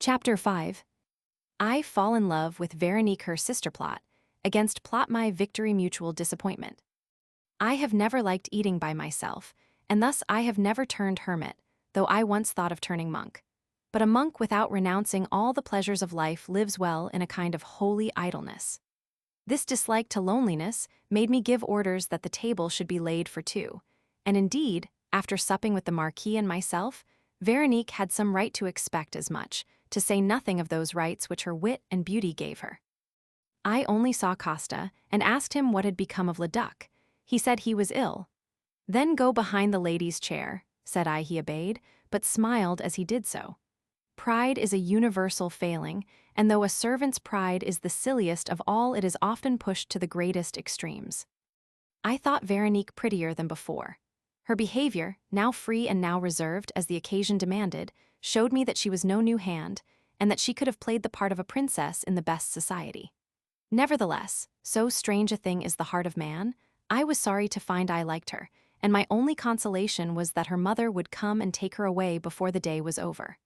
Chapter 5. I fall in love with Veronique her sister plot, against plot my victory mutual disappointment. I have never liked eating by myself, and thus I have never turned hermit, though I once thought of turning monk. But a monk without renouncing all the pleasures of life lives well in a kind of holy idleness. This dislike to loneliness made me give orders that the table should be laid for two, and indeed, after supping with the Marquis and myself, Veronique had some right to expect as much, to say nothing of those rights which her wit and beauty gave her. I only saw Costa, and asked him what had become of Leduc. He said he was ill. Then go behind the lady's chair, said I. He obeyed, but smiled as he did so. Pride is a universal failing, and though a servant's pride is the silliest of all, it is often pushed to the greatest extremes. I thought Veronique prettier than before. Her behavior, now free and now reserved as the occasion demanded, showed me that she was no new hand, and that she could have played the part of a princess in the best society. Nevertheless, so strange a thing is the heart of man, I was sorry to find I liked her, and my only consolation was that her mother would come and take her away before the day was over.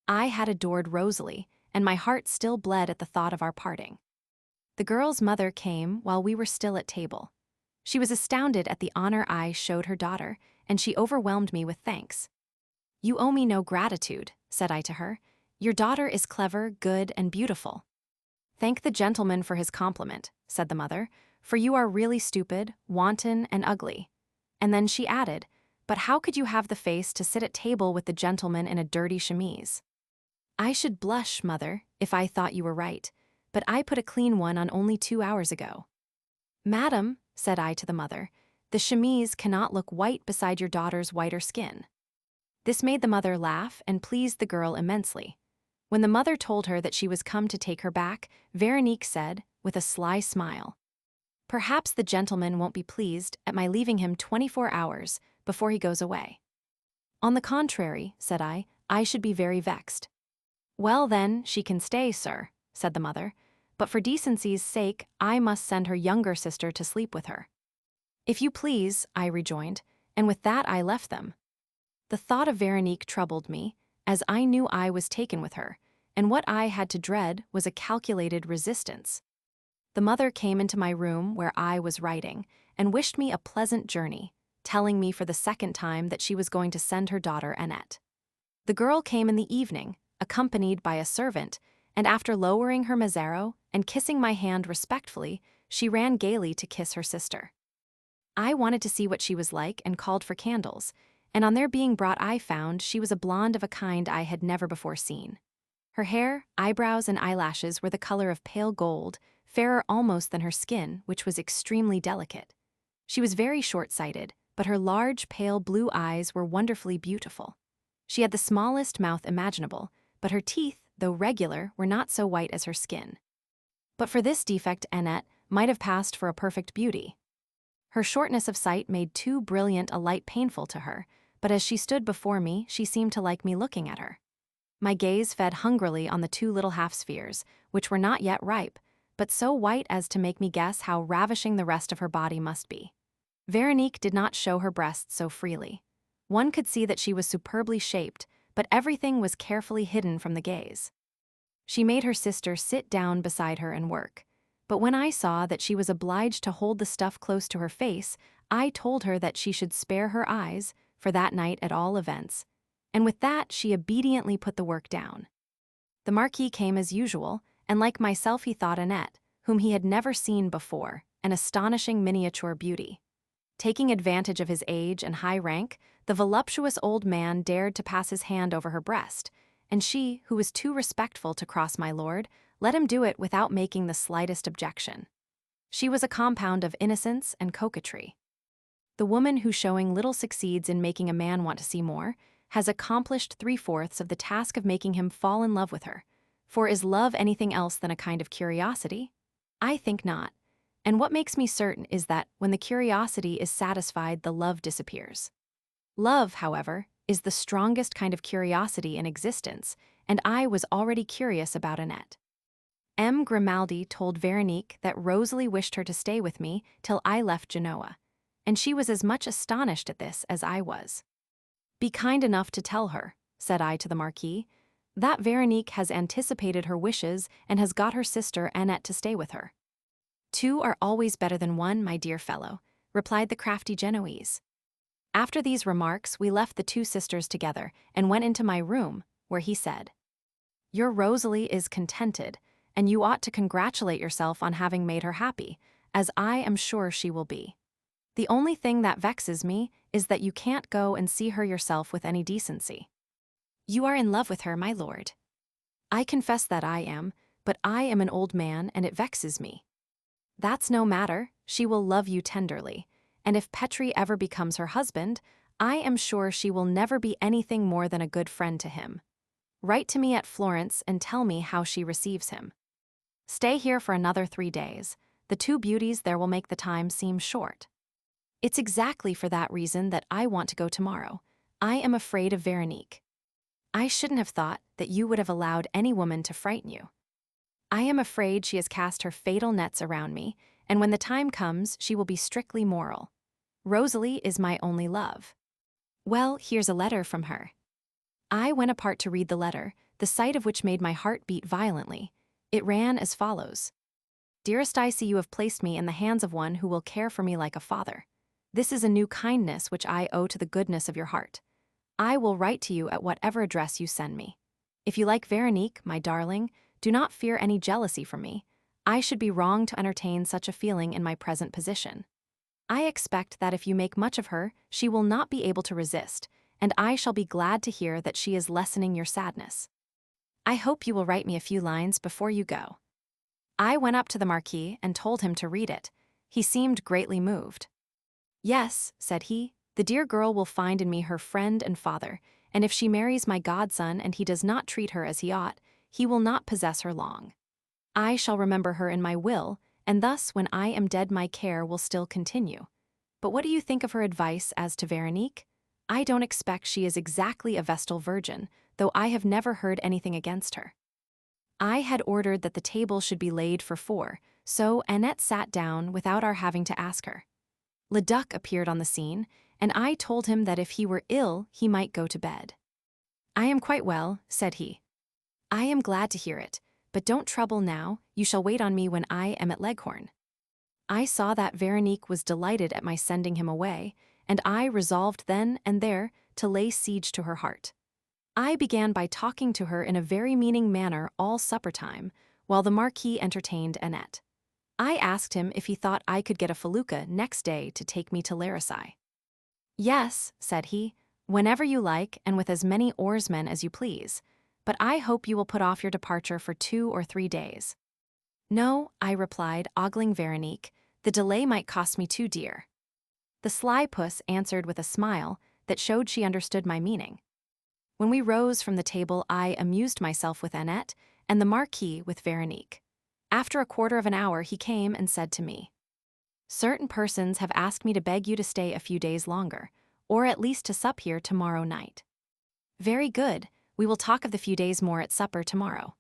I had adored Rosalie, and my heart still bled at the thought of our parting. The girl's mother came while we were still at table. She was astounded at the honor I showed her daughter, and she overwhelmed me with thanks. "You owe me no gratitude," said I to her. "Your daughter is clever, good, and beautiful." "Thank the gentleman for his compliment," said the mother, "for you are really stupid, wanton, and ugly." And then she added, "But how could you have the face to sit at table with the gentleman in a dirty chemise?" "I should blush, mother, if I thought you were right, but I put a clean one on only 2 hours ago." "Madam," said I to the mother, "the chemise cannot look white beside your daughter's whiter skin." This made the mother laugh and pleased the girl immensely. When the mother told her that she was come to take her back, Veronique said, with a sly smile, "Perhaps the gentleman won't be pleased at my leaving him 24 hours before he goes away." "On the contrary," said I should be very vexed." "Well then, she can stay, sir," said the mother, "but for decency's sake I must send her younger sister to sleep with her." "If you please," I rejoined, and with that I left them. The thought of Veronique troubled me, as I knew I was taken with her, and what I had to dread was a calculated resistance. The mother came into my room where I was writing, and wished me a pleasant journey, telling me for the second time that she was going to send her daughter Annette. The girl came in the evening, accompanied by a servant, and after lowering her mazzaro and kissing my hand respectfully, she ran gaily to kiss her sister. I wanted to see what she was like and called for candles, and on their being brought I found she was a blonde of a kind I had never before seen. Her hair, eyebrows, and eyelashes were the color of pale gold, fairer almost than her skin, which was extremely delicate. She was very short-sighted, but her large, pale blue eyes were wonderfully beautiful. She had the smallest mouth imaginable, but her teeth, though regular, were not so white as her skin. But for this defect Annette might have passed for a perfect beauty. Her shortness of sight made too brilliant a light painful to her, but as she stood before me, she seemed to like me looking at her. My gaze fed hungrily on the 2 little half-spheres, which were not yet ripe, but so white as to make me guess how ravishing the rest of her body must be. Veronique did not show her breasts so freely. One could see that she was superbly shaped, but everything was carefully hidden from the gaze. She made her sister sit down beside her and work, but when I saw that she was obliged to hold the stuff close to her face, I told her that she should spare her eyes, for that night at all events, and with that she obediently put the work down. The Marquis came as usual, and like myself he thought Annette, whom he had never seen before, an astonishing miniature beauty. Taking advantage of his age and high rank, the voluptuous old man dared to pass his hand over her breast, and she, who was too respectful to cross my lord, let him do it without making the slightest objection. She was a compound of innocence and coquetry. The woman who showing little succeeds in making a man want to see more, has accomplished 3/4 of the task of making him fall in love with her. For is love anything else than a kind of curiosity? I think not. And what makes me certain is that when the curiosity is satisfied, the love disappears. Love, however, is the strongest kind of curiosity in existence, and I was already curious about Annette. M. Grimaldi told Veronique that Rosalie wished her to stay with me till I left Genoa, and she was as much astonished at this as I was. "Be kind enough to tell her," said I to the Marquis, That Veronique has anticipated her wishes and has got her sister Annette to stay with her. Two are always better than one, my dear fellow, replied the crafty Genoese. After these remarks, we left the two sisters together and went into my room, where he said, Your Rosalie is contented, and you ought to congratulate yourself on having made her happy, as I am sure she will be. The only thing that vexes me is that you can't go and see her yourself with any decency. You are in love with her, my lord. I confess that I am, but I am an old man and it vexes me. That's no matter, she will love you tenderly, and if Petri ever becomes her husband, I am sure she will never be anything more than a good friend to him. Write to me at Florence and tell me how she receives him. Stay here for another 3 days. The two beauties there will make the time seem short. It's exactly for that reason that I want to go tomorrow. I am afraid of Veronique. I shouldn't have thought that you would have allowed any woman to frighten you. I am afraid she has cast her fatal nets around me, and when the time comes, she will be strictly moral. Rosalie is my only love. Well, here's a letter from her. I went apart to read the letter, the sight of which made my heart beat violently. It ran as follows. Dearest, I see you have placed me in the hands of one who will care for me like a father. This is a new kindness which I owe to the goodness of your heart. I will write to you at whatever address you send me. If you like Veronique, my darling, do not fear any jealousy from me. I should be wrong to entertain such a feeling in my present position. I expect that if you make much of her, she will not be able to resist, and I shall be glad to hear that she is lessening your sadness. I hope you will write me a few lines before you go. I went up to the Marquis and told him to read it. He seemed greatly moved. Yes, said he, the dear girl will find in me her friend and father, and if she marries my godson and he does not treat her as he ought, he will not possess her long. I shall remember her in my will, and thus when I am dead my care will still continue. But what do you think of her advice as to Veronique? I don't expect she is exactly a Vestal Virgin, though I have never heard anything against her. I had ordered that the table should be laid for 4, so Annette sat down without our having to ask her. Leduc appeared on the scene, and I told him that if he were ill, he might go to bed. I am quite well, said he. I am glad to hear it, but don't trouble now, you shall wait on me when I am at Leghorn. I saw that Veronique was delighted at my sending him away, and I resolved then and there to lay siege to her heart. I began by talking to her in a very meaning manner all supper time, while the Marquis entertained Annette. I asked him if he thought I could get a felucca next day to take me to Larissaye. Yes, said he, whenever you like and with as many oarsmen as you please, but I hope you will put off your departure for 2 or 3 days. No, I replied, ogling Veronique, the delay might cost me too dear. The sly puss answered with a smile that showed she understood my meaning. When we rose from the table, I amused myself with Annette and the Marquis with Veronique. After a quarter of an hour, he came and said to me, Certain persons have asked me to beg you to stay a few days longer, or at least to sup here tomorrow night. Very good, we will talk of the few days more at supper tomorrow.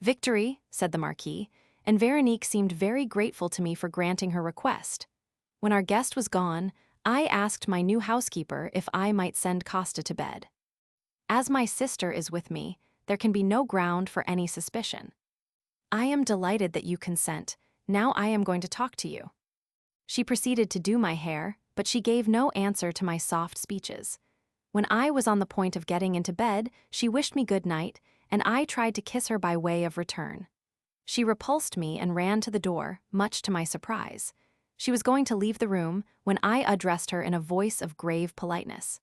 Victory, said the Marquis, and Veronique seemed very grateful to me for granting her request. When our guest was gone, I asked my new housekeeper if I might send Costa to bed. As my sister is with me, there can be no ground for any suspicion. I am delighted that you consent. Now I am going to talk to you. She proceeded to do my hair, but she gave no answer to my soft speeches. When I was on the point of getting into bed, she wished me good night, and I tried to kiss her by way of return. She repulsed me and ran to the door, much to my surprise. She was going to leave the room when I addressed her in a voice of grave politeness.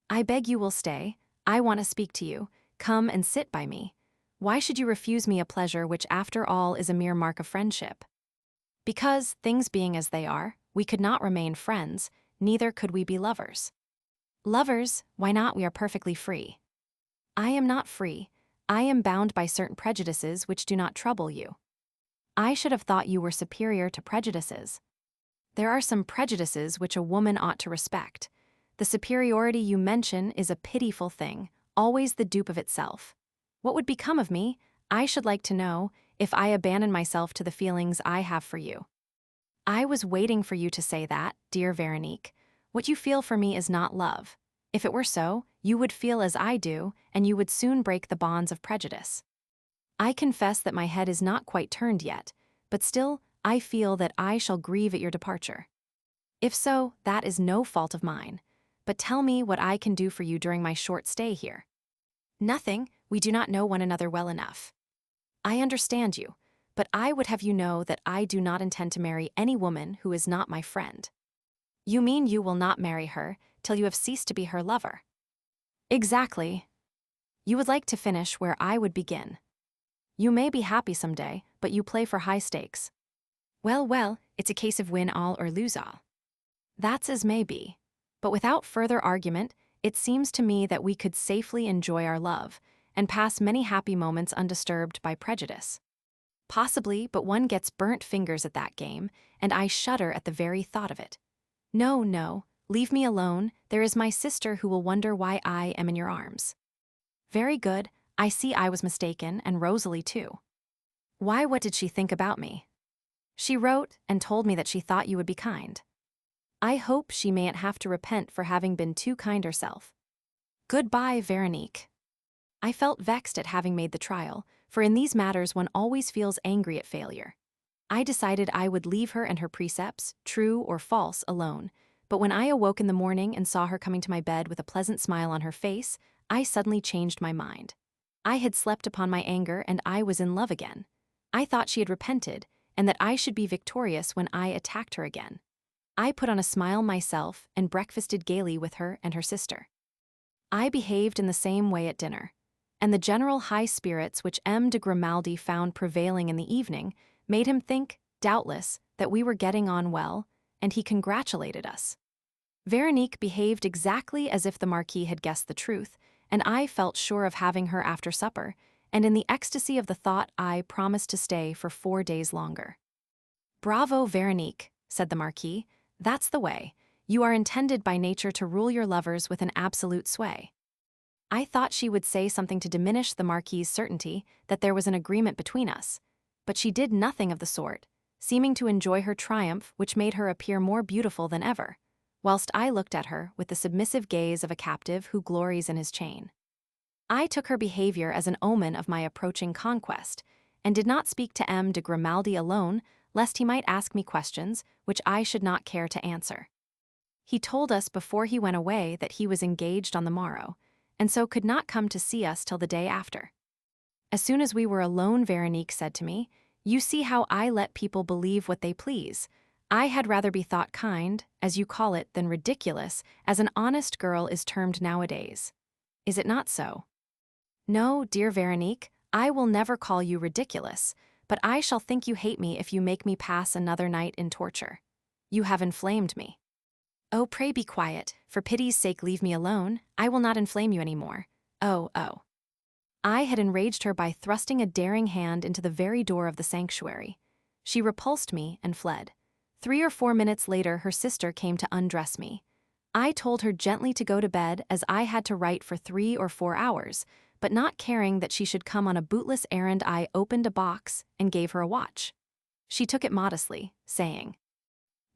I beg you will stay. I want to speak to you. Come and sit by me. Why should you refuse me a pleasure which after all is a mere mark of friendship? Because, things being as they are, we could not remain friends, neither could we be lovers. Lovers, why not? We are perfectly free. I am not free. I am bound by certain prejudices which do not trouble you. I should have thought you were superior to prejudices. There are some prejudices which a woman ought to respect. The superiority you mention is a pitiful thing, always the dupe of itself. What would become of me, I should like to know, if I abandon myself to the feelings I have for you? I was waiting for you to say that, dear Veronique. What you feel for me is not love. If it were so, you would feel as I do, and you would soon break the bonds of prejudice. I confess that my head is not quite turned yet, but still, I feel that I shall grieve at your departure. If so, that is no fault of mine. But tell me what I can do for you during my short stay here. Nothing, we do not know one another well enough. I understand you, but I would have you know that I do not intend to marry any woman who is not my friend. You mean you will not marry her till you have ceased to be her lover? Exactly. You would like to finish where I would begin. You may be happy someday, but you play for high stakes. Well, it's a case of win all or lose all. That's as may be. But without further argument, it seems to me that we could safely enjoy our love and pass many happy moments undisturbed by prejudice. Possibly, but one gets burnt fingers at that game, and I shudder at the very thought of it. No, leave me alone. There is my sister who will wonder why I am in your arms. Very good, I see I was mistaken, and Rosalie too. Why, what did she think about me? She wrote and told me that she thought you would be kind. I hope she mayn't have to repent for having been too kind herself. Goodbye, Veronique. I felt vexed at having made the trial, for in these matters one always feels angry at failure. I decided I would leave her and her precepts, true or false, alone, but when I awoke in the morning and saw her coming to my bed with a pleasant smile on her face, I suddenly changed my mind. I had slept upon my anger and I was in love again. I thought she had repented, and that I should be victorious when I attacked her again. I put on a smile myself and breakfasted gaily with her and her sister. I behaved in the same way at dinner, and the general high spirits which M. de Grimaldi found prevailing in the evening made him think, doubtless, that we were getting on well, and he congratulated us. Veronique behaved exactly as if the Marquis had guessed the truth, and I felt sure of having her after supper, and in the ecstasy of the thought I promised to stay for 4 days longer. Bravo, Veronique, said the Marquis. That's the way. You are intended by nature to rule your lovers with an absolute sway. I thought she would say something to diminish the Marquis's certainty that there was an agreement between us, but she did nothing of the sort, seeming to enjoy her triumph, which made her appear more beautiful than ever, whilst I looked at her with the submissive gaze of a captive who glories in his chain. I took her behavior as an omen of my approaching conquest, and did not speak to M. de Grimaldi alone, lest he might ask me questions which I should not care to answer. He told us before he went away that he was engaged on the morrow, and so could not come to see us till the day after. As soon as we were alone, Veronique said to me, "You see how I let people believe what they please. I had rather be thought kind, as you call it, than ridiculous, as an honest girl is termed nowadays. Is it not so?" No, dear Veronique, I will never call you ridiculous, but I shall think you hate me if you make me pass another night in torture. You have inflamed me. Oh, pray be quiet. For pity's sake leave me alone. I will not inflame you any more. Oh. I had enraged her by thrusting a daring hand into the very door of the sanctuary. She repulsed me and fled. 3 or 4 minutes later her sister came to undress me. I told her gently to go to bed, as I had to write for 3 or 4 hours, but not caring that she should come on a bootless errand, I opened a box and gave her a watch. She took it modestly, saying,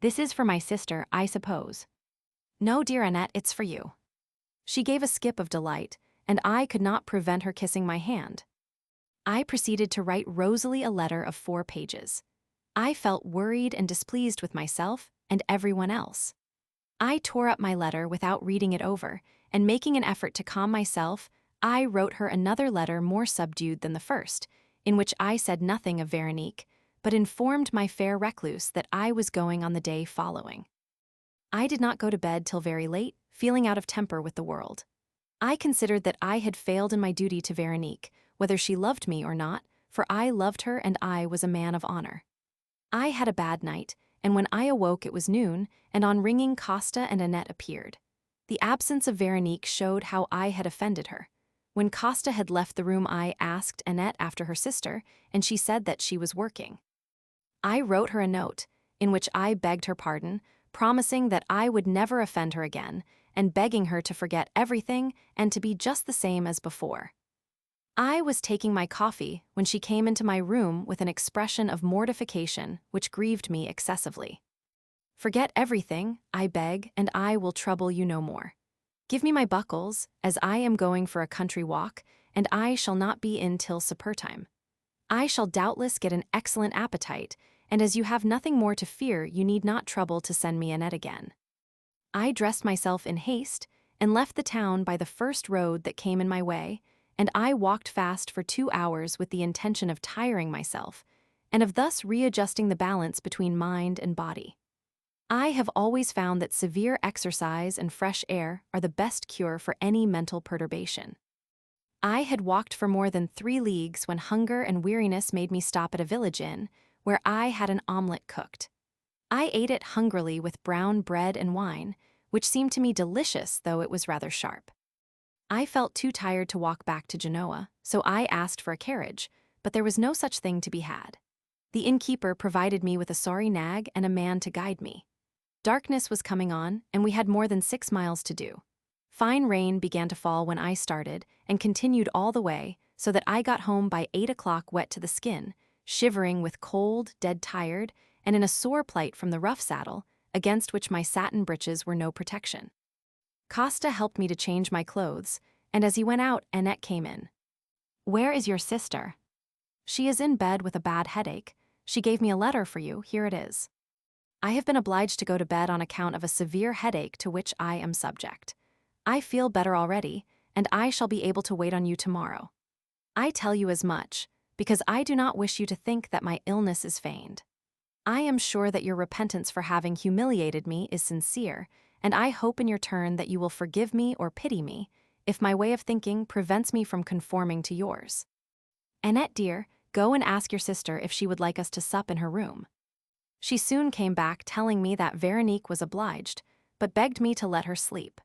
"This is for my sister, I suppose." "No, dear Annette, it's for you." She gave a skip of delight, and I could not prevent her kissing my hand. I proceeded to write Rosalie a letter of 4 pages. I felt worried and displeased with myself and everyone else. I tore up my letter without reading it over, and making an effort to calm myself, I wrote her another letter more subdued than the first, in which I said nothing of Veronique, but informed my fair recluse that I was going on the day following. I did not go to bed till very late, feeling out of temper with the world. I considered that I had failed in my duty to Veronique, whether she loved me or not, for I loved her and I was a man of honor. I had a bad night, and when I awoke it was noon, and on ringing Costa and Annette appeared. The absence of Veronique showed how I had offended her. When Costa had left the room I asked Annette after her sister, and she said that she was working. I wrote her a note, in which I begged her pardon, promising that I would never offend her again, and begging her to forget everything and to be just the same as before. I was taking my coffee when she came into my room with an expression of mortification which grieved me excessively. "Forget everything, I beg, and I will trouble you no more." Give me my buckles, as I am going for a country walk, and I shall not be in till supper time. I shall doubtless get an excellent appetite, and as you have nothing more to fear, you need not trouble to send me Annette again. I dressed myself in haste, and left the town by the first road that came in my way, and I walked fast for 2 hours with the intention of tiring myself, and of thus readjusting the balance between mind and body. I have always found that severe exercise and fresh air are the best cure for any mental perturbation. I had walked for more than 3 leagues when hunger and weariness made me stop at a village inn, where I had an omelette cooked. I ate it hungrily with brown bread and wine, which seemed to me delicious, though it was rather sharp. I felt too tired to walk back to Genoa, so I asked for a carriage, but there was no such thing to be had. The innkeeper provided me with a sorry nag and a man to guide me. Darkness was coming on, and we had more than 6 miles to do. Fine rain began to fall when I started, and continued all the way, so that I got home by 8 o'clock wet to the skin, shivering with cold, dead tired, and in a sore plight from the rough saddle, against which my satin breeches were no protection. Costa helped me to change my clothes, and as he went out, Annette came in. "Where is your sister?" "She is in bed with a bad headache. She gave me a letter for you, here it is." "I have been obliged to go to bed on account of a severe headache to which I am subject. I feel better already, and I shall be able to wait on you tomorrow. I tell you as much, because I do not wish you to think that my illness is feigned. I am sure that your repentance for having humiliated me is sincere, and I hope in your turn that you will forgive me or pity me, if my way of thinking prevents me from conforming to yours. Annette, dear, go and ask your sister if she would like us to sup in her room." She soon came back telling me that Veronique was obliged, but begged me to let her sleep.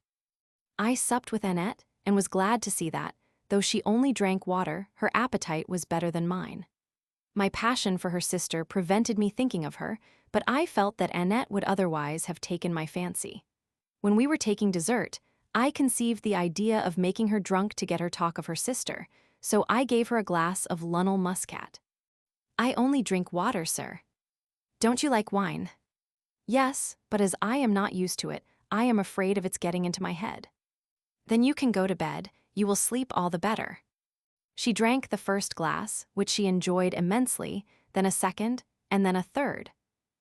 I supped with Annette, and was glad to see that, though she only drank water, her appetite was better than mine. My passion for her sister prevented me thinking of her, but I felt that Annette would otherwise have taken my fancy. When we were taking dessert, I conceived the idea of making her drunk to get her talk of her sister, so I gave her a glass of Lunel muscat. "I only drink water, sir." "Don't you like wine?" "Yes, but as I am not used to it, I am afraid of its getting into my head." "Then you can go to bed, you will sleep all the better." She drank the first glass, which she enjoyed immensely, then a second, and then a third.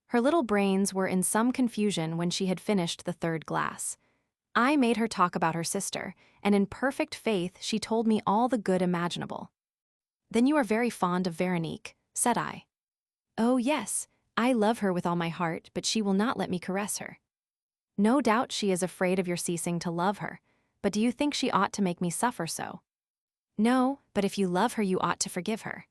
Her little brains were in some confusion when she had finished the third glass. I made her talk about her sister, and in perfect faith she told me all the good imaginable. "Then you are very fond of Veronique," said I. "Oh, yes, I love her with all my heart, but she will not let me caress her." "No doubt she is afraid of your ceasing to love her, but do you think she ought to make me suffer so?" "No, but if you love her you ought to forgive her."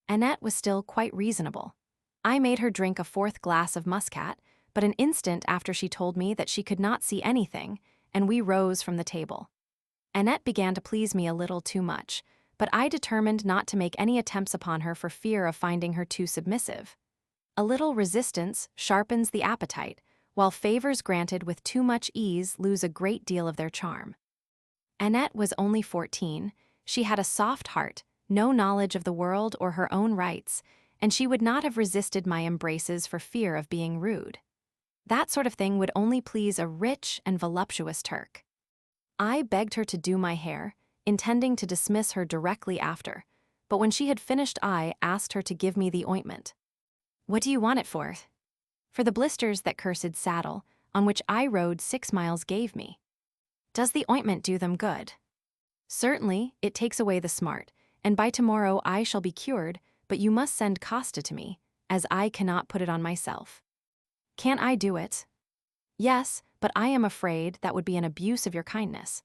Annette was still quite reasonable. I made her drink a 4th glass of muscat, but an instant after she told me that she could not see anything, and we rose from the table. Annette began to please me a little too much, but I determined not to make any attempts upon her for fear of finding her too submissive. A little resistance sharpens the appetite, while favors granted with too much ease lose a great deal of their charm. Annette was only 14, she had a soft heart, no knowledge of the world or her own rights, and she would not have resisted my embraces for fear of being rude. That sort of thing would only please a rich and voluptuous Turk. I begged her to do my hair, intending to dismiss her directly after, but when she had finished I asked her to give me the ointment. "What do you want it for?" "For the blisters that cursed saddle, on which I rode 6 miles, gave me." "Does the ointment do them good?" "Certainly, it takes away the smart, and by tomorrow I shall be cured, but you must send Costa to me, as I cannot put it on myself." "Can't I do it?" "Yes, but I am afraid that would be an abuse of your kindness."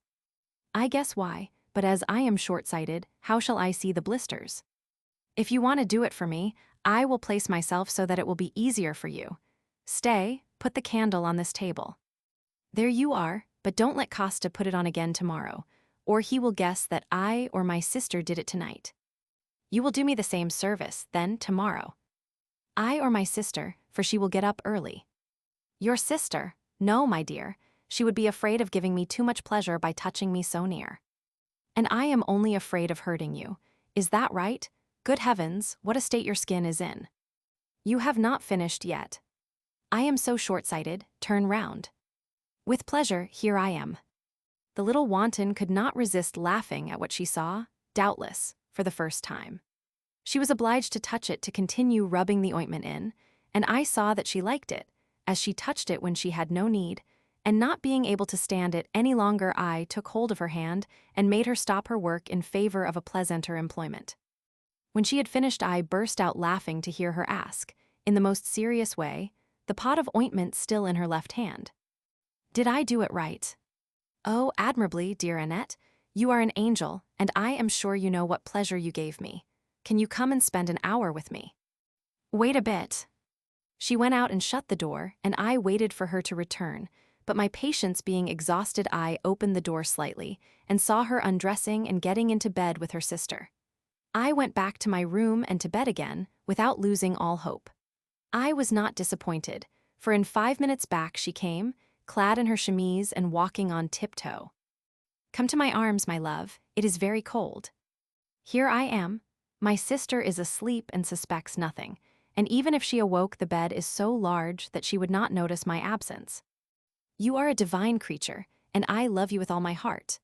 "I guess why, but as I am short-sighted, how shall I see the blisters?" "If you want to do it for me, I will place myself so that it will be easier for you. Stay, put the candle on this table. There you are, but don't let Costa put it on again tomorrow, or he will guess that I or my sister did it tonight. You will do me the same service, then, tomorrow." "I or my sister, for she will get up early." "Your sister? No, my dear, she would be afraid of giving me too much pleasure by touching me so near." "And I am only afraid of hurting you. Is that right? Good heavens, what a state your skin is in." "You have not finished yet." "I am so short-sighted, turn round." "With pleasure, here I am." the little wanton could not resist laughing at what she saw, doubtless, for the first time. She was obliged to touch it to continue rubbing the ointment in, and I saw that she liked it, as she touched it when she had no need, and not being able to stand it any longer, I took hold of her hand and made her stop her work in favor of a pleasanter employment. When she had finished, I burst out laughing to hear her ask, in the most serious way, the pot of ointment still in her left hand. Did I do it right? Oh, admirably, dear Annette. You are an angel, and I am sure you know what pleasure you gave me. Can you come and spend an hour with me? Wait a bit. She went out and shut the door, and I waited for her to return, but my patience being exhausted, I opened the door slightly and saw her undressing and getting into bed with her sister. I went back to my room and to bed again, without losing all hope. I was not disappointed, for in 5 minutes back she came, clad in her chemise and walking on tiptoe. Come to my arms, my love, it is very cold. Here I am. My sister is asleep and suspects nothing, and even if she awoke, the bed is so large that she would not notice my absence. You are a divine creature, and I love you with all my heart.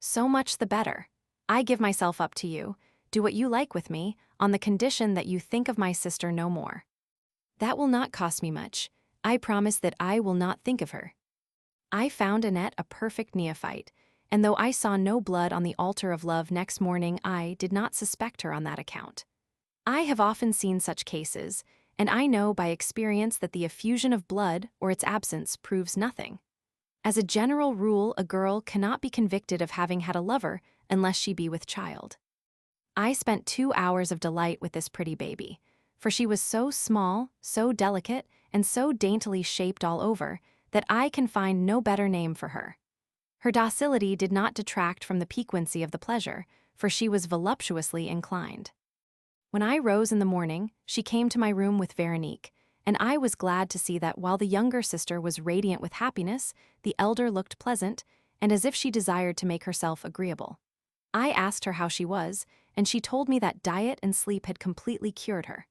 So much the better. I give myself up to you. Do what you like with me, on the condition that you think of my sister no more. That will not cost me much. I promise that I will not think of her. I found Annette a perfect neophyte, and though I saw no blood on the altar of love next morning, I did not suspect her on that account. I have often seen such cases, and I know by experience that the effusion of blood or its absence proves nothing. As a general rule, a girl cannot be convicted of having had a lover unless she be with child. I spent 2 hours of delight with this pretty baby, for she was so small, so delicate, and so daintily shaped all over, that I can find no better name for her. Her docility did not detract from the piquancy of the pleasure, for she was voluptuously inclined. When I rose in the morning, she came to my room with Veronique, and I was glad to see that while the younger sister was radiant with happiness, the elder looked pleasant, and as if she desired to make herself agreeable. I asked her how she was, and she told me that diet and sleep had completely cured her.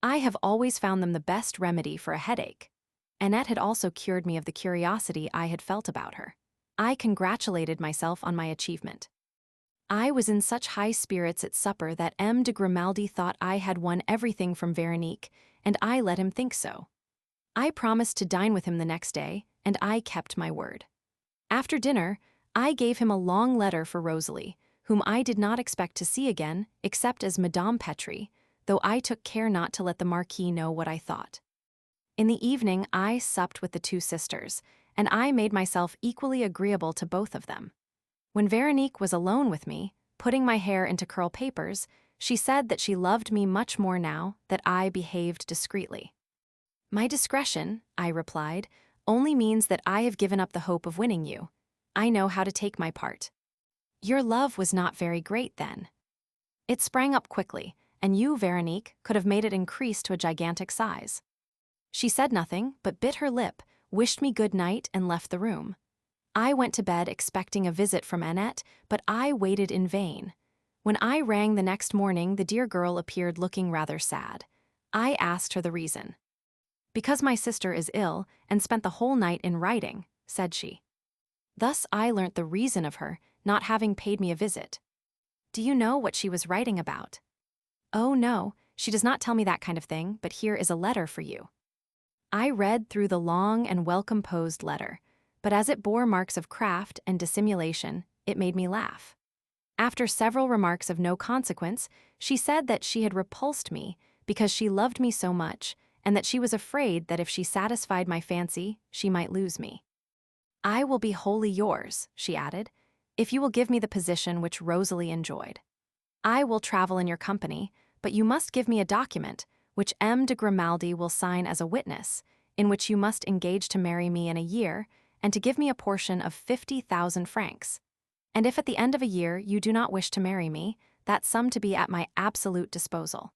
I have always found them the best remedy for a headache. Annette had also cured me of the curiosity I had felt about her. I congratulated myself on my achievement. I was in such high spirits at supper that M. de Grimaldi thought I had won everything from Veronique, and I let him think so. I promised to dine with him the next day, and I kept my word. After dinner, I gave him a long letter for Rosalie, whom I did not expect to see again, except as Madame Petrie, though I took care not to let the Marquis know what I thought. In the evening, I supped with the two sisters, and I made myself equally agreeable to both of them. When Veronique was alone with me, putting my hair into curl papers, she said that she loved me much more now that I behaved discreetly. My discretion, I replied, only means that I have given up the hope of winning you. I know how to take my part. Your love was not very great then. It sprang up quickly, and you, Veronique, could have made it increase to a gigantic size. She said nothing, but bit her lip, wished me good night, and left the room. I went to bed expecting a visit from Annette, but I waited in vain. When I rang the next morning, the dear girl appeared looking rather sad. I asked her the reason. Because my sister is ill and spent the whole night in writing, said she. Thus I learnt the reason of her not having paid me a visit. Do you know what she was writing about? Oh no, she does not tell me that kind of thing, but here is a letter for you. I read through the long and well-composed letter, but as it bore marks of craft and dissimulation, it made me laugh. After several remarks of no consequence, she said that she had repulsed me because she loved me so much, and that she was afraid that if she satisfied my fancy, she might lose me. I will be wholly yours, she added, if you will give me the position which Rosalie enjoyed. I will travel in your company, but you must give me a document, which M. de Grimaldi will sign as a witness, in which you must engage to marry me in a year, and to give me a portion of 50,000 francs. And if at the end of a year you do not wish to marry me, that sum to be at my absolute disposal.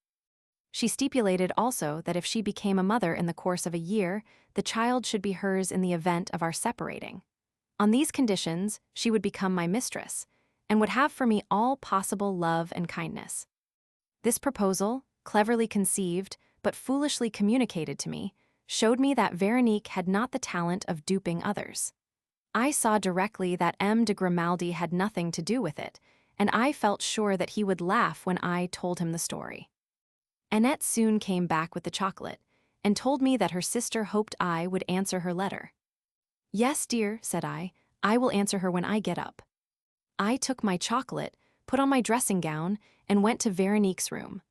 She stipulated also that if she became a mother in the course of a year, the child should be hers in the event of our separating. On these conditions, she would become my mistress, and would have for me all possible love and kindness. This proposal, cleverly conceived, but foolishly communicated to me, showed me that Veronique had not the talent of duping others. I saw directly that M. de Grimaldi had nothing to do with it, and I felt sure that he would laugh when I told him the story. Annette soon came back with the chocolate, and told me that her sister hoped I would answer her letter. "Yes, dear," said I will answer her when I get up." I took my chocolate, put on my dressing gown, and went to Veronique's room.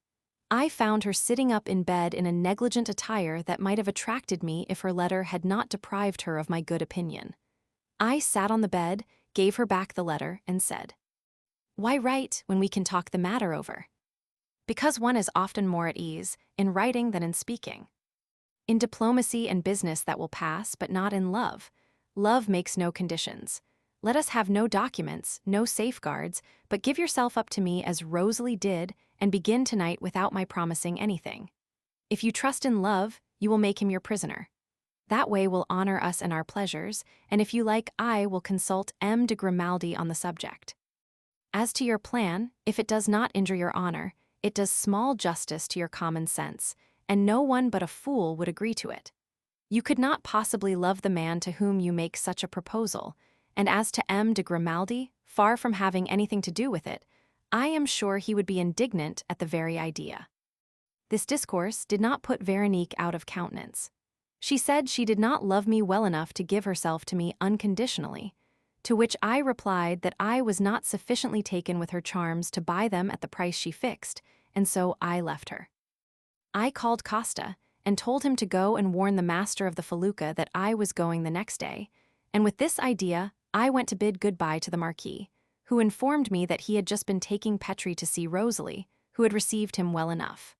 I found her sitting up in bed in a negligent attire that might have attracted me if her letter had not deprived her of my good opinion. I sat on the bed, gave her back the letter, and said, "Why write when we can talk the matter over?" Because one is often more at ease in writing than in speaking. In diplomacy and business that will pass, but not in love. Love makes no conditions. Let us have no documents, no safeguards, but give yourself up to me as Rosalie did, and begin tonight without my promising anything. If you trust in love, you will make him your prisoner. That way will honor us and our pleasures, and if you like, I will consult M. de Grimaldi on the subject. As to your plan, if it does not injure your honor, it does small justice to your common sense, and no one but a fool would agree to it. You could not possibly love the man to whom you make such a proposal, and as to M. de Grimaldi, far from having anything to do with it, I am sure he would be indignant at the very idea. This discourse did not put Veronique out of countenance. She said she did not love me well enough to give herself to me unconditionally, to which I replied that I was not sufficiently taken with her charms to buy them at the price she fixed, and so I left her. I called Costa, and told him to go and warn the master of the felucca that I was going the next day, and with this idea, I went to bid goodbye to the Marquis, who informed me that he had just been taking Petri to see Rosalie, who had received him well enough.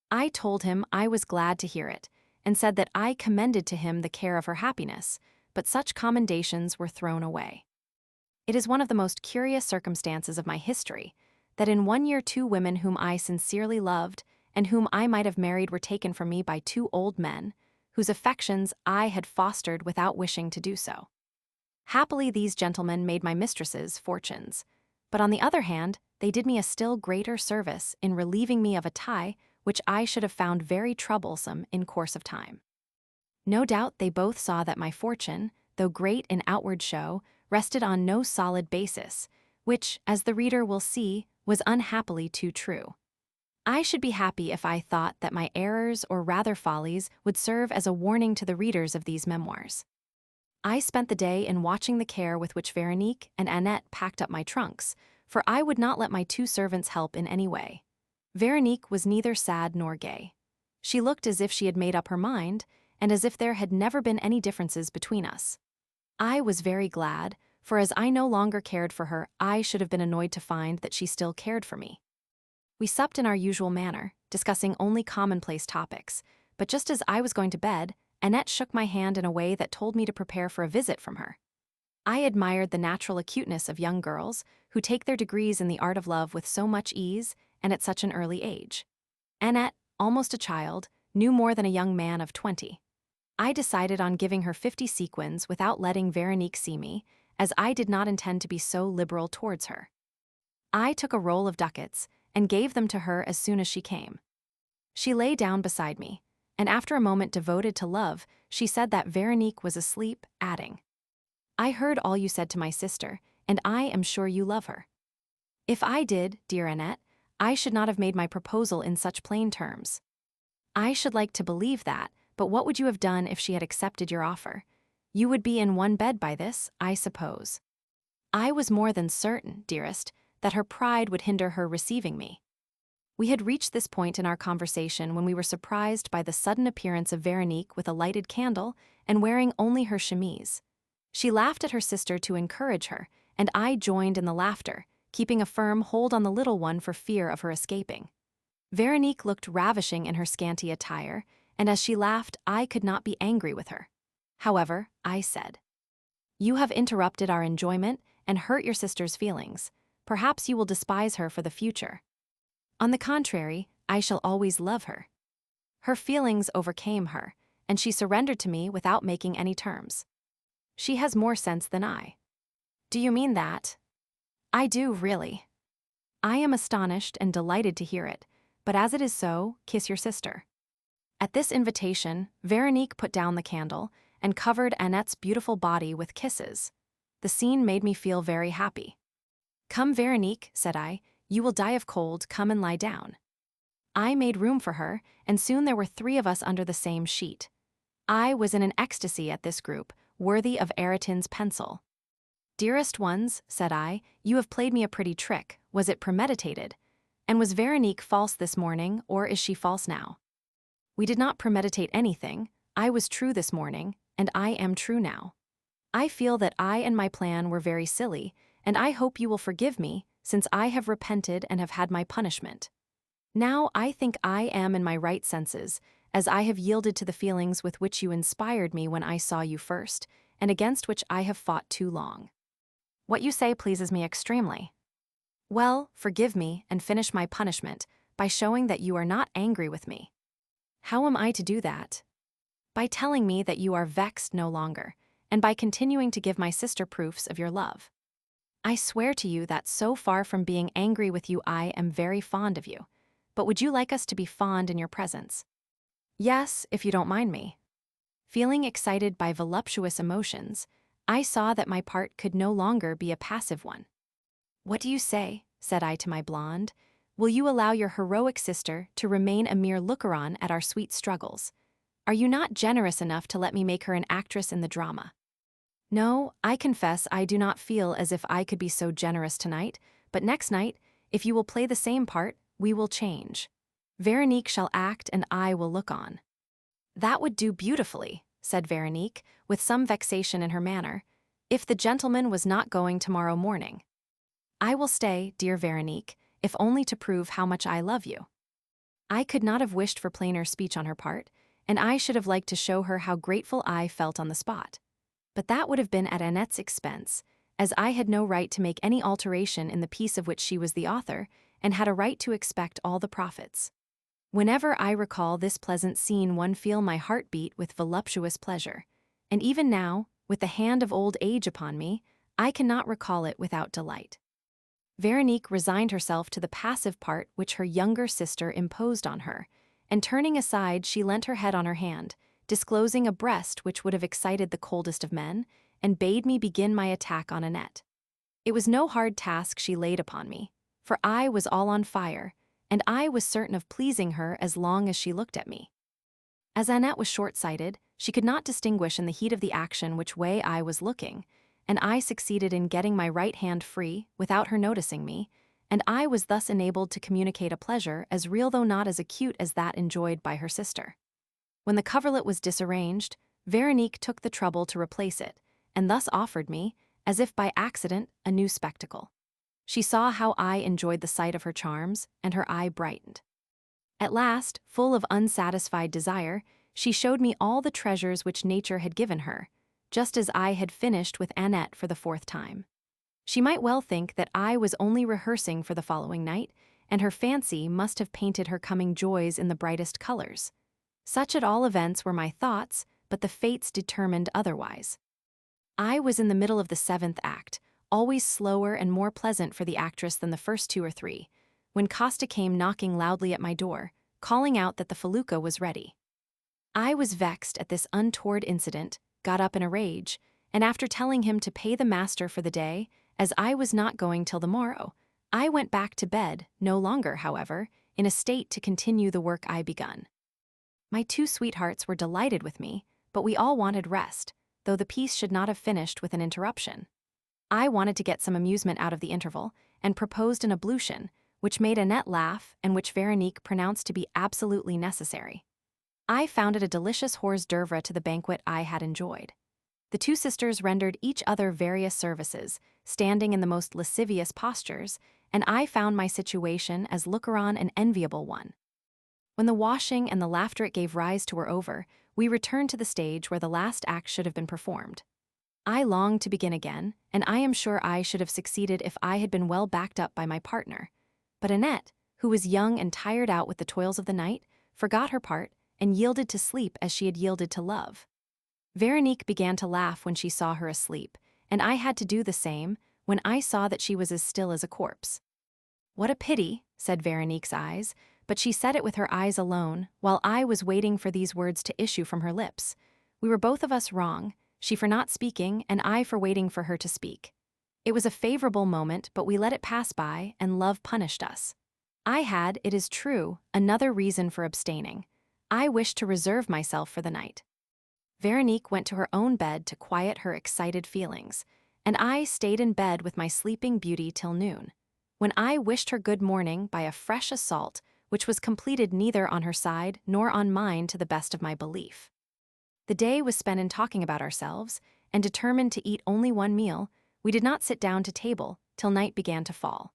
I told him I was glad to hear it, and said that I commended to him the care of her happiness, but such commendations were thrown away. It is one of the most curious circumstances of my history, that in 1 year 2 women whom I sincerely loved, and whom I might have married were taken from me by 2 old men, whose affections I had fostered without wishing to do so. Happily these gentlemen made my mistresses fortunes, but on the other hand, they did me a still greater service in relieving me of a tie which I should have found very troublesome in course of time. No doubt they both saw that my fortune, though great in outward show, rested on no solid basis, which, as the reader will see, was unhappily too true. I should be happy if I thought that my errors or rather follies would serve as a warning to the readers of these memoirs. I spent the day in watching the care with which Veronique and Annette packed up my trunks, for I would not let my 2 servants help in any way. Veronique was neither sad nor gay. She looked as if she had made up her mind, and as if there had never been any differences between us. I was very glad, for as I no longer cared for her, I should have been annoyed to find that she still cared for me. We supped in our usual manner, discussing only commonplace topics, but just as I was going to bed, Annette shook my hand in a way that told me to prepare for a visit from her. I admired the natural acuteness of young girls, who take their degrees in the art of love with so much ease and at such an early age. Annette, almost a child, knew more than a young man of 20. I decided on giving her 50 sequins without letting Veronique see me, as I did not intend to be so liberal towards her. I took a roll of ducats and gave them to her as soon as she came. She lay down beside me, and after a moment devoted to love, she said that Veronique was asleep, adding, "I heard all you said to my sister, and I am sure you love her." "If I did, dear Annette, I should not have made my proposal in such plain terms." "I should like to believe that, but what would you have done if she had accepted your offer? You would be in one bed by this, I suppose." "I was more than certain, dearest, that her pride would hinder her receiving me." We had reached this point in our conversation when we were surprised by the sudden appearance of Veronique with a lighted candle and wearing only her chemise. She laughed at her sister to encourage her, and I joined in the laughter, keeping a firm hold on the little one for fear of her escaping. Veronique looked ravishing in her scanty attire, and as she laughed, I could not be angry with her. However, I said, "You have interrupted our enjoyment and hurt your sister's feelings. Perhaps you will despise her for the future." "On the contrary, I shall always love her." Her feelings overcame her, and she surrendered to me without making any terms. She has more sense than I. "Do you mean that?" "I do, really." "I am astonished and delighted to hear it, but as it is so, kiss your sister." At this invitation, Veronique put down the candle, and covered Annette's beautiful body with kisses. The scene made me feel very happy. "Come, Veronique," said I, "you will die of cold, come and lie down." I made room for her, and soon there were 3 of us under the same sheet. I was in an ecstasy at this group, worthy of Ayrton's pencil. "Dearest ones," said I, "you have played me a pretty trick. Was it premeditated? And was Veronique false this morning, or is she false now? We did not premeditate anything. I was true this morning, and I am true now. I feel that I and my plan were very silly, and I hope you will forgive me, since I have repented and have had my punishment. Now I think I am in my right senses, as I have yielded to the feelings with which you inspired me when I saw you first, and against which I have fought too long. What you say pleases me extremely. Well, forgive me and finish my punishment by showing that you are not angry with me. How am I to do that? By telling me that you are vexed no longer, and by continuing to give my sister proofs of your love. I swear to you that so far from being angry with you, I am very fond of you. But would you like us to be fond in your presence? Yes, if you don't mind me. Feeling excited by voluptuous emotions, I saw that my part could no longer be a passive one. What do you say, said I to my blonde, will you allow your heroic sister to remain a mere looker-on at our sweet struggles? Are you not generous enough to let me make her an actress in the drama? No, I confess I do not feel as if I could be so generous tonight, but next night, if you will play the same part, we will change. Veronique shall act and I will look on. That would do beautifully, said Veronique, with some vexation in her manner, if the gentleman was not going tomorrow morning. I will stay, dear Veronique, if only to prove how much I love you. I could not have wished for plainer speech on her part, and I should have liked to show her how grateful I felt on the spot. But that would have been at Annette's expense, as I had no right to make any alteration in the piece of which she was the author, and had a right to expect all the profits. Whenever I recall this pleasant scene, one feel my heart beat with voluptuous pleasure, and even now, with the hand of old age upon me, I cannot recall it without delight. Veronique resigned herself to the passive part which her younger sister imposed on her, and turning aside she leant her head on her hand, disclosing a breast which would have excited the coldest of men, and bade me begin my attack on Annette. It was no hard task she laid upon me, for I was all on fire, and I was certain of pleasing her as long as she looked at me. As Annette was short-sighted, she could not distinguish in the heat of the action which way I was looking, and I succeeded in getting my right hand free without her noticing me, and I was thus enabled to communicate a pleasure as real though not as acute as that enjoyed by her sister. When the coverlet was disarranged, Veronique took the trouble to replace it, and thus offered me, as if by accident, a new spectacle. She saw how I enjoyed the sight of her charms, and her eye brightened. At last, full of unsatisfied desire, she showed me all the treasures which nature had given her, just as I had finished with Annette for the 4th time. She might well think that I was only rehearsing for the following night, and her fancy must have painted her coming joys in the brightest colors. Such at all events were my thoughts, but the fates determined otherwise. I was in the middle of the 7th act, always slower and more pleasant for the actress than the first 2 or 3, when Costa came knocking loudly at my door, calling out that the felucca was ready. I was vexed at this untoward incident, got up in a rage, and after telling him to pay the master for the day, as I was not going till the morrow, I went back to bed, no longer, however, in a state to continue the work I begun. My 2 sweethearts were delighted with me, but we all wanted rest, though the piece should not have finished with an interruption. I wanted to get some amusement out of the interval, and proposed an ablution, which made Annette laugh and which Veronique pronounced to be absolutely necessary. I found it a delicious hors d'oeuvre to the banquet I had enjoyed. The 2 sisters rendered each other various services, standing in the most lascivious postures, and I found my situation as looker-on an enviable one. When the washing and the laughter it gave rise to were over, we returned to the stage where the last act should have been performed. I longed to begin again, and I am sure I should have succeeded if I had been well backed up by my partner. But Annette, who was young and tired out with the toils of the night, forgot her part and yielded to sleep as she had yielded to love. Veronique began to laugh when she saw her asleep, and I had to do the same when I saw that she was as still as a corpse. What a pity, said Veronique's eyes, but she said it with her eyes alone, while I was waiting for these words to issue from her lips. We were both of us wrong, she for not speaking and I for waiting for her to speak. It was a favorable moment, but we let it pass by, and love punished us. I had, it is true, another reason for abstaining. I wished to reserve myself for the night. Veronique went to her own bed to quiet her excited feelings, and I stayed in bed with my sleeping beauty till noon, when I wished her good morning by a fresh assault, which was completed neither on her side nor on mine to the best of my belief. The day was spent in talking about ourselves, and determined to eat only one meal, we did not sit down to table till night began to fall.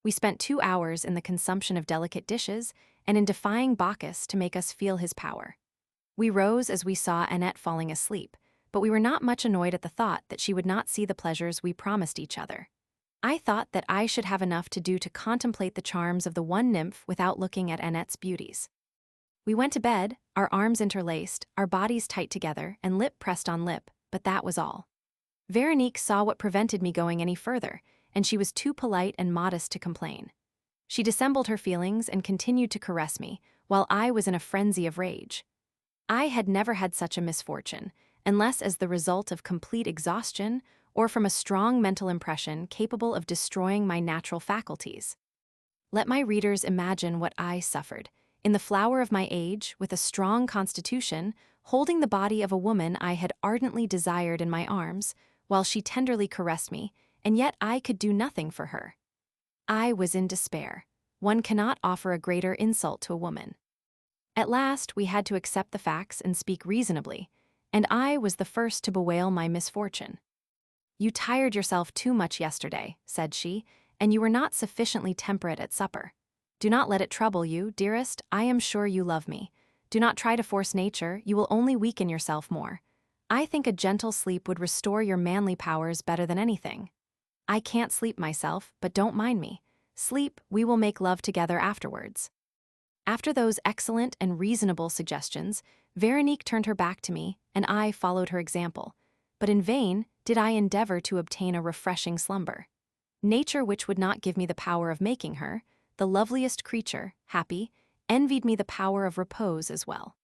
We spent 2 hours in the consumption of delicate dishes and in defying Bacchus to make us feel his power. We rose as we saw Annette falling asleep, but we were not much annoyed at the thought that she would not see the pleasures we promised each other. I thought that I should have enough to do to contemplate the charms of the one nymph without looking at Annette's beauties. We went to bed, our arms interlaced, our bodies tight together, and lip pressed on lip, but that was all. Veronique saw what prevented me going any further, and she was too polite and modest to complain. She dissembled her feelings and continued to caress me, while I was in a frenzy of rage. I had never had such a misfortune, unless as the result of complete exhaustion or from a strong mental impression capable of destroying my natural faculties. Let my readers imagine what I suffered, in the flower of my age, with a strong constitution, holding the body of a woman I had ardently desired in my arms, while she tenderly caressed me, and yet I could do nothing for her. I was in despair. One cannot offer a greater insult to a woman. At last we had to accept the facts and speak reasonably, and I was the first to bewail my misfortune. "You tired yourself too much yesterday," said she, "and you were not sufficiently temperate at supper. Do not let it trouble you, dearest, I am sure you love me. Do not try to force nature, you will only weaken yourself more. I think a gentle sleep would restore your manly powers better than anything. I can't sleep myself, but don't mind me. Sleep, we will make love together afterwards." After those excellent and reasonable suggestions, Veronique turned her back to me, and I followed her example. But in vain did I endeavor to obtain a refreshing slumber. Nature, which would not give me the power of making her, the loveliest creature, happy, envied me the power of repose as well.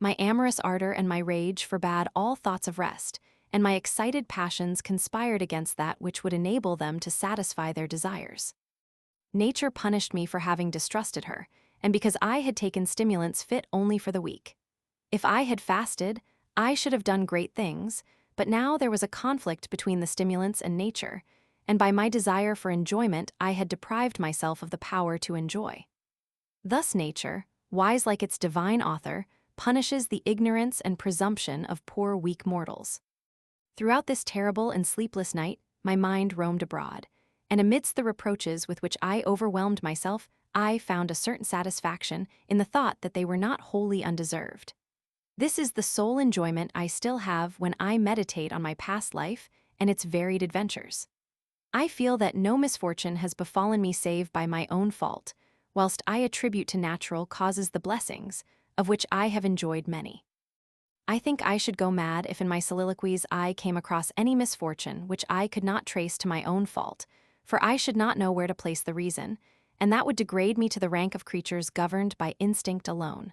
My amorous ardor and my rage forbade all thoughts of rest, and my excited passions conspired against that which would enable them to satisfy their desires. Nature punished me for having distrusted her, and because I had taken stimulants fit only for the weak. If I had fasted, I should have done great things, but now there was a conflict between the stimulants and nature, and by my desire for enjoyment I had deprived myself of the power to enjoy. Thus nature, wise like its divine author, punishes the ignorance and presumption of poor weak mortals. Throughout this terrible and sleepless night, my mind roamed abroad, and amidst the reproaches with which I overwhelmed myself, I found a certain satisfaction in the thought that they were not wholly undeserved. This is the sole enjoyment I still have when I meditate on my past life and its varied adventures. I feel that no misfortune has befallen me save by my own fault, whilst I attribute to natural causes the blessings, of which I have enjoyed many. I think I should go mad if in my soliloquies I came across any misfortune which I could not trace to my own fault, for I should not know where to place the reason, and that would degrade me to the rank of creatures governed by instinct alone.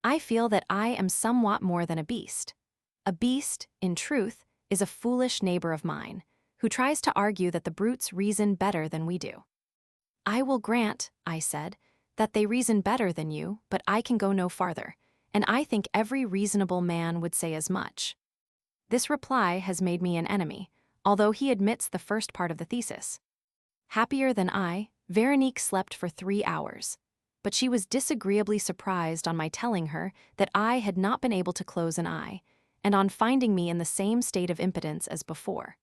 I feel that I am somewhat more than a beast. A beast, in truth, is a foolish neighbor of mine, who tries to argue that the brutes reason better than we do. "I will grant," I said, "that they reason better than you, but I can go no farther, and I think every reasonable man would say as much." This reply has made me an enemy, although he admits the first part of the thesis. Happier than I, Veronique slept for 3 hours, but she was disagreeably surprised on my telling her that I had not been able to close an eye, and on finding me in the same state of impotence as before.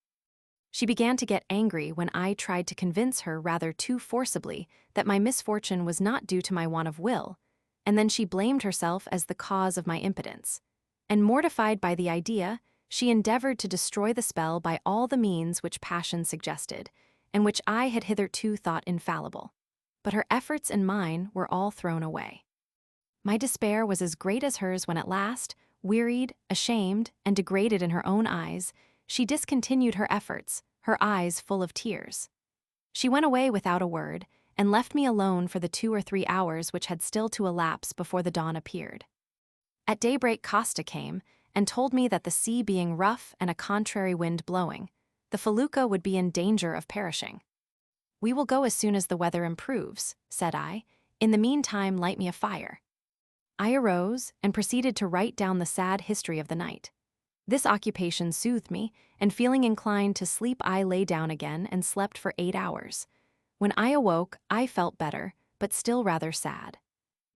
She began to get angry when I tried to convince her rather too forcibly that my misfortune was not due to my want of will, and then she blamed herself as the cause of my impotence. And mortified by the idea, she endeavored to destroy the spell by all the means which passion suggested, and which I had hitherto thought infallible. But her efforts and mine were all thrown away. My despair was as great as hers when at last, wearied, ashamed, and degraded in her own eyes, she discontinued her efforts, her eyes full of tears. She went away without a word, and left me alone for the 2 or 3 hours which had still to elapse before the dawn appeared. At daybreak Costa came, and told me that the sea being rough and a contrary wind blowing, the felucca would be in danger of perishing. "We will go as soon as the weather improves," said I. "In the meantime, light me a fire." I arose and proceeded to write down the sad history of the night. This occupation soothed me, and feeling inclined to sleep, I lay down again and slept for 8 hours. When I awoke, I felt better, but still rather sad.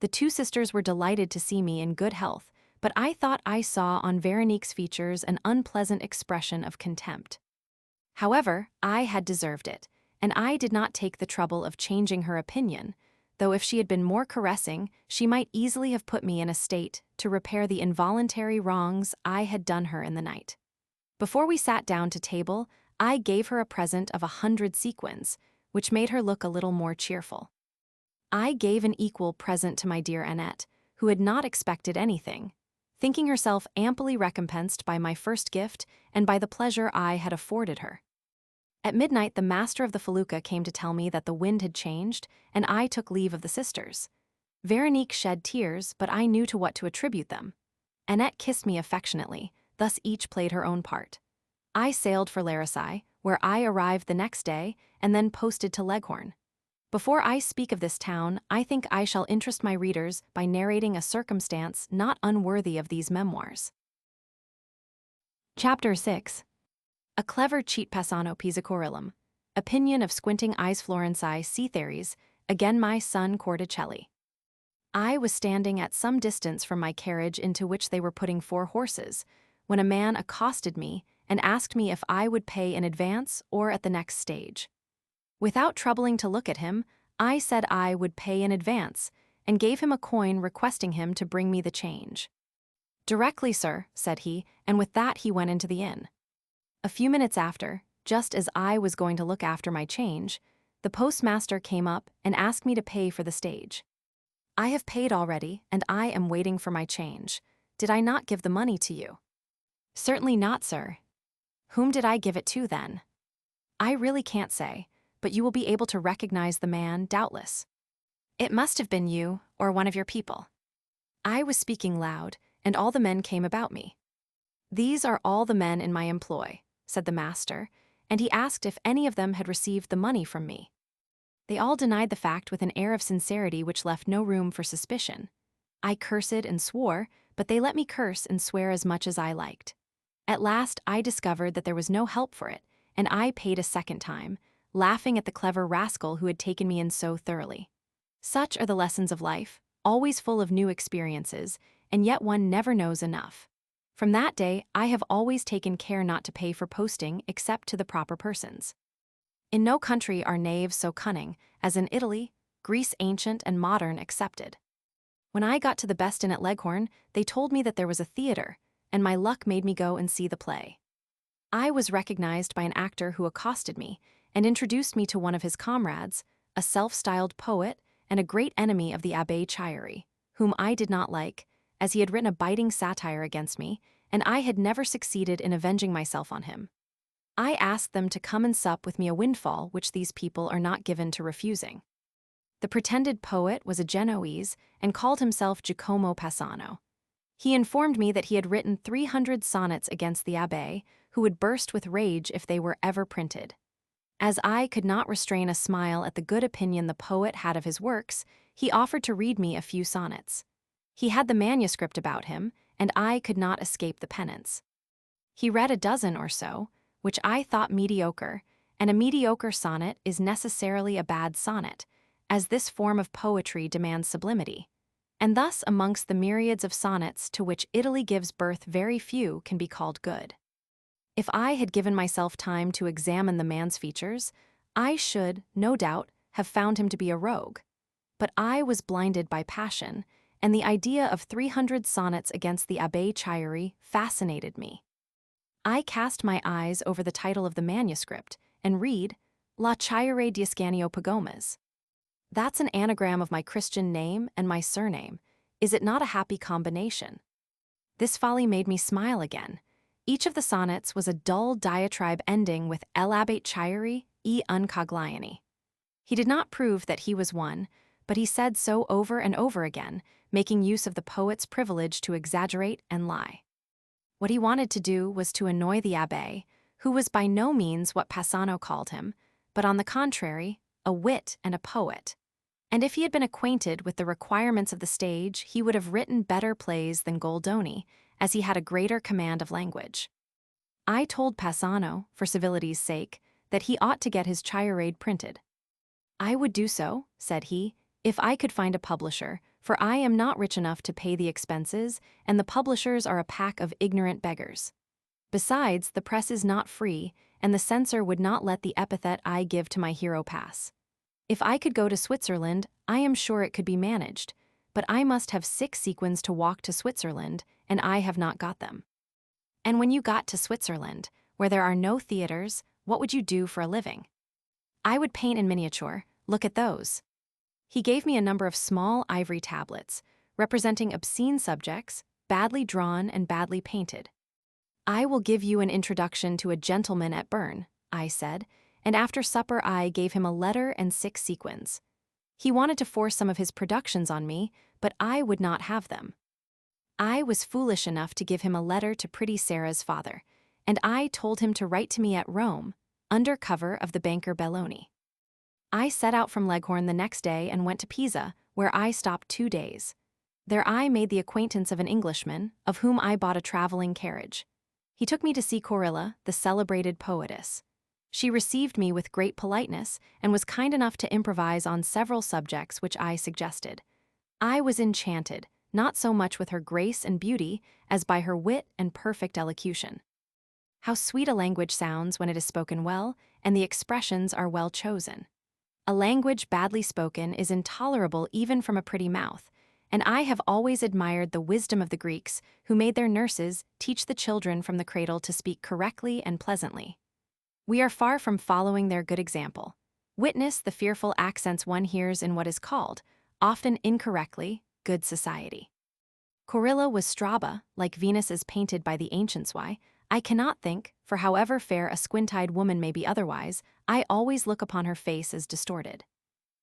The two sisters were delighted to see me in good health, but I thought I saw on Veronique's features an unpleasant expression of contempt. However, I had deserved it, and I did not take the trouble of changing her opinion, though if she had been more caressing, she might easily have put me in a state to repair the involuntary wrongs I had done her in the night. Before we sat down to table, I gave her a present of 100 sequins, which made her look a little more cheerful. I gave an equal present to my dear Annette, who had not expected anything, thinking herself amply recompensed by my first gift and by the pleasure I had afforded her. At midnight, the master of the felucca came to tell me that the wind had changed, and I took leave of the sisters. Veronique shed tears, but I knew to what to attribute them. Annette kissed me affectionately, thus each played her own part. I sailed for Larissaye, where I arrived the next day, and then posted to Leghorn. Before I speak of this town, I think I shall interest my readers by narrating a circumstance not unworthy of these memoirs. Chapter 6. A clever cheat passano Piscacorilum. Opinion of squinting eyes Florenci Cetheres, again my son Corticelli. I was standing at some distance from my carriage into which they were putting 4 horses, when a man accosted me and asked me if I would pay in advance or at the next stage. Without troubling to look at him, I said I would pay in advance, and gave him a coin requesting him to bring me the change. "Directly, sir," said he, and with that he went into the inn. A few minutes after, just as I was going to look after my change, the postmaster came up and asked me to pay for the stage. "I have paid already, and I am waiting for my change. Did I not give the money to you?" "Certainly not, sir." "Whom did I give it to, then?" "I really can't say, but you will be able to recognize the man, doubtless." "It must have been you, or one of your people." I was speaking loud, and all the men came about me. "These are all the men in my employ," said the master, and he asked if any of them had received the money from me. They all denied the fact with an air of sincerity which left no room for suspicion. I cursed and swore, but they let me curse and swear as much as I liked. At last I discovered that there was no help for it, and I paid a second time, laughing at the clever rascal who had taken me in so thoroughly. Such are the lessons of life, always full of new experiences, and yet one never knows enough. From that day, I have always taken care not to pay for posting except to the proper persons. In no country are knaves so cunning as in Italy, Greece ancient and modern excepted. When I got to the best inn at Leghorn, they told me that there was a theater, and my luck made me go and see the play. I was recognized by an actor who accosted me and introduced me to one of his comrades, a self-styled poet and a great enemy of the Abbé Chieri, whom I did not like, as he had written a biting satire against me, and I had never succeeded in avenging myself on him. I asked them to come and sup with me, a windfall which these people are not given to refusing. The pretended poet was a Genoese and called himself Giacomo Passano. He informed me that he had written 300 sonnets against the abbé, who would burst with rage if they were ever printed. As I could not restrain a smile at the good opinion the poet had of his works, he offered to read me a few sonnets. He had the manuscript about him, and I could not escape the penance. He read a dozen or so, which I thought mediocre, and a mediocre sonnet is necessarily a bad sonnet, as this form of poetry demands sublimity. And thus amongst the myriads of sonnets to which Italy gives birth very few can be called good. If I had given myself time to examine the man's features, I should, no doubt, have found him to be a rogue. But I was blinded by passion, and the idea of 300 sonnets against the Abbé Chieri fascinated me. I cast my eyes over the title of the manuscript and read, La Chieri d'Ascanio Pagomas. That's an anagram of my Christian name and my surname. Is it not a happy combination? This folly made me smile again. Each of the sonnets was a dull diatribe ending with El Abbate Chieri e Uncogliani. He did not prove that he was one, but he said so over and over again, making use of the poet's privilege to exaggerate and lie. What he wanted to do was to annoy the abbé, who was by no means what Passano called him, but on the contrary, a wit and a poet. And if he had been acquainted with the requirements of the stage, he would have written better plays than Goldoni, as he had a greater command of language. I told Passano, for civility's sake, that he ought to get his tirade printed. I would do so, said he, if I could find a publisher, for I am not rich enough to pay the expenses, and the publishers are a pack of ignorant beggars. Besides, the press is not free, and the censor would not let the epithet I give to my hero pass. If I could go to Switzerland, I am sure it could be managed, but I must have 6 sequins to walk to Switzerland, and I have not got them. And when you got to Switzerland, where there are no theaters, what would you do for a living? I would paint in miniature, look at those. He gave me a number of small ivory tablets, representing obscene subjects, badly drawn and badly painted. I will give you an introduction to a gentleman at Bern, I said, and after supper I gave him a letter and 6 sequins. He wanted to force some of his productions on me, but I would not have them. I was foolish enough to give him a letter to pretty Sarah's father, and I told him to write to me at Rome, under cover of the banker Belloni. I set out from Leghorn the next day and went to Pisa, where I stopped 2 days. There I made the acquaintance of an Englishman, of whom I bought a traveling carriage. He took me to see Corilla, the celebrated poetess. She received me with great politeness and was kind enough to improvise on several subjects which I suggested. I was enchanted, not so much with her grace and beauty as by her wit and perfect elocution. How sweet a language sounds when it is spoken well, and the expressions are well chosen. A language badly spoken is intolerable even from a pretty mouth, and I have always admired the wisdom of the Greeks, who made their nurses teach the children from the cradle to speak correctly and pleasantly. We are far from following their good example. Witness the fearful accents one hears in what is called, often incorrectly, good society. Corilla was Straba, like Venus as painted by the ancients. Why, I cannot think, for however fair a squint-eyed woman may be otherwise, I always look upon her face as distorted.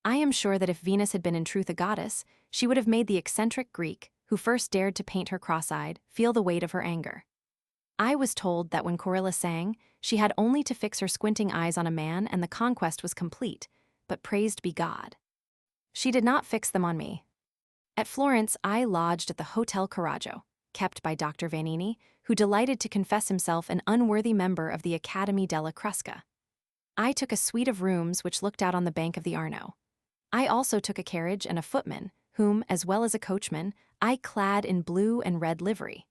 I am sure that if Venus had been in truth a goddess, she would have made the eccentric Greek, who first dared to paint her cross-eyed, feel the weight of her anger. I was told that when Corilla sang, she had only to fix her squinting eyes on a man and the conquest was complete, but praised be God. She did not fix them on me. At Florence, I lodged at the Hotel Carraggio, kept by Dr. Vanini, who delighted to confess himself an unworthy member of the Academy della Crusca. I took a suite of rooms which looked out on the bank of the Arno. I also took a carriage and a footman, whom, as well as a coachman, I clad in blue and red livery.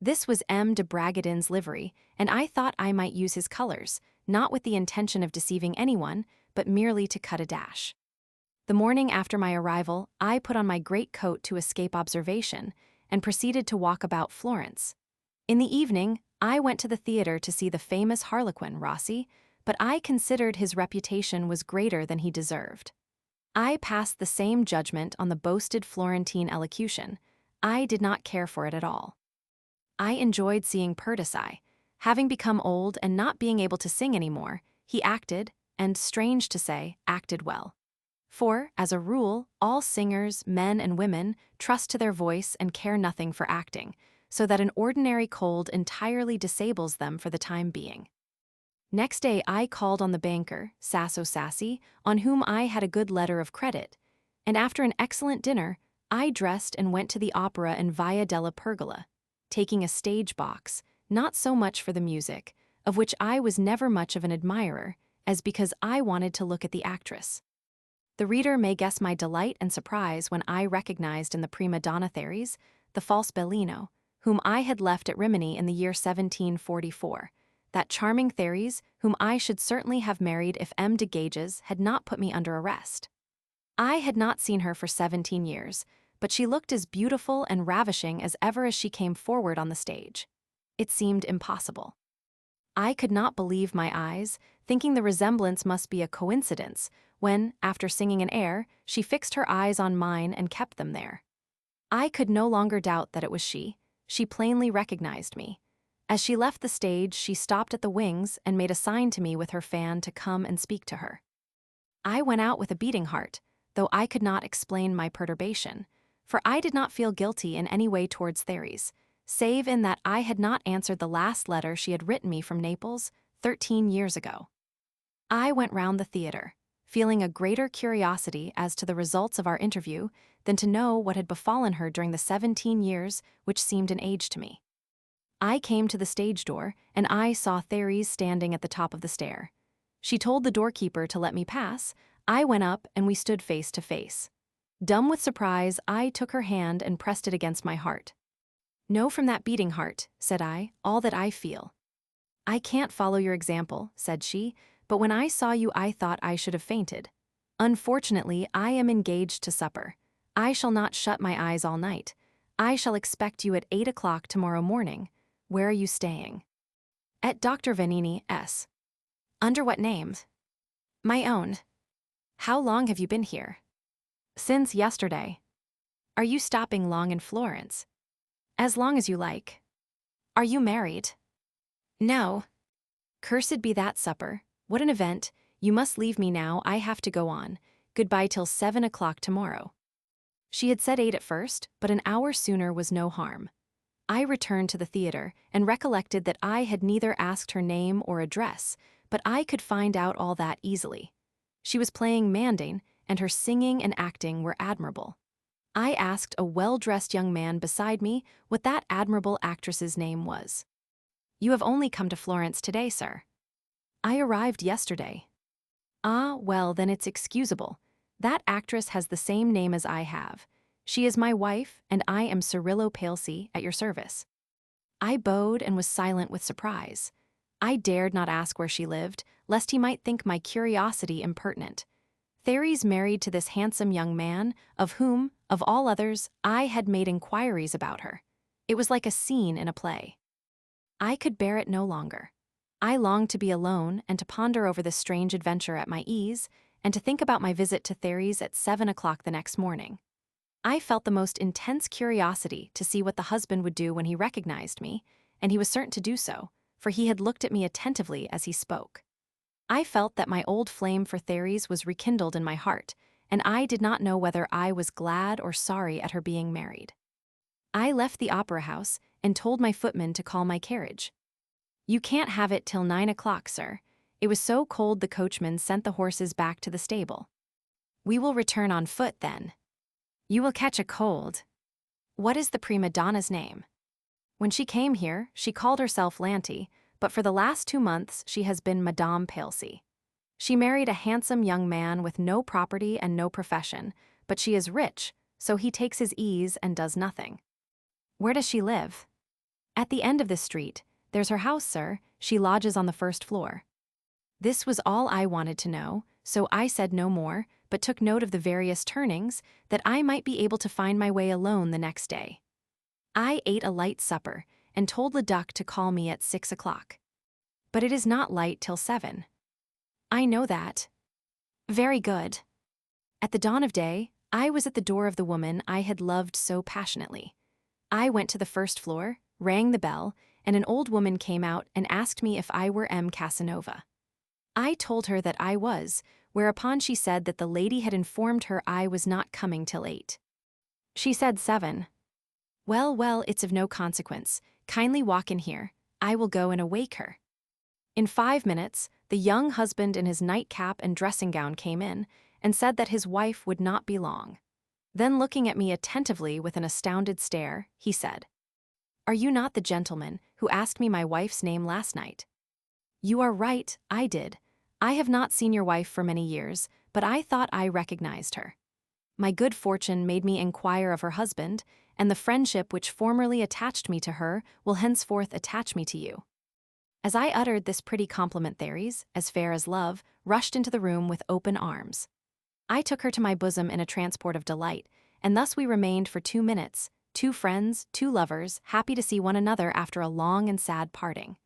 This was M. de Bragadin's livery, and I thought I might use his colors, not with the intention of deceiving anyone, but merely to cut a dash. The morning after my arrival, I put on my great coat to escape observation, and proceeded to walk about Florence. In the evening, I went to the theater to see the famous harlequin, Rossi, but I considered his reputation was greater than he deserved. I passed the same judgment on the boasted Florentine elocution. I did not care for it at all. I enjoyed seeing Perdicai. Having become old and not being able to sing anymore, he acted, and strange to say, acted well. For, as a rule, all singers, men and women, trust to their voice and care nothing for acting, so that an ordinary cold entirely disables them for the time being. Next day I called on the banker, Sasso Sassi, on whom I had a good letter of credit, and after an excellent dinner, I dressed and went to the opera in Via della Pergola, taking a stage box, not so much for the music, of which I was never much of an admirer, as because I wanted to look at the actress. The reader may guess my delight and surprise when I recognized in the prima donna Therese the false Bellino, whom I had left at Rimini in the year 1744, that charming Therese whom I should certainly have married if M. de Gages had not put me under arrest. I had not seen her for 17 years, but she looked as beautiful and ravishing as ever as she came forward on the stage. It seemed impossible. I could not believe my eyes, thinking the resemblance must be a coincidence, when, after singing an air, she fixed her eyes on mine and kept them there. I could no longer doubt that it was she. She plainly recognized me. As she left the stage, she stopped at the wings and made a sign to me with her fan to come and speak to her. I went out with a beating heart, though I could not explain my perturbation, for I did not feel guilty in any way towards Therese, save in that I had not answered the last letter she had written me from Naples 13 years ago. I went round the theater, feeling a greater curiosity as to the results of our interview than to know what had befallen her during the 17 years which seemed an age to me. I came to the stage door, and I saw Therese standing at the top of the stair. She told the doorkeeper to let me pass. I went up, and we stood face to face. Dumb with surprise, I took her hand and pressed it against my heart. "Know from that beating heart," said I, "all that I feel." "I can't follow your example," said she, "but when I saw you I thought I should have fainted. Unfortunately, I am engaged to supper. I shall not shut my eyes all night. I shall expect you at 8 o'clock tomorrow morning. Where are you staying?" "At Dr. Vanini's." "Under what name?" "My own." "How long have you been here?" "Since yesterday." "Are you stopping long in Florence?" "As long as you like." "Are you married?" "No." "Cursed be that supper. What an event. You must leave me now, I have to go on. Goodbye till 7 o'clock tomorrow." She had said 8 at first, but an hour sooner was no harm. I returned to the theater and recollected that I had neither asked her name or address, but I could find out all that easily. She was playing Mandane, and her singing and acting were admirable. I asked a well-dressed young man beside me what that admirable actress's name was. "You have only come to Florence today, sir." "I arrived yesterday." "Ah, well, then it's excusable. That actress has the same name as I have. She is my wife, and I am Cirillo Palsy, at your service." I bowed and was silent with surprise. I dared not ask where she lived, lest he might think my curiosity impertinent. Therese married to this handsome young man, of whom, of all others, I had made inquiries about her. It was like a scene in a play. I could bear it no longer. I longed to be alone and to ponder over this strange adventure at my ease, and to think about my visit to Therese at 7 o'clock the next morning. I felt the most intense curiosity to see what the husband would do when he recognized me, and he was certain to do so, for he had looked at me attentively as he spoke. I felt that my old flame for Therese was rekindled in my heart, and I did not know whether I was glad or sorry at her being married. I left the opera house and told my footman to call my carriage. "You can't have it till 9 o'clock, sir. It was so cold the coachman sent the horses back to the stable." "We will return on foot, then." "You will catch a cold." "What is the prima donna's name?" "When she came here, she called herself Lanty, but for the last 2 months she has been Madame Palsy. She married a handsome young man with no property and no profession, but she is rich, so he takes his ease and does nothing." "Where does she live?" "At the end of this street. There's her house, sir. She lodges on the first floor." This was all I wanted to know, so I said no more, but took note of the various turnings, that I might be able to find my way alone the next day. I ate a light supper, and told Leduc to call me at 6 o'clock. "But it is not light till 7. "I know that." "Very good." At the dawn of day, I was at the door of the woman I had loved so passionately. I went to the first floor, rang the bell, and an old woman came out and asked me if I were M. Casanova. I told her that I was, whereupon she said that the lady had informed her I was not coming till 8. She said 7. "Well, well, it's of no consequence. Kindly walk in here. I will go and awake her." In 5 minutes, the young husband in his nightcap and dressing-gown came in, and said that his wife would not be long. Then, looking at me attentively with an astounded stare, he said, "Are you not the gentleman who asked me my wife's name last night?" "You are right, I did. I have not seen your wife for many years, but I thought I recognized her. My good fortune made me inquire of her husband, and the friendship which formerly attached me to her will henceforth attach me to you." As I uttered this pretty compliment, Therese, as fair as love, rushed into the room with open arms. I took her to my bosom in a transport of delight, and thus we remained for 2 minutes, 2 friends, 2 lovers, happy to see one another after a long and sad parting.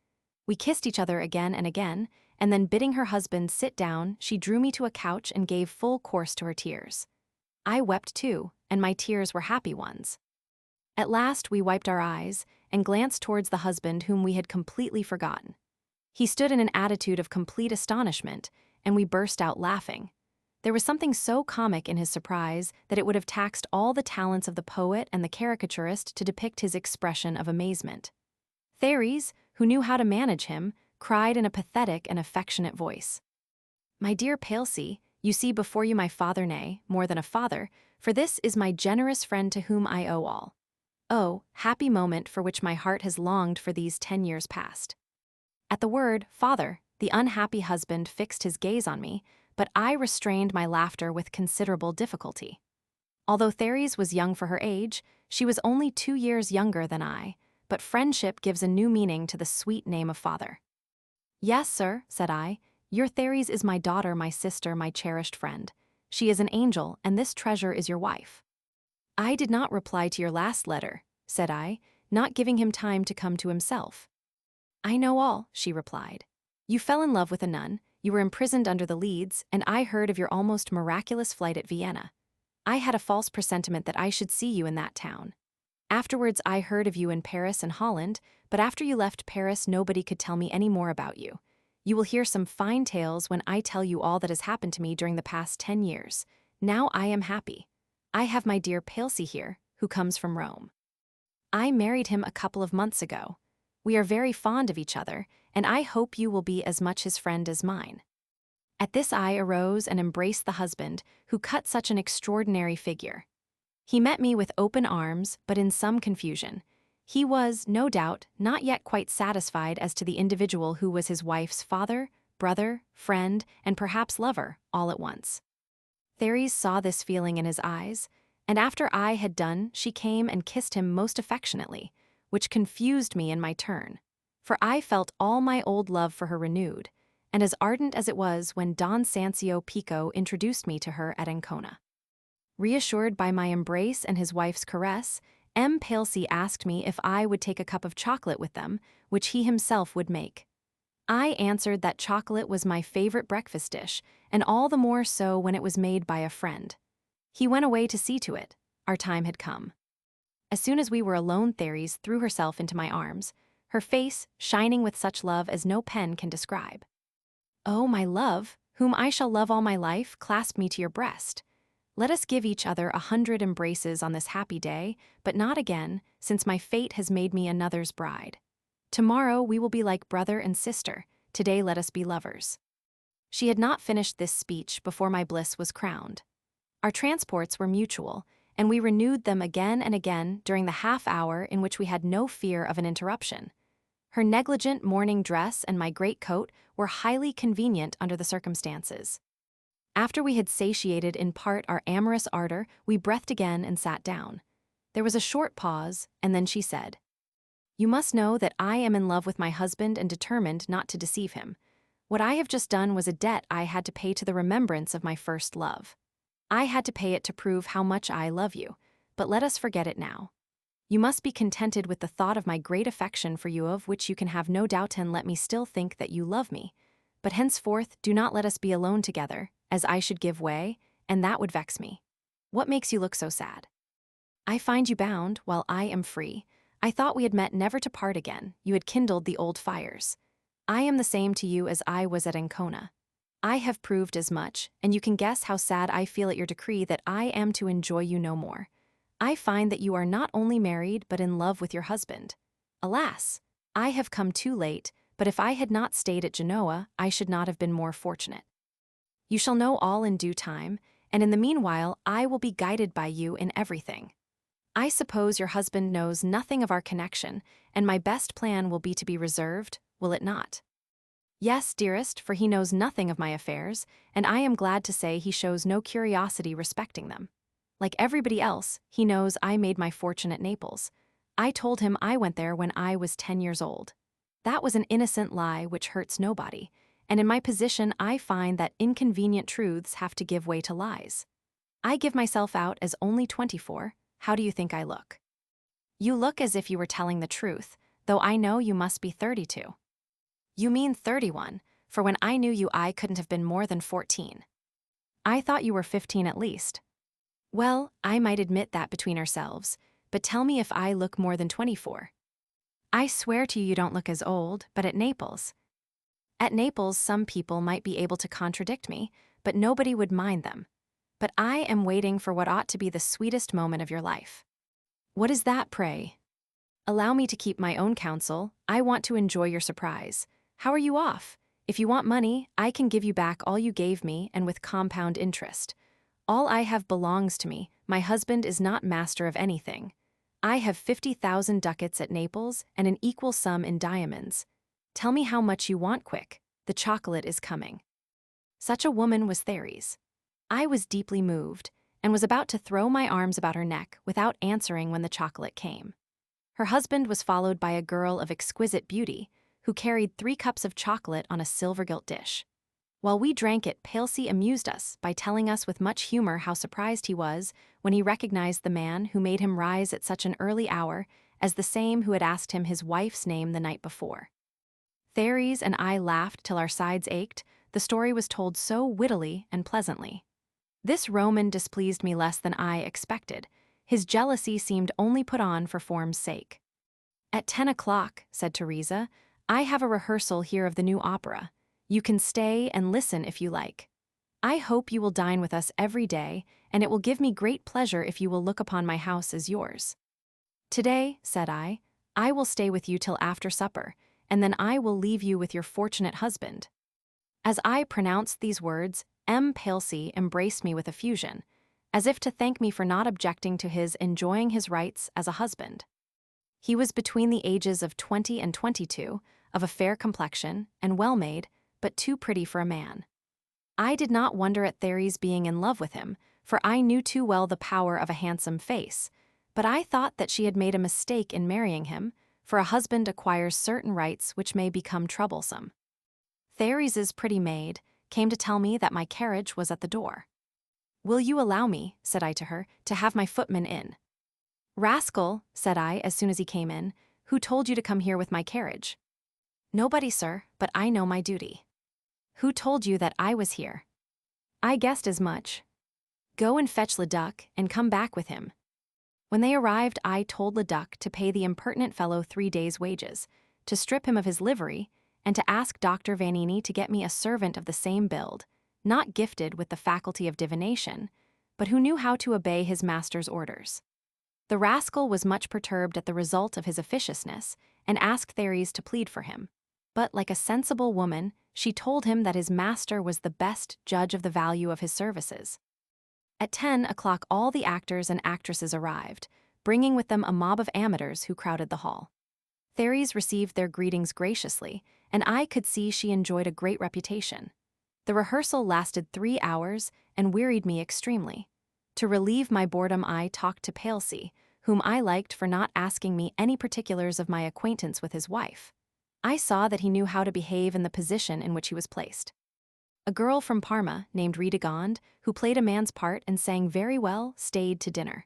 We kissed each other again and again, and then bidding her husband sit down, she drew me to a couch and gave full course to her tears. I wept too, and my tears were happy ones. At last we wiped our eyes, and glanced towards the husband whom we had completely forgotten. He stood in an attitude of complete astonishment, and we burst out laughing. There was something so comic in his surprise that it would have taxed all the talents of the poet and the caricaturist to depict his expression of amazement. Therese, who knew how to manage him, cried in a pathetic and affectionate voice. "My dear Palsy, you see before you my father, nay, more than a father, for this is my generous friend to whom I owe all. Oh, happy moment for which my heart has longed for these 10 years past." At the word, father, the unhappy husband fixed his gaze on me, but I restrained my laughter with considerable difficulty. Although Therese was young for her age, she was only 2 years younger than I, but friendship gives a new meaning to the sweet name of father. "Yes, sir," said I, "your Therese is my daughter, my sister, my cherished friend. She is an angel, and this treasure is your wife." "I did not reply to your last letter," said I, not giving him time to come to himself. "I know all," she replied. "You fell in love with a nun, you were imprisoned under the Leads, and I heard of your almost miraculous flight at Vienna. I had a false presentiment that I should see you in that town. Afterwards I heard of you in Paris and Holland, but after you left Paris nobody could tell me any more about you. You will hear some fine tales when I tell you all that has happened to me during the past 10 years. Now I am happy. I have my dear Palsy here, who comes from Rome. I married him a couple of months ago. We are very fond of each other, and I hope you will be as much his friend as mine." At this I arose and embraced the husband, who cut such an extraordinary figure. He met me with open arms, but in some confusion. He was, no doubt, not yet quite satisfied as to the individual who was his wife's father, brother, friend, and perhaps lover, all at once. Therese saw this feeling in his eyes, and after I had done, she came and kissed him most affectionately, which confused me in my turn, for I felt all my old love for her renewed, and as ardent as it was when Don Sancio Pico introduced me to her at Ancona. Reassured by my embrace and his wife's caress, M. Palsy asked me if I would take a cup of chocolate with them, which he himself would make. I answered that chocolate was my favorite breakfast dish, and all the more so when it was made by a friend. He went away to see to it. Our time had come. As soon as we were alone, Therese threw herself into my arms, her face shining with such love as no pen can describe. "Oh, my love, whom I shall love all my life, clasp me to your breast. Let us give each other 100 embraces on this happy day, but not again, since my fate has made me another's bride. Tomorrow we will be like brother and sister, today let us be lovers." She had not finished this speech before my bliss was crowned. Our transports were mutual, and we renewed them again and again during the half-hour in which we had no fear of an interruption. Her negligent morning dress and my great coat were highly convenient under the circumstances. After we had satiated in part our amorous ardor, we breathed again and sat down. There was a short pause, and then she said, "You must know that I am in love with my husband and determined not to deceive him. What I have just done was a debt I had to pay to the remembrance of my first love. I had to pay it to prove how much I love you, but let us forget it now. You must be contented with the thought of my great affection for you, of which you can have no doubt, and let me still think that you love me. But henceforth do not let us be alone together, as I should give way, and that would vex me. What makes you look so sad? I find you bound, while I am free. I thought we had met never to part again, you had kindled the old fires. I am the same to you as I was at Ancona. I have proved as much, and you can guess how sad I feel at your decree that I am to enjoy you no more. I find that you are not only married but in love with your husband. Alas, I have come too late, but if I had not stayed at Genoa, I should not have been more fortunate. You shall know all in due time, and in the meanwhile I will be guided by you in everything. I suppose your husband knows nothing of our connection, and my best plan will be to be reserved, will it not? Yes, dearest, for he knows nothing of my affairs, and I am glad to say he shows no curiosity respecting them. Like everybody else, he knows I made my fortune at Naples. I told him I went there when I was 10 years old. That was an innocent lie which hurts nobody, and in my position I find that inconvenient truths have to give way to lies. I give myself out as only 24. How do you think I look? You look as if you were telling the truth, though I know you must be 32. You mean 31, for when I knew you I couldn't have been more than 14. I thought you were 15 at least. Well, I might admit that between ourselves, but tell me if I look more than 24. I swear to you you don't look as old, but at Naples. At Naples some people might be able to contradict me, but nobody would mind them. But I am waiting for what ought to be the sweetest moment of your life. What is that, pray? Allow me to keep my own counsel. I want to enjoy your surprise. How are you off? If you want money, I can give you back all you gave me and with compound interest. All I have belongs to me. My husband is not master of anything. I have 50,000 ducats at Naples and an equal sum in diamonds. Tell me how much you want quick. The chocolate is coming. Such a woman was Therese. I was deeply moved and was about to throw my arms about her neck without answering when the chocolate came. Her husband was followed by a girl of exquisite beauty who carried 3 cups of chocolate on a silver-gilt dish. While we drank it, Palsy amused us by telling us with much humor how surprised he was when he recognized the man who made him rise at such an early hour as the same who had asked him his wife's name the night before. Therese and I laughed till our sides ached. The story was told so wittily and pleasantly. This Roman displeased me less than I expected. His jealousy seemed only put on for form's sake. "At 10 o'clock, said Teresa, "I have a rehearsal here of the new opera. You can stay and listen if you like. I hope you will dine with us every day, and it will give me great pleasure if you will look upon my house as yours." "Today," said I will stay with you till after supper, and then I will leave you with your fortunate husband." As I pronounced these words, M. Palsy embraced me with effusion, as if to thank me for not objecting to his enjoying his rights as a husband. He was between the ages of 20 and 22, of a fair complexion, and well-made, but too pretty for a man. I did not wonder at Therese being in love with him, for I knew too well the power of a handsome face, but I thought that she had made a mistake in marrying him, for a husband acquires certain rights which may become troublesome. Therese's pretty maid came to tell me that my carriage was at the door. "Will you allow me," said I to her, "to have my footman in?" "Rascal," said I as soon as he came in, "who told you to come here with my carriage?" "Nobody, sir, but I know my duty." "Who told you that I was here?" "I guessed as much." "Go and fetch Leduc and come back with him." When they arrived, I told Leduc to pay the impertinent fellow 3 days' wages, to strip him of his livery, and to ask Dr. Vanini to get me a servant of the same build, not gifted with the faculty of divination, but who knew how to obey his master's orders. The rascal was much perturbed at the result of his officiousness, and asked Therese to plead for him. But, like a sensible woman, she told him that his master was the best judge of the value of his services. At 10 o'clock all the actors and actresses arrived, bringing with them a mob of amateurs who crowded the hall. Therese received their greetings graciously, and I could see she enjoyed a great reputation. The rehearsal lasted 3 hours and wearied me extremely. To relieve my boredom I talked to Palsy, whom I liked for not asking me any particulars of my acquaintance with his wife. I saw that he knew how to behave in the position in which he was placed. A girl from Parma, named Redegond, who played a man's part and sang very well, stayed to dinner.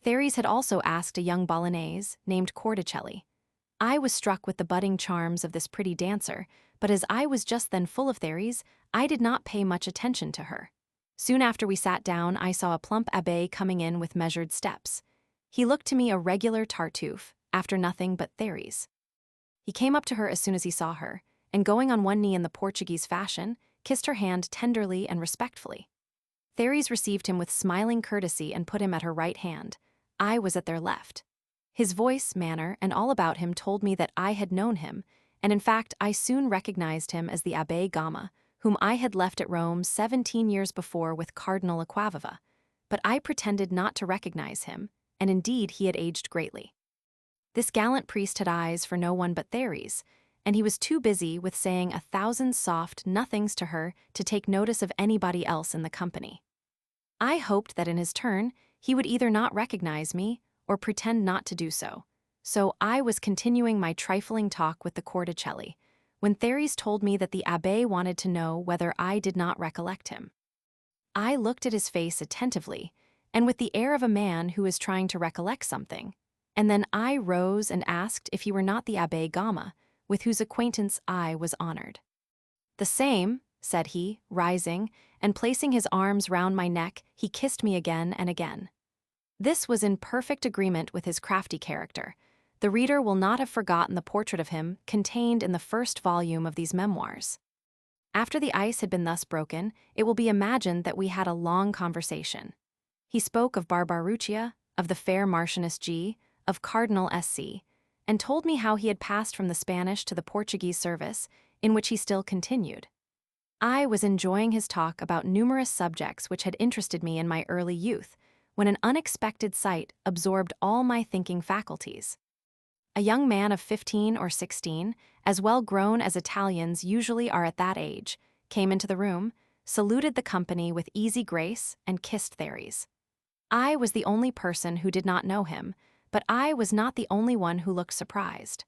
Therese had also asked a young Bolognese, named Cordicelli. I was struck with the budding charms of this pretty dancer, but as I was just then full of Therese, I did not pay much attention to her. Soon after we sat down, I saw a plump abbé coming in with measured steps. He looked to me a regular Tartuffe, after nothing but Therese. He came up to her as soon as he saw her, and going on one knee in the Portuguese fashion, kissed her hand tenderly and respectfully. Therese received him with smiling courtesy and put him at her right hand. I was at their left. His voice, manner, and all about him told me that I had known him, and in fact I soon recognized him as the Abbé Gama, whom I had left at Rome 17 years before with Cardinal Acquaviva, but I pretended not to recognize him, and indeed he had aged greatly. This gallant priest had eyes for no one but Therese, and he was too busy with saying 1,000 soft nothings to her to take notice of anybody else in the company. I hoped that in his turn he would either not recognize me or pretend not to do so. So I was continuing my trifling talk with the Cordicelli, when Therese told me that the abbé wanted to know whether I did not recollect him. I looked at his face attentively, and with the air of a man who is trying to recollect something, and then I rose and asked if he were not the Abbé Gama, with whose acquaintance I was honored. "The same," said he, rising, and placing his arms round my neck, he kissed me again and again. This was in perfect agreement with his crafty character. The reader will not have forgotten the portrait of him contained in the first volume of these memoirs. After the ice had been thus broken, it will be imagined that we had a long conversation. He spoke of Barbaruccia, of the fair Marchioness G, of Cardinal SC, and told me how he had passed from the Spanish to the Portuguese service, in which he still continued. I was enjoying his talk about numerous subjects which had interested me in my early youth, when an unexpected sight absorbed all my thinking faculties. A young man of 15 or 16, as well grown as Italians usually are at that age, came into the room, saluted the company with easy grace, and kissed Therese. I was the only person who did not know him, but I was not the only one who looked surprised.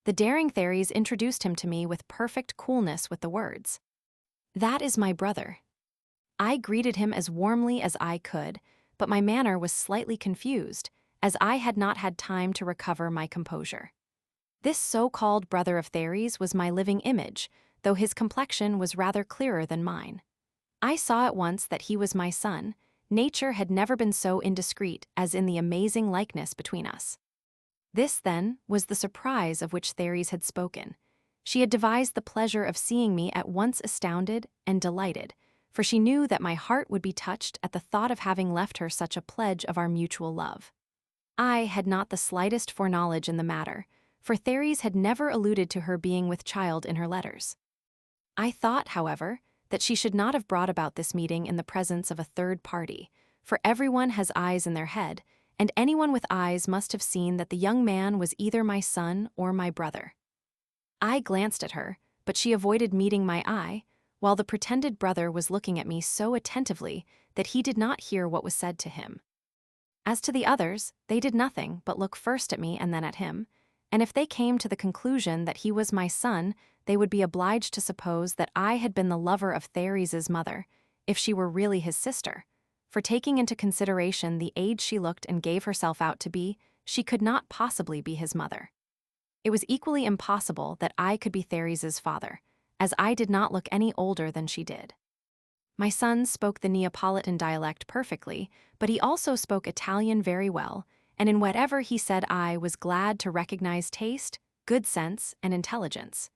The daring Therese introduced him to me with perfect coolness with the words, "That is my brother." I greeted him as warmly as I could, but my manner was slightly confused, as I had not had time to recover my composure. This so-called brother of Therese was my living image, though his complexion was rather clearer than mine. I saw at once that he was my son. Nature had never been so indiscreet as in the amazing likeness between us. This, then, was the surprise of which Therese had spoken. She had devised the pleasure of seeing me at once astounded and delighted, for she knew that my heart would be touched at the thought of having left her such a pledge of our mutual love. I had not the slightest foreknowledge in the matter, for Therese had never alluded to her being with child in her letters. I thought, however, that she should not have brought about this meeting in the presence of a third party, for everyone has eyes in their head, and anyone with eyes must have seen that the young man was either my son or my brother. I glanced at her, but she avoided meeting my eye, while the pretended brother was looking at me so attentively that he did not hear what was said to him. As to the others, they did nothing but look first at me and then at him, and if they came to the conclusion that he was my son, they would be obliged to suppose that I had been the lover of Therese's mother, if she were really his sister, for taking into consideration the age she looked and gave herself out to be, she could not possibly be his mother. It was equally impossible that I could be Therese's father, as I did not look any older than she did. My son spoke the Neapolitan dialect perfectly, but he also spoke Italian very well, and in whatever he said I was glad to recognize taste, good sense, and intelligence.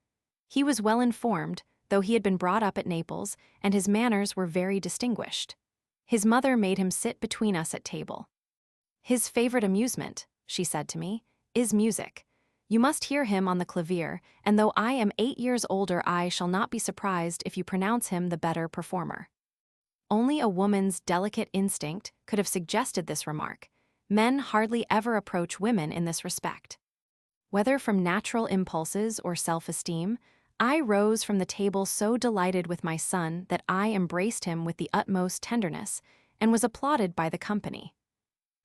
He was well informed, though he had been brought up at Naples, and his manners were very distinguished. His mother made him sit between us at table. "His favorite amusement," she said to me, "is music. You must hear him on the clavier, and though I am 8 years older, I shall not be surprised if you pronounce him the better performer." Only a woman's delicate instinct could have suggested this remark. Men hardly ever approach women in this respect. Whether from natural impulses or self-esteem, I rose from the table so delighted with my son that I embraced him with the utmost tenderness and was applauded by the company.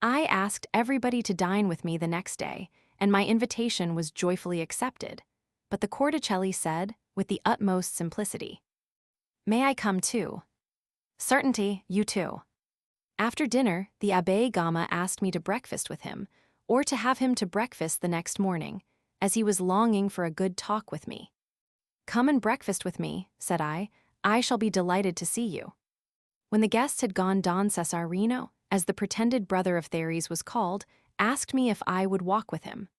I asked everybody to dine with me the next day, and my invitation was joyfully accepted, but the Corticelli said, with the utmost simplicity, "May I come too?" "Certainty, you too." After dinner, the Abbé Gama asked me to breakfast with him, or to have him to breakfast the next morning, as he was longing for a good talk with me. "Come and breakfast with me," said I shall be delighted to see you." When the guests had gone, Don Cesarino, as the pretended brother of Therese was called, asked me if I would walk with him.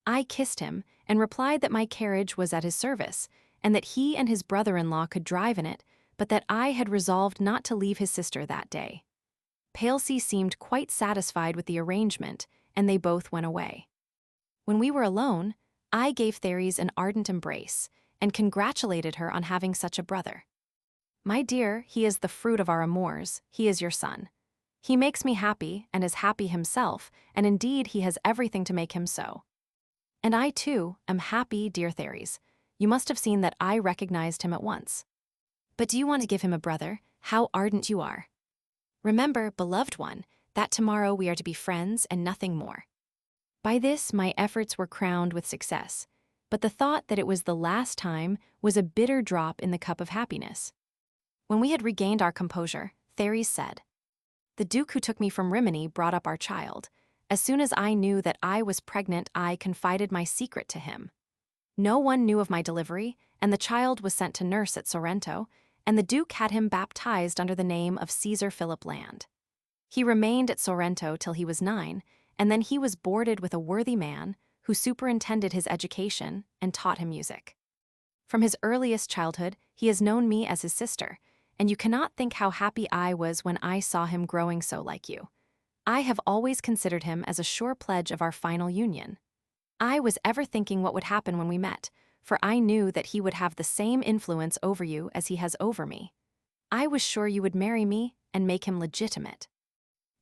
I kissed him, and replied that my carriage was at his service, and that he and his brother-in-law could drive in it, but that I had resolved not to leave his sister that day. Palsy seemed quite satisfied with the arrangement, and they both went away. When we were alone, I gave Therese an ardent embrace, and congratulated her on having such a brother. "My dear, he is the fruit of our amours, he is your son. He makes me happy, and is happy himself, and indeed he has everything to make him so." "And I, too, am happy, dear Therese. You must have seen that I recognized him at once. But do you want to give him a brother? How ardent you are! Remember, beloved one, that tomorrow we are to be friends and nothing more." By this my efforts were crowned with success, but the thought that it was the last time was a bitter drop in the cup of happiness. When we had regained our composure, Therese said, "The Duke who took me from Rimini brought up our child. As soon as I knew that I was pregnant, I confided my secret to him. No one knew of my delivery, and the child was sent to nurse at Sorrento, and the Duke had him baptized under the name of Caesar Philip Land. He remained at Sorrento till he was 9, and then he was boarded with a worthy man who superintended his education and taught him music. From his earliest childhood, he has known me as his sister, and you cannot think how happy I was when I saw him growing so like you. I have always considered him as a sure pledge of our final union. I was ever thinking what would happen when we met, for I knew that he would have the same influence over you as he has over me. I was sure you would marry me and make him legitimate.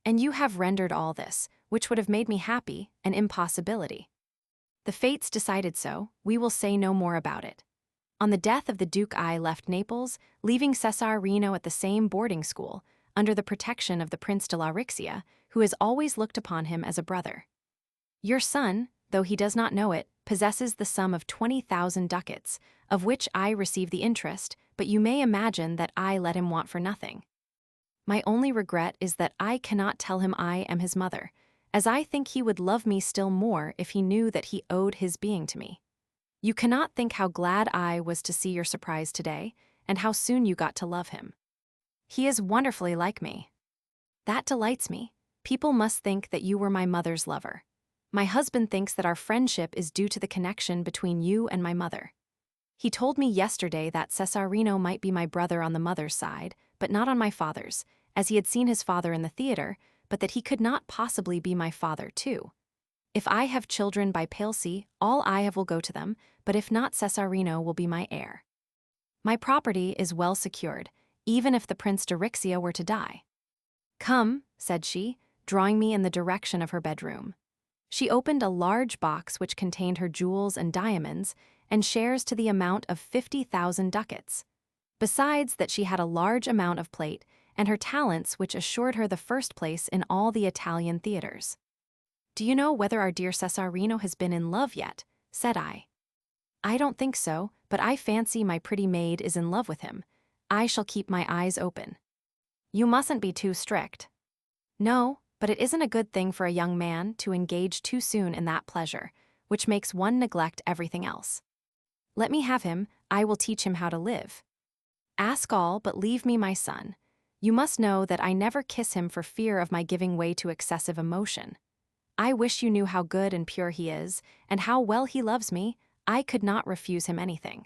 And you have rendered all this, which would have made me happy, an impossibility. The fates decided so, we will say no more about it. On the death of the Duke I left Naples, leaving Cesarino at the same boarding school, under the protection of the Prince de la Rixia, who has always looked upon him as a brother. Your son, though he does not know it, possesses the sum of 20,000 ducats, of which I receive the interest, but you may imagine that I let him want for nothing. My only regret is that I cannot tell him I am his mother, as I think he would love me still more if he knew that he owed his being to me. You cannot think how glad I was to see your surprise today, and how soon you got to love him. He is wonderfully like me. That delights me. People must think that you were my mother's lover. My husband thinks that our friendship is due to the connection between you and my mother. He told me yesterday that Cesarino might be my brother on the mother's side, but not on my father's, as he had seen his father in the theater, but that he could not possibly be my father too. If I have children by Palsy, all I have will go to them, but if not, Cesarino will be my heir. My property is well secured, even if the Prince de Rixia were to die. Come, said she, drawing me in the direction of her bedroom. She opened a large box which contained her jewels and diamonds, and shares to the amount of 50,000 ducats. Besides that she had a large amount of plate, and her talents which assured her the first place in all the Italian theaters. Do you know whether our dear Cesarino has been in love yet? Said I. I don't think so, but I fancy my pretty maid is in love with him. I shall keep my eyes open. You mustn't be too strict. No, but it isn't a good thing for a young man to engage too soon in that pleasure, which makes one neglect everything else. Let me have him, I will teach him how to live. Ask all, but leave me my son. You must know that I never kiss him for fear of my giving way to excessive emotion. I wish you knew how good and pure he is, and how well he loves me. I could not refuse him anything.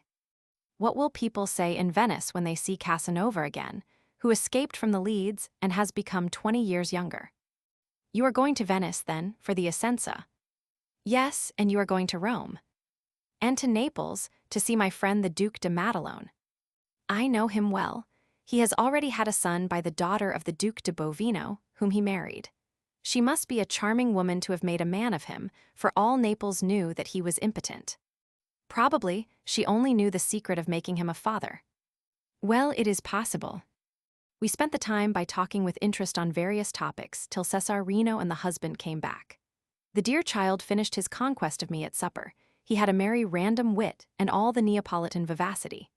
What will people say in Venice when they see Casanova again, who escaped from the Leads and has become 20 years younger? You are going to Venice, then, for the Essenza. Yes, and you are going to Rome. And to Naples, to see my friend the Duke de Madelon. I know him well. He has already had a son by the daughter of the Duke de Bovino, whom he married. She must be a charming woman to have made a man of him, for all Naples knew that he was impotent. Probably, she only knew the secret of making him a father. Well, it is possible. We spent the time by talking with interest on various topics till Cesarino and the husband came back. The dear child finished his conquest of me at supper. He had a merry random wit and all the Neapolitan vivacity.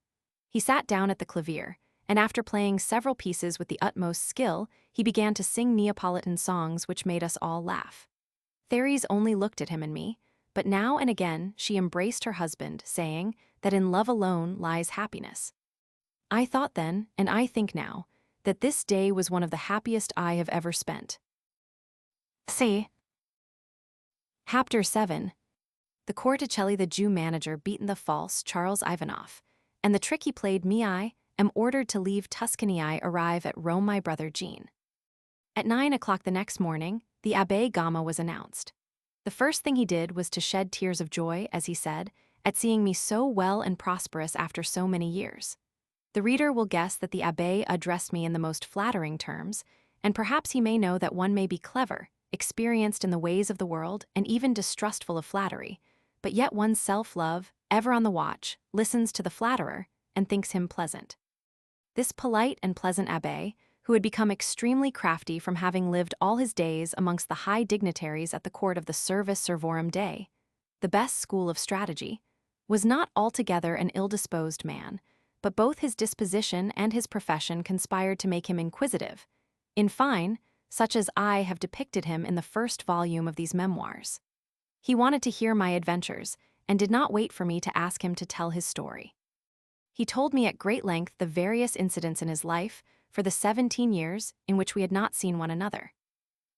He sat down at the clavier, and after playing several pieces with the utmost skill, he began to sing Neapolitan songs which made us all laugh. Therese only looked at him and me, but now and again she embraced her husband, saying that in love alone lies happiness. I thought then, and I think now, that this day was one of the happiest I have ever spent. See. Chapter 7. The Corticelli the Jew manager beaten the false Charles Ivanov, and the trick he played me I am ordered to leave Tuscany I arrive at Rome my brother Jean. At 9 o'clock the next morning, the Abbé Gama was announced. The first thing he did was to shed tears of joy, as he said, at seeing me so well and prosperous after so many years. The reader will guess that the Abbé addressed me in the most flattering terms, and perhaps he may know that one may be clever, experienced in the ways of the world, and even distrustful of flattery, but yet one's self-love, ever on the watch, listens to the flatterer, and thinks him pleasant. This polite and pleasant abbé, who had become extremely crafty from having lived all his days amongst the high dignitaries at the court of the Servus Servorum Dei, the best school of strategy, was not altogether an ill-disposed man, but both his disposition and his profession conspired to make him inquisitive, in fine, such as I have depicted him in the first volume of these memoirs. He wanted to hear my adventures, and did not wait for me to ask him to tell his story. He told me at great length the various incidents in his life for the 17 years in which we had not seen one another.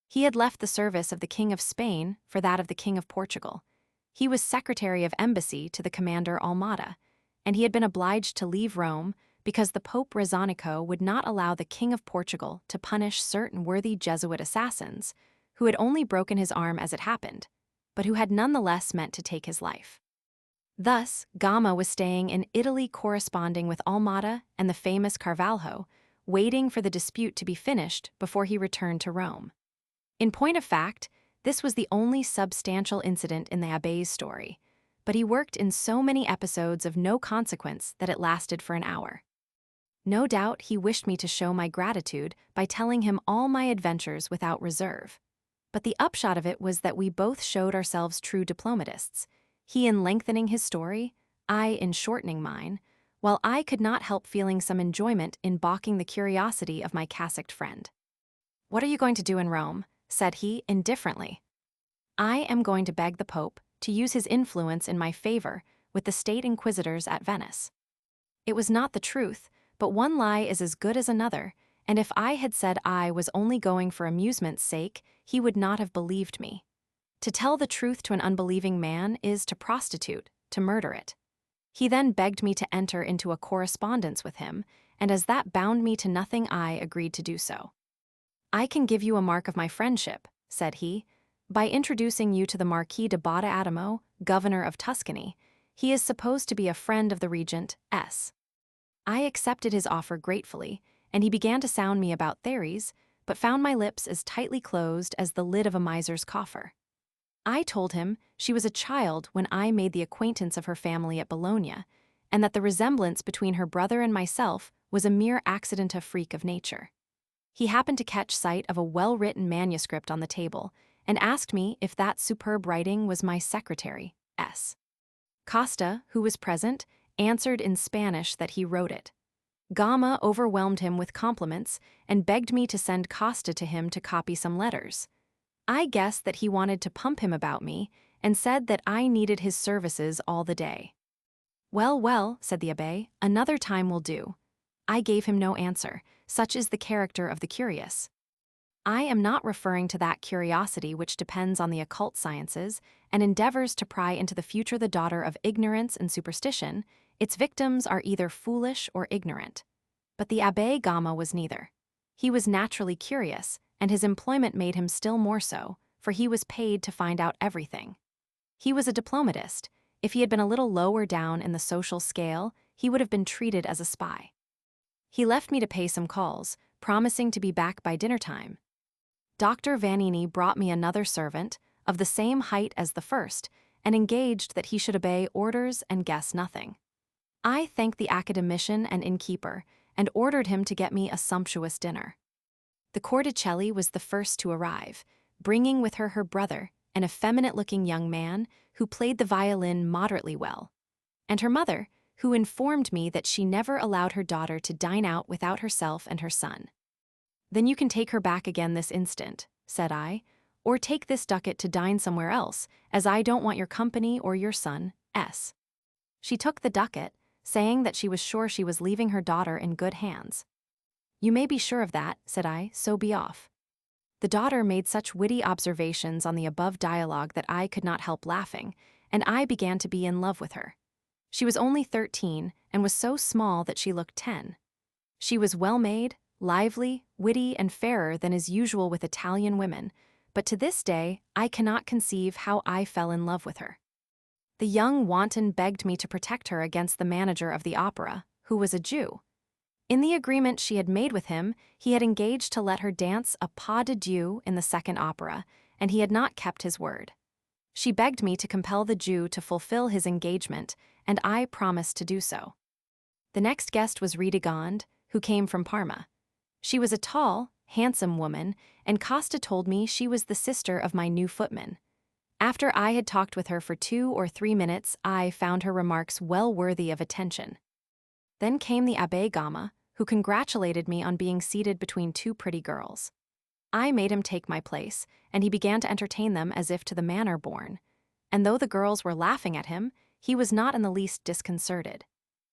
He had left the service of the King of Spain for that of the King of Portugal. He was Secretary of Embassy to the Commander Almada, and he had been obliged to leave Rome, because the Pope Rezonico would not allow the King of Portugal to punish certain worthy Jesuit assassins who had only broken his arm as it happened, but who had nonetheless meant to take his life. Thus, Gama was staying in Italy corresponding with Almada and the famous Carvalho, waiting for the dispute to be finished before he returned to Rome. In point of fact, this was the only substantial incident in the Abbé's story, but he worked in so many episodes of no consequence that it lasted for an hour. No doubt he wished me to show my gratitude by telling him all my adventures without reserve. But the upshot of it was that we both showed ourselves true diplomatists, he in lengthening his story, I in shortening mine, while I could not help feeling some enjoyment in balking the curiosity of my cassocked friend. "What are you going to do in Rome?" said he indifferently. "I am going to beg the Pope to use his influence in my favor with the state inquisitors at Venice." It was not the truth, but one lie is as good as another, and if I had said I was only going for amusement's sake, he would not have believed me. To tell the truth to an unbelieving man is to prostitute, to murder it. He then begged me to enter into a correspondence with him, and as that bound me to nothing, I agreed to do so. "I can give you a mark of my friendship," said he, "by introducing you to the Marquis de Bada Adamo, governor of Tuscany. He is supposed to be a friend of the regent S." I accepted his offer gratefully, and he began to sound me about theories, but found my lips as tightly closed as the lid of a miser's coffer. I told him she was a child when I made the acquaintance of her family at Bologna, and that the resemblance between her brother and myself was a mere accident, a freak of nature. He happened to catch sight of a well-written manuscript on the table and asked me if that superb writing was my secretary, S. Costa, who was present, answered in Spanish that he wrote it. Gama overwhelmed him with compliments and begged me to send Costa to him to copy some letters. I guessed that he wanted to pump him about me and said that I needed his services all the day. "Well, well," said the abbé, "another time will do." I gave him no answer. Such is the character of the curious. I am not referring to that curiosity which depends on the occult sciences and endeavors to pry into the future the daughter of ignorance and superstition. Its victims are either foolish or ignorant. But the Abbé Gama was neither. He was naturally curious, and his employment made him still more so, for he was paid to find out everything. He was a diplomatist. If he had been a little lower down in the social scale, he would have been treated as a spy. He left me to pay some calls, promising to be back by dinner time. Dr. Vanini brought me another servant, of the same height as the first, and engaged that he should obey orders and guess nothing. I thanked the academician and innkeeper, and ordered him to get me a sumptuous dinner. The Corticelli was the first to arrive, bringing with her her brother, an effeminate-looking young man who played the violin moderately well, and her mother, who informed me that she never allowed her daughter to dine out without herself and her son. "Then you can take her back again this instant," said I, "or take this ducat to dine somewhere else, as I don't want your company or your son, S." She took the ducat, saying that she was sure she was leaving her daughter in good hands. "You may be sure of that," said I, "so be off." The daughter made such witty observations on the above dialogue that I could not help laughing, and I began to be in love with her. She was only 13, and was so small that she looked 10. She was well-made, lively, witty, and fairer than is usual with Italian women, but to this day I cannot conceive how I fell in love with her. The young wanton begged me to protect her against the manager of the opera, who was a Jew. In the agreement she had made with him, he had engaged to let her dance a pas de deux in the second opera, and he had not kept his word. She begged me to compel the Jew to fulfill his engagement, and I promised to do so. The next guest was Redegond, who came from Parma. She was a tall, handsome woman, and Costa told me she was the sister of my new footman. After I had talked with her for 2 or 3 minutes, I found her remarks well worthy of attention. Then came the Abbé Gama, who congratulated me on being seated between 2 pretty girls. I made him take my place, and he began to entertain them as if to the manner born. And though the girls were laughing at him, he was not in the least disconcerted.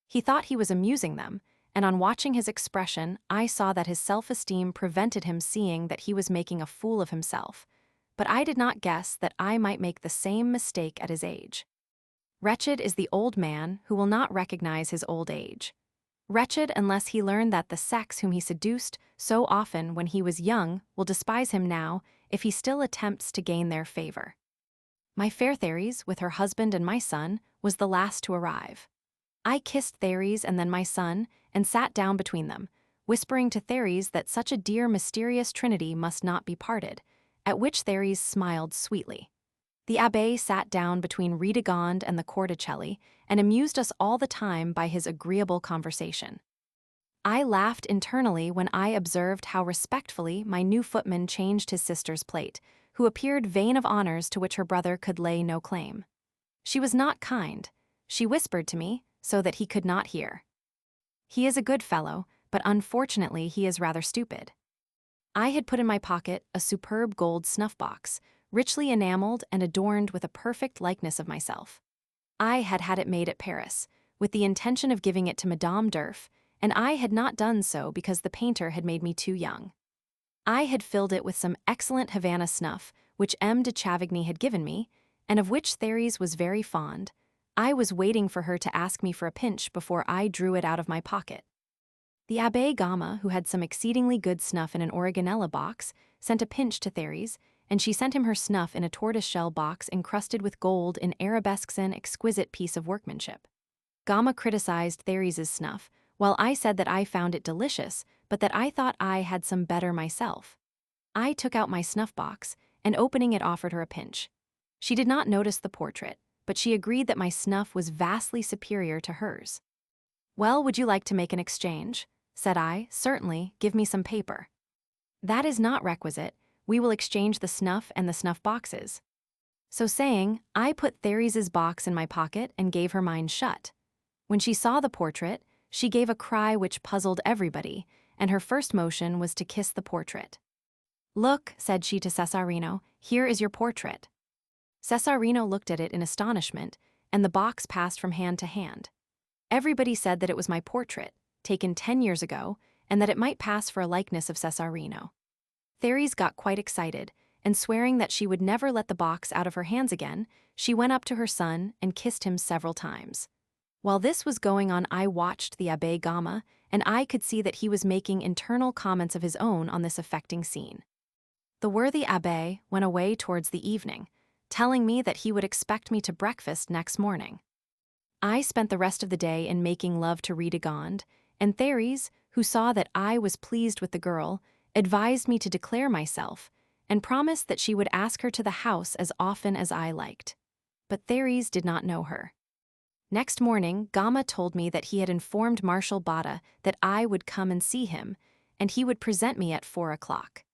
He thought he was amusing them, and on watching his expression, I saw that his self-esteem prevented him seeing that he was making a fool of himself. But I did not guess that I might make the same mistake at his age. Wretched is the old man who will not recognize his old age. Wretched unless he learn that the sex whom he seduced so often when he was young will despise him now if he still attempts to gain their favor. My fair Therese, with her husband and my son, was the last to arrive. I kissed Therese and then my son, and sat down between them, whispering to Therese that such a dear mysterious trinity must not be parted, at which Therese smiled sweetly. The abbé sat down between Ridegonde and the Corticelli, and amused us all the time by his agreeable conversation. I laughed internally when I observed how respectfully my new footman changed his sister's plate, who appeared vain of honors to which her brother could lay no claim. She was not kind. She whispered to me, so that he could not hear. He is a good fellow, but unfortunately he is rather stupid. I had put in my pocket a superb gold snuff-box, richly enameled and adorned with a perfect likeness of myself. I had had it made at Paris, with the intention of giving it to Madame d'Urf, and I had not done so because the painter had made me too young. I had filled it with some excellent Havana snuff, which M. de Chavigny had given me, and of which Therese was very fond. I was waiting for her to ask me for a pinch before I drew it out of my pocket. The Abbé Gama, who had some exceedingly good snuff in an Origanella box, sent a pinch to Therese, and she sent him her snuff in a tortoise-shell box encrusted with gold in arabesques, an exquisite piece of workmanship. Gama criticized Therese's snuff, while I said that I found it delicious, but that I thought I had some better myself. I took out my snuff-box, and opening it offered her a pinch. She did not notice the portrait, but she agreed that my snuff was vastly superior to hers. "Well, would you like to make an exchange?" said I. "Certainly, give me some paper." "That is not requisite. We will exchange the snuff and the snuff-boxes." So saying, I put Therese's box in my pocket and gave her mine shut. When she saw the portrait, she gave a cry which puzzled everybody, and her first motion was to kiss the portrait. "Look," said she to Cesarino, "here is your portrait." Cesarino looked at it in astonishment, and the box passed from hand to hand. Everybody said that it was my portrait, taken 10 years ago, and that it might pass for a likeness of Cesarino. Therese got quite excited, and swearing that she would never let the box out of her hands again, she went up to her son and kissed him several times. While this was going on, I watched the Abbé Gama, and I could see that he was making internal comments of his own on this affecting scene. The worthy abbé went away towards the evening, telling me that he would expect me to breakfast next morning. I spent the rest of the day in making love to Ridegonde, and Therese, who saw that I was pleased with the girl, advised me to declare myself, and promised that she would ask her to the house as often as I liked. But Therese did not know her. Next morning, Gama told me that he had informed Marshal Botta that I would come and see him, and he would present me at 4 o'clock.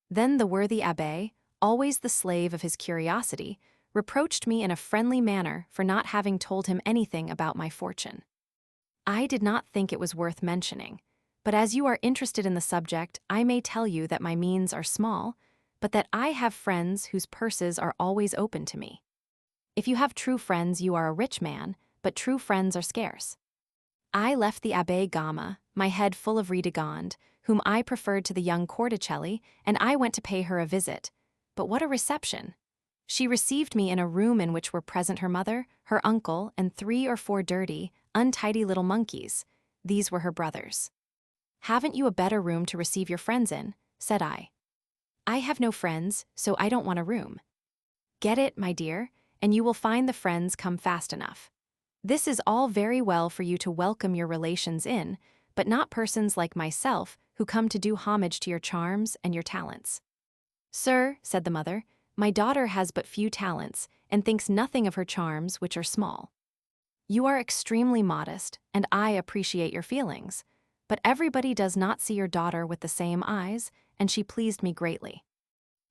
Then the worthy abbé, always the slave of his curiosity, reproached me in a friendly manner for not having told him anything about my fortune. I did not think it was worth mentioning, but as you are interested in the subject, I may tell you that my means are small, but that I have friends whose purses are always open to me. If you have true friends, you are a rich man, but true friends are scarce. I left the Abbé Gama, my head full of Ridegonde, whom I preferred to the young Corticelli, and I went to pay her a visit. But what a reception! She received me in a room in which were present her mother, her uncle, and 3 or 4 dirty, untidy little monkeys. These were her brothers. "Haven't you a better room to receive your friends in?" said I. "I have no friends, so I don't want a room." "Get it, my dear, and you will find the friends come fast enough. This is all very well for you to welcome your relations in, but not persons like myself who come to do homage to your charms and your talents." "Sir," said the mother, "my daughter has but few talents, and thinks nothing of her charms, which are small. You are extremely modest, and I appreciate your feelings, but everybody does not see your daughter with the same eyes, and she pleased me greatly.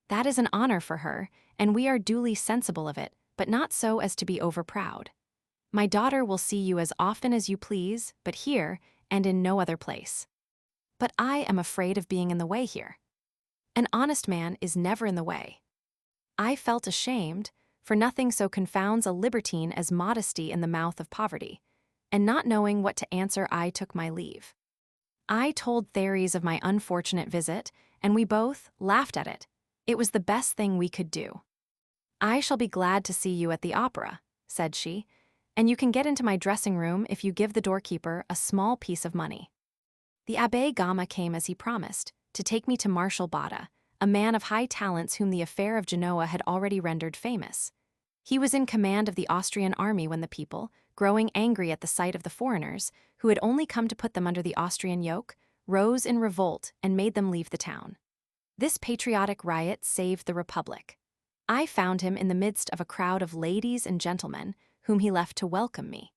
That is an honor for her, and we are duly sensible of it, but not so as to be overproud. My daughter will see you as often as you please, but here, and in no other place. But I am afraid of being in the way here. An honest man is never in the way." I felt ashamed, for nothing so confounds a libertine as modesty in the mouth of poverty, and not knowing what to answer, I took my leave. I told Therese of my unfortunate visit, and we both laughed at it. It was the best thing we could do. "I shall be glad to see you at the opera," said she, and you can get into my dressing room if you give the doorkeeper a small piece of money." The Abbé Gama came as he promised, to take me to Marshal Botta, a man of high talents whom the affair of Genoa had already rendered famous. He was in command of the Austrian army when the people, growing angry at the sight of the foreigners, who had only come to put them under the Austrian yoke, rose in revolt and made them leave the town. This patriotic riot saved the Republic. I found him in the midst of a crowd of ladies and gentlemen, whom he left to welcome me.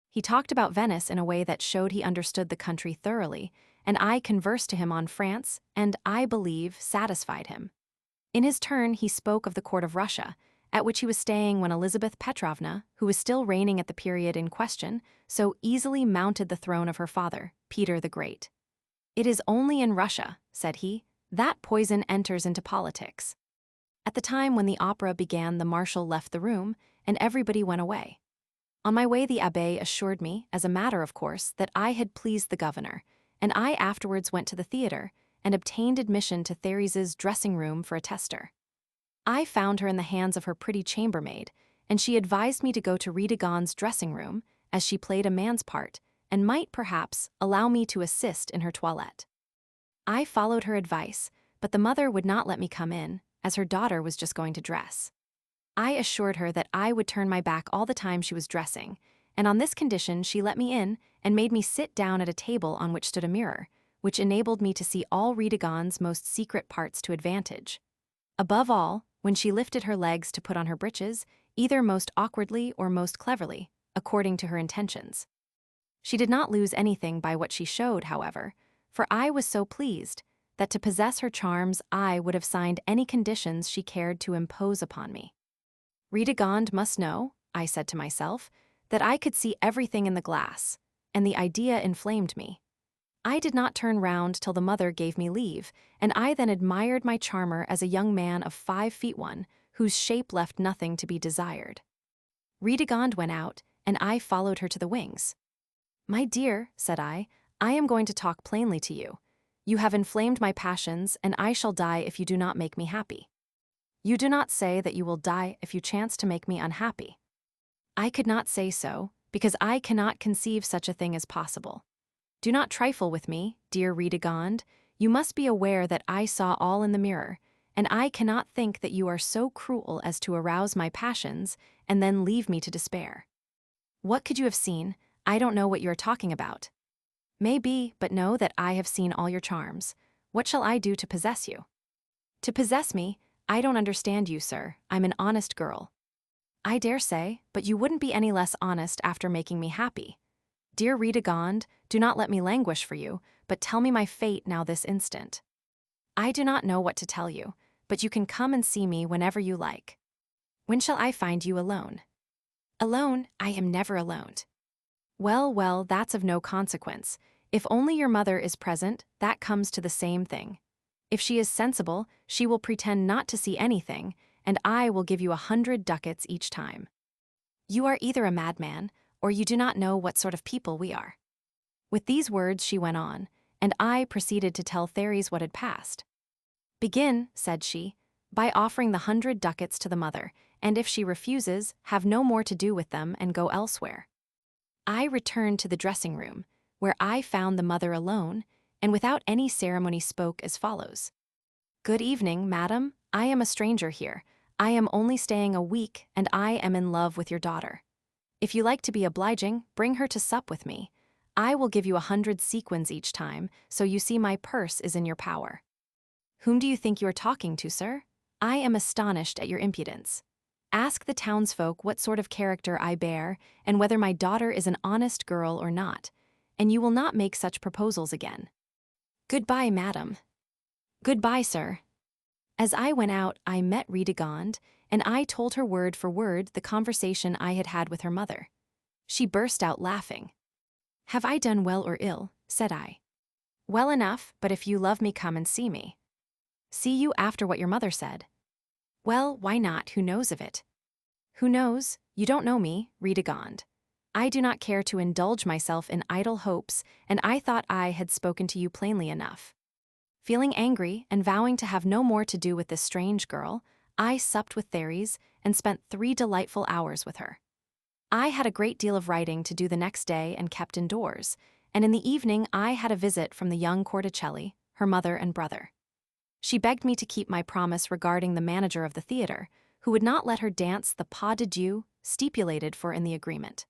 He talked about Venice in a way that showed he understood the country thoroughly, and I conversed to him on France and, I believe, satisfied him. In his turn, he spoke of the court of Russia, at which he was staying when Elizabeth Petrovna, who was still reigning at the period in question, so easily mounted the throne of her father, Peter the Great. "It is only in Russia," said he, "that poison enters into politics." At the time when the opera began, the marshal left the room, and everybody went away. On my way, the abbé assured me, as a matter of course, that I had pleased the governor, and I afterwards went to the theatre and obtained admission to Therese's dressing room for a tester. I found her in the hands of her pretty chambermaid, and she advised me to go to Ridegonde's dressing room, as she played a man's part, and might, perhaps, allow me to assist in her toilette. I followed her advice, but the mother would not let me come in, as her daughter was just going to dress. I assured her that I would turn my back all the time she was dressing, and on this condition she let me in and made me sit down at a table on which stood a mirror, which enabled me to see all Ridegonde's most secret parts to advantage. Above all, when she lifted her legs to put on her breeches, either most awkwardly or most cleverly, according to her intentions. She did not lose anything by what she showed, however, for I was so pleased that to possess her charms I would have signed any conditions she cared to impose upon me. Ridegonde must know, I said to myself, that I could see everything in the glass, and the idea inflamed me. I did not turn round till the mother gave me leave, and I then admired my charmer as a young man of 5'1", whose shape left nothing to be desired. Ridegonde went out, and I followed her to the wings. "My dear," said I am going to talk plainly to you. You have inflamed my passions, and I shall die if you do not make me happy. You do not say that you will die if you chance to make me unhappy. I could not say so, because I cannot conceive such a thing as possible. Do not trifle with me, dear Ridegonde. You must be aware that I saw all in the mirror, and I cannot think that you are so cruel as to arouse my passions and then leave me to despair. What could you have seen? I don't know what you are talking about. May be, but know that I have seen all your charms. What shall I do to possess you?" "To possess me? I don't understand you, sir. I'm an honest girl." "I dare say, but you wouldn't be any less honest after making me happy. Dear Ridegonde, do not let me languish for you, but tell me my fate now this instant." "I do not know what to tell you, but you can come and see me whenever you like." "When shall I find you alone?" "Alone? I am never alone." "Well, well, that's of no consequence. If only your mother is present, that comes to the same thing. If she is sensible, she will pretend not to see anything, and I will give you 100 ducats each time." "You are either a madman, or you do not know what sort of people we are." With these words she went on, and I proceeded to tell Therese what had passed. "Begin," said she, "by offering the 100 ducats to the mother, and if she refuses, have no more to do with them and go elsewhere." I returned to the dressing room, where I found the mother alone, and without any ceremony spoke as follows. "Good evening, madam. I am a stranger here. I am only staying a week, and I am in love with your daughter. If you like to be obliging, bring her to sup with me. I will give you 100 sequins each time, so you see my purse is in your power." "Whom do you think you are talking to, sir? I am astonished at your impudence. Ask the townsfolk what sort of character I bear, and whether my daughter is an honest girl or not, and you will not make such proposals again. Goodbye, madam." "Goodbye, sir." As I went out, I met Ridegonde, and I told her word for word the conversation I had had with her mother. She burst out laughing. "Have I done well or ill?" said I. "Well enough, but if you love me, come and see me." "See you after what your mother said." "Well, why not? Who knows of it?" "Who knows? You don't know me, Ridegonde. I do not care to indulge myself in idle hopes, and I thought I had spoken to you plainly enough." Feeling angry and vowing to have no more to do with this strange girl, I supped with Therese and spent 3 delightful hours with her. I had a great deal of writing to do the next day and kept indoors, and in the evening I had a visit from the young Corticelli, her mother and brother. She begged me to keep my promise regarding the manager of the theater, who would not let her dance the pas de deux stipulated for in the agreement.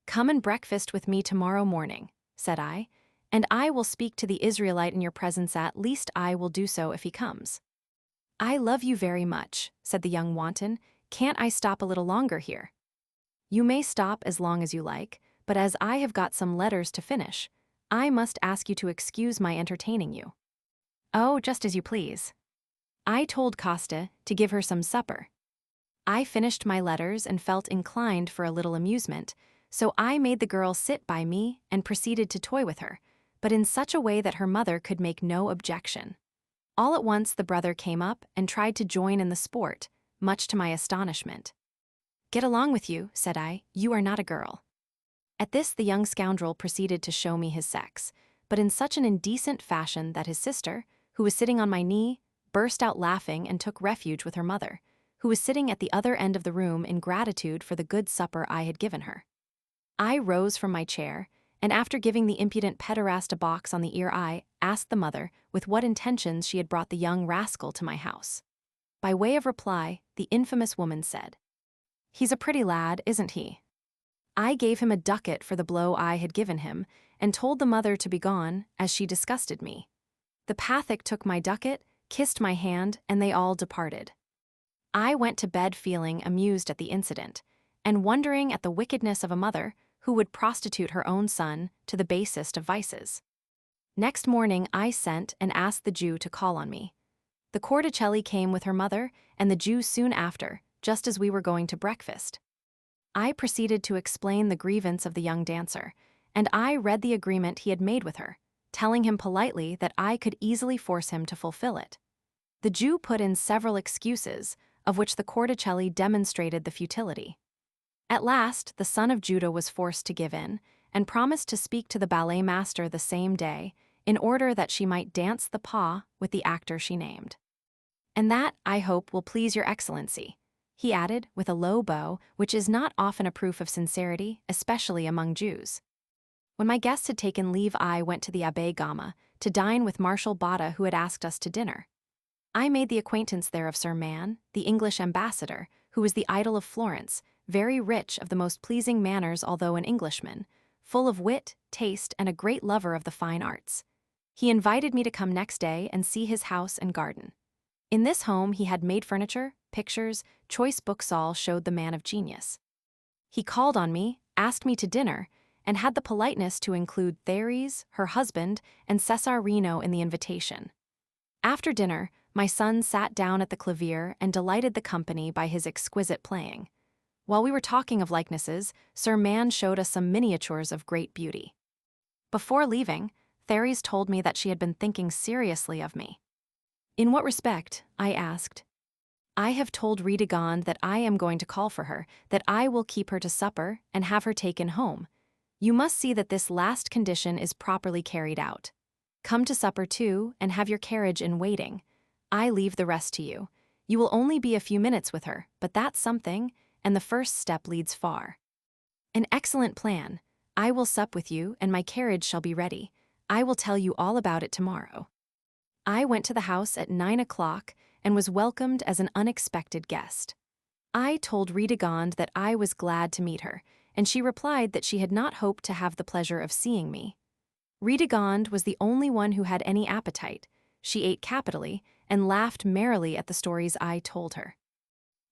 "Come and breakfast with me tomorrow morning," said I, "and I will speak to the Israelite in your presence, at least I will do so if he comes." "I love you very much," said the young wanton. "Can't I stop a little longer here?" "You may stop as long as you like, but as I have got some letters to finish, I must ask you to excuse my entertaining you." "Oh, just as you please." I told Costa to give her some supper. I finished my letters and felt inclined for a little amusement, so I made the girl sit by me and proceeded to toy with her, but in such a way that her mother could make no objection. All at once the brother came up and tried to join in the sport, much to my astonishment. "Get along with you," said I, "you are not a girl." At this the young scoundrel proceeded to show me his sex, but in such an indecent fashion that his sister, who was sitting on my knee, burst out laughing and took refuge with her mother, who was sitting at the other end of the room in gratitude for the good supper I had given her. I rose from my chair, and after giving the impudent pederast a box on the ear, I asked the mother with what intentions she had brought the young rascal to my house. By way of reply, the infamous woman said, "He's a pretty lad, isn't he?" I gave him a ducat for the blow I had given him, and told the mother to be gone, as she disgusted me. The Pathic took my ducat, kissed my hand, and they all departed. I went to bed feeling amused at the incident, and wondering at the wickedness of a mother who would prostitute her own son to the basest of vices. Next morning I sent and asked the Jew to call on me. The Corticelli came with her mother, and the Jew soon after, just as we were going to breakfast. I proceeded to explain the grievance of the young dancer, and I read the agreement he had made with her, telling him politely that I could easily force him to fulfill it. The Jew put in several excuses, of which the Corticelli demonstrated the futility. At last, the son of Judah was forced to give in, and promised to speak to the ballet master the same day, in order that she might dance the pas with the actor she named. "And that, I hope, will please your excellency," he added with a low bow, which is not often a proof of sincerity, especially among Jews. When my guests had taken leave, I went to the Abbé Gama to dine with Marshal Botta, who had asked us to dinner. I made the acquaintance there of Sir Man, the English ambassador, who was the idol of Florence, very rich, of the most pleasing manners although an Englishman, full of wit, taste, and a great lover of the fine arts. He invited me to come next day and see his house and garden. In this home he had made furniture, pictures, choice books, all showed the man of genius. He called on me, asked me to dinner, and had the politeness to include Therese, her husband, and Cesarino in the invitation. After dinner, my son sat down at the clavier and delighted the company by his exquisite playing. While we were talking of likenesses, Sir Man showed us some miniatures of great beauty. Before leaving, Therese told me that she had been thinking seriously of me. "In what respect?" I asked. "I have told Redegond that I am going to call for her, that I will keep her to supper and have her taken home. You must see that this last condition is properly carried out. Come to supper too, and have your carriage in waiting. I leave the rest to you. You will only be a few minutes with her, but that's something, and the first step leads far." "An excellent plan. I will sup with you, and my carriage shall be ready. I will tell you all about it tomorrow." I went to the house at 9 o'clock and was welcomed as an unexpected guest. I told Redegond that I was glad to meet her, and she replied that she had not hoped to have the pleasure of seeing me. Redegond was the only one who had any appetite. She ate capitally and laughed merrily at the stories I told her.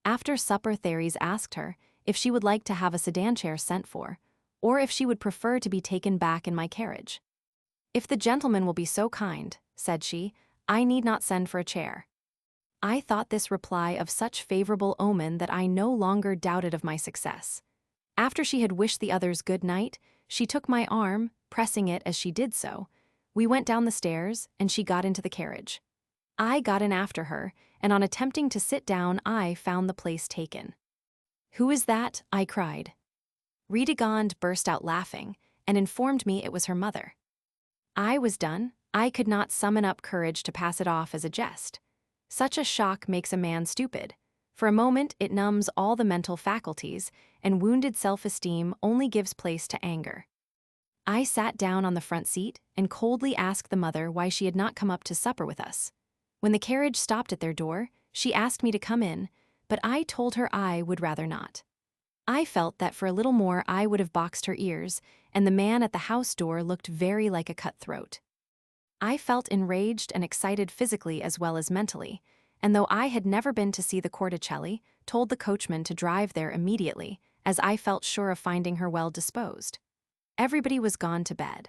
After supper, Therese asked her if she would like to have a sedan chair sent for, or if she would prefer to be taken back in my carriage. "If the gentleman will be so kind," said she, "I need not send for a chair." I thought this reply of such favorable omen that I no longer doubted of my success. After she had wished the others good night, she took my arm, pressing it as she did so. We went down the stairs, and she got into the carriage. I got in after her, and on attempting to sit down, I found the place taken. "Who is that?" I cried. Redegond burst out laughing, and informed me it was her mother. I was done. I could not summon up courage to pass it off as a jest. Such a shock makes a man stupid. For a moment, it numbs all the mental faculties, and wounded self-esteem only gives place to anger. I sat down on the front seat and coldly asked the mother why she had not come up to supper with us. When the carriage stopped at their door, she asked me to come in, but I told her I would rather not. I felt that for a little more I would have boxed her ears, and the man at the house door looked very like a cutthroat. I felt enraged and excited physically as well as mentally, and though I had never been to see the Corticelli, told the coachman to drive there immediately, as I felt sure of finding her well disposed. Everybody was gone to bed.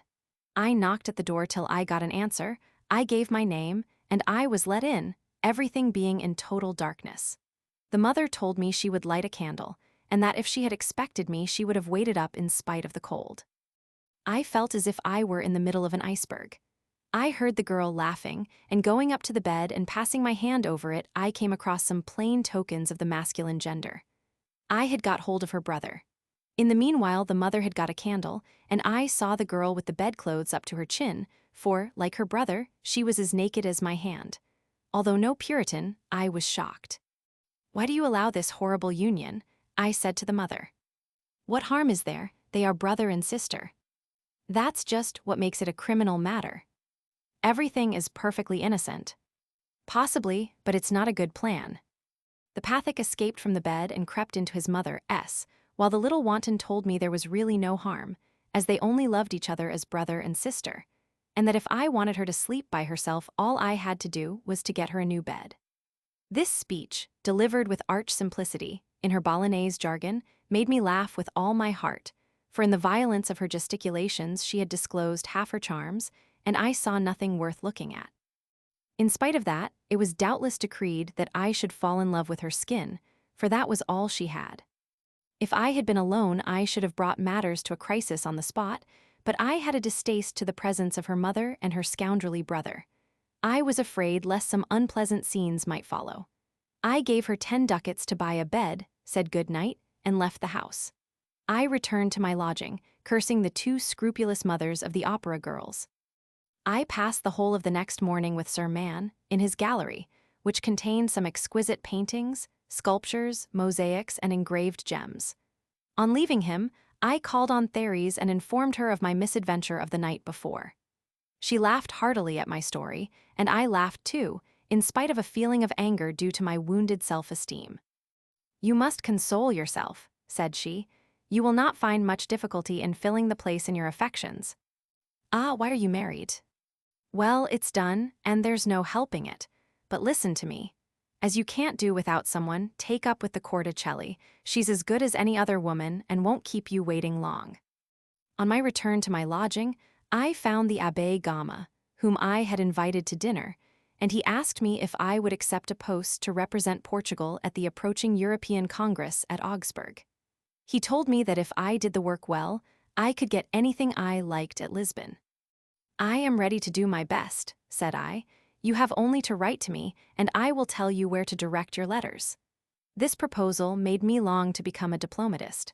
I knocked at the door till I got an answer, I gave my name, and I was let in, everything being in total darkness. The mother told me she would light a candle, and that if she had expected me she would have waited up in spite of the cold. I felt as if I were in the middle of an iceberg. I heard the girl laughing, and going up to the bed and passing my hand over it, I came across some plain tokens of the masculine gender. I had got hold of her brother. In the meanwhile, the mother had got a candle, and I saw the girl with the bedclothes up to her chin, for, like her brother, she was as naked as my hand. Although no Puritan, I was shocked. "Why do you allow this horrible union?" I said to the mother. "What harm is there? They are brother and sister." "That's just what makes it a criminal matter. Everything is perfectly innocent." "Possibly, but it's not a good plan." The Pathic escaped from the bed and crept into his mother's, while the little wanton told me there was really no harm, as they only loved each other as brother and sister, and that if I wanted her to sleep by herself, all I had to do was to get her a new bed. This speech, delivered with arch simplicity, in her Bolognese jargon, made me laugh with all my heart, for in the violence of her gesticulations she had disclosed half her charms, and I saw nothing worth looking at. In spite of that, it was doubtless decreed that I should fall in love with her skin, for that was all she had. If I had been alone, I should have brought matters to a crisis on the spot, but I had a distaste to the presence of her mother and her scoundrelly brother. I was afraid lest some unpleasant scenes might follow. I gave her 10 ducats to buy a bed, said good night, and left the house. I returned to my lodging, cursing the 2 scrupulous mothers of the opera girls. I passed the whole of the next morning with Sir Man, in his gallery, which contained some exquisite paintings, sculptures, mosaics, and engraved gems. On leaving him, I called on Therese and informed her of my misadventure of the night before. She laughed heartily at my story, and I laughed too, in spite of a feeling of anger due to my wounded self-esteem. "You must console yourself," said she. "You will not find much difficulty in filling the place in your affections." "Ah, why are you married?" "Well, it's done, and there's no helping it. But listen to me. As you can't do without someone, take up with the Corticelli. She's as good as any other woman and won't keep you waiting long." On my return to my lodging, I found the Abbé Gama, whom I had invited to dinner, and he asked me if I would accept a post to represent Portugal at the approaching European Congress at Augsburg. He told me that if I did the work well, I could get anything I liked at Lisbon. "I am ready to do my best," said I. "You have only to write to me, and I will tell you where to direct your letters." This proposal made me long to become a diplomatist.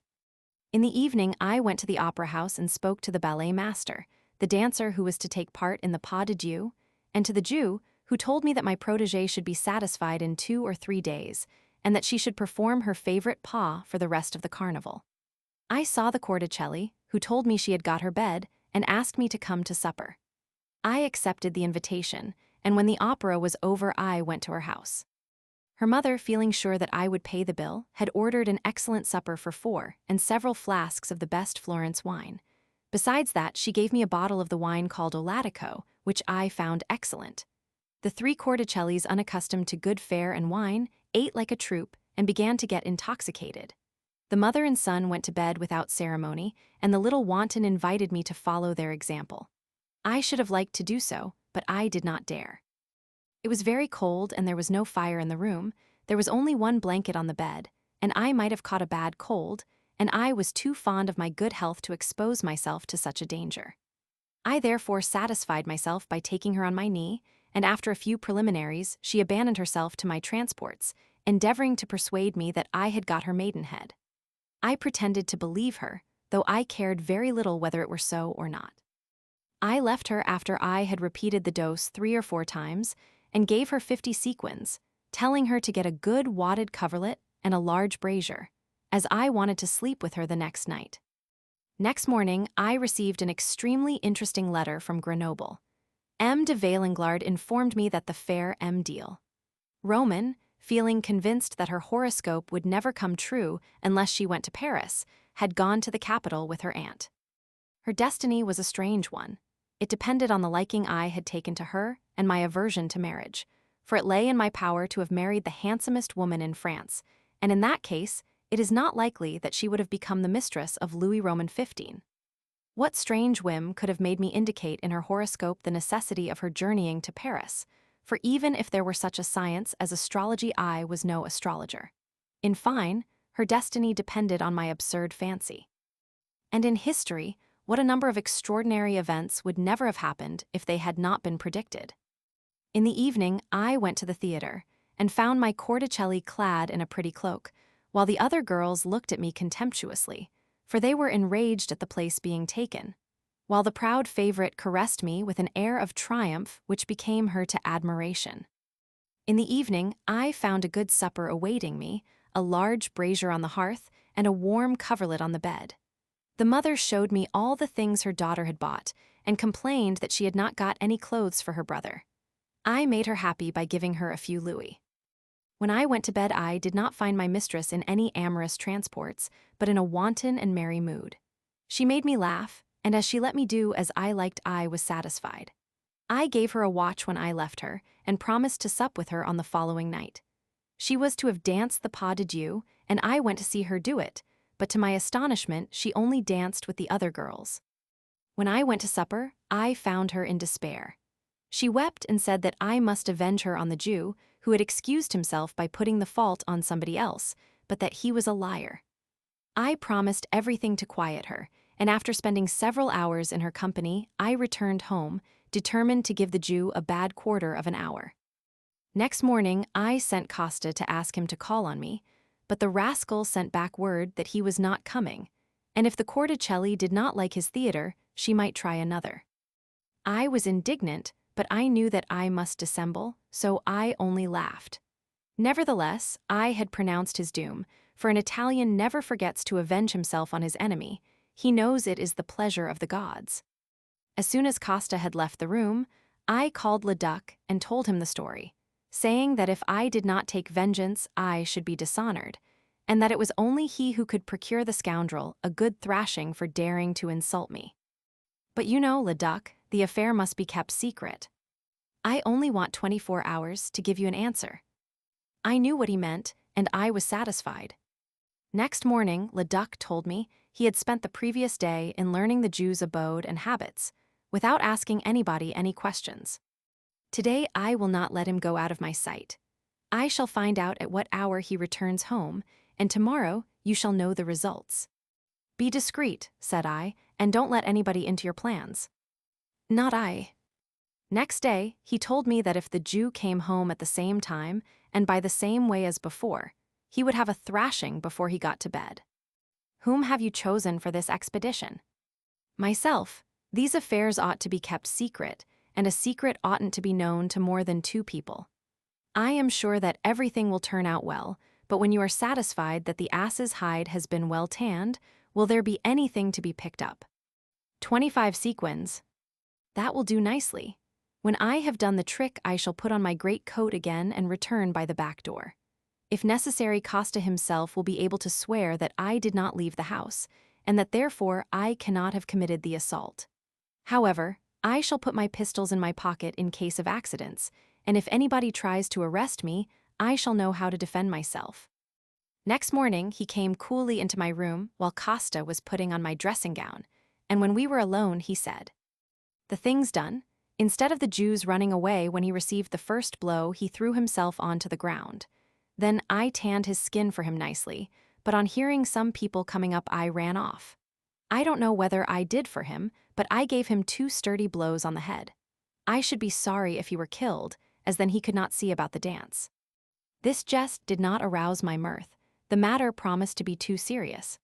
In the evening, I went to the opera house and spoke to the ballet master, the dancer who was to take part in the pas de deux, and to the Jew, who told me that my protégée should be satisfied in 2 or 3 days, and that she should perform her favorite pas for the rest of the carnival. I saw the Corticelli, who told me she had got her bed, and asked me to come to supper. I accepted the invitation, and when the opera was over I went to her house. Her mother, feeling sure that I would pay the bill, had ordered an excellent supper for 4 and several flasks of the best Florence wine. Besides that, she gave me a bottle of the wine called Olatico, which I found excellent. The 3 Corticellis, unaccustomed to good fare and wine, ate like a troop and began to get intoxicated. The mother and son went to bed without ceremony, and the little wanton invited me to follow their example. I should have liked to do so, but I did not dare. It was very cold and there was no fire in the room. There was only 1 blanket on the bed, and I might have caught a bad cold, and I was too fond of my good health to expose myself to such a danger. I therefore satisfied myself by taking her on my knee, and after a few preliminaries, she abandoned herself to my transports, endeavoring to persuade me that I had got her maidenhead. I pretended to believe her, though I cared very little whether it were so or not. I left her after I had repeated the dose 3 or 4 times, and gave her 50 sequins, telling her to get a good wadded coverlet and a large brazier, as I wanted to sleep with her the next night. Next morning, I received an extremely interesting letter from Grenoble. M. de Valenglard informed me that the fair M. deal. Roman, feeling convinced that her horoscope would never come true unless she went to Paris, had gone to the capital with her aunt. Her destiny was a strange one. It depended on the liking I had taken to her and my aversion to marriage, for it lay in my power to have married the handsomest woman in France, and in that case, it is not likely that she would have become the mistress of Louis Roman XV. What strange whim could have made me indicate in her horoscope the necessity of her journeying to Paris? For even if there were such a science as astrology, I was no astrologer. In fine, her destiny depended on my absurd fancy. And in history, what a number of extraordinary events would never have happened if they had not been predicted. In the evening, I went to the theater and found my Corticelli clad in a pretty cloak, while the other girls looked at me contemptuously, for they were enraged at the place being taken, while the proud favorite caressed me with an air of triumph which became her to admiration. In the evening, I found a good supper awaiting me, a large brazier on the hearth, and a warm coverlet on the bed. The mother showed me all the things her daughter had bought, and complained that she had not got any clothes for her brother. I made her happy by giving her a few louis. When I went to bed, I did not find my mistress in any amorous transports, but in a wanton and merry mood. She made me laugh, and as she let me do as I liked, I was satisfied. I gave her a watch when I left her, and promised to sup with her on the following night. She was to have danced the pas de deux, and I went to see her do it, but to my astonishment she only danced with the other girls. When I went to supper, I found her in despair. She wept and said that I must avenge her on the Jew, who had excused himself by putting the fault on somebody else, but that he was a liar. I promised everything to quiet her, and after spending several hours in her company, I returned home, determined to give the Jew a bad quarter of an hour. Next morning, I sent Costa to ask him to call on me, but the rascal sent back word that he was not coming, and if the Corticelli did not like his theater, she might try another. I was indignant, but I knew that I must dissemble, so I only laughed. Nevertheless, I had pronounced his doom, for an Italian never forgets to avenge himself on his enemy. He knows it is the pleasure of the gods. As soon as Costa had left the room, I called Leduc and told him the story, saying that if I did not take vengeance, I should be dishonored, and that it was only he who could procure the scoundrel a good thrashing for daring to insult me. But you know, Leduc, the affair must be kept secret. I only want 24 hours to give you an answer. I knew what he meant, and I was satisfied. Next morning, Leduc told me he had spent the previous day in learning the Jew's abode and habits, without asking anybody any questions. Today I will not let him go out of my sight. I shall find out at what hour he returns home, and tomorrow you shall know the results. Be discreet, said I, and don't let anybody into your plans. Not I. Next day, he told me that if the Jew came home at the same time and by the same way as before, he would have a thrashing before he got to bed. Whom have you chosen for this expedition? Myself. These affairs ought to be kept secret, and a secret oughtn't to be known to more than 2 people. I am sure that everything will turn out well, but when you are satisfied that the ass's hide has been well tanned, will there be anything to be picked up? 25 sequins. That will do nicely. When I have done the trick, I shall put on my great coat again and return by the back door. If necessary, Costa himself will be able to swear that I did not leave the house, and that therefore I cannot have committed the assault. However, I shall put my pistols in my pocket in case of accidents, and if anybody tries to arrest me, I shall know how to defend myself. Next morning, he came coolly into my room while Costa was putting on my dressing gown, and when we were alone, he said, "The thing's done. Instead of the Jew's running away when he received the first blow, he threw himself onto the ground. Then I tanned his skin for him nicely, but on hearing some people coming up, I ran off. I don't know whether I did for him, but I gave him 2 sturdy blows on the head. I should be sorry if he were killed, as then he could not see about the dance." This jest did not arouse my mirth. The matter promised to be too serious.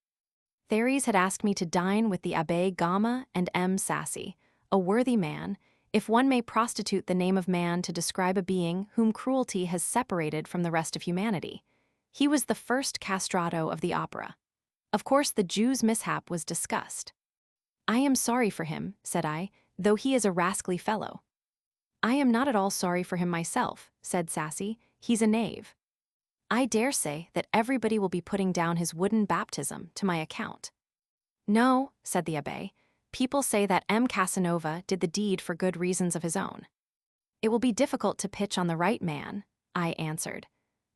Therese had asked me to dine with the Abbé Gama and M. Sassy, a worthy man, if one may prostitute the name of man to describe a being whom cruelty has separated from the rest of humanity. He was the first castrato of the opera. Of course, the Jew's mishap was discussed. "I am sorry for him," said I, "though he is a rascally fellow." "I am not at all sorry for him myself," said Sassy. "He's a knave." "I dare say that everybody will be putting down his wooden baptism to my account." "No," said the abbé. "People say that Casanova did the deed for good reasons of his own." "It will be difficult to pitch on the right man," I answered.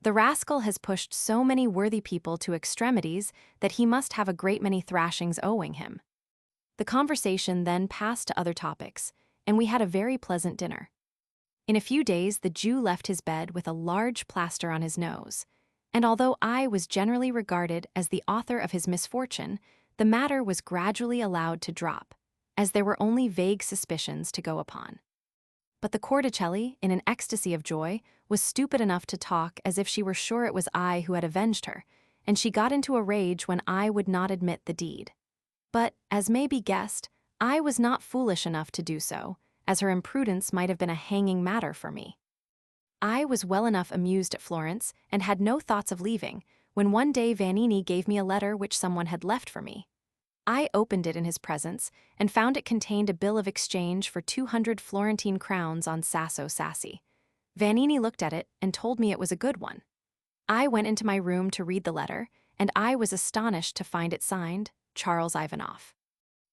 "The rascal has pushed so many worthy people to extremities that he must have a great many thrashings owing him." The conversation then passed to other topics, and we had a very pleasant dinner. In a few days the Jew left his bed with a large plaster on his nose, and although I was generally regarded as the author of his misfortune, the matter was gradually allowed to drop, as there were only vague suspicions to go upon. But the Corticelli, in an ecstasy of joy, was stupid enough to talk as if she were sure it was I who had avenged her, and she got into a rage when I would not admit the deed. But, as may be guessed, I was not foolish enough to do so, as her imprudence might have been a hanging matter for me. I was well enough amused at Florence, and had no thoughts of leaving, when one day Vanini gave me a letter which someone had left for me. I opened it in his presence, and found it contained a bill of exchange for 200 Florentine crowns on Sasso Sassi. Vanini looked at it and told me it was a good one. I went into my room to read the letter, and I was astonished to find it signed Charles Ivanov.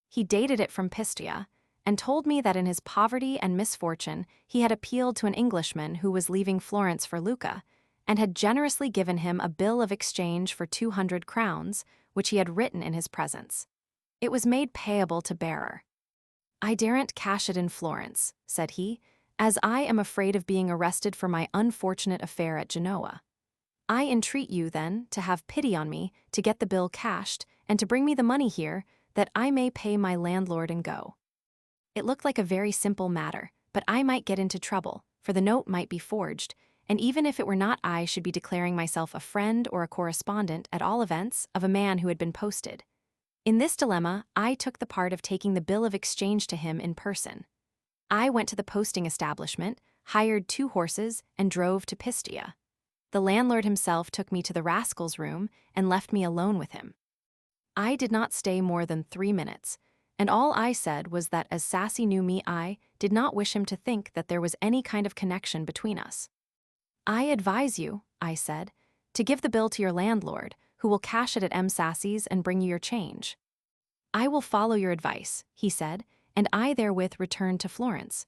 He dated it from Pistia, and told me that in his poverty and misfortune he had appealed to an Englishman who was leaving Florence for Lucca, and had generously given him a bill of exchange for 200 crowns, which he had written in his presence. It was made payable to bearer. "I daren't cash it in Florence," said he, "as I am afraid of being arrested for my unfortunate affair at Genoa. I entreat you, then, to have pity on me, to get the bill cashed, and to bring me the money here, that I may pay my landlord and go." It looked like a very simple matter, but I might get into trouble, for the note might be forged, and even if it were not, I should be declaring myself a friend or a correspondent, at all events, of a man who had been posted. In this dilemma, I took the part of taking the bill of exchange to him in person. I went to the posting establishment, hired 2 horses, and drove to Pistia. The landlord himself took me to the rascal's room and left me alone with him. I did not stay more than 3 minutes, and all I said was that as Sassy knew me, I did not wish him to think that there was any kind of connection between us. "I advise you," I said, "to give the bill to your landlord, who will cash it at Sassy's and bring you your change." "I will follow your advice," he said, and I therewith returned to Florence.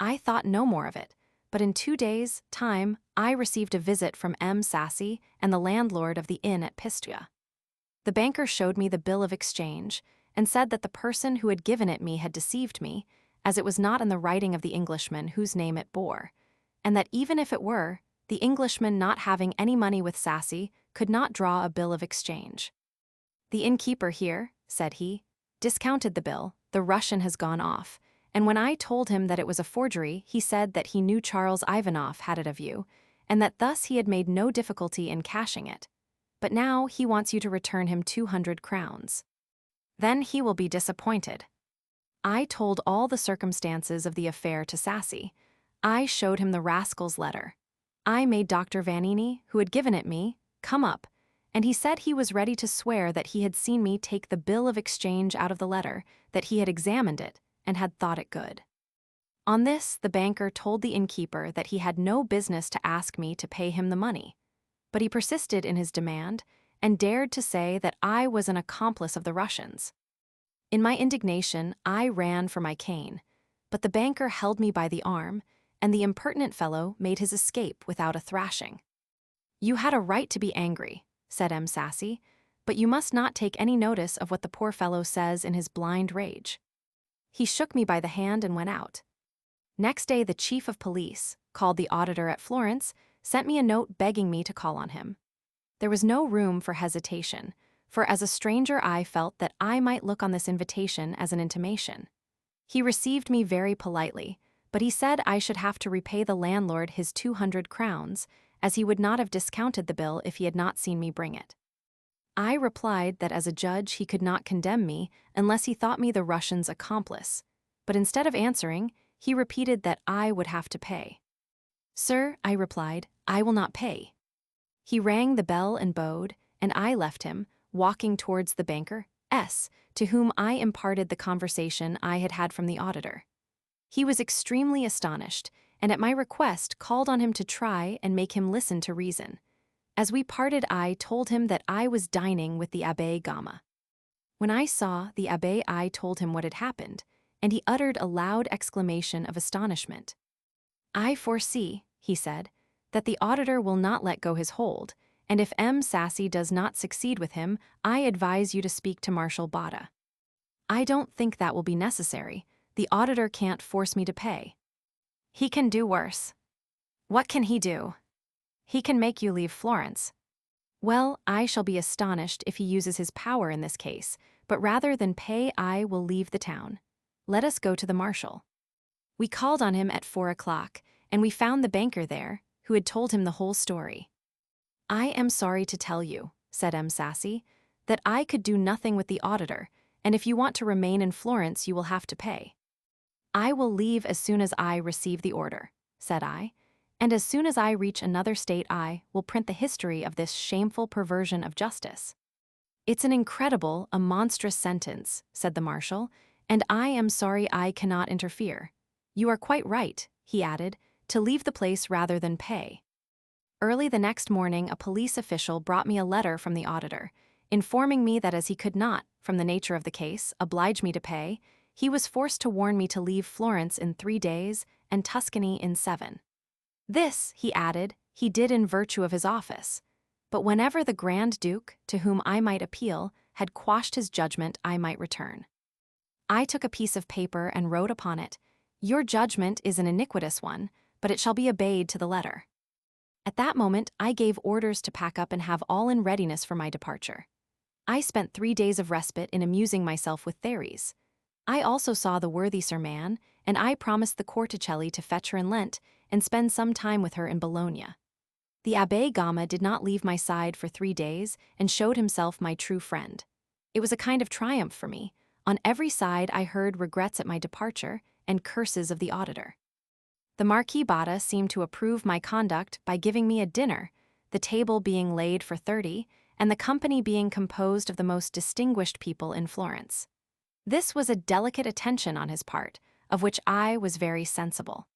I thought no more of it, but in 2 days' time I received a visit from Sassy and the landlord of the inn at Pistia. The banker showed me the bill of exchange, and said that the person who had given it me had deceived me, as it was not in the writing of the Englishman whose name it bore, and that even if it were, the Englishman, not having any money with Sassy, could not draw a bill of exchange. "The innkeeper here," said he, "discounted the bill, the Russian has gone off, and when I told him that it was a forgery, he said that he knew Charles Ivanov had it of you, and that thus he had made no difficulty in cashing it. But now he wants you to return him 200 crowns. Then he will be disappointed." I told all the circumstances of the affair to Sassy. I showed him the rascal's letter. I made Dr. Vanini, who had given it me, come up, and he said he was ready to swear that he had seen me take the bill of exchange out of the letter, that he had examined it, and had thought it good. On this, the banker told the innkeeper that he had no business to ask me to pay him the money, but he persisted in his demand, and dared to say that I was an accomplice of the Russians. In my indignation, I ran for my cane, but the banker held me by the arm, and the impertinent fellow made his escape without a thrashing. "You had a right to be angry," said Sassy, "but you must not take any notice of what the poor fellow says in his blind rage." He shook me by the hand and went out. Next day the chief of police, called the auditor at Florence, sent me a note begging me to call on him. There was no room for hesitation, for as a stranger I felt that I might look on this invitation as an intimation. He received me very politely, but he said I should have to repay the landlord his 200 crowns, as he would not have discounted the bill if he had not seen me bring it. I replied that as a judge he could not condemn me unless he thought me the Russian's accomplice, but instead of answering, he repeated that I would have to pay. "Sir," I replied, "I will not pay." He rang the bell and bowed, and I left him, walking towards the banker, S., to whom I imparted the conversation I had had from the auditor. He was extremely astonished, and at my request called on him to try and make him listen to reason. As we parted, I told him that I was dining with the Abbé Gama. When I saw the abbé, I told him what had happened, and he uttered a loud exclamation of astonishment. "I foresee," he said, "that the auditor will not let go his hold, and if M. Sassy does not succeed with him, I advise you to speak to Marshal Botta." "I don't think that will be necessary. The auditor can't force me to pay." "He can do worse." "What can he do?" "He can make you leave Florence." "Well, I shall be astonished if he uses his power in this case, but rather than pay I will leave the town. Let us go to the marshal." We called on him at 4 o'clock, and we found the banker there, who had told him the whole story. "I am sorry to tell you," said M. Sassy, "that I could do nothing with the auditor, and if you want to remain in Florence you will have to pay." "I will leave as soon as I receive the order," said I, "and as soon as I reach another state I will print the history of this shameful perversion of justice." "It's an incredible, a monstrous sentence," said the marshal, "and I am sorry I cannot interfere. You are quite right," he added, "to leave the place rather than pay." Early the next morning a police official brought me a letter from the auditor, informing me that as he could not, from the nature of the case, oblige me to pay, he was forced to warn me to leave Florence in 3 days and Tuscany in 7. This, he added, he did in virtue of his office. But whenever the Grand Duke, to whom I might appeal, had quashed his judgment, I might return. I took a piece of paper and wrote upon it, "Your judgment is an iniquitous one, but it shall be obeyed to the letter." At that moment I gave orders to pack up and have all in readiness for my departure. I spent 3 days of respite in amusing myself with Therese. I also saw the worthy Sir Man, and I promised the Corticelli to fetch her in Lent and spend some time with her in Bologna. The Abbé Gama did not leave my side for 3 days and showed himself my true friend. It was a kind of triumph for me. On every side I heard regrets at my departure and curses of the auditor. The Marquis Botta seemed to approve my conduct by giving me a dinner, the table being laid for 30, and the company being composed of the most distinguished people in Florence. This was a delicate attention on his part, of which I was very sensible.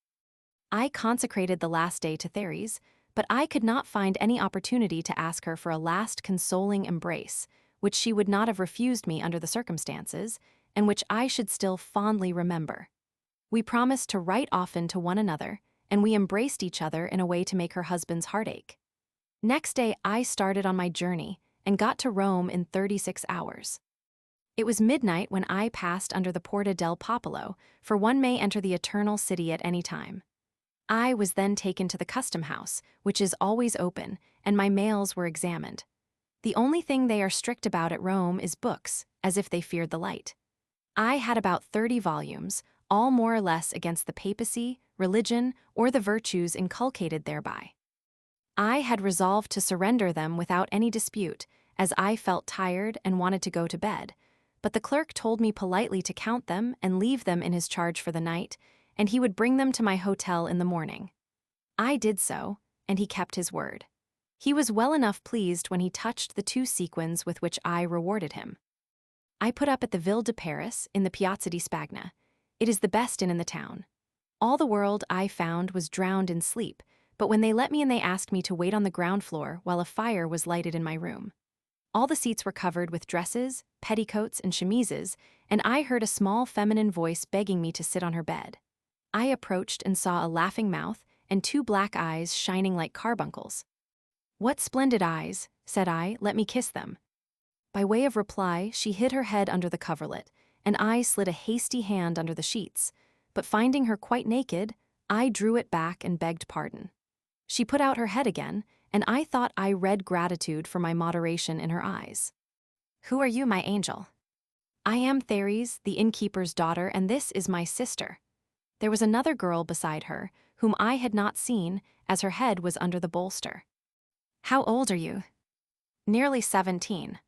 I consecrated the last day to Therese, but I could not find any opportunity to ask her for a last consoling embrace, which she would not have refused me under the circumstances, and which I should still fondly remember. We promised to write often to one another, and we embraced each other in a way to make her husband's heart ache. Next day I started on my journey and got to Rome in 36 hours. It was midnight when I passed under the Porta del Popolo, for one may enter the Eternal City at any time. I was then taken to the custom house, which is always open, and my mails were examined. The only thing they are strict about at Rome is books, as if they feared the light. I had about 30 volumes, all more or less against the papacy, religion, or the virtues inculcated thereby. I had resolved to surrender them without any dispute, as I felt tired and wanted to go to bed, but the clerk told me politely to count them and leave them in his charge for the night, and he would bring them to my hotel in the morning. I did so, and he kept his word. He was well enough pleased when he touched the 2 sequins with which I rewarded him. I put up at the Ville de Paris in the Piazza di Spagna. It is the best inn in the town. All the world, I found, was drowned in sleep, but when they let me in they asked me to wait on the ground floor while a fire was lighted in my room. All the seats were covered with dresses, petticoats, and chemises, and I heard a small feminine voice begging me to sit on her bed. I approached and saw a laughing mouth and 2 black eyes shining like carbuncles. "What splendid eyes," said I, "let me kiss them." By way of reply, she hid her head under the coverlet, and I slid a hasty hand under the sheets, but finding her quite naked, I drew it back and begged pardon. She put out her head again, and I thought I read gratitude for my moderation in her eyes. "Who are you, my angel?" "I am Therese, the innkeeper's daughter, and this is my sister." There was another girl beside her, whom I had not seen, as her head was under the bolster. "How old are you?" "Nearly 17.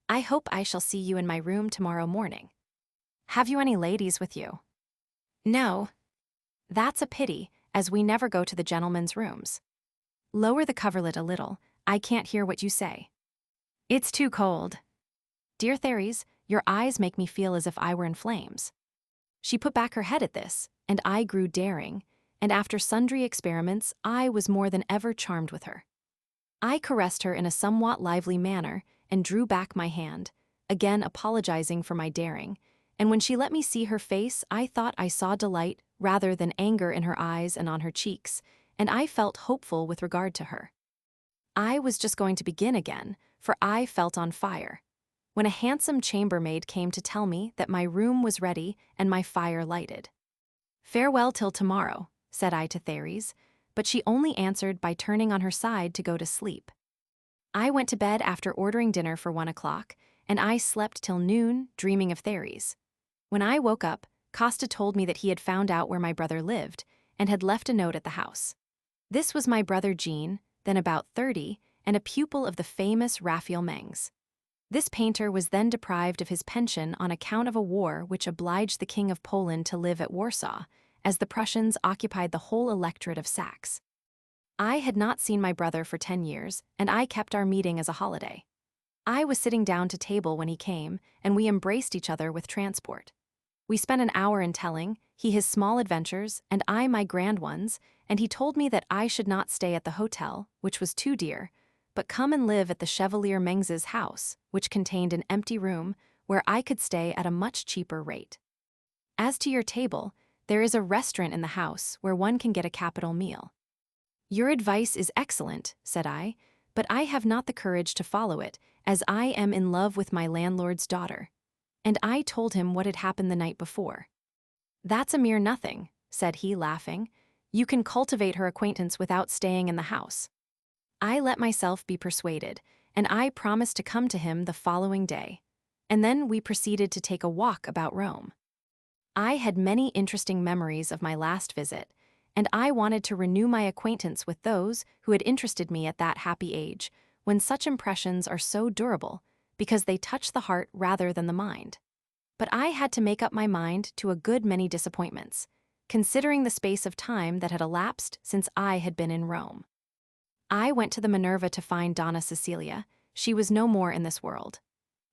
I hope I shall see you in my room tomorrow morning." "Have you any ladies with you?" "No." That's a pity, as we never go to the gentlemen's rooms. Lower the coverlet a little, I can't hear what you say. It's too cold. Dear Therese, your eyes make me feel as if I were in flames. She put back her head at this, and I grew daring, and after sundry experiments, I was more than ever charmed with her. I caressed her in a somewhat lively manner and drew back my hand, again apologizing for my daring, and when she let me see her face, I thought I saw delight rather than anger in her eyes and on her cheeks, and I felt hopeful with regard to her. I was just going to begin again, for I felt on fire, when a handsome chambermaid came to tell me that my room was ready and my fire lighted. Farewell till tomorrow, said I to Therese, but she only answered by turning on her side to go to sleep. I went to bed after ordering dinner for 1 o'clock, and I slept till noon, dreaming of Therese. When I woke up, Costa told me that he had found out where my brother lived and had left a note at the house. This was my brother Jean, then about 30, and a pupil of the famous Raphael Mengs. This painter was then deprived of his pension on account of a war which obliged the King of Poland to live at Warsaw, as the Prussians occupied the whole electorate of Saxe. I had not seen my brother for 10 years, and I kept our meeting as a holiday. I was sitting down to table when he came, and we embraced each other with transport. We spent an hour in telling, he his small adventures, and I my grand ones, and he told me that I should not stay at the hotel, which was too dear, but come and live at the Chevalier Mengs's house, which contained an empty room, where I could stay at a much cheaper rate. As to your table, there is a restaurant in the house where one can get a capital meal. Your advice is excellent, said I, but I have not the courage to follow it, as I am in love with my landlord's daughter. And I told him what had happened the night before. That's a mere nothing, said he, laughing. You can cultivate her acquaintance without staying in the house. I let myself be persuaded, and I promised to come to him the following day. And then we proceeded to take a walk about Rome. I had many interesting memories of my last visit, and I wanted to renew my acquaintance with those who had interested me at that happy age, when such impressions are so durable, because they touch the heart rather than the mind. But I had to make up my mind to a good many disappointments, considering the space of time that had elapsed since I had been in Rome. I went to the Minerva to find Donna Cecilia. She was no more in this world.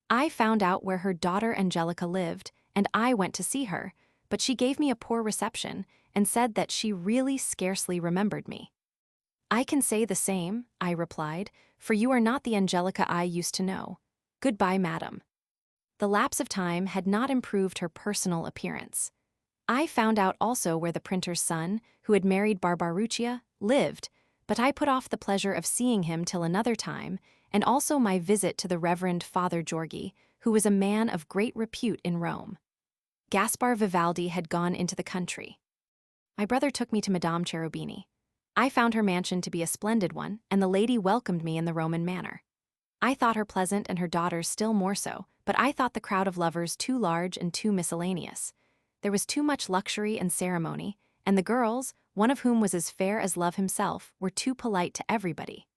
I found out where her daughter Angelica lived, and I went to see her, but she gave me a poor reception and said that she really scarcely remembered me. I can say the same, I replied, for you are not the Angelica I used to know. Goodbye, madam. The lapse of time had not improved her personal appearance. I found out also where the printer's son, who had married Barbaruccia, lived, but I put off the pleasure of seeing him till another time, and also my visit to the Reverend Father Georgi, who was a man of great repute in Rome. Gaspar Vivaldi had gone into the country. My brother took me to Madame Cherubini. I found her mansion to be a splendid one, and the lady welcomed me in the Roman manner. I thought her pleasant and her daughters still more so, but I thought the crowd of lovers too large and too miscellaneous. There was too much luxury and ceremony, and the girls, one of whom was as fair as Love himself, were too polite to everybody.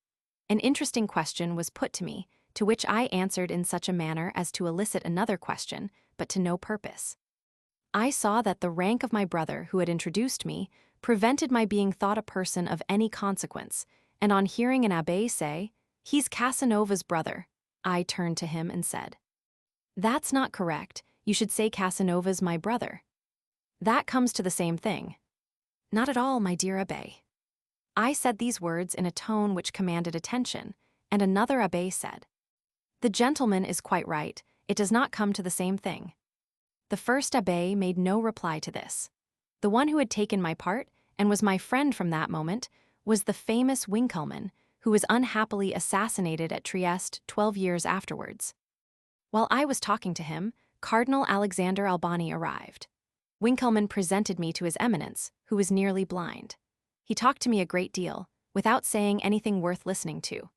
An interesting question was put to me, to which I answered in such a manner as to elicit another question, but to no purpose. I saw that the rank of my brother who had introduced me prevented my being thought a person of any consequence, and on hearing an abbé say, "He's Casanova's brother," I turned to him and said, "That's not correct, you should say Casanova's my brother. That comes to the same thing." "Not at all, my dear abbé." I said these words in a tone which commanded attention, and another abbé said, "The gentleman is quite right, it does not come to the same thing." The first abbé made no reply to this. The one who had taken my part, and was my friend from that moment, was the famous Winkelmann, who was unhappily assassinated at Trieste 12 years afterwards. While I was talking to him, Cardinal Alexander Albani arrived. Winkelmann presented me to his eminence, who was nearly blind. He talked to me a great deal, without saying anything worth listening to.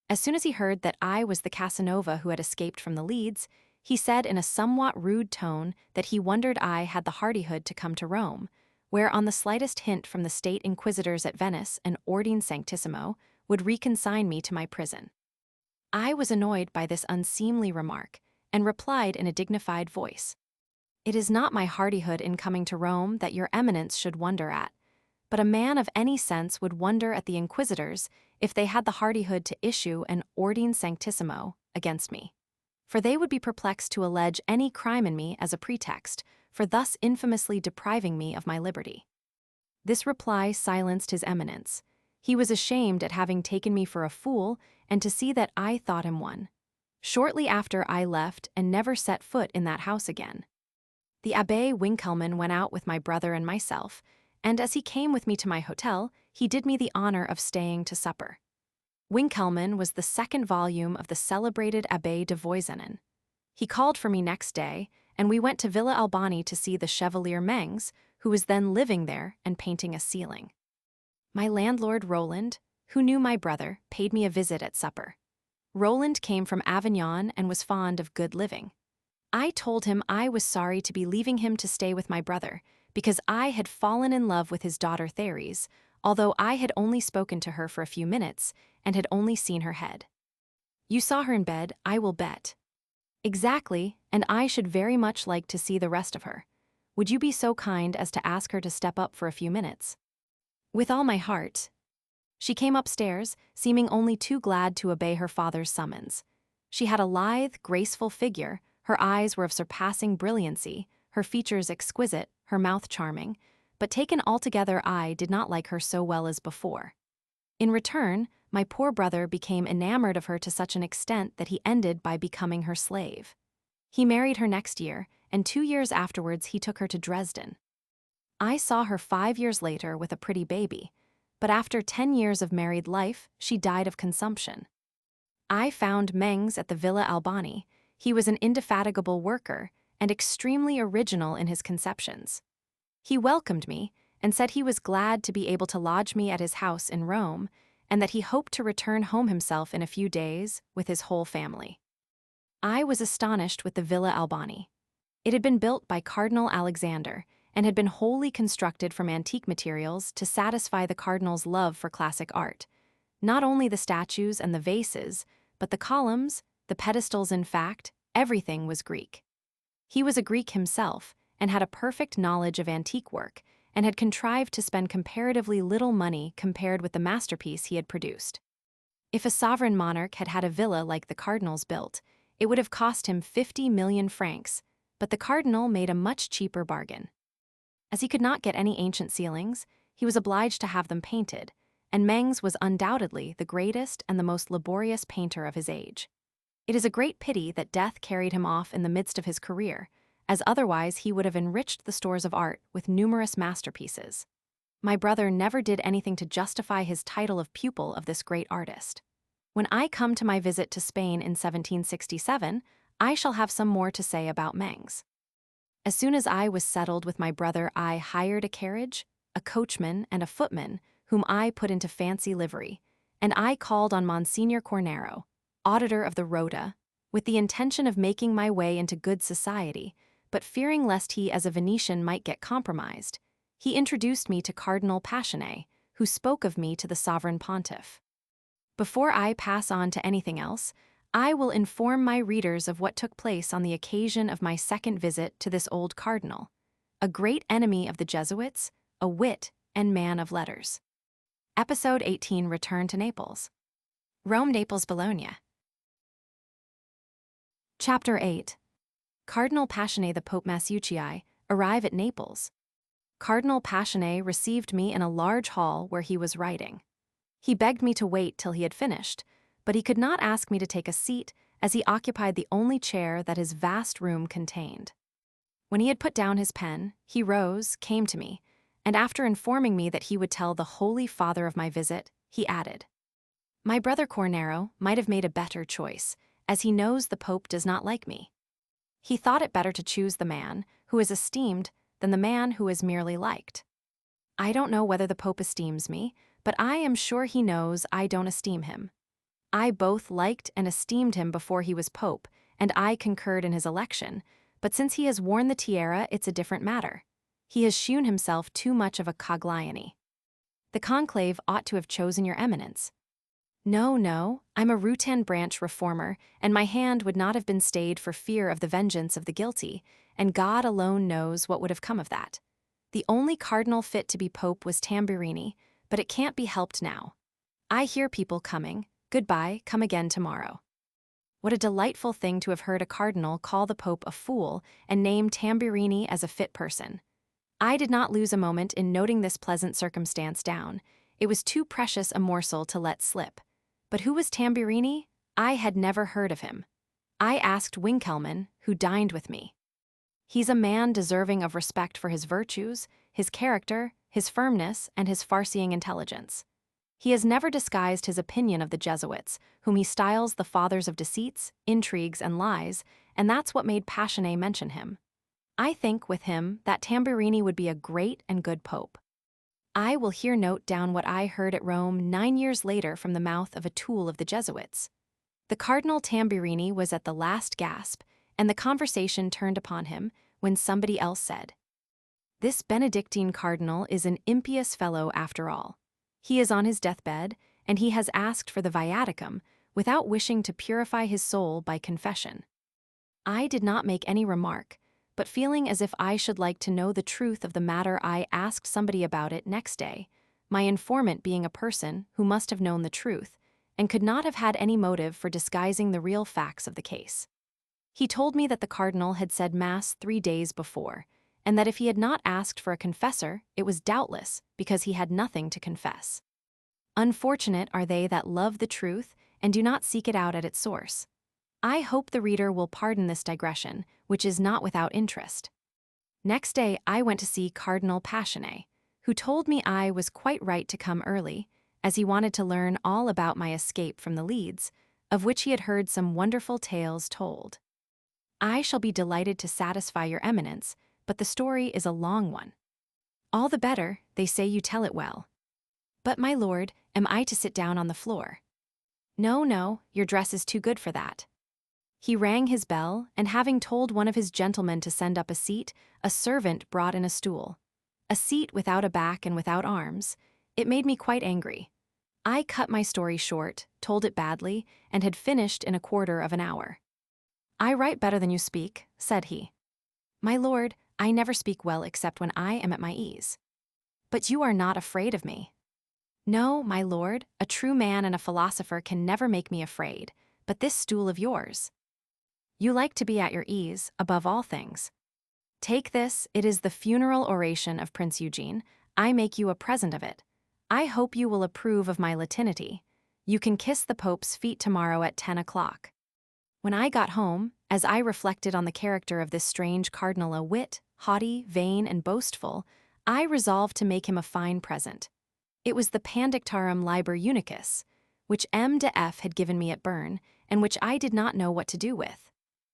As soon as he heard that I was the Casanova who had escaped from the Leads, he said in a somewhat rude tone that he wondered I had the hardihood to come to Rome, where on the slightest hint from the state inquisitors at Venice and Ordine Sanctissimo would reconsign me to my prison. I was annoyed by this unseemly remark, and replied in a dignified voice, It is not my hardihood in coming to Rome that your eminence should wonder at, but a man of any sense would wonder at the inquisitors if they had the hardihood to issue an ordine sanctissimo against me. For they would be perplexed to allege any crime in me as a pretext for thus infamously depriving me of my liberty. This reply silenced his eminence. He was ashamed at having taken me for a fool and to see that I thought him one. Shortly after I left and never set foot in that house again. The Abbé Winkelmann went out with my brother and myself, and as he came with me to my hotel, he did me the honor of staying to supper. Winkelmann was the second volume of the celebrated Abbé de Voisenon. He called for me next day, and we went to Villa Albani to see the Chevalier Mengs, who was then living there and painting a ceiling. My landlord Roland, who knew my brother, paid me a visit at supper. Roland came from Avignon and was fond of good living. I told him I was sorry to be leaving him to stay with my brother, because I had fallen in love with his daughter Therese, although I had only spoken to her for a few minutes and had only seen her head. You saw her in bed, I will bet. Exactly, and I should very much like to see the rest of her. Would you be so kind as to ask her to step up for a few minutes? With all my heart. She came upstairs, seeming only too glad to obey her father's summons. She had a lithe, graceful figure, her eyes were of surpassing brilliancy, her features exquisite, her mouth charming, but taken altogether I did not like her so well as before. In return, my poor brother became enamored of her to such an extent that he ended by becoming her slave. He married her next year, and 2 years afterwards he took her to Dresden. I saw her 5 years later with a pretty baby, but after 10 years of married life, she died of consumption. I found Mengs at the Villa Albani. He was an indefatigable worker and extremely original in his conceptions. He welcomed me and said he was glad to be able to lodge me at his house in Rome and that he hoped to return home himself in a few days with his whole family. I was astonished with the Villa Albani. It had been built by Cardinal Alexander and had been wholly constructed from antique materials to satisfy the cardinal's love for classic art. Not only the statues and the vases, but the columns, the pedestals, in fact, everything was Greek. He was a Greek himself and had a perfect knowledge of antique work and had contrived to spend comparatively little money compared with the masterpiece he had produced. If a sovereign monarch had had a villa like the cardinal's built, it would have cost him 50 million francs, but the cardinal made a much cheaper bargain. As he could not get any ancient ceilings, he was obliged to have them painted, and Mengs was undoubtedly the greatest and the most laborious painter of his age. It is a great pity that death carried him off in the midst of his career, as otherwise he would have enriched the stores of art with numerous masterpieces. My brother never did anything to justify his title of pupil of this great artist. When I come to my visit to Spain in 1767, I shall have some more to say about Mengs. As soon as I was settled with my brother, I hired a carriage, a coachman, and a footman, whom I put into fancy livery, and I called on Monsignor Cornaro, auditor of the Rota, with the intention of making my way into good society, but fearing lest he as a Venetian might get compromised, he introduced me to Cardinal Passionné, who spoke of me to the sovereign pontiff. Before I pass on to anything else, I will inform my readers of what took place on the occasion of my second visit to this old cardinal, a great enemy of the Jesuits, a wit and man of letters. Episode 18, Return to Naples. Rome, Naples, Bologna. Chapter 8. Cardinal Passionné the Pope Masucci arrive at Naples. Cardinal Passionné received me in a large hall where he was writing. He begged me to wait till he had finished, but he could not ask me to take a seat as he occupied the only chair that his vast room contained. When he had put down his pen, he rose, came to me, and after informing me that he would tell the Holy Father of my visit, he added, "My brother Cornaro might have made a better choice, as he knows the Pope does not like me. He thought it better to choose the man who is esteemed than the man who is merely liked. I don't know whether the Pope esteems me, but I am sure he knows I don't esteem him. I both liked and esteemed him before he was Pope, and I concurred in his election, but since he has worn the tiara, it's a different matter. He has shewn himself too much of a Cogliani. The conclave ought to have chosen your eminence. No, I'm a Rutan branch reformer, and my hand would not have been stayed for fear of the vengeance of the guilty, and God alone knows what would have come of that. The only cardinal fit to be pope was Tamburini, but it can't be helped now. I hear people coming. Goodbye, come again tomorrow. What a delightful thing to have heard a cardinal call the pope a fool and name Tamburini as a fit person. I did not lose a moment in noting this pleasant circumstance down. It was too precious a morsel to let slip. But who was Tamburini? I had never heard of him. I asked Winkelmann, who dined with me. He's a man deserving of respect for his virtues, his character, his firmness, and his farseeing intelligence. He has never disguised his opinion of the Jesuits, whom he styles the fathers of deceits, intrigues, and lies, and that's what made Passionné mention him. I think, with him, that Tamburini would be a great and good pope. I will here note down what I heard at Rome 9 years later from the mouth of a tool of the Jesuits. The Cardinal Tamburini was at the last gasp, and the conversation turned upon him when somebody else said, "This Benedictine cardinal is an impious fellow after all. He is on his deathbed, and he has asked for the viaticum without wishing to purify his soul by confession." I did not make any remark, but feeling as if I should like to know the truth of the matter, I asked somebody about it next day, my informant being a person who must have known the truth and could not have had any motive for disguising the real facts of the case. He told me that the cardinal had said Mass 3 days before, and that if he had not asked for a confessor, it was doubtless because he had nothing to confess. Unfortunate are they that love the truth and do not seek it out at its source. I hope the reader will pardon this digression, which is not without interest. Next day I went to see Cardinal Passionné, who told me I was quite right to come early, as he wanted to learn all about my escape from the Leads, of which he had heard some wonderful tales told. I shall be delighted to satisfy your eminence, but the story is a long one. All the better, they say you tell it well. But, my lord, am I to sit down on the floor? No, no, your dress is too good for that. He rang his bell, and having told one of his gentlemen to send up a seat, a servant brought in a stool. A seat without a back and without arms. It made me quite angry. I cut my story short, told it badly, and had finished in a quarter of an hour. "I write better than you speak," said he. "My lord, I never speak well except when I am at my ease." "But you are not afraid of me." "No, my lord, a true man and a philosopher can never make me afraid, but this stool of yours." "You like to be at your ease, above all things. Take this, it is the funeral oration of Prince Eugene. I make you a present of it. I hope you will approve of my Latinity. You can kiss the Pope's feet tomorrow at 10 o'clock. When I got home, as I reflected on the character of this strange cardinal, a wit, haughty, vain, and boastful, I resolved to make him a fine present. It was the Pandictarum Liber Unicus, which M. de F. had given me at Bern, and which I did not know what to do with.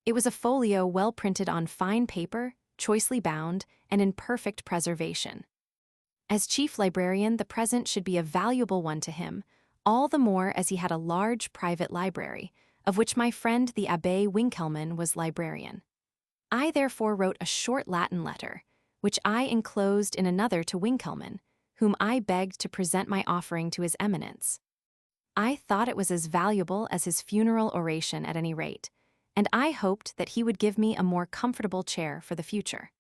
It was a folio well printed on fine paper, choicely bound, and in perfect preservation. As chief librarian, the present should be a valuable one to him, all the more as he had a large private library, of which my friend the Abbé Winkelmann was librarian. I therefore wrote a short Latin letter, which I enclosed in another to Winkelmann, whom I begged to present my offering to his eminence. I thought it was as valuable as his funeral oration at any rate, and I hoped that he would give me a more comfortable chair for the future.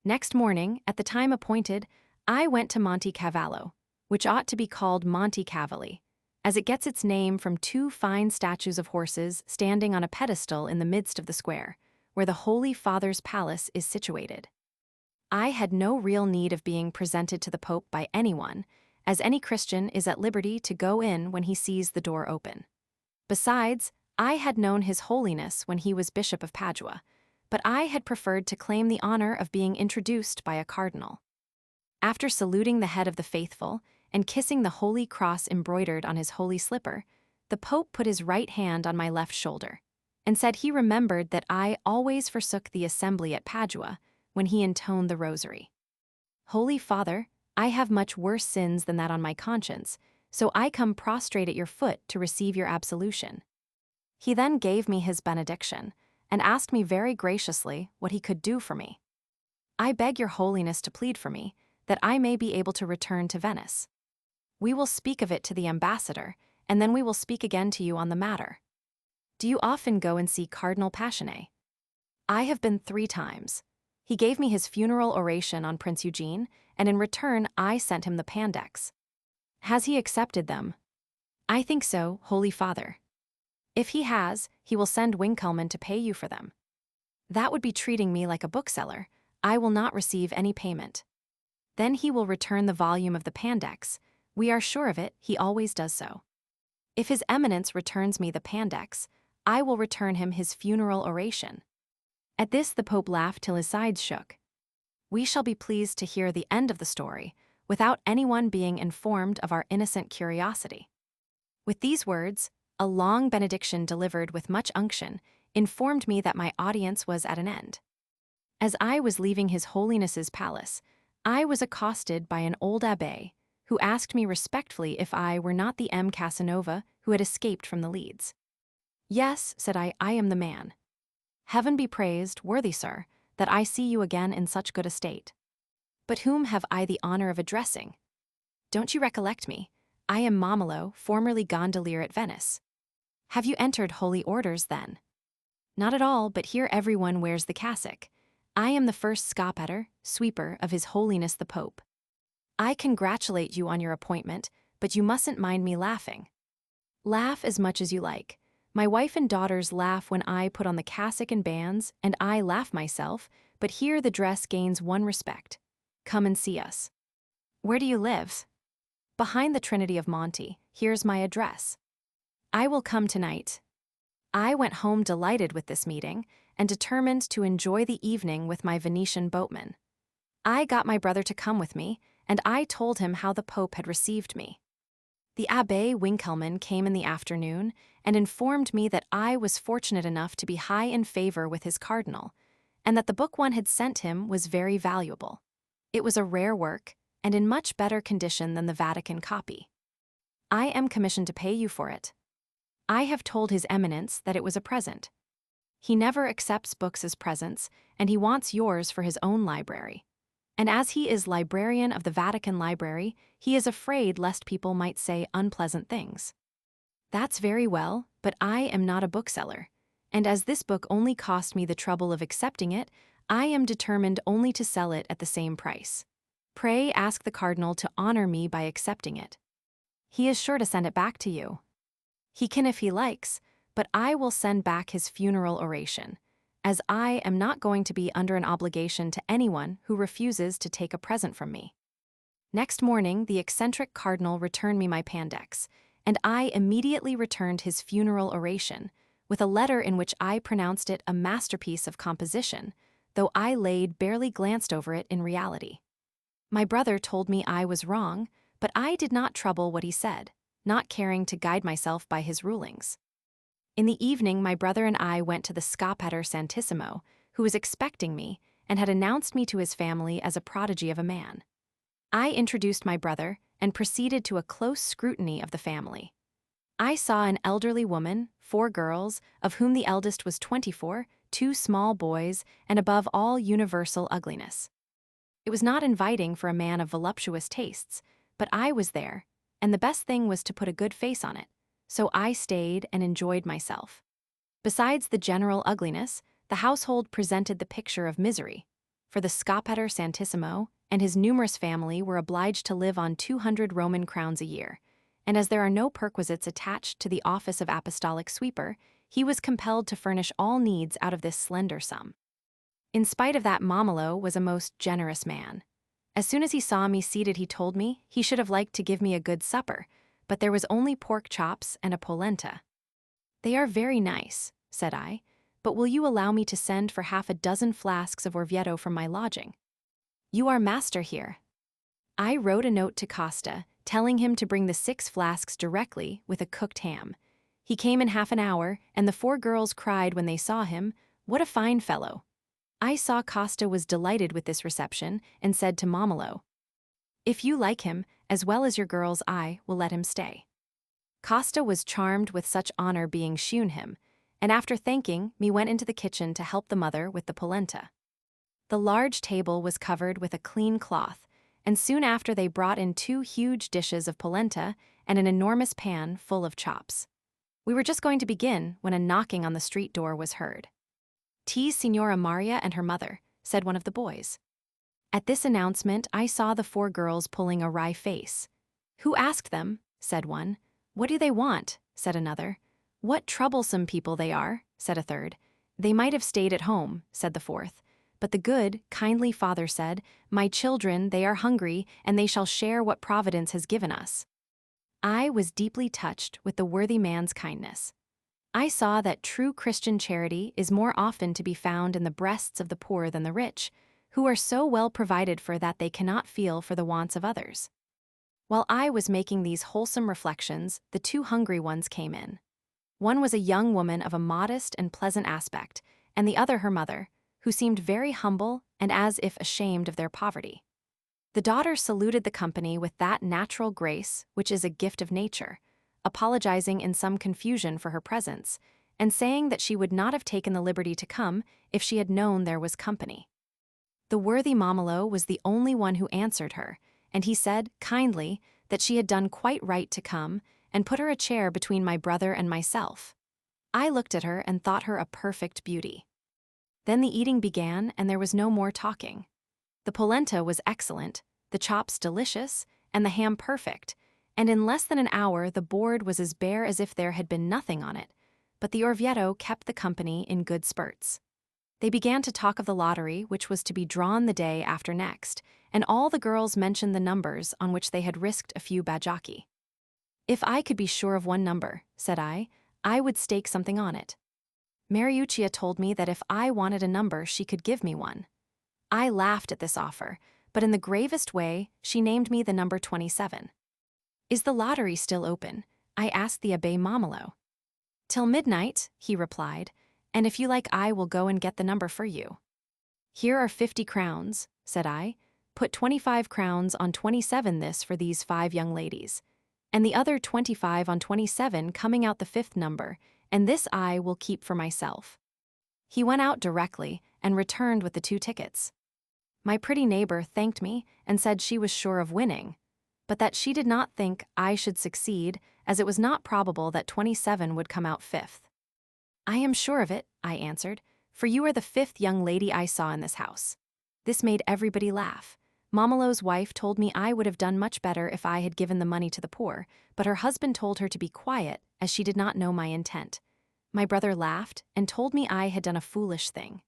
Next morning, at the time appointed, I went to Monte Cavallo, which ought to be called Monte Cavalli, as it gets its name from 2 fine statues of horses standing on a pedestal in the midst of the square, where the Holy Father's palace is situated. I had no real need of being presented to the Pope by anyone, as any Christian is at liberty to go in when he sees the door open. Besides, I had known His Holiness when he was Bishop of Padua, but I had preferred to claim the honor of being introduced by a cardinal. After saluting the head of the faithful and kissing the holy cross embroidered on his holy slipper, the Pope put his right hand on my left shoulder and said he remembered that I always forsook the assembly at Padua when he intoned the rosary. "Holy Father, I have much worse sins than that on my conscience, so I come prostrate at your foot to receive your absolution." He then gave me his benediction and asked me very graciously what he could do for me. "I beg your Holiness to plead for me, that I may be able to return to Venice. We will speak of it to the ambassador, and then we will speak again to you on the matter." "Do you often go and see Cardinal Passionné?" "I have been 3 times. He gave me his funeral oration on Prince Eugene, and in return I sent him the Pandects. Has he accepted them? I think so, Holy Father. If he has, he will send Winkelmann to pay you for them. That would be treating me like a bookseller. I will not receive any payment. Then he will return the volume of the Pandects. We are sure of it, he always does so. If His Eminence returns me the Pandects, I will return him his funeral oration. At this the Pope laughed till his sides shook. We shall be pleased to hear the end of the story, without anyone being informed of our innocent curiosity. With these words, a long benediction delivered with much unction informed me that my audience was at an end. As I was leaving His Holiness's palace, I was accosted by an old abbé, who asked me respectfully if I were not the M. Casanova who had escaped from the Leads. Yes, said I am the man. Heaven be praised, worthy sir, that I see you again in such good estate. But whom have I the honor of addressing? Don't you recollect me? I am Momolo, formerly gondolier at Venice. Have you entered holy orders, then? Not at all, but here everyone wears the cassock. I am the first scopetter, sweeper of His Holiness the Pope. I congratulate you on your appointment, but you mustn't mind me laughing. Laugh as much as you like. My wife and daughters laugh when I put on the cassock and bands, and I laugh myself, but here the dress gains one respect. Come and see us. Where do you live? Behind the Trinity of Monte. Here's my address. I will come tonight. I went home delighted with this meeting, and determined to enjoy the evening with my Venetian boatman. I got my brother to come with me, and I told him how the Pope had received me. The Abbé Winkelmann came in the afternoon and informed me that I was fortunate enough to be high in favor with his cardinal, and that the book one had sent him was very valuable. It was a rare work, and in much better condition than the Vatican copy. I am commissioned to pay you for it. I have told His Eminence that it was a present. He never accepts books as presents, and he wants yours for his own library. And as he is librarian of the Vatican Library, he is afraid lest people might say unpleasant things. That's very well, but I am not a bookseller, and as this book only cost me the trouble of accepting it, I am determined only to sell it at the same price. Pray ask the Cardinal to honor me by accepting it. He is sure to send it back to you. He can if he likes, but I will send back his funeral oration, as I am not going to be under an obligation to anyone who refuses to take a present from me. Next morning, the eccentric cardinal returned me my Pandects, and I immediately returned his funeral oration, with a letter in which I pronounced it a masterpiece of composition, though I barely glanced over it in reality. My brother told me I was wrong, but I did not trouble what he said, not caring to guide myself by his rulings. In the evening, my brother and I went to the Scopetter Santissimo, who was expecting me and had announced me to his family as a prodigy of a man. I introduced my brother and proceeded to a close scrutiny of the family. I saw an elderly woman, 4 girls, of whom the eldest was 24, 2 small boys, and above all universal ugliness. It was not inviting for a man of voluptuous tastes, but I was there, and the best thing was to put a good face on it, so I stayed and enjoyed myself. Besides the general ugliness, the household presented the picture of misery, for the Scopetter Santissimo and his numerous family were obliged to live on 200 Roman crowns a year, and as there are no perquisites attached to the office of apostolic sweeper, he was compelled to furnish all needs out of this slender sum. In spite of that, Momolo was a most generous man. As soon as he saw me seated, he told me he should have liked to give me a good supper, but there was only pork chops and a polenta. They are very nice, said I, but will you allow me to send for half a dozen flasks of Orvieto from my lodging? You are master here. I wrote a note to Costa, telling him to bring the 6 flasks directly with a cooked ham. He came in half an hour, and the 4 girls cried when they saw him, "What a fine fellow!" I saw Costa was delighted with this reception and said to Momolo, "If you like him, as well as your girls, I will let him stay." Costa was charmed with such honor being shewn him, and after thanking me went into the kitchen to help the mother with the polenta. The large table was covered with a clean cloth, and soon after they brought in 2 huge dishes of polenta and an enormous pan full of chops. We were just going to begin when a knocking on the street door was heard. "'Tis Signora Maria and her mother," said one of the boys. At this announcement, I saw the 4 girls pulling a wry face. "Who asked them?" said one. "What do they want?" said another. "What troublesome people they are," said a third. "They might have stayed at home," said the fourth. But the good, kindly father said, "My children, they are hungry, and they shall share what Providence has given us." I was deeply touched with the worthy man's kindness. I saw that true Christian charity is more often to be found in the breasts of the poor than the rich, who are so well provided for that they cannot feel for the wants of others. While I was making these wholesome reflections, the 2 hungry ones came in. One was a young woman of a modest and pleasant aspect, and the other her mother, who seemed very humble and as if ashamed of their poverty. The daughter saluted the company with that natural grace which is a gift of nature, apologizing in some confusion for her presence, and saying that she would not have taken the liberty to come if she had known there was company. The worthy Momolo was the only one who answered her, and he said, kindly, that she had done quite right to come, and put her a chair between my brother and myself. I looked at her and thought her a perfect beauty. Then the eating began, and there was no more talking. The polenta was excellent, the chops delicious, and the ham perfect, and in less than an hour the board was as bare as if there had been nothing on it, but the Orvieto kept the company in good spurts. They began to talk of the lottery which was to be drawn the day after next, and all the girls mentioned the numbers on which they had risked a few bajocchi. "If I could be sure of one number," said I would stake something on it. Mariuccia told me that if I wanted a number she could give me one. I laughed at this offer, but in the gravest way she named me the number 27. "Is the lottery still open?" I asked the Abbé Momolo. "Till midnight," he replied, "and if you like I will go and get the number for you." "Here are 50 crowns, said I. "Put 25 crowns on 27 this for these 5 young ladies, and the other 25 on 27 coming out the 5th number, and this I will keep for myself." He went out directly and returned with the 2 tickets. My pretty neighbor thanked me and said she was sure of winning, but that she did not think I should succeed, as it was not probable that 27 would come out 5th. "I am sure of it," I answered, "for you are the 5th young lady I saw in this house." This made everybody laugh. Momolo's wife told me I would have done much better if I had given the money to the poor, but her husband told her to be quiet, as she did not know my intent. My brother laughed and told me I had done a foolish thing.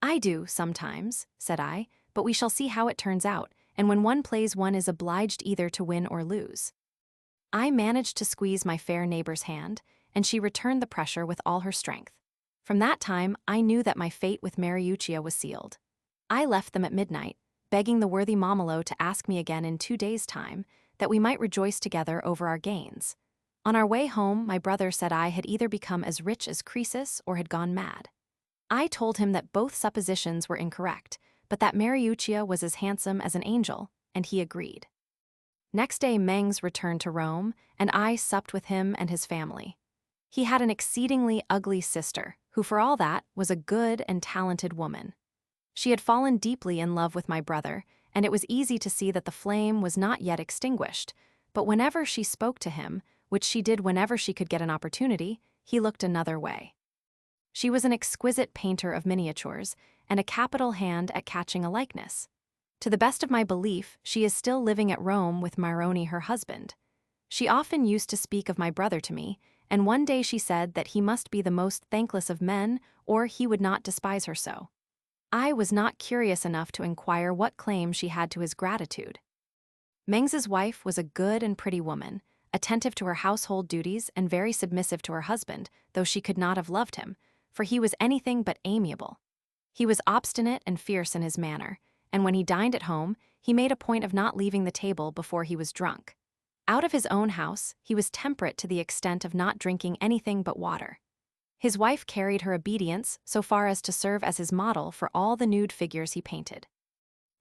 "I do, sometimes," said I, "but we shall see how it turns out, and when one plays one is obliged either to win or lose." I managed to squeeze my fair neighbor's hand, and she returned the pressure with all her strength. From that time, I knew that my fate with Mariuccia was sealed. I left them at midnight, begging the worthy Momolo to ask me again in 2 days' time, that we might rejoice together over our gains. On our way home, my brother said I had either become as rich as Croesus or had gone mad. I told him that both suppositions were incorrect, but that Mariuccia was as handsome as an angel, and he agreed. Next day Mengs returned to Rome, and I supped with him and his family. He had an exceedingly ugly sister, who for all that was a good and talented woman. She had fallen deeply in love with my brother, and it was easy to see that the flame was not yet extinguished, but whenever she spoke to him, which she did whenever she could get an opportunity, he looked another way. She was an exquisite painter of miniatures, and a capital hand at catching a likeness. To the best of my belief, she is still living at Rome with Maironi, her husband. She often used to speak of my brother to me, and one day she said that he must be the most thankless of men, or he would not despise her so. I was not curious enough to inquire what claim she had to his gratitude. Mengs's wife was a good and pretty woman, attentive to her household duties and very submissive to her husband, though she could not have loved him, for he was anything but amiable. He was obstinate and fierce in his manner, and when he dined at home, he made a point of not leaving the table before he was drunk. Out of his own house, he was temperate to the extent of not drinking anything but water. His wife carried her obedience so far as to serve as his model for all the nude figures he painted.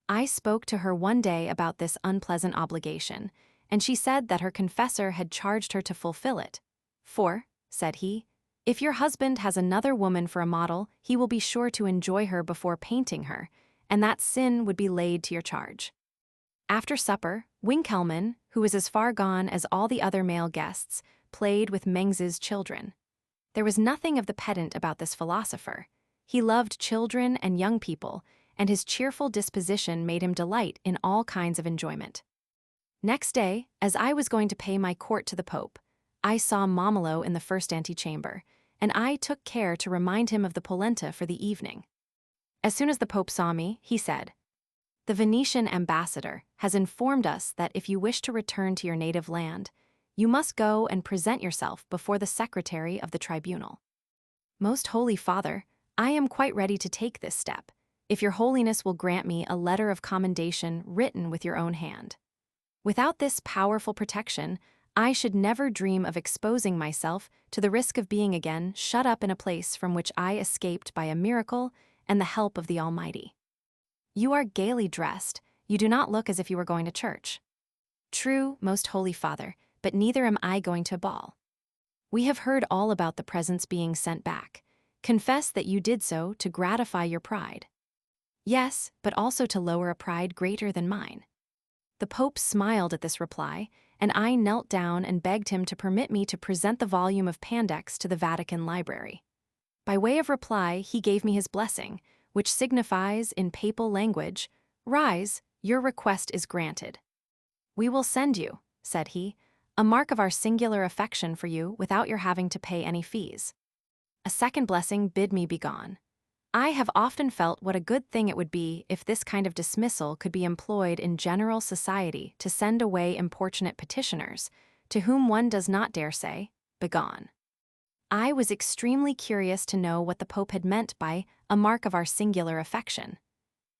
I spoke to her one day about this unpleasant obligation, and she said that her confessor had charged her to fulfill it. "For," said he, "if your husband has another woman for a model, he will be sure to enjoy her before painting her, and that sin would be laid to your charge." After supper, Winckelmann, who was as far gone as all the other male guests, played with Mengs's children. There was nothing of the pedant about this philosopher. He loved children and young people, and his cheerful disposition made him delight in all kinds of enjoyment. Next day, as I was going to pay my court to the Pope, I saw Momolo in the first antechamber, and I took care to remind him of the polenta for the evening. As soon as the Pope saw me, he said, "The Venetian ambassador has informed us that if you wish to return to your native land, you must go and present yourself before the secretary of the tribunal." "Most Holy Father, I am quite ready to take this step, if your holiness will grant me a letter of commendation written with your own hand. Without this powerful protection, I should never dream of exposing myself to the risk of being again shut up in a place from which I escaped by a miracle and the help of the Almighty. You are gaily dressed. You do not look as if you were going to church." "True, Most Holy Father, but neither am I going to a ball." "We have heard all about the presents being sent back. Confess that you did so to gratify your pride." "Yes, but also to lower a pride greater than mine." The Pope smiled at this reply, and I knelt down and begged him to permit me to present the volume of Pandects to the Vatican Library. By way of reply, he gave me his blessing, which signifies, in papal language, "Rise, your request is granted." "We will send you," said he, "a mark of our singular affection for you without your having to pay any fees." A second blessing bid me begone. I have often felt what a good thing it would be if this kind of dismissal could be employed in general society to send away importunate petitioners, to whom one does not dare say, "Begone." I was extremely curious to know what the Pope had meant by "a mark of our singular affection."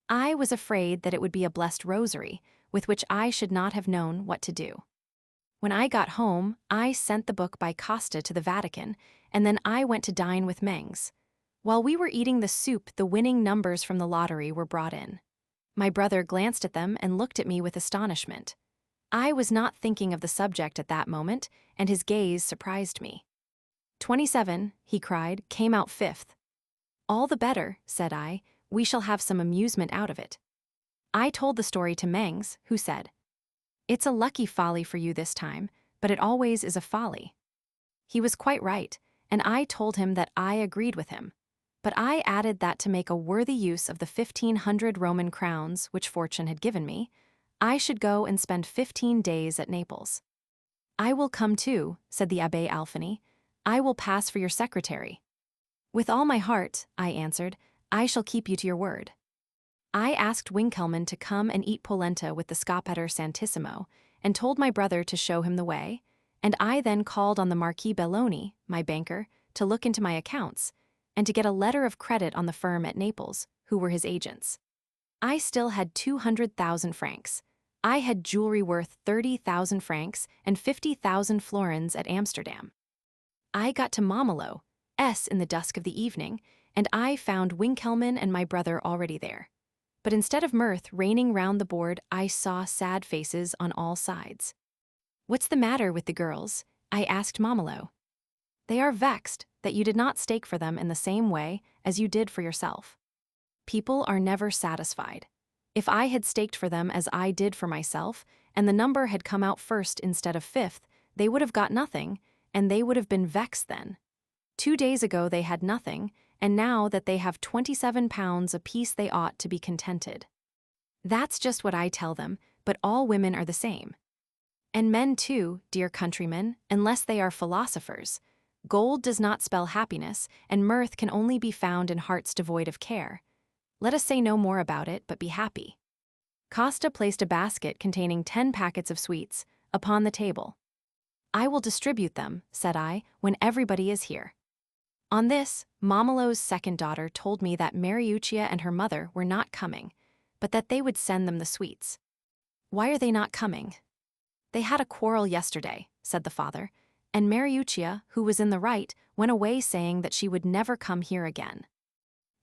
I was afraid that it would be a blessed rosary, with which I should not have known what to do. When I got home, I sent the book by Costa to the Vatican, and then I went to dine with Mengs. While we were eating the soup, the winning numbers from the lottery were brought in. My brother glanced at them and looked at me with astonishment. I was not thinking of the subject at that moment, and his gaze surprised me. 27, he cried, came out fifth. "All the better," said I, "we shall have some amusement out of it." I told the story to Mengs, who said, "It's a lucky folly for you this time, but it always is a folly." He was quite right, and I told him that I agreed with him. But I added that to make a worthy use of the 1,500 Roman crowns which fortune had given me, I should go and spend 15 days at Naples. "I will come too," said the Abbé Alphony. "I will pass for your secretary." "With all my heart," I answered, "I shall keep you to your word." I asked Winkelmann to come and eat polenta with the Scopater Santissimo, and told my brother to show him the way, and I then called on the Marquis Belloni, my banker, to look into my accounts, and to get a letter of credit on the firm at Naples, who were his agents. I still had 200,000 francs. I had jewelry worth 30,000 francs and 50,000 florins at Amsterdam. I got to Momolo, in the dusk of the evening, and I found Winkelmann and my brother already there. But instead of mirth reigning round the board, I saw sad faces on all sides. "What's the matter with the girls?" I asked Momolo. "They are vexed that you did not stake for them in the same way as you did for yourself." People are never satisfied. If I had staked for them as I did for myself, and the number had come out first instead of fifth, they would have got nothing, and they would have been vexed then. 2 days ago they had nothing, and now that they have 27 pounds apiece they ought to be contented. That's just what I tell them, but all women are the same. And men too, dear countrymen, unless they are philosophers. Gold does not spell happiness, and mirth can only be found in hearts devoid of care. Let us say no more about it, but be happy. Costa placed a basket containing 10 packets of sweets upon the table. "I will distribute them," said I, "when everybody is here." On this, Momolo's second daughter told me that Mariuccia and her mother were not coming, but that they would send them the sweets. "Why are they not coming?" "They had a quarrel yesterday," said the father, "and Mariuccia, who was in the right, went away saying that she would never come here again."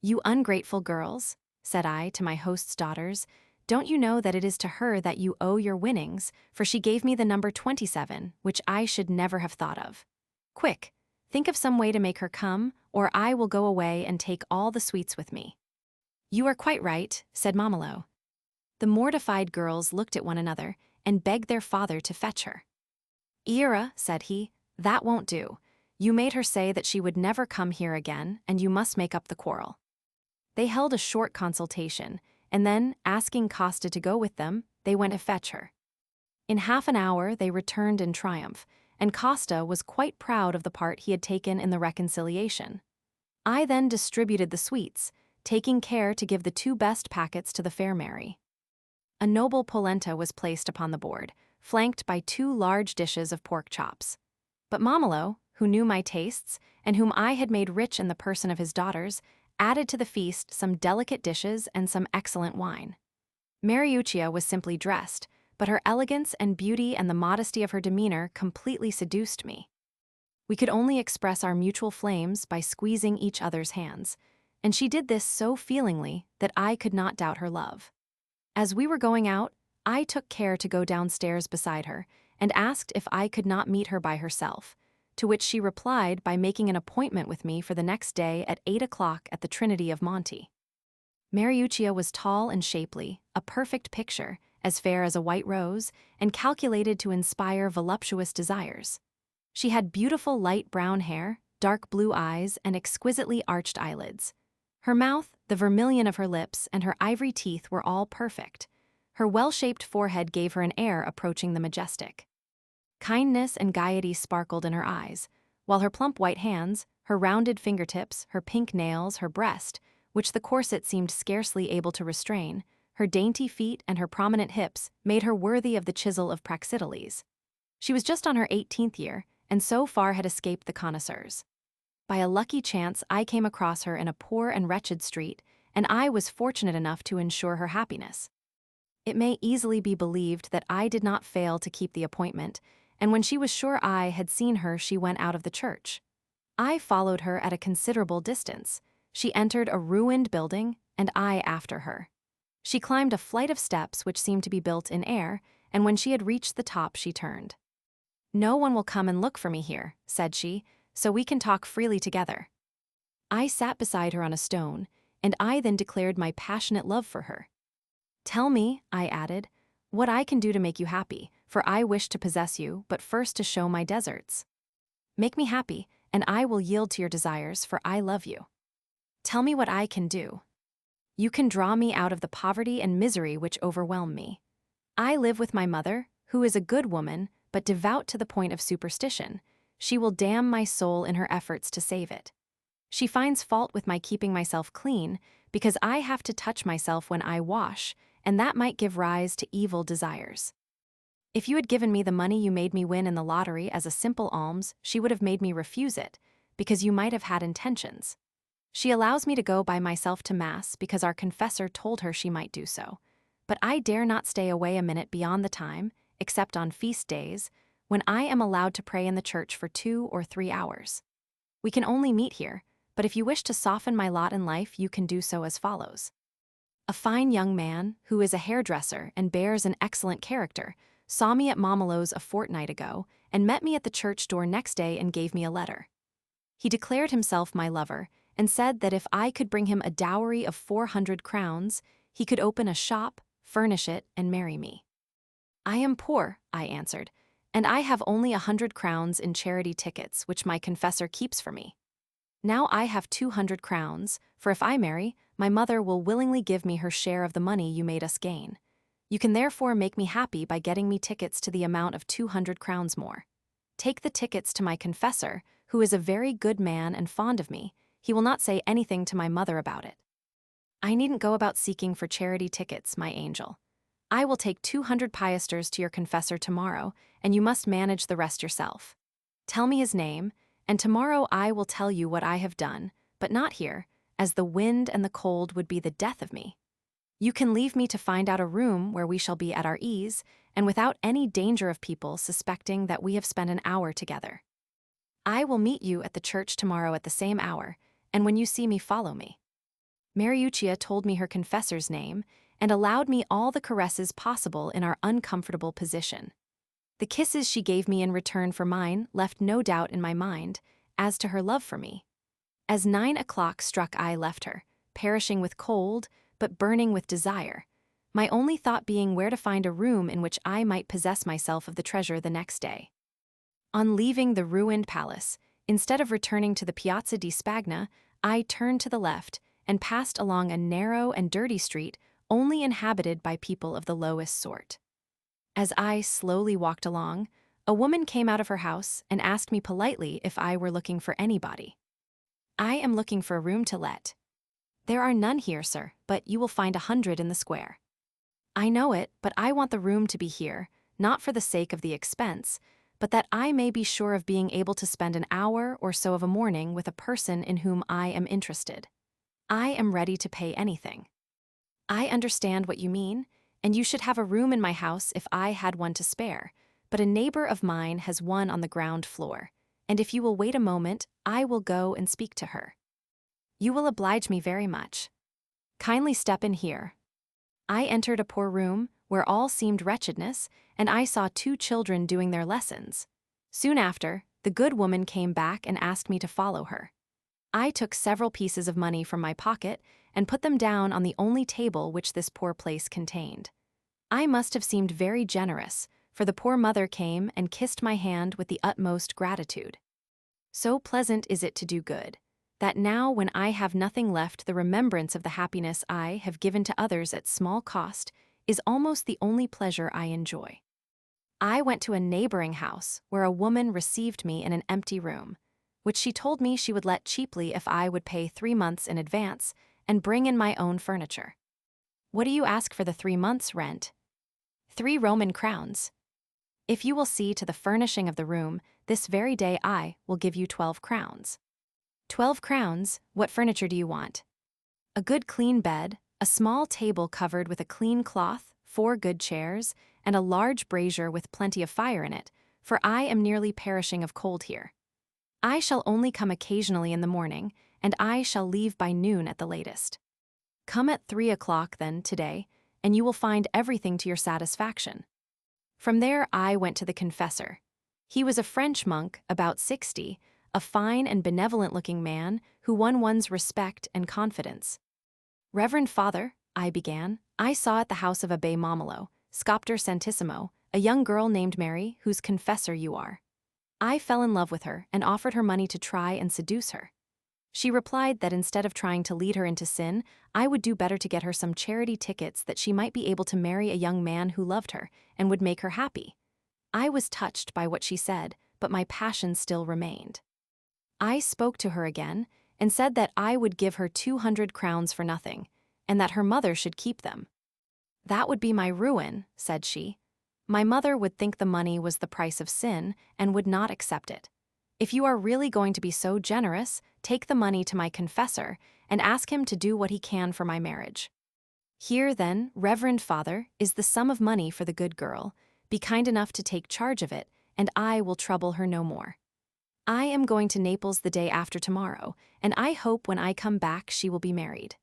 "You ungrateful girls," said I to my host's daughters, "don't you know that it is to her that you owe your winnings, for she gave me the number 27, which I should never have thought of. Quick, think of some way to make her come, or I will go away and take all the sweets with me." "You are quite right," said Momolo. The mortified girls looked at one another and begged their father to fetch her. "Ira," said he, "that won't do. You made her say that she would never come here again, and you must make up the quarrel." They held a short consultation, and then, asking Costa to go with them, they went to fetch her. In half an hour they returned in triumph, and Costa was quite proud of the part he had taken in the reconciliation. I then distributed the sweets, taking care to give the 2 best packets to the fair Mary. A noble polenta was placed upon the board, flanked by 2 large dishes of pork chops. But Momolo, who knew my tastes, and whom I had made rich in the person of his daughters, added to the feast some delicate dishes and some excellent wine. Mariuccia was simply dressed, but her elegance and beauty and the modesty of her demeanor completely seduced me. We could only express our mutual flames by squeezing each other's hands, and she did this so feelingly that I could not doubt her love. As we were going out, I took care to go downstairs beside her and asked if I could not meet her by herself, to which she replied by making an appointment with me for the next day at 8 o'clock at the Trinity of Monte. Mariuccia was tall and shapely, a perfect picture, as fair as a white rose, and calculated to inspire voluptuous desires. She had beautiful light brown hair, dark blue eyes, and exquisitely arched eyelids. Her mouth, the vermilion of her lips, and her ivory teeth were all perfect. Her well-shaped forehead gave her an air approaching the majestic. Kindness and gaiety sparkled in her eyes, while her plump white hands, her rounded fingertips, her pink nails, her breast, which the corset seemed scarcely able to restrain, her dainty feet and her prominent hips made her worthy of the chisel of Praxiteles. She was just on her 18th year, and so far had escaped the connoisseurs. By a lucky chance I came across her in a poor and wretched street, and I was fortunate enough to ensure her happiness. It may easily be believed that I did not fail to keep the appointment, and when she was sure I had seen her she went out of the church. I followed her at a considerable distance. She entered a ruined building, and I after her. She climbed a flight of steps which seemed to be built in air, and when she had reached the top she turned. "No one will come and look for me here," said she, "so we can talk freely together." I sat beside her on a stone, and I then declared my passionate love for her. "Tell me," I added, "what I can do to make you happy, for I wish to possess you, but first to show my deserts. Make me happy, and I will yield to your desires, for I love you. Tell me what I can do. You can draw me out of the poverty and misery which overwhelm me. I live with my mother, who is a good woman, but devout to the point of superstition. She will damn my soul in her efforts to save it. She finds fault with my keeping myself clean, because I have to touch myself when I wash, and that might give rise to evil desires. If you had given me the money you made me win in the lottery as a simple alms, she would have made me refuse it, because you might have had intentions. She allows me to go by myself to Mass because our confessor told her she might do so, but I dare not stay away a minute beyond the time, except on feast days, when I am allowed to pray in the church for 2 or 3 hours. We can only meet here, but if you wish to soften my lot in life you can do so as follows. A fine young man, who is a hairdresser and bears an excellent character, saw me at Momolo's a fortnight ago, and met me at the church door next day and gave me a letter. He declared himself my lover, and said that if I could bring him a dowry of 400 crowns, he could open a shop, furnish it, and marry me. I am poor, I answered, and I have only 100 crowns in charity tickets which my confessor keeps for me. Now I have 200 crowns, for if I marry, my mother will willingly give me her share of the money you made us gain. You can therefore make me happy by getting me tickets to the amount of 200 crowns more. Take the tickets to my confessor, who is a very good man and fond of me. He will not say anything to my mother about it. I needn't go about seeking for charity tickets, my angel. I will take 200 piasters to your confessor tomorrow, and you must manage the rest yourself. Tell me his name, and tomorrow I will tell you what I have done, but not here, as the wind and the cold would be the death of me. You can leave me to find out a room where we shall be at our ease, and without any danger of people suspecting that we have spent an hour together. I will meet you at the church tomorrow at the same hour, and when you see me, follow me." Mariuccia told me her confessor's name, and allowed me all the caresses possible in our uncomfortable position. The kisses she gave me in return for mine left no doubt in my mind as to her love for me. As 9 o'clock struck I left her, perishing with cold, but burning with desire, my only thought being where to find a room in which I might possess myself of the treasure the next day. On leaving the ruined palace, instead of returning to the Piazza di Spagna, I turned to the left and passed along a narrow and dirty street only inhabited by people of the lowest sort. As I slowly walked along, a woman came out of her house and asked me politely if I were looking for anybody. "I am looking for a room to let." "There are none here, sir, but you will find 100 in the square." "I know it, but I want the room to be here, not for the sake of the expense, but that I may be sure of being able to spend an hour or so of a morning with a person in whom I am interested. I am ready to pay anything." "I understand what you mean, and you should have a room in my house if I had one to spare, but a neighbor of mine has one on the ground floor, and if you will wait a moment, I will go and speak to her." "You will oblige me very much." "Kindly step in here." I entered a poor room, where all seemed wretchedness, and I saw 2 children doing their lessons. Soon after, the good woman came back and asked me to follow her. I took several pieces of money from my pocket and put them down on the only table which this poor place contained. I must have seemed very generous, for the poor mother came and kissed my hand with the utmost gratitude. So pleasant is it to do good, that now when I have nothing left, the remembrance of the happiness I have given to others at small cost is almost the only pleasure I enjoy. I went to a neighboring house where a woman received me in an empty room, which she told me she would let cheaply if I would pay 3 months in advance and bring in my own furniture. "What do you ask for the 3 months' rent?" 3 Roman crowns. "If you will see to the furnishing of the room, this very day I will give you 12 crowns. 12 crowns, what furniture do you want?" "A good clean bed, a small table covered with a clean cloth, 4 good chairs, and a large brazier with plenty of fire in it, for I am nearly perishing of cold here. I shall only come occasionally in the morning, and I shall leave by noon at the latest. Come at 3 o'clock then today, and you will find everything to your satisfaction." From there I went to the confessor. He was a French monk, about 60, a fine and benevolent-looking man who won one's respect and confidence. "Reverend Father," I began, "I saw at the house of Abbé Momolo, Scopter Santissimo, a young girl named Mary, whose confessor you are. I fell in love with her and offered her money to try and seduce her. She replied that instead of trying to lead her into sin, I would do better to get her some charity tickets that she might be able to marry a young man who loved her and would make her happy. I was touched by what she said, but my passion still remained. I spoke to her again and said that I would give her 200 crowns for nothing, and that her mother should keep them. "That would be my ruin," said she. "My mother would think the money was the price of sin and would not accept it. If you are really going to be so generous, take the money to my confessor and ask him to do what he can for my marriage. Here, then, Reverend Father, is the sum of money for the good girl. Be kind enough to take charge of it, and I will trouble her no more. I am going to Naples the day after tomorrow, and I hope when I come back she will be married."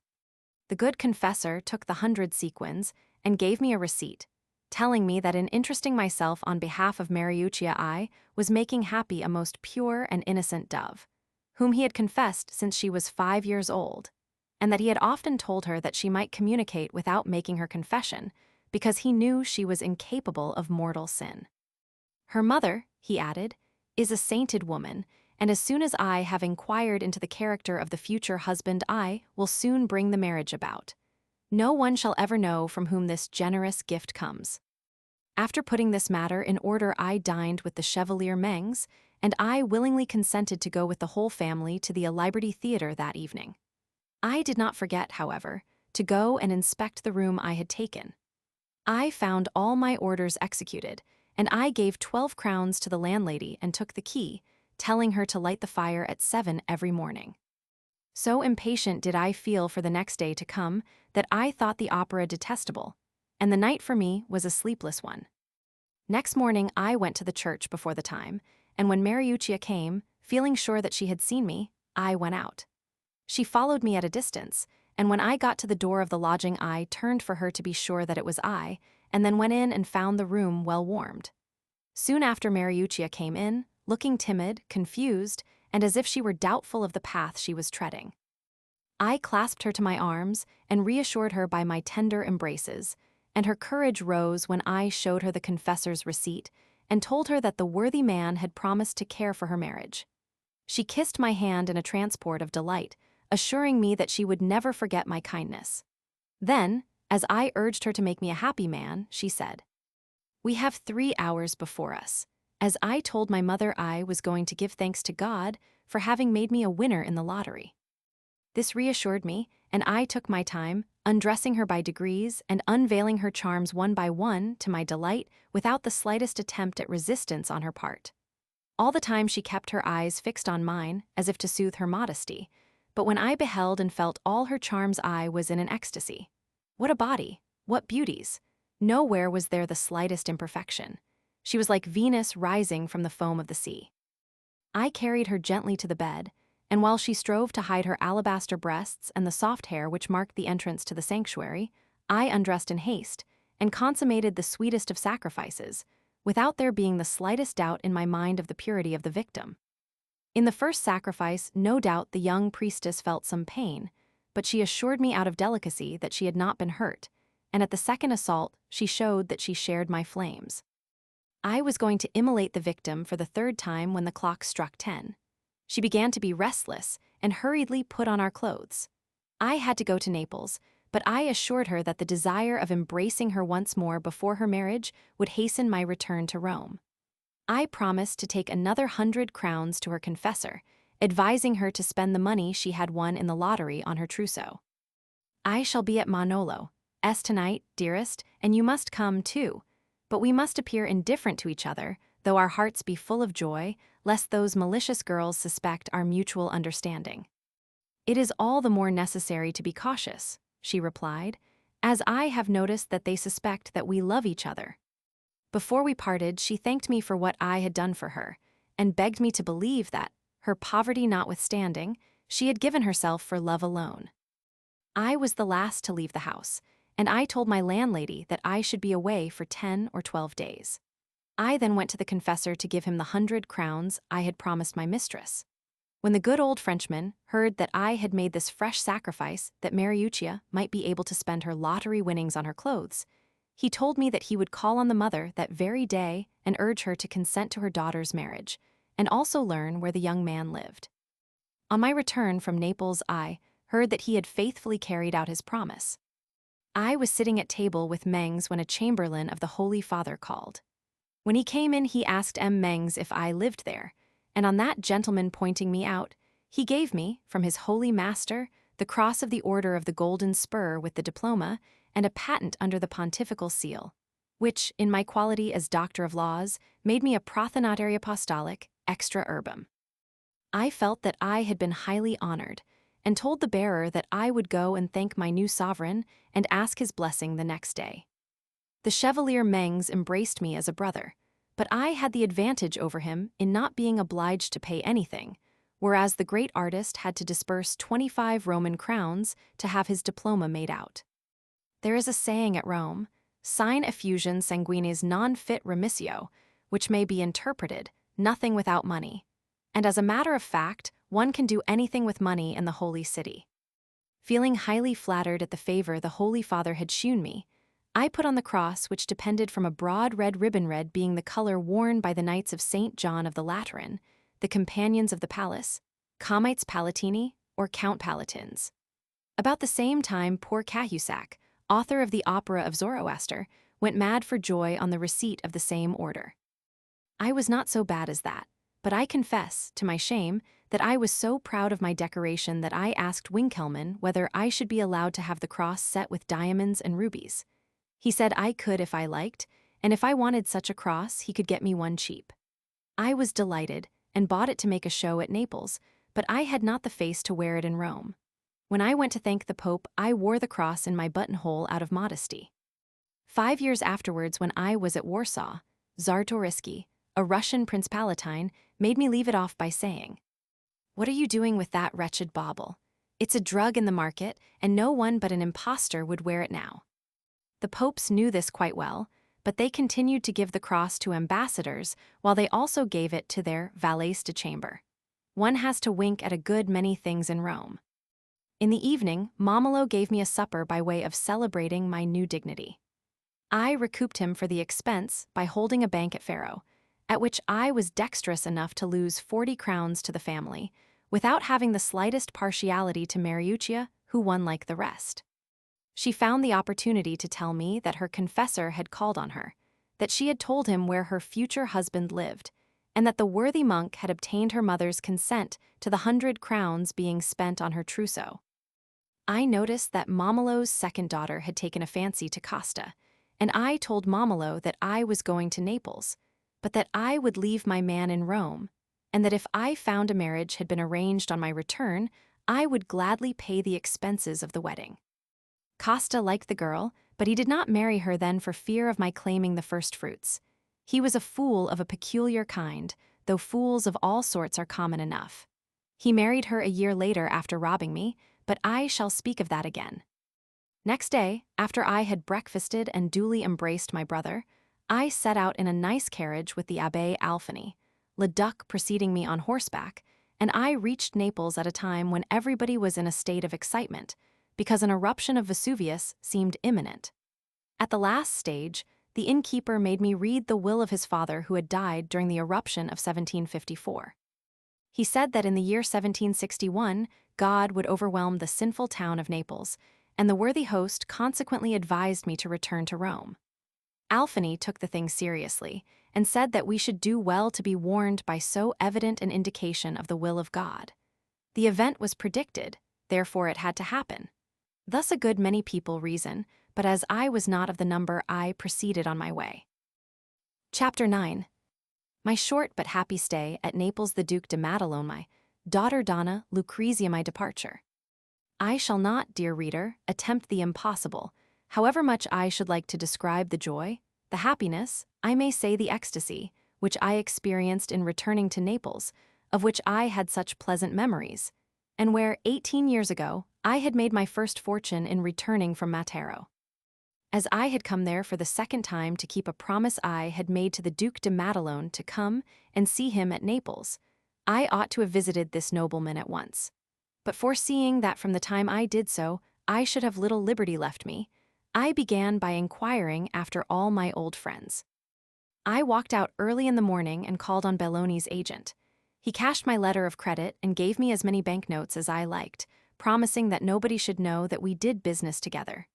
The good confessor took the 100 sequins and gave me a receipt, telling me that in interesting myself on behalf of Mariuccia I was making happy a most pure and innocent dove, whom he had confessed since she was 5 years old, and that he had often told her that she might communicate without making her confession, because he knew she was incapable of mortal sin. "Her mother," he added, "is a sainted woman, and as soon as I have inquired into the character of the future husband I will soon bring the marriage about. No one shall ever know from whom this generous gift comes." After putting this matter in order, I dined with the Chevalier Mengs, and I willingly consented to go with the whole family to the Liberty Theatre that evening. I did not forget, however, to go and inspect the room I had taken. I found all my orders executed, and I gave 12 crowns to the landlady and took the key, telling her to light the fire at 7 every morning. So impatient did I feel for the next day to come that I thought the opera detestable, and the night for me was a sleepless one. Next morning I went to the church before the time, and when Mariuccia came, feeling sure that she had seen me, I went out. She followed me at a distance, and when I got to the door of the lodging I turned for her to be sure that it was I, and then went in and found the room well warmed. Soon after Mariuccia came in, looking timid, confused, and as if she were doubtful of the path she was treading. I clasped her to my arms and reassured her by my tender embraces, and her courage rose when I showed her the confessor's receipt and told her that the worthy man had promised to care for her marriage. She kissed my hand in a transport of delight, assuring me that she would never forget my kindness. Then, as I urged her to make me a happy man, she said, "We have 3 hours before us," as I told my mother I was going to give thanks to God for having made me a winner in the lottery. This reassured me, and I took my time, undressing her by degrees and unveiling her charms one by one to my delight without the slightest attempt at resistance on her part. All the time she kept her eyes fixed on mine, as if to soothe her modesty, but when I beheld and felt all her charms I was in an ecstasy. What a body! What beauties! Nowhere was there the slightest imperfection. She was like Venus rising from the foam of the sea. I carried her gently to the bed, and while she strove to hide her alabaster breasts and the soft hair which marked the entrance to the sanctuary, I undressed in haste and consummated the sweetest of sacrifices, without there being the slightest doubt in my mind of the purity of the victim. In the first sacrifice, no doubt the young priestess felt some pain, but she assured me out of delicacy that she had not been hurt, and at the second assault she showed that she shared my flames. I was going to immolate the victim for the third time when the clock struck 10. She began to be restless and hurriedly put on our clothes. I had to go to Naples, but I assured her that the desire of embracing her once more before her marriage would hasten my return to Rome. I promised to take another 100 crowns to her confessor, advising her to spend the money she had won in the lottery on her trousseau. "I shall be at Manolo S tonight, dearest, and you must come too. But we must appear indifferent to each other, though our hearts be full of joy, lest those malicious girls suspect our mutual understanding." "It is all the more necessary to be cautious," she replied, "as I have noticed that they suspect that we love each other." Before we parted, she thanked me for what I had done for her, and begged me to believe that, her poverty notwithstanding, she had given herself for love alone. I was the last to leave the house, and I told my landlady that I should be away for 10 or 12 days. I then went to the confessor to give him the 100 crowns I had promised my mistress. When the good old Frenchman heard that I had made this fresh sacrifice that Mariuccia might be able to spend her lottery winnings on her clothes, he told me that he would call on the mother that very day and urge her to consent to her daughter's marriage, and also learn where the young man lived. On my return from Naples, I heard that he had faithfully carried out his promise. I was sitting at table with Mengs when a chamberlain of the Holy Father called. When he came in, he asked M. Mengs if I lived there, and on that gentleman pointing me out, he gave me, from his holy master, the cross of the Order of the Golden Spur with the diploma, and a patent under the pontifical seal, which, in my quality as Doctor of Laws, made me a Prothonotary Apostolic extra urbum. I felt that I had been highly honored, and told the bearer that I would go and thank my new sovereign and ask his blessing the next day. The Chevalier Mengs embraced me as a brother, but I had the advantage over him in not being obliged to pay anything, whereas the great artist had to disburse 25 Roman crowns to have his diploma made out. There is a saying at Rome, "Sine effusion sanguinis non fit remissio," which may be interpreted, "nothing without money." And as a matter of fact, one can do anything with money in the Holy City. Feeling highly flattered at the favor the Holy Father had shewn me, I put on the cross which depended from a broad red ribbon, red being the color worn by the Knights of St. John of the Lateran, the Companions of the Palace, Comites Palatini, or Count Palatins. About the same time, poor Cahusac, author of the opera of Zoroaster, went mad for joy on the receipt of the same order. I was not so bad as that, but I confess, to my shame, that I was so proud of my decoration that I asked Winkelmann whether I should be allowed to have the cross set with diamonds and rubies. He said I could if I liked, and if I wanted such a cross, he could get me one cheap. I was delighted, and bought it to make a show at Naples, but I had not the face to wear it in Rome. When I went to thank the Pope, I wore the cross in my buttonhole out of modesty. 5 years afterwards, when I was at Warsaw, Czartoryski, a Russian Prince Palatine, made me leave it off by saying, "What are you doing with that wretched bauble? It's a drug in the market, and no one but an impostor would wear it now." The popes knew this quite well, but they continued to give the cross to ambassadors while they also gave it to their valets de chambre. One has to wink at a good many things in Rome. In the evening, Momolo gave me a supper by way of celebrating my new dignity. I recouped him for the expense by holding a bank at Faro, at which I was dexterous enough to lose 40 crowns to the family, without having the slightest partiality to Mariuccia, who won like the rest. She found the opportunity to tell me that her confessor had called on her, that she had told him where her future husband lived, and that the worthy monk had obtained her mother's consent to the 100 crowns being spent on her trousseau. I noticed that Momolo's second daughter had taken a fancy to Costa, and I told Momolo that I was going to Naples, but that I would leave my man in Rome, and that if I found a marriage had been arranged on my return, I would gladly pay the expenses of the wedding. Costa liked the girl, but he did not marry her then for fear of my claiming the first fruits. He was a fool of a peculiar kind, though fools of all sorts are common enough. He married her a year later after robbing me, but I shall speak of that again. Next day, after I had breakfasted and duly embraced my brother, I set out in a nice carriage with the Abbé Alphony, Leduc preceding me on horseback, and I reached Naples at a time when everybody was in a state of excitement, because an eruption of Vesuvius seemed imminent. At the last stage, the innkeeper made me read the will of his father who had died during the eruption of 1754. He said that in the year 1761, God would overwhelm the sinful town of Naples, and the worthy host consequently advised me to return to Rome. Alphony took the thing seriously, and said that we should do well to be warned by so evident an indication of the will of God. The event was predicted, therefore it had to happen. Thus a good many people reason, but as I was not of the number, I proceeded on my way. Chapter 9. My short but happy stay at Naples, the Duke de Madelon, my daughter Donna, Lucrezia, my departure. I shall not, dear reader, attempt the impossible, however much I should like to describe the joy, the happiness, I may say the ecstasy, which I experienced in returning to Naples, of which I had such pleasant memories, and where, 18 years ago, I had made my first fortune in returning from Matero. As I had come there for the second time to keep a promise I had made to the Duke de Madelon to come and see him at Naples, I ought to have visited this nobleman at once. But foreseeing that from the time I did so, I should have little liberty left me, I began by inquiring after all my old friends. I walked out early in the morning and called on Belloni's agent. He cashed my letter of credit and gave me as many banknotes as I liked, promising that nobody should know that we did business together.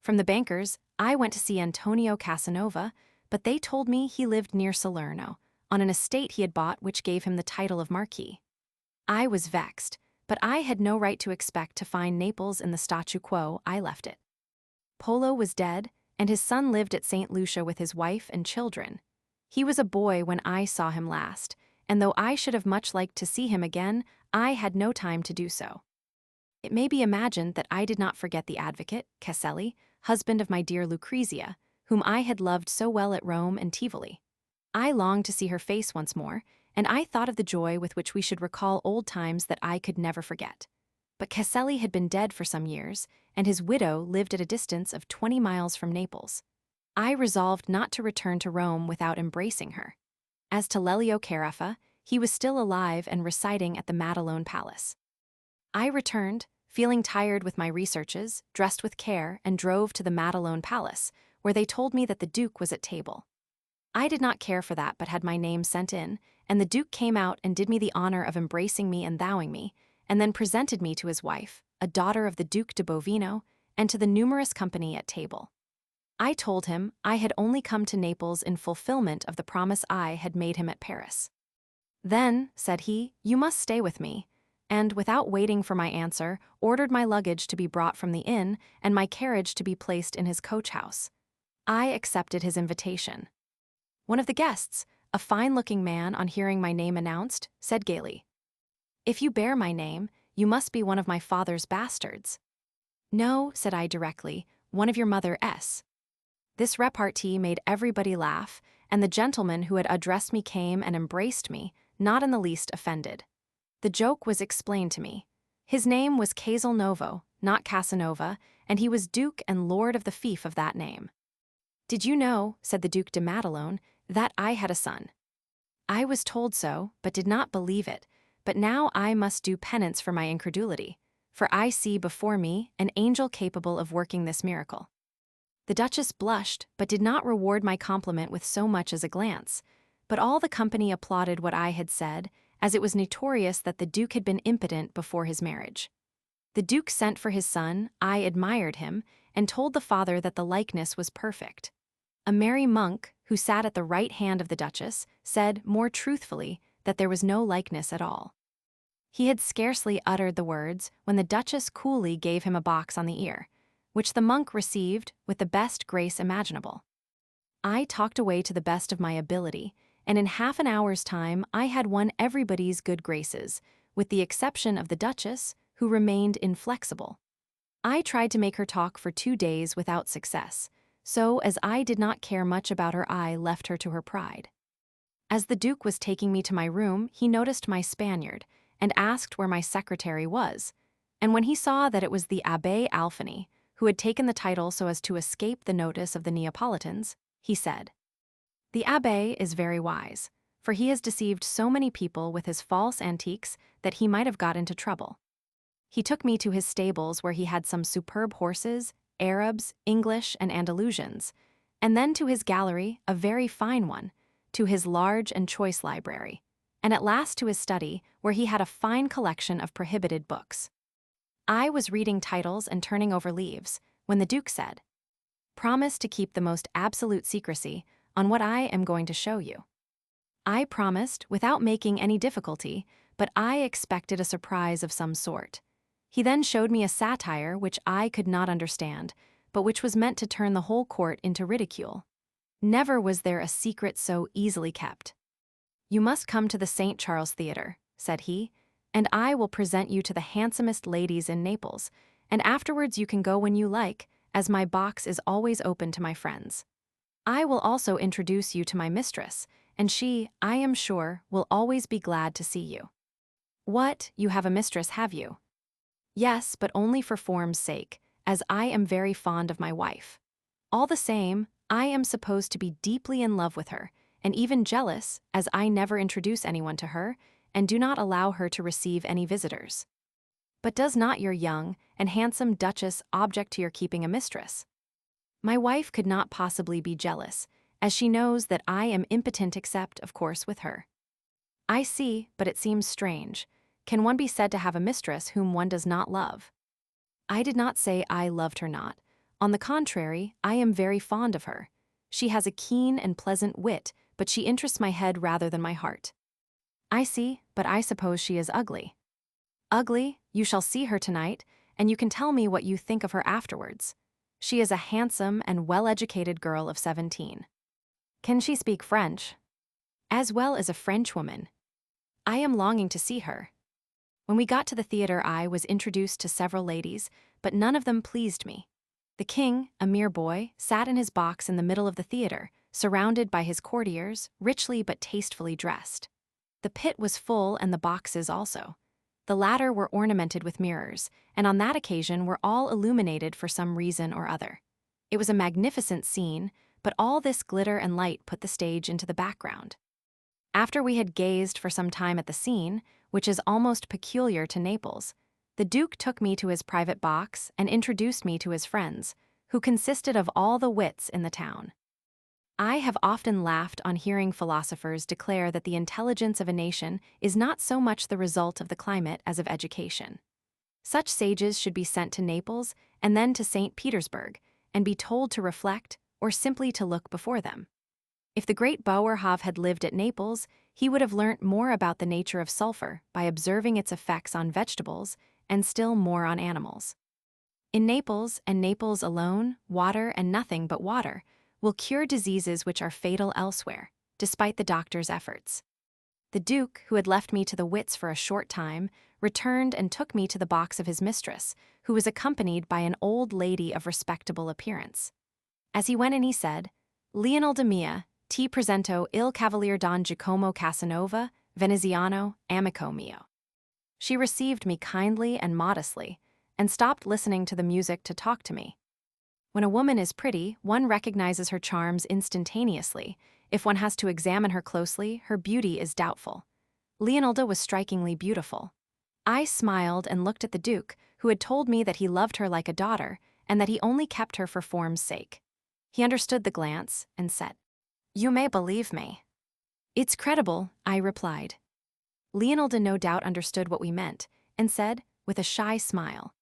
From the bankers, I went to see Antonio Casanova, but they told me he lived near Salerno, on an estate he had bought which gave him the title of Marquis. I was vexed, but I had no right to expect to find Naples in the statu quo I left it. Polo was dead, and his son lived at St. Lucia with his wife and children. He was a boy when I saw him last, and though I should have much liked to see him again, I had no time to do so. It may be imagined that I did not forget the advocate, Caselli, husband of my dear Lucrezia, whom I had loved so well at Rome and Tivoli. I longed to see her face once more, and I thought of the joy with which we should recall old times that I could never forget. But Caselli had been dead for some years, and his widow lived at a distance of 20 miles from Naples. I resolved not to return to Rome without embracing her. As to Lelio Caraffa, he was still alive and residing at the Madelon Palace. I returned, feeling tired with my researches, dressed with care, and drove to the Madelon Palace, where they told me that the Duke was at table. I did not care for that, but had my name sent in, and the Duke came out and did me the honor of embracing me and thowing me, and then presented me to his wife, a daughter of the Duke de Bovino, and to the numerous company at table. I told him I had only come to Naples in fulfillment of the promise I had made him at Paris. Then, said he, you must stay with me, and, without waiting for my answer, ordered my luggage to be brought from the inn and my carriage to be placed in his coach-house. I accepted his invitation. One of the guests, a fine-looking man, on hearing my name announced, said gaily, "If you bear my name, you must be one of my father's bastards." "No," said I directly, "one of your mother's." This repartee made everybody laugh, and the gentleman who had addressed me came and embraced me, not in the least offended. The joke was explained to me. His name was Casalnovo, not Casanova, and he was Duke and Lord of the fief of that name. "Did you know," said the Duke de Madelon, "that I had a son?" I was told so, but did not believe it, but now I must do penance for my incredulity, for I see before me an angel capable of working this miracle. The Duchess blushed, but did not reward my compliment with so much as a glance, but all the company applauded what I had said, as it was notorious that the Duke had been impotent before his marriage. The Duke sent for his son, I admired him, and told the father that the likeness was perfect. A merry monk, who sat at the right hand of the Duchess, said, more truthfully, that there was no likeness at all. He had scarcely uttered the words when the Duchess coolly gave him a box on the ear, which the monk received with the best grace imaginable. I talked away to the best of my ability, and in half an hour's time I had won everybody's good graces, with the exception of the Duchess, who remained inflexible. I tried to make her talk for 2 days without success, so as I did not care much about her, I left her to her pride. As the Duke was taking me to my room, he noticed my Spaniard, and asked where my secretary was, and when he saw that it was the Abbé Alphony, who had taken the title so as to escape the notice of the Neapolitans, he said, "The Abbé is very wise, for he has deceived so many people with his false antiques that he might have got into trouble." He took me to his stables where he had some superb horses, Arabs, English, and Andalusians, and then to his gallery, a very fine one, to his large and choice library, and at last to his study, where he had a fine collection of prohibited books. I was reading titles and turning over leaves, when the Duke said, "Promise to keep the most absolute secrecy on what I am going to show you." I promised, without making any difficulty, but I expected a surprise of some sort. He then showed me a satire which I could not understand, but which was meant to turn the whole court into ridicule. Never was there a secret so easily kept. "You must come to the St. Charles Theatre," said he, "and I will present you to the handsomest ladies in Naples, and afterwards you can go when you like, as my box is always open to my friends. I will also introduce you to my mistress, and she, I am sure, will always be glad to see you." "What, you have a mistress, have you?" "Yes, but only for form's sake, as I am very fond of my wife. All the same, I am supposed to be deeply in love with her, and even jealous, as I never introduce anyone to her, and do not allow her to receive any visitors." "But does not your young and handsome Duchess object to your keeping a mistress?" "My wife could not possibly be jealous, as she knows that I am impotent except, of course, with her." "I see, but it seems strange. Can one be said to have a mistress whom one does not love?" "I did not say I loved her not. On the contrary, I am very fond of her. She has a keen and pleasant wit, but she interests my head rather than my heart." "I see, but I suppose she is ugly." "Ugly? You shall see her tonight, and you can tell me what you think of her afterwards. She is a handsome and well-educated girl of 17. "Can she speak French?" "As well as a Frenchwoman." "I am longing to see her." When we got to the theatre, I was introduced to several ladies, but none of them pleased me. The king, a mere boy, sat in his box in the middle of the theatre, surrounded by his courtiers, richly but tastefully dressed. The pit was full, and the boxes also. The latter were ornamented with mirrors, and on that occasion were all illuminated for some reason or other. It was a magnificent scene, but all this glitter and light put the stage into the background. After we had gazed for some time at the scene, which is almost peculiar to Naples, the Duke took me to his private box and introduced me to his friends, who consisted of all the wits in the town. I have often laughed on hearing philosophers declare that the intelligence of a nation is not so much the result of the climate as of education. Such sages should be sent to Naples and then to St. Petersburg, and be told to reflect or simply to look before them. If the great Boerhaave had lived at Naples, he would have learnt more about the nature of sulfur by observing its effects on vegetables and still more on animals. In Naples, and Naples alone, water and nothing but water will cure diseases which are fatal elsewhere, despite the doctor's efforts. The Duke, who had left me to the wits for a short time, returned and took me to the box of his mistress, who was accompanied by an old lady of respectable appearance. As he went in, he said, "Leonelda mia, ti presento il Cavalier Don Giacomo Casanova, Veneziano, amico mio." She received me kindly and modestly, and stopped listening to the music to talk to me. When a woman is pretty, one recognizes her charms instantaneously. If one has to examine her closely, her beauty is doubtful. Leonelda was strikingly beautiful. I smiled and looked at the Duke, who had told me that he loved her like a daughter, and that he only kept her for form's sake. He understood the glance, and said, "You may believe me." "It's credible," I replied. Leonilda no doubt understood what we meant, and said, with a shy smile,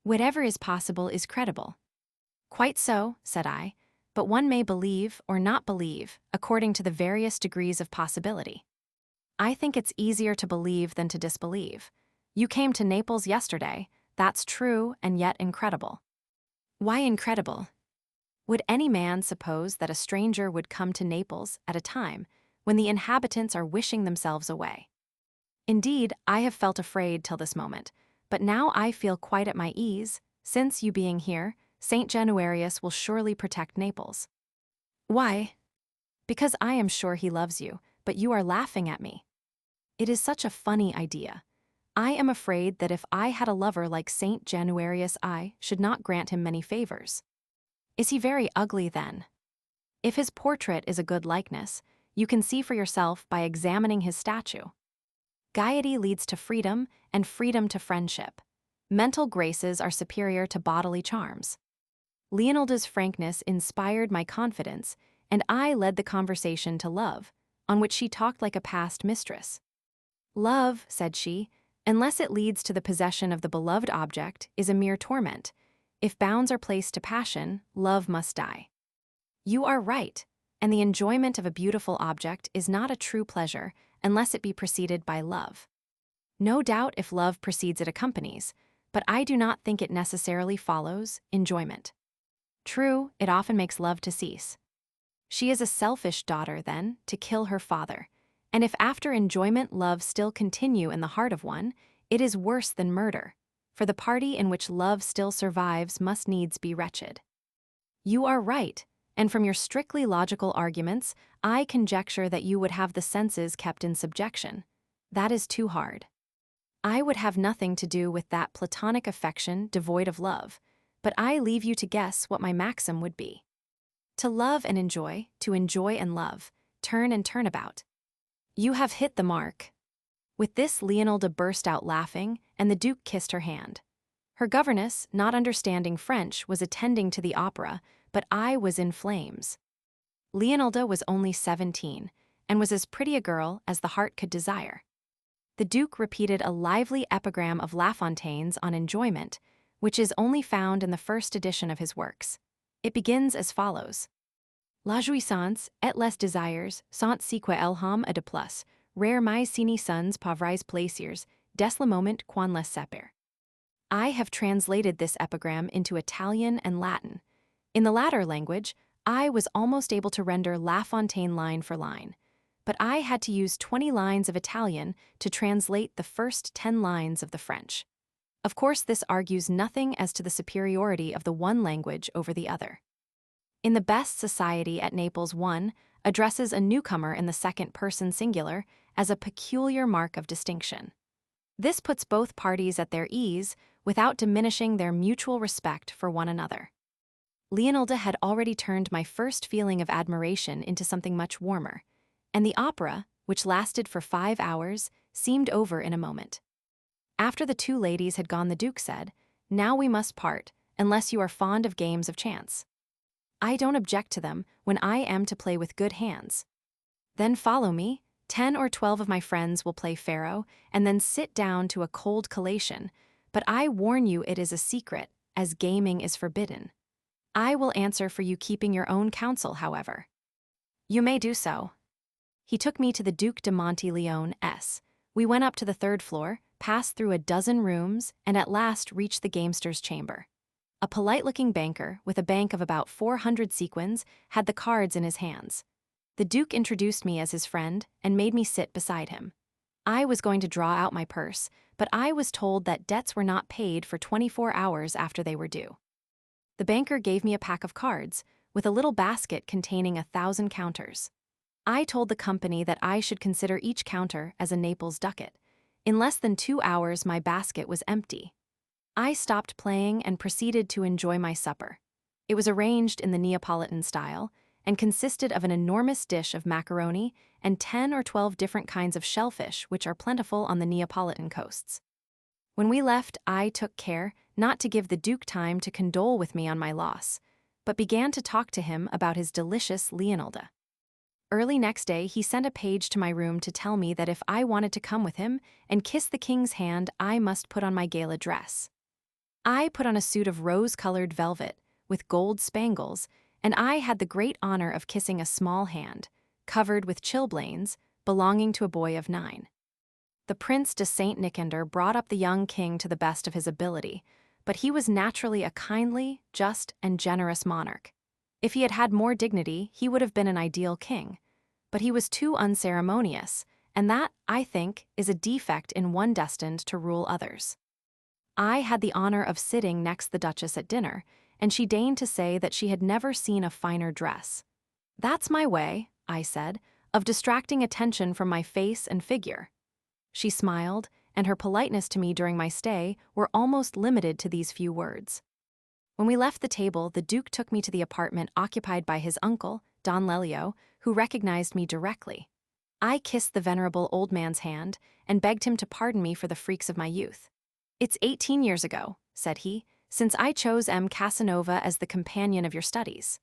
"Whatever is possible is credible." "Quite so," said I, "but one may believe or not believe according to the various degrees of possibility. I think it's easier to believe than to disbelieve. You came to Naples yesterday, that's true and yet incredible." "Why incredible? Would any man suppose that a stranger would come to Naples at a time when the inhabitants are wishing themselves away? Indeed, I have felt afraid till this moment, but now I feel quite at my ease, since, you being here, St. Januarius will surely protect Naples." "Why?" "Because I am sure he loves you, but you are laughing at me. It is such a funny idea. I am afraid that if I had a lover like St. Januarius, I should not grant him many favors." "Is he very ugly, then?" "If his portrait is a good likeness, you can see for yourself by examining his statue. Gaiety leads to freedom, and freedom to friendship. Mental graces are superior to bodily charms." Leonilda's frankness inspired my confidence, and I led the conversation to love, on which she talked like a past mistress. "Love," said she, "unless it leads to the possession of the beloved object, is a mere torment. If bounds are placed to passion, love must die." "You are right, and the enjoyment of a beautiful object is not a true pleasure unless it be preceded by love. No doubt if love precedes it accompanies, but I do not think it necessarily follows enjoyment. True, it often makes love to cease. She is a selfish daughter, then, to kill her father, and if after enjoyment love still continue in the heart of one, it is worse than murder, for the party in which love still survives must needs be wretched." "You are right, and from your strictly logical arguments, I conjecture that you would have the senses kept in subjection. That is too hard. I would have nothing to do with that platonic affection devoid of love, but I leave you to guess what my maxim would be. To love and enjoy, to enjoy and love, turn and turn about. You have hit the mark." With this, Leonilda burst out laughing, and the Duke kissed her hand. Her governess, not understanding French, was attending to the opera, but I was in flames. Leonilda was only 17, and was as pretty a girl as the heart could desire. The Duke repeated a lively epigram of La Fontaine's on enjoyment, which is only found in the first edition of his works. It begins as follows: "La jouissance et les desires sont si que elham et de plus, rare mais sini sons pauvres plaisirs, des le moment quan les separe." I have translated this epigram into Italian and Latin. In the latter language, I was almost able to render La Fontaine line for line, but I had to use 20 lines of Italian to translate the first 10 lines of the French. Of course, this argues nothing as to the superiority of the one language over the other. In the best society at Naples, one addresses a newcomer in the second person singular as a peculiar mark of distinction. This puts both parties at their ease without diminishing their mutual respect for one another. Leonilda had already turned my first feeling of admiration into something much warmer, and the opera, which lasted for 5 hours, seemed over in a moment. After the two ladies had gone, the Duke said, "Now we must part, unless you are fond of games of chance." "I don't object to them when I am to play with good hands." "Then follow me. 10 or 12 of my friends will play faro, and then sit down to a cold collation, but I warn you it is a secret, as gaming is forbidden. I will answer for you keeping your own counsel, however." "You may do so." He took me to the Duc de Montileon's. We went up to the 3rd floor, passed through a dozen rooms, and at last reached the gamester's chamber. A polite-looking banker, with a bank of about 400 sequins, had the cards in his hands. The Duke introduced me as his friend and made me sit beside him. I was going to draw out my purse, but I was told that debts were not paid for 24 hours after they were due. The banker gave me a pack of cards, with a little basket containing 1,000 counters. I told the company that I should consider each counter as a Naples ducat. In less than 2 hours, my basket was empty. I stopped playing and proceeded to enjoy my supper. It was arranged in the Neapolitan style, and consisted of an enormous dish of macaroni and 10 or 12 different kinds of shellfish which are plentiful on the Neapolitan coasts. When we left, I took care not to give the Duke time to condole with me on my loss, but began to talk to him about his delicious Leonilda. Early next day, he sent a page to my room to tell me that if I wanted to come with him and kiss the king's hand, I must put on my gala dress. I put on a suit of rose-colored velvet with gold spangles, and I had the great honor of kissing a small hand, covered with chilblains, belonging to a boy of 9. The Prince de Saint Nicander brought up the young king to the best of his ability, but he was naturally a kindly, just, and generous monarch. If he had had more dignity, he would have been an ideal king. But he was too unceremonious, and that, I think, is a defect in one destined to rule others. I had the honor of sitting next the Duchess at dinner, and she deigned to say that she had never seen a finer dress. "That's my way," I said, "of distracting attention from my face and figure." She smiled, and her politeness to me during my stay were almost limited to these few words. When we left the table, the Duke took me to the apartment occupied by his uncle, Don Lelio, who recognized me directly. I kissed the venerable old man's hand and begged him to pardon me for the freaks of my youth. "It's 18 years ago," said he, "since I chose M. Casanova as the companion of your studies."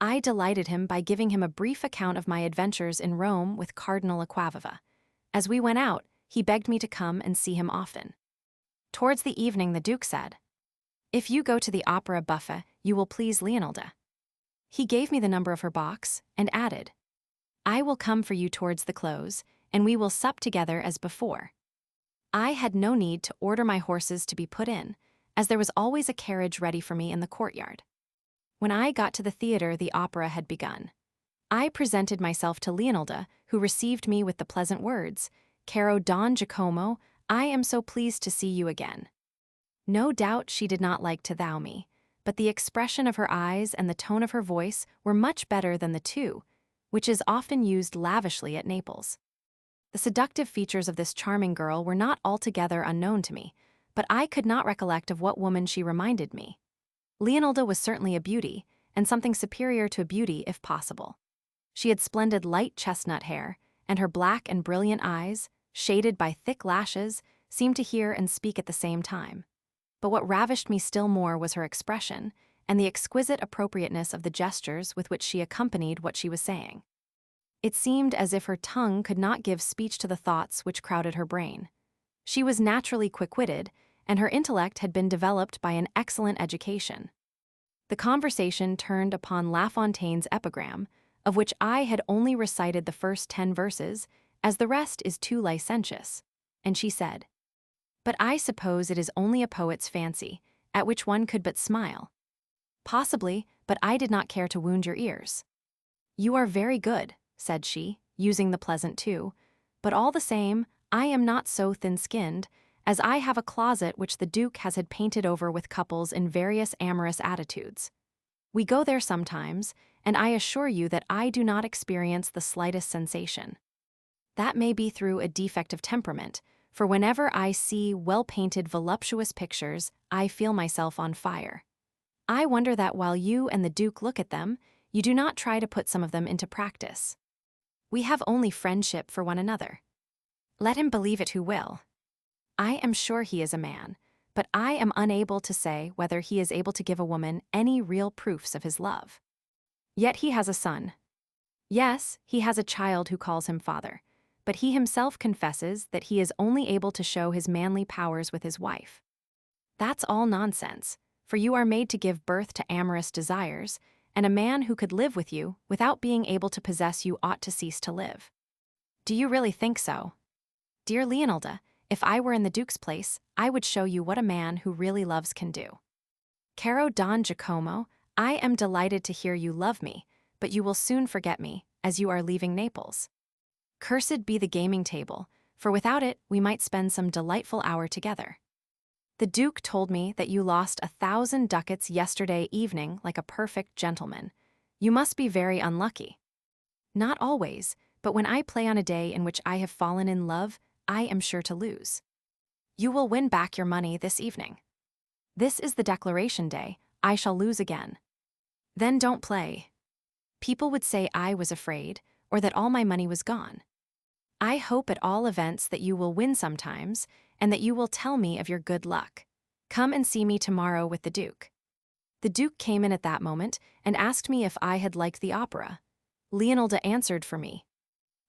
I delighted him by giving him a brief account of my adventures in Rome with Cardinal Acquaviva. As we went out, he begged me to come and see him often. Towards the evening, the Duke said, "If you go to the opera buffa, you will please Leonilda." He gave me the number of her box and added, "I will come for you towards the close, and we will sup together as before." I had no need to order my horses to be put in, as there was always a carriage ready for me in the courtyard. When I got to the theater, the opera had begun. I presented myself to Leonilda, who received me with the pleasant words, "Caro Don Giacomo, I am so pleased to see you again." No doubt she did not like to thou me, but the expression of her eyes and the tone of her voice were much better than the tu, which is often used lavishly at Naples. The seductive features of this charming girl were not altogether unknown to me, but I could not recollect of what woman she reminded me. Leonilda was certainly a beauty, and something superior to a beauty if possible. She had splendid light chestnut hair, and her black and brilliant eyes, shaded by thick lashes, seemed to hear and speak at the same time. But what ravished me still more was her expression, and the exquisite appropriateness of the gestures with which she accompanied what she was saying. It seemed as if her tongue could not give speech to the thoughts which crowded her brain. She was naturally quick-witted, and her intellect had been developed by an excellent education. The conversation turned upon La Fontaine's epigram, of which I had only recited the first 10 verses, as the rest is too licentious, and she said, "But I suppose it is only a poet's fancy, at which one could but smile." "Possibly, but I did not care to wound your ears." "You are very good," said she, using the pleasant tu, "but all the same, I am not so thin-skinned, as I have a closet which the Duke has had painted over with couples in various amorous attitudes. We go there sometimes, and I assure you that I do not experience the slightest sensation. That may be through a defect of temperament, for whenever I see well-painted voluptuous pictures, I feel myself on fire. I wonder that while you and the Duke look at them, you do not try to put some of them into practice. We have only friendship for one another. Let him believe it who will. I am sure he is a man, but I am unable to say whether he is able to give a woman any real proofs of his love. Yet he has a son. Yes, he has a child who calls him father, but he himself confesses that he is only able to show his manly powers with his wife. That's all nonsense, for you are made to give birth to amorous desires, and a man who could live with you without being able to possess you ought to cease to live. Do you really think so? Dear Leonilda, if I were in the Duke's place, I would show you what a man who really loves can do. Caro Don Giacomo, I am delighted to hear you love me, but you will soon forget me, as you are leaving Naples. Cursed be the gaming table, for without it we might spend some delightful hour together. The Duke told me that you lost 1,000 ducats yesterday evening like a perfect gentleman. You must be very unlucky. Not always, but when I play on a day in which I have fallen in love, I am sure to lose. You will win back your money this evening. This is the declaration day, I shall lose again. Then don't play. People would say I was afraid, or that all my money was gone. I hope at all events that you will win sometimes, and that you will tell me of your good luck. Come and see me tomorrow with the Duke. The Duke came in at that moment and asked me if I had liked the opera. Leonilda answered for me.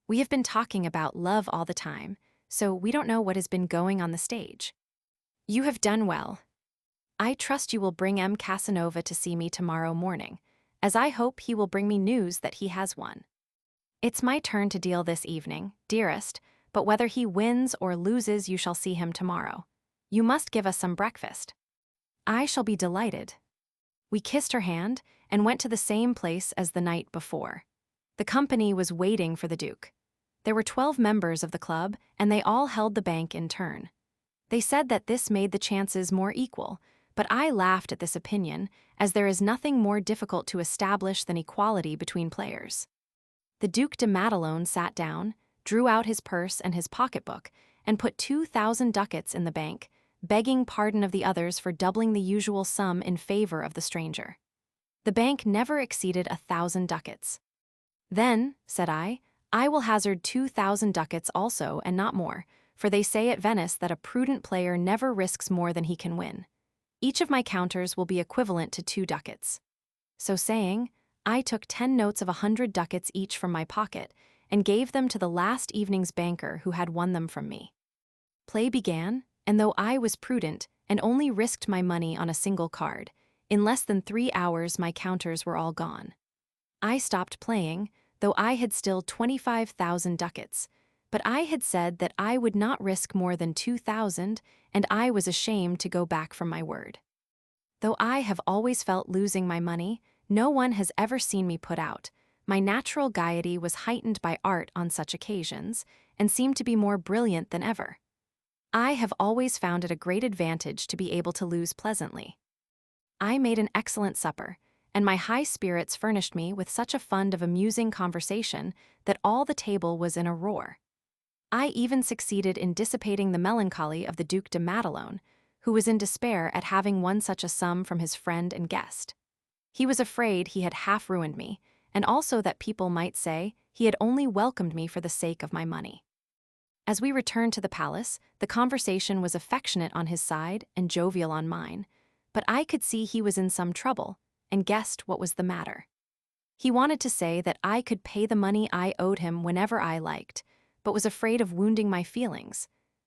We have been talking about love all the time, so we don't know what has been going on the stage. You have done well. I trust you will bring M. Casanova to see me tomorrow morning, as I hope he will bring me news that he has won. It's my turn to deal this evening, dearest, but whether he wins or loses, you shall see him tomorrow. You must give us some breakfast. I shall be delighted. We kissed her hand and went to the same place as the night before. The company was waiting for the Duke. There were 12 members of the club, and they all held the bank in turn. They said that this made the chances more equal, but I laughed at this opinion, as there is nothing more difficult to establish than equality between players. The Duc de Madelon sat down, drew out his purse and his pocketbook, and put 2,000 ducats in the bank, begging pardon of the others for doubling the usual sum in favor of the stranger. The bank never exceeded 1,000 ducats. Then, said I will hazard 2,000 ducats also, and not more, for they say at Venice that a prudent player never risks more than he can win. Each of my counters will be equivalent to 2 ducats. So saying, I took 10 notes of 100 ducats each from my pocket and gave them to the last evening's banker who had won them from me. Play began, and though I was prudent and only risked my money on a single card, in less than 3 hours my counters were all gone. I stopped playing, though I had still 25,000 ducats, but I had said that I would not risk more than 2,000, and I was ashamed to go back from my word. Though I have always felt losing my money, no one has ever seen me put out. My natural gaiety was heightened by art on such occasions, and seemed to be more brilliant than ever. I have always found it a great advantage to be able to lose pleasantly. I made an excellent supper, and my high spirits furnished me with such a fund of amusing conversation that all the table was in a roar. I even succeeded in dissipating the melancholy of the Duc de Madelon, who was in despair at having won such a sum from his friend and guest. He was afraid he had half ruined me, and also that people might say he had only welcomed me for the sake of my money. As we returned to the palace, the conversation was affectionate on his side and jovial on mine, but I could see he was in some trouble, and guessed what was the matter. He wanted to say that I could pay the money I owed him whenever I liked, but was afraid of wounding my feelings.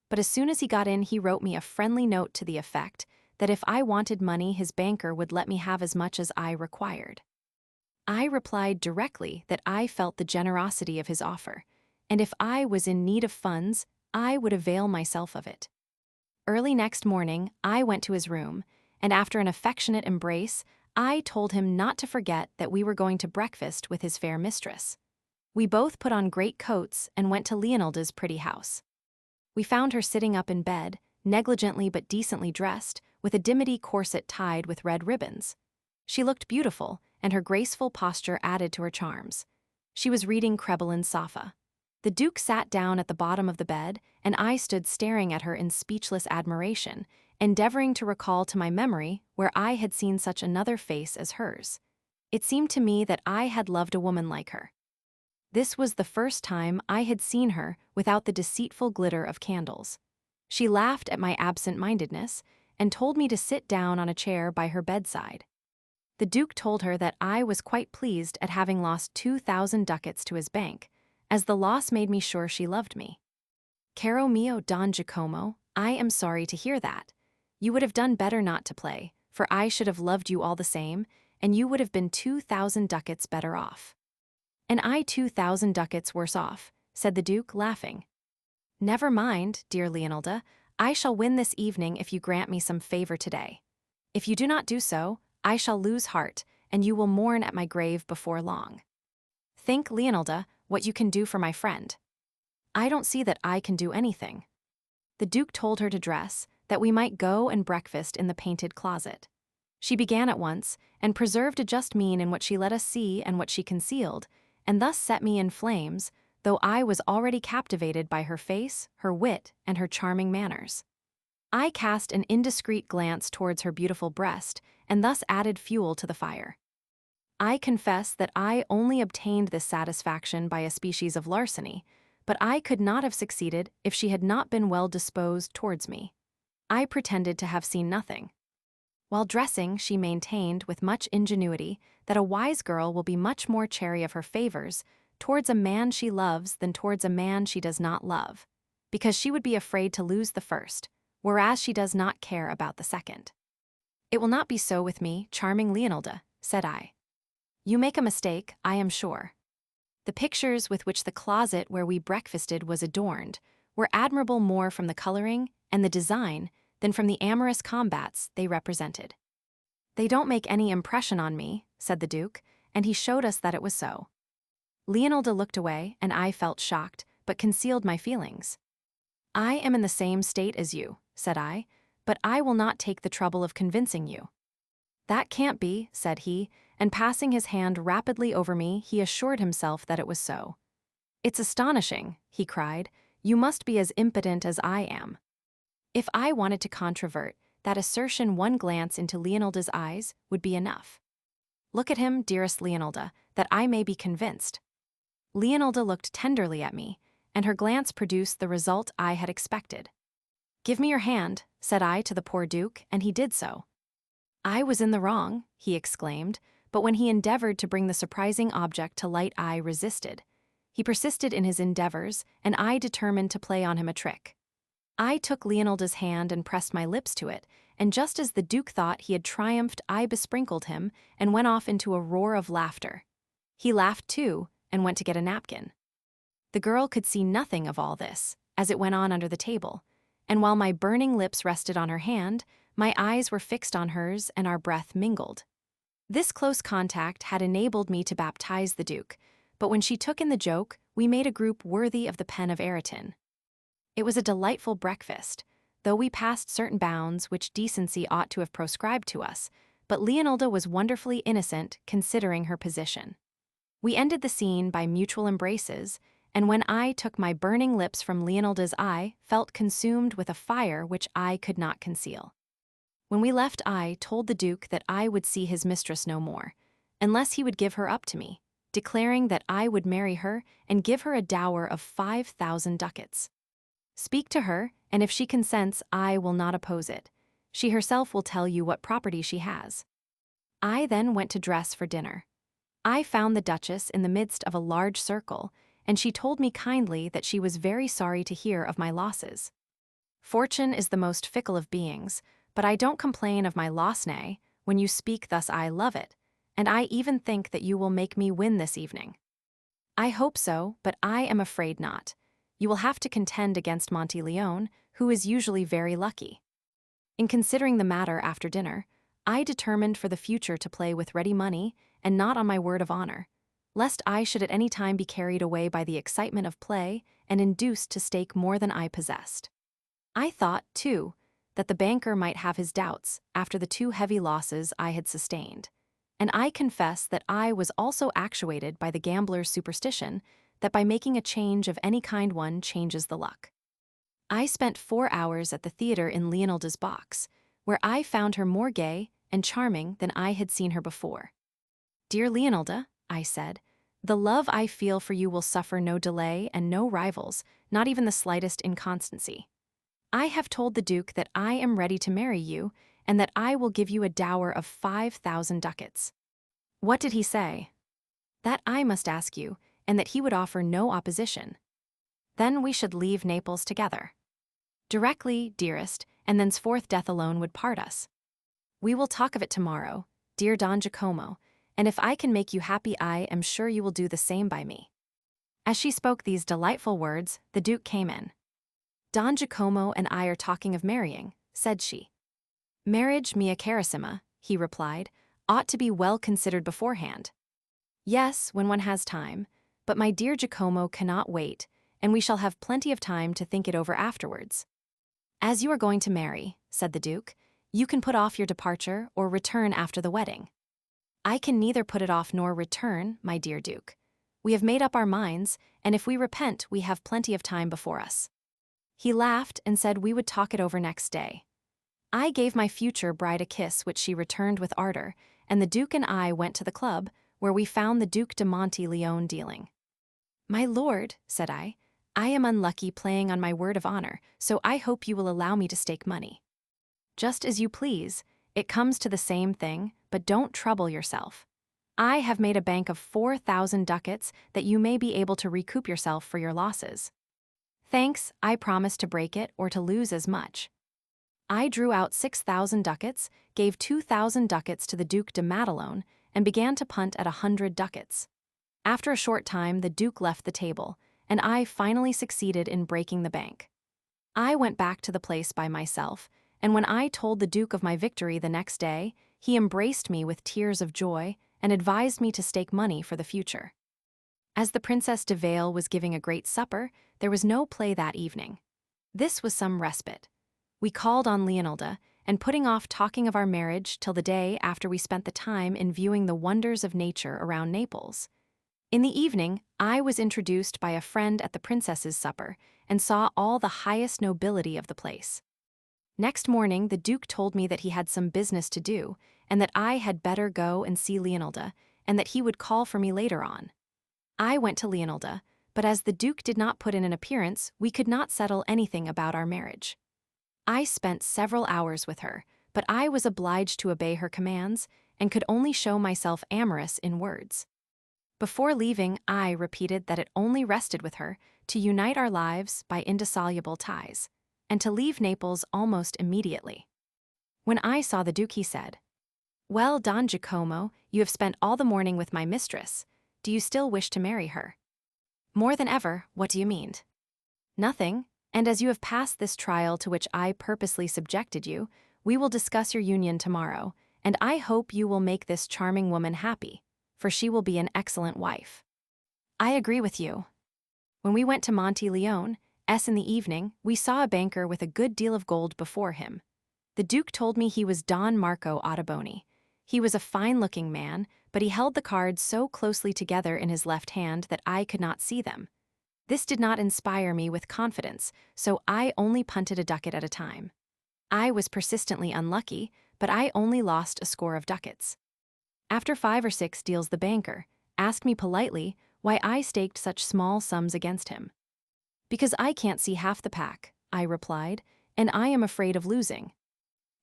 But as soon as he got in, he wrote me a friendly note to the effect that if I wanted money, his banker would let me have as much as I required. I replied directly that I felt the generosity of his offer, and if I was in need of funds, I would avail myself of it. Early next morning, I went to his room, and after an affectionate embrace, I told him not to forget that we were going to breakfast with his fair mistress. We both put on great coats and went to Leonilda's pretty house. We found her sitting up in bed, negligently but decently dressed, with a dimity corset tied with red ribbons. She looked beautiful, and her graceful posture added to her charms. She was reading Krebelin's Sappho. The Duke sat down at the bottom of the bed, and I stood staring at her in speechless admiration, endeavoring to recall to my memory where I had seen such another face as hers. It seemed to me that I had loved a woman like her. This was the first time I had seen her without the deceitful glitter of candles. She laughed at my absent-mindedness and told me to sit down on a chair by her bedside. The Duke told her that I was quite pleased at having lost 2,000 ducats to his bank, as the loss made me sure she loved me. Caro mio Don Giacomo, I am sorry to hear that. You would have done better not to play, for I should have loved you all the same, and you would have been 2,000 ducats better off. And I 2,000 ducats worse off, said the Duke, laughing. Never mind, dear Leonilda, I shall win this evening if you grant me some favor today. If you do not do so, I shall lose heart, and you will mourn at my grave before long. Think, Leonilda, what you can do for my friend. I don't see that I can do anything. The Duke told her to dress, that we might go and breakfast in the painted closet. She began at once, and preserved a just mean in what she let us see and what she concealed, and thus set me in flames, though I was already captivated by her face, her wit, and her charming manners. I cast an indiscreet glance towards her beautiful breast, and thus added fuel to the fire. I confess that I only obtained this satisfaction by a species of larceny, but I could not have succeeded if she had not been well disposed towards me. I pretended to have seen nothing. While dressing, she maintained with much ingenuity that a wise girl will be much more chary of her favors towards a man she loves than towards a man she does not love, because she would be afraid to lose the first, whereas she does not care about the second. "It will not be so with me, charming Leonilda," said I. "You make a mistake, I am sure. The pictures with which the closet where we breakfasted was adorned were admirable more from the coloring and the design than from the amorous combats they represented." "They don't make any impression on me," said the Duke, and he showed us that it was so. Leonilda looked away, and I felt shocked, but concealed my feelings. "I am in the same state as you," said I, "but I will not take the trouble of convincing you." "That can't be," said he, and passing his hand rapidly over me, he assured himself that it was so. "It's astonishing," he cried. "You must be as impotent as I am." If I wanted to controvert that assertion, one glance into Leonilda's eyes would be enough. "Look at him, dearest Leonilda, that I may be convinced." Leonilda looked tenderly at me, and her glance produced the result I had expected. "Give me your hand," said I to the poor Duke, and he did so. "I was in the wrong," he exclaimed, but when he endeavored to bring the surprising object to light I resisted. He persisted in his endeavors, and I determined to play on him a trick. I took Leonilda's hand and pressed my lips to it, and just as the Duke thought he had triumphed, I besprinkled him and went off into a roar of laughter. He laughed too, and went to get a napkin. The girl could see nothing of all this, as it went on under the table, and while my burning lips rested on her hand, my eyes were fixed on hers and our breath mingled. This close contact had enabled me to baptize the Duke, but when she took in the joke, we made a group worthy of the pen of Ayrton. It was a delightful breakfast, though we passed certain bounds which decency ought to have proscribed to us, but Leonilda was wonderfully innocent considering her position. We ended the scene by mutual embraces, and when I took my burning lips from Leonilda's, I felt consumed with a fire which I could not conceal. When we left, I told the Duke that I would see his mistress no more, unless he would give her up to me, declaring that I would marry her and give her a dower of 5,000 ducats. "Speak to her, and if she consents, I will not oppose it. She herself will tell you what property she has." I then went to dress for dinner. I found the Duchess in the midst of a large circle, and she told me kindly that she was very sorry to hear of my losses. "Fortune is the most fickle of beings, but I don't complain of my loss, nay, when you speak thus I love it, and I even think that you will make me win this evening." "I hope so, but I am afraid not. You will have to contend against Monteleone, who is usually very lucky." In considering the matter after dinner, I determined for the future to play with ready money and not on my word of honor, lest I should at any time be carried away by the excitement of play and induced to stake more than I possessed. I thought, too, that the banker might have his doubts after the 2 heavy losses I had sustained, and I confess that I was also actuated by the gambler's superstition that by making a change of any kind one changes the luck. I spent 4 hours at the theater in Leonilda's box, where I found her more gay and charming than I had seen her before. "Dear Leonilda," I said, "the love I feel for you will suffer no delay and no rivals, not even the slightest inconstancy. I have told the Duke that I am ready to marry you, and that I will give you a dower of 5,000 ducats. "What did he say?" "That I must ask you, and that he would offer no opposition." "Then we should leave Naples together." "Directly, dearest, and thenceforth death alone would part us." "We will talk of it tomorrow, dear Don Giacomo, and if I can make you happy, I am sure you will do the same by me." As she spoke these delightful words, the Duke came in. "Don Giacomo and I are talking of marrying," said she. "Marriage, mia carissima," he replied, "ought to be well considered beforehand." "Yes, when one has time, but my dear Giacomo cannot wait, and we shall have plenty of time to think it over afterwards." "As you are going to marry," said the Duke, "you can put off your departure or return after the wedding." "I can neither put it off nor return, my dear Duke. We have made up our minds, and if we repent, we have plenty of time before us." He laughed and said we would talk it over next day. I gave my future bride a kiss which she returned with ardor, and the Duke and I went to the club, where we found the Duke de Monte Leon dealing. "My lord," said I am unlucky playing on my word of honor, so I hope you will allow me to stake money." "Just as you please, It comes to the same thing, but don't trouble yourself. I have made a bank of 4,000 ducats that you may be able to recoup yourself for your losses. Thanks, I promise to break it or to lose as much. I drew out 6,000 ducats, gave 2,000 ducats to the Duc de Madelon, and began to punt at 100 ducats. After a short time, the Duke left the table, and I finally succeeded in breaking the bank. I went back to the place by myself, and when I told the Duke of my victory the next day, he embraced me with tears of joy and advised me to stake money for the future. As the Princess de Vale was giving a great supper, there was no play that evening. This was some respite. We called on Leonilda, and putting off talking of our marriage till the day after, we spent the time in viewing the wonders of nature around Naples. In the evening, I was introduced by a friend at the princess's supper and saw all the highest nobility of the place. Next morning, the Duke told me that he had some business to do and that I had better go and see Leonilda, and that he would call for me later on. I went to Leonilda, but as the Duke did not put in an appearance, we could not settle anything about our marriage. I spent several hours with her, but I was obliged to obey her commands and could only show myself amorous in words. Before leaving, I repeated that it only rested with her to unite our lives by indissoluble ties, and to leave Naples almost immediately. When I saw the Duke, he said, "Well, Don Giacomo, you have spent all the morning with my mistress. Do you still wish to marry her?" "More than ever. What do you mean?" "Nothing, and as you have passed this trial to which I purposely subjected you, we will discuss your union tomorrow, and I hope you will make this charming woman happy, for she will be an excellent wife." "I agree with you." When we went to Monte Leone, in the evening, we saw a banker with a good deal of gold before him. The Duke told me he was Don Marco Ottoboni. He was a fine-looking man, but he held the cards so closely together in his left hand that I could not see them. This did not inspire me with confidence, so I only punted a ducat at a time. I was persistently unlucky, but I only lost a score of ducats. After 5 or 6 deals, the banker asked me politely why I staked such small sums against him. "Because I can't see half the pack," I replied, "and I am afraid of losing."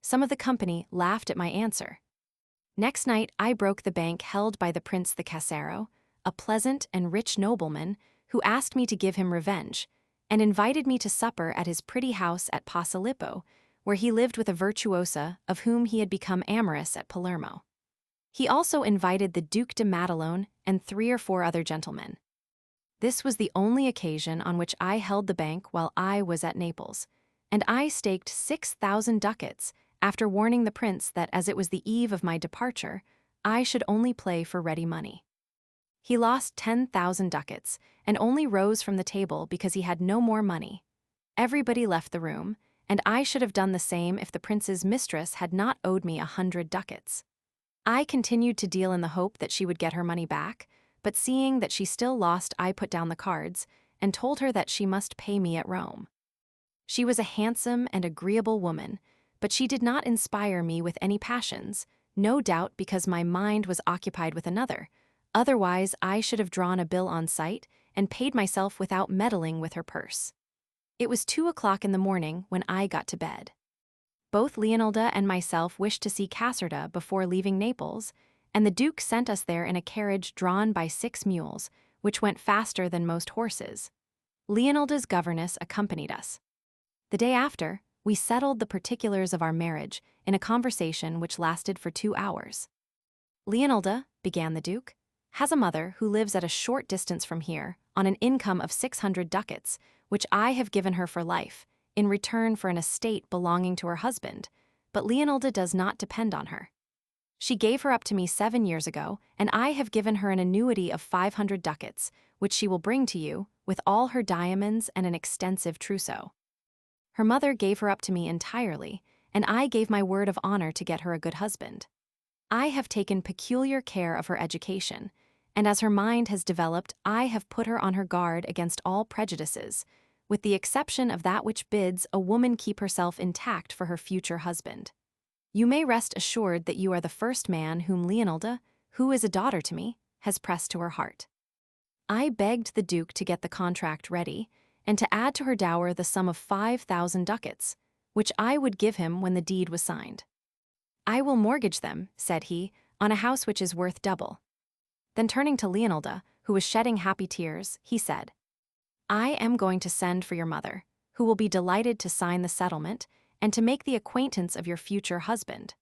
Some of the company laughed at my answer. Next night, I broke the bank held by the Prince the Casero, a pleasant and rich nobleman who asked me to give him revenge, and invited me to supper at his pretty house at Posillipo, where he lived with a virtuosa of whom he had become amorous at Palermo. He also invited the Duc de Madelon and 3 or 4 other gentlemen. This was the only occasion on which I held the bank while I was at Naples, and I staked 6,000 ducats after warning the prince that, as it was the eve of my departure, I should only play for ready money. He lost 10,000 ducats and only rose from the table because he had no more money. Everybody left the room, and I should have done the same if the prince's mistress had not owed me 100 ducats. I continued to deal in the hope that she would get her money back, but seeing that she still lost, I put down the cards and told her that she must pay me at Rome. She was a handsome and agreeable woman, but she did not inspire me with any passions, no doubt because my mind was occupied with another. Otherwise, I should have drawn a bill on sight and paid myself without meddling with her purse. It was 2 o'clock in the morning when I got to bed. Both Leonilda and myself wished to see Caserta before leaving Naples, and the Duke sent us there in a carriage drawn by 6 mules, which went faster than most horses. Leonilda's governess accompanied us. The day after, we settled the particulars of our marriage in a conversation which lasted for 2 hours. "Leonilda," began the Duke, "has a mother who lives at a short distance from here on an income of 600 ducats, which I have given her for life, in return for an estate belonging to her husband, but Leonilda does not depend on her. She gave her up to me 7 years ago, and I have given her an annuity of 500 ducats, which she will bring to you, with all her diamonds and an extensive trousseau. Her mother gave her up to me entirely, and I gave my word of honor to get her a good husband. I have taken peculiar care of her education, and as her mind has developed, I have put her on her guard against all prejudices, with the exception of that which bids a woman keep herself intact for her future husband. You may rest assured that you are the first man whom Leonilda, who is a daughter to me, has pressed to her heart." I begged the Duke to get the contract ready, and to add to her dower the sum of 5,000 ducats, which I would give him when the deed was signed. "I will mortgage them," said he, "on a house which is worth double." Then turning to Leonilda, who was shedding happy tears, he said, "I am going to send for your mother, who will be delighted to sign the settlement and to make the acquaintance of your future husband."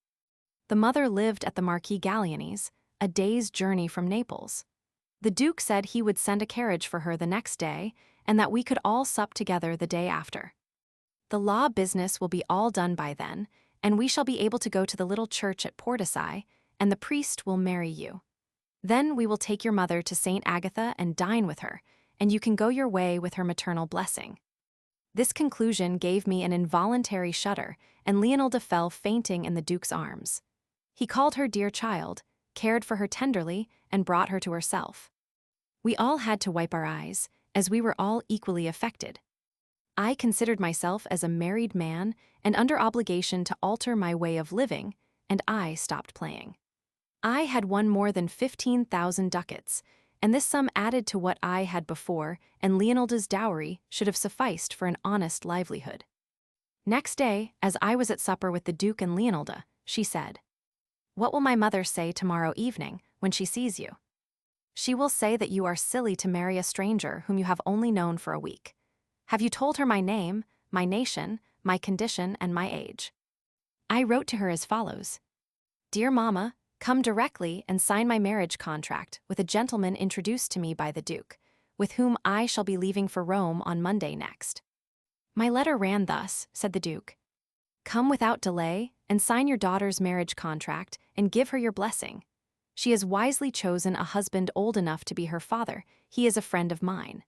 The mother lived at the Marquis Gallieni's, a day's journey from Naples. The Duke said he would send a carriage for her the next day and that we could all sup together the day after. The law business will be all done by then, and we shall be able to go to the little church at Portici, and the priest will marry you. Then we will take your mother to St. Agatha and dine with her, and you can go your way with her maternal blessing. This conclusion gave me an involuntary shudder, and Leonilda fell fainting in the Duke's arms. He called her dear child, cared for her tenderly, and brought her to herself. We all had to wipe our eyes, as we were all equally affected. I considered myself as a married man and under obligation to alter my way of living, and I stopped playing. I had won more than 15,000 ducats, and this sum added to what I had before and Leonilda's dowry should have sufficed for an honest livelihood. Next day, as I was at supper with the Duke and Leonilda, she said, "What will my mother say tomorrow evening when she sees you?" "She will say that you are silly to marry a stranger whom you have only known for a week. Have you told her my name, my nation, my condition, and my age?" I wrote to her as follows: "Dear Mamma, come directly and sign my marriage contract with a gentleman introduced to me by the Duke, with whom I shall be leaving for Rome on Monday next." My letter ran thus, said the Duke: "Come without delay and sign your daughter's marriage contract and give her your blessing. She has wisely chosen a husband old enough to be her father. He is a friend of mine."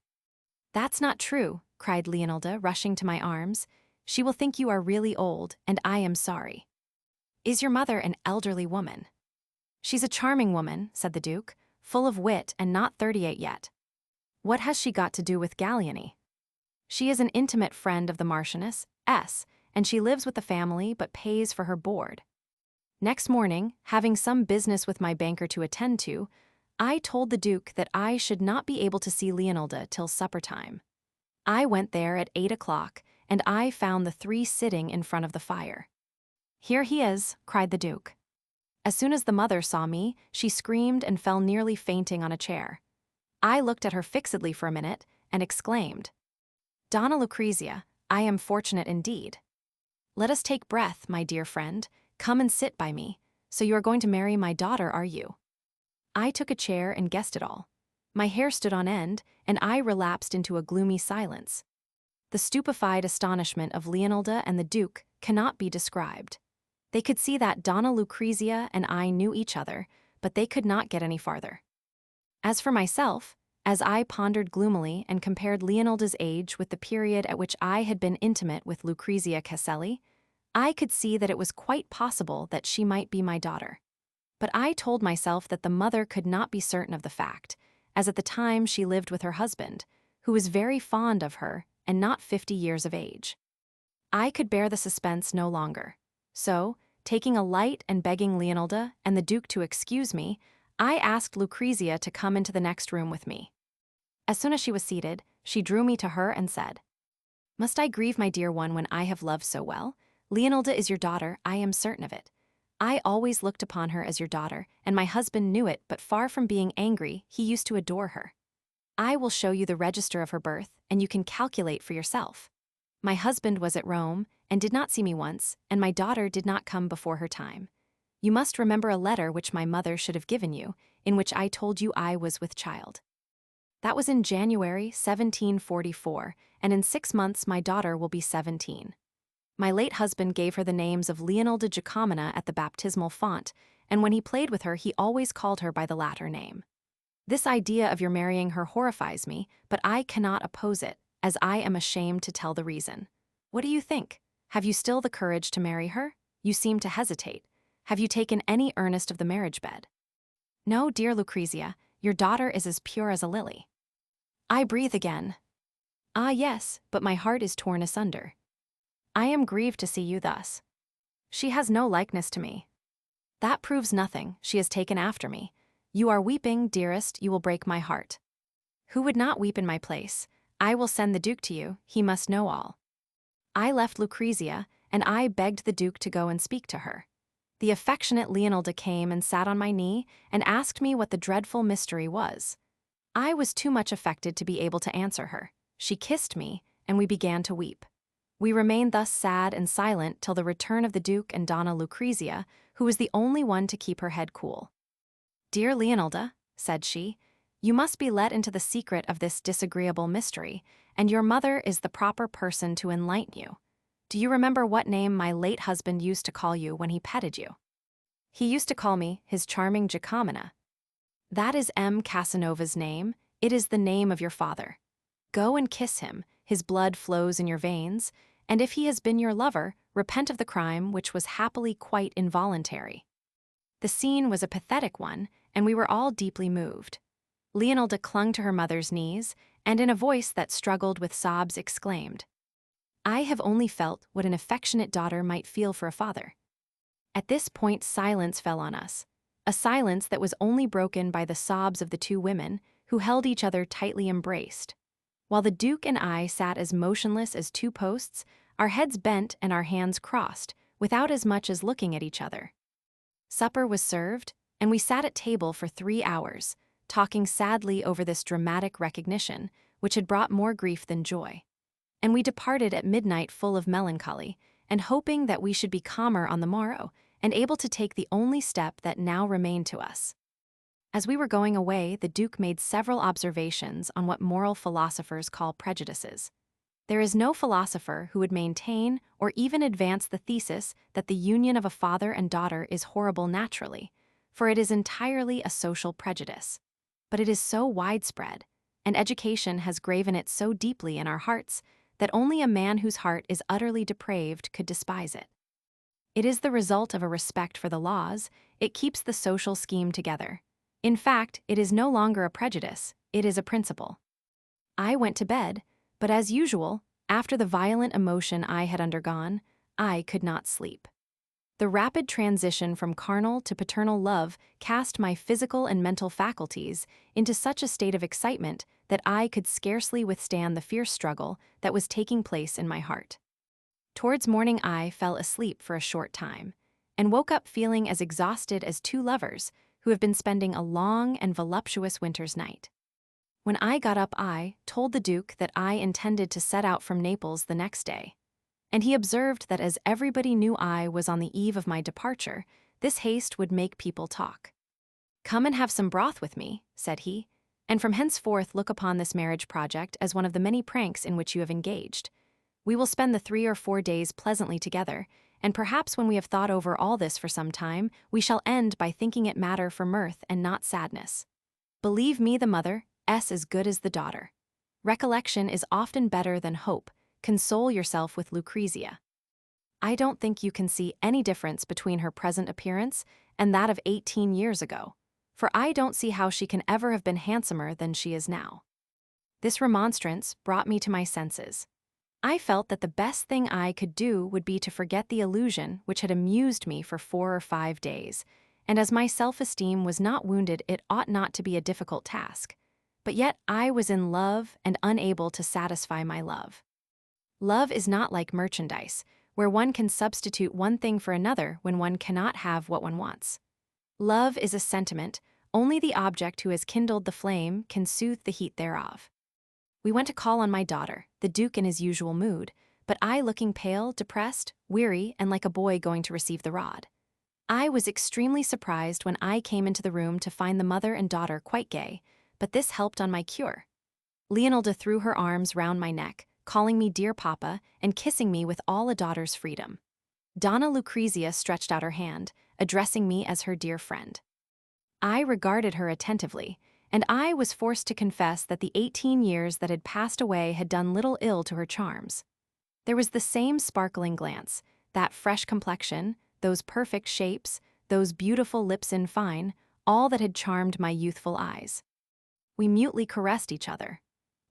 "That's not true," cried Leonilda, rushing to my arms. "She will think you are really old, and I am sorry." "Is your mother an elderly woman?" "She's a charming woman," said the Duke, "full of wit and not 38 yet." "What has she got to do with Gallieni?" "She is an intimate friend of the Marchioness S., and she lives with the family but pays for her board." Next morning, having some business with my banker to attend to, I told the Duke that I should not be able to see Leonilda till supper time. I went there at 8 o'clock, and I found the three sitting in front of the fire. "Here he is," cried the Duke. As soon as the mother saw me, she screamed and fell nearly fainting on a chair. I looked at her fixedly for a minute and exclaimed, "Donna Lucrezia, I am fortunate indeed. Let us take breath, my dear friend. Come and sit by me. So you are going to marry my daughter, are you?" I took a chair and guessed it all. My hair stood on end, and I relapsed into a gloomy silence. The stupefied astonishment of Leonilda and the Duke cannot be described. They could see that Donna Lucrezia and I knew each other, but they could not get any farther. As for myself, as I pondered gloomily and compared Leonilda's age with the period at which I had been intimate with Lucrezia Caselli, I could see that it was quite possible that she might be my daughter. But I told myself that the mother could not be certain of the fact, as at the time she lived with her husband, who was very fond of her and not 50 years of age. I could bear the suspense no longer. So, taking a light and begging Leonilda and the Duke to excuse me, I asked Lucrezia to come into the next room with me. As soon as she was seated, she drew me to her and said, "Must I grieve my dear one when I have loved so well? Leonilda is your daughter, I am certain of it. I always looked upon her as your daughter, and my husband knew it, but far from being angry, he used to adore her. I will show you the register of her birth, and you can calculate for yourself. My husband was at Rome, and did not see me once, and my daughter did not come before her time. You must remember a letter which my mother should have given you, in which I told you I was with child. That was in January 1744, and in 6 months my daughter will be 17. My late husband gave her the names of Leonilda Jacomina at the baptismal font, and when he played with her he always called her by the latter name. This idea of your marrying her horrifies me, but I cannot oppose it, as I am ashamed to tell the reason. What do you think? Have you still the courage to marry her? You seem to hesitate. Have you taken any earnest of the marriage bed?" "No, dear Lucrezia, your daughter is as pure as a lily." I breathe again. "Ah, yes, but my heart is torn asunder. I am grieved to see you thus. She has no likeness to me." "That proves nothing, she has taken after me. You are weeping, dearest, you will break my heart." "Who would not weep in my place? I will send the Duke to you, he must know all." I left Lucrezia, and I begged the Duke to go and speak to her. The affectionate Leonilda came and sat on my knee and asked me what the dreadful mystery was. I was too much affected to be able to answer her. She kissed me, and we began to weep. We remained thus sad and silent till the return of the Duke and Donna Lucrezia, who was the only one to keep her head cool. "Dear Leonilda," said she, "you must be let into the secret of this disagreeable mystery, and your mother is the proper person to enlighten you. Do you remember what name my late husband used to call you when he petted you?" "He used to call me his charming Jacomina." "That is M. Casanova's name. It is the name of your father. Go and kiss him, his blood flows in your veins, and if he has been your lover, repent of the crime which was happily quite involuntary." The scene was a pathetic one, and we were all deeply moved. Leonilda clung to her mother's knees, and in a voice that struggled with sobs exclaimed, "I have only felt what an affectionate daughter might feel for a father." At this point silence fell on us, a silence that was only broken by the sobs of the two women, who held each other tightly embraced. While the Duke and I sat as motionless as two posts, our heads bent and our hands crossed, without as much as looking at each other. Supper was served, and we sat at table for 3 hours, talking sadly over this dramatic recognition, which had brought more grief than joy. And we departed at midnight full of melancholy, and hoping that we should be calmer on the morrow, and able to take the only step that now remained to us. As we were going away, the Duke made several observations on what moral philosophers call prejudices. There is no philosopher who would maintain or even advance the thesis that the union of a father and daughter is horrible naturally, for it is entirely a social prejudice. But it is so widespread, and education has graven it so deeply in our hearts, that only a man whose heart is utterly depraved could despise it. It is the result of a respect for the laws. It keeps the social scheme together. In fact, it is no longer a prejudice, it is a principle. I went to bed, but as usual, after the violent emotion I had undergone, I could not sleep. The rapid transition from carnal to paternal love cast my physical and mental faculties into such a state of excitement that I could scarcely withstand the fierce struggle that was taking place in my heart. Towards morning I fell asleep for a short time, and woke up feeling as exhausted as two lovers who have been spending a long and voluptuous winter's night. When I got up I told the Duke that I intended to set out from Naples the next day, and he observed that as everybody knew I was on the eve of my departure, this haste would make people talk. "Come and have some broth with me," said he, "and from henceforth look upon this marriage project as one of the many pranks in which you have engaged. We will spend the 3 or 4 days pleasantly together, and perhaps when we have thought over all this for some time, we shall end by thinking it matter for mirth and not sadness. Believe me the mother, as good as the daughter. Recollection is often better than hope. Console yourself with Lucrezia. I don't think you can see any difference between her present appearance and that of 18 years ago, for I don't see how she can ever have been handsomer than she is now." This remonstrance brought me to my senses. I felt that the best thing I could do would be to forget the illusion which had amused me for 4 or 5 days, and as my self-esteem was not wounded, it ought not to be a difficult task. But yet I was in love and unable to satisfy my love. Love is not like merchandise, where one can substitute one thing for another when one cannot have what one wants. Love is a sentiment. Only the object who has kindled the flame can soothe the heat thereof. We went to call on my daughter, the Duke in his usual mood, but I looking pale, depressed, weary, and like a boy going to receive the rod. I was extremely surprised when I came into the room to find the mother and daughter quite gay, but this helped on my cure. Leonilda threw her arms round my neck, calling me dear papa and kissing me with all a daughter's freedom. Donna Lucrezia stretched out her hand, addressing me as her dear friend. I regarded her attentively, and I was forced to confess that the 18 years that had passed away had done little ill to her charms. There was the same sparkling glance, that fresh complexion, those perfect shapes, those beautiful lips in fine, all that had charmed my youthful eyes. We mutely caressed each other.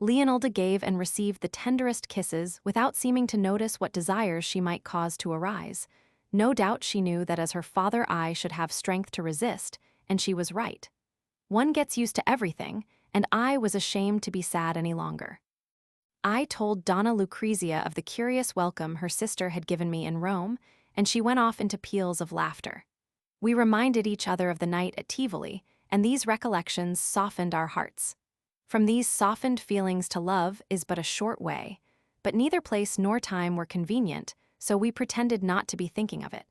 Leonilda gave and received the tenderest kisses without seeming to notice what desires she might cause to arise. No doubt she knew that as her father I should have strength to resist, and she was right. One gets used to everything, and I was ashamed to be sad any longer. I told Donna Lucrezia of the curious welcome her sister had given me in Rome, and she went off into peals of laughter. We reminded each other of the night at Tivoli, and these recollections softened our hearts. From these softened feelings to love is but a short way, but neither place nor time were convenient, so we pretended not to be thinking of it.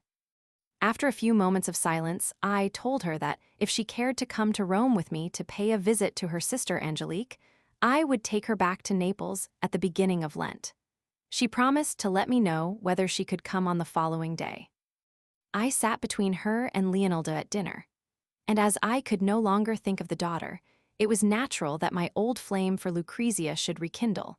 After a few moments of silence, I told her that if she cared to come to Rome with me to pay a visit to her sister Angelique, I would take her back to Naples at the beginning of Lent. She promised to let me know whether she could come on the following day. I sat between her and Leonilda at dinner, and as I could no longer think of the daughter, it was natural that my old flame for Lucrezia should rekindle,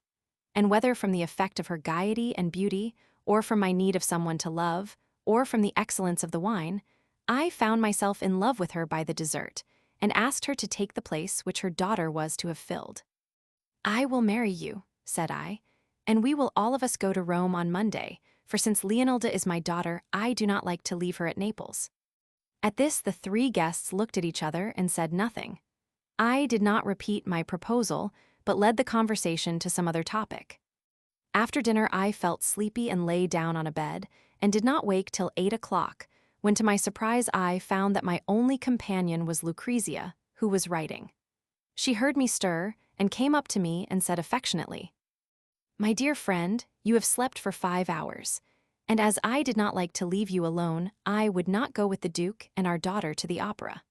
and whether from the effect of her gaiety and beauty, or from my need of someone to love, or from the excellence of the wine, I found myself in love with her by the dessert, and asked her to take the place which her daughter was to have filled. "I will marry you," said I, "and we will all of us go to Rome on Monday, for since Leonilda is my daughter, I do not like to leave her at Naples." At this the three guests looked at each other and said nothing. I did not repeat my proposal, but led the conversation to some other topic. After dinner I felt sleepy and lay down on a bed, and did not wake till 8 o'clock, when to my surprise I found that my only companion was Lucrezia, who was writing. She heard me stir, and came up to me and said affectionately, "My dear friend, you have slept for 5 hours, and as I did not like to leave you alone, I would not go with the Duke and our daughter to the opera."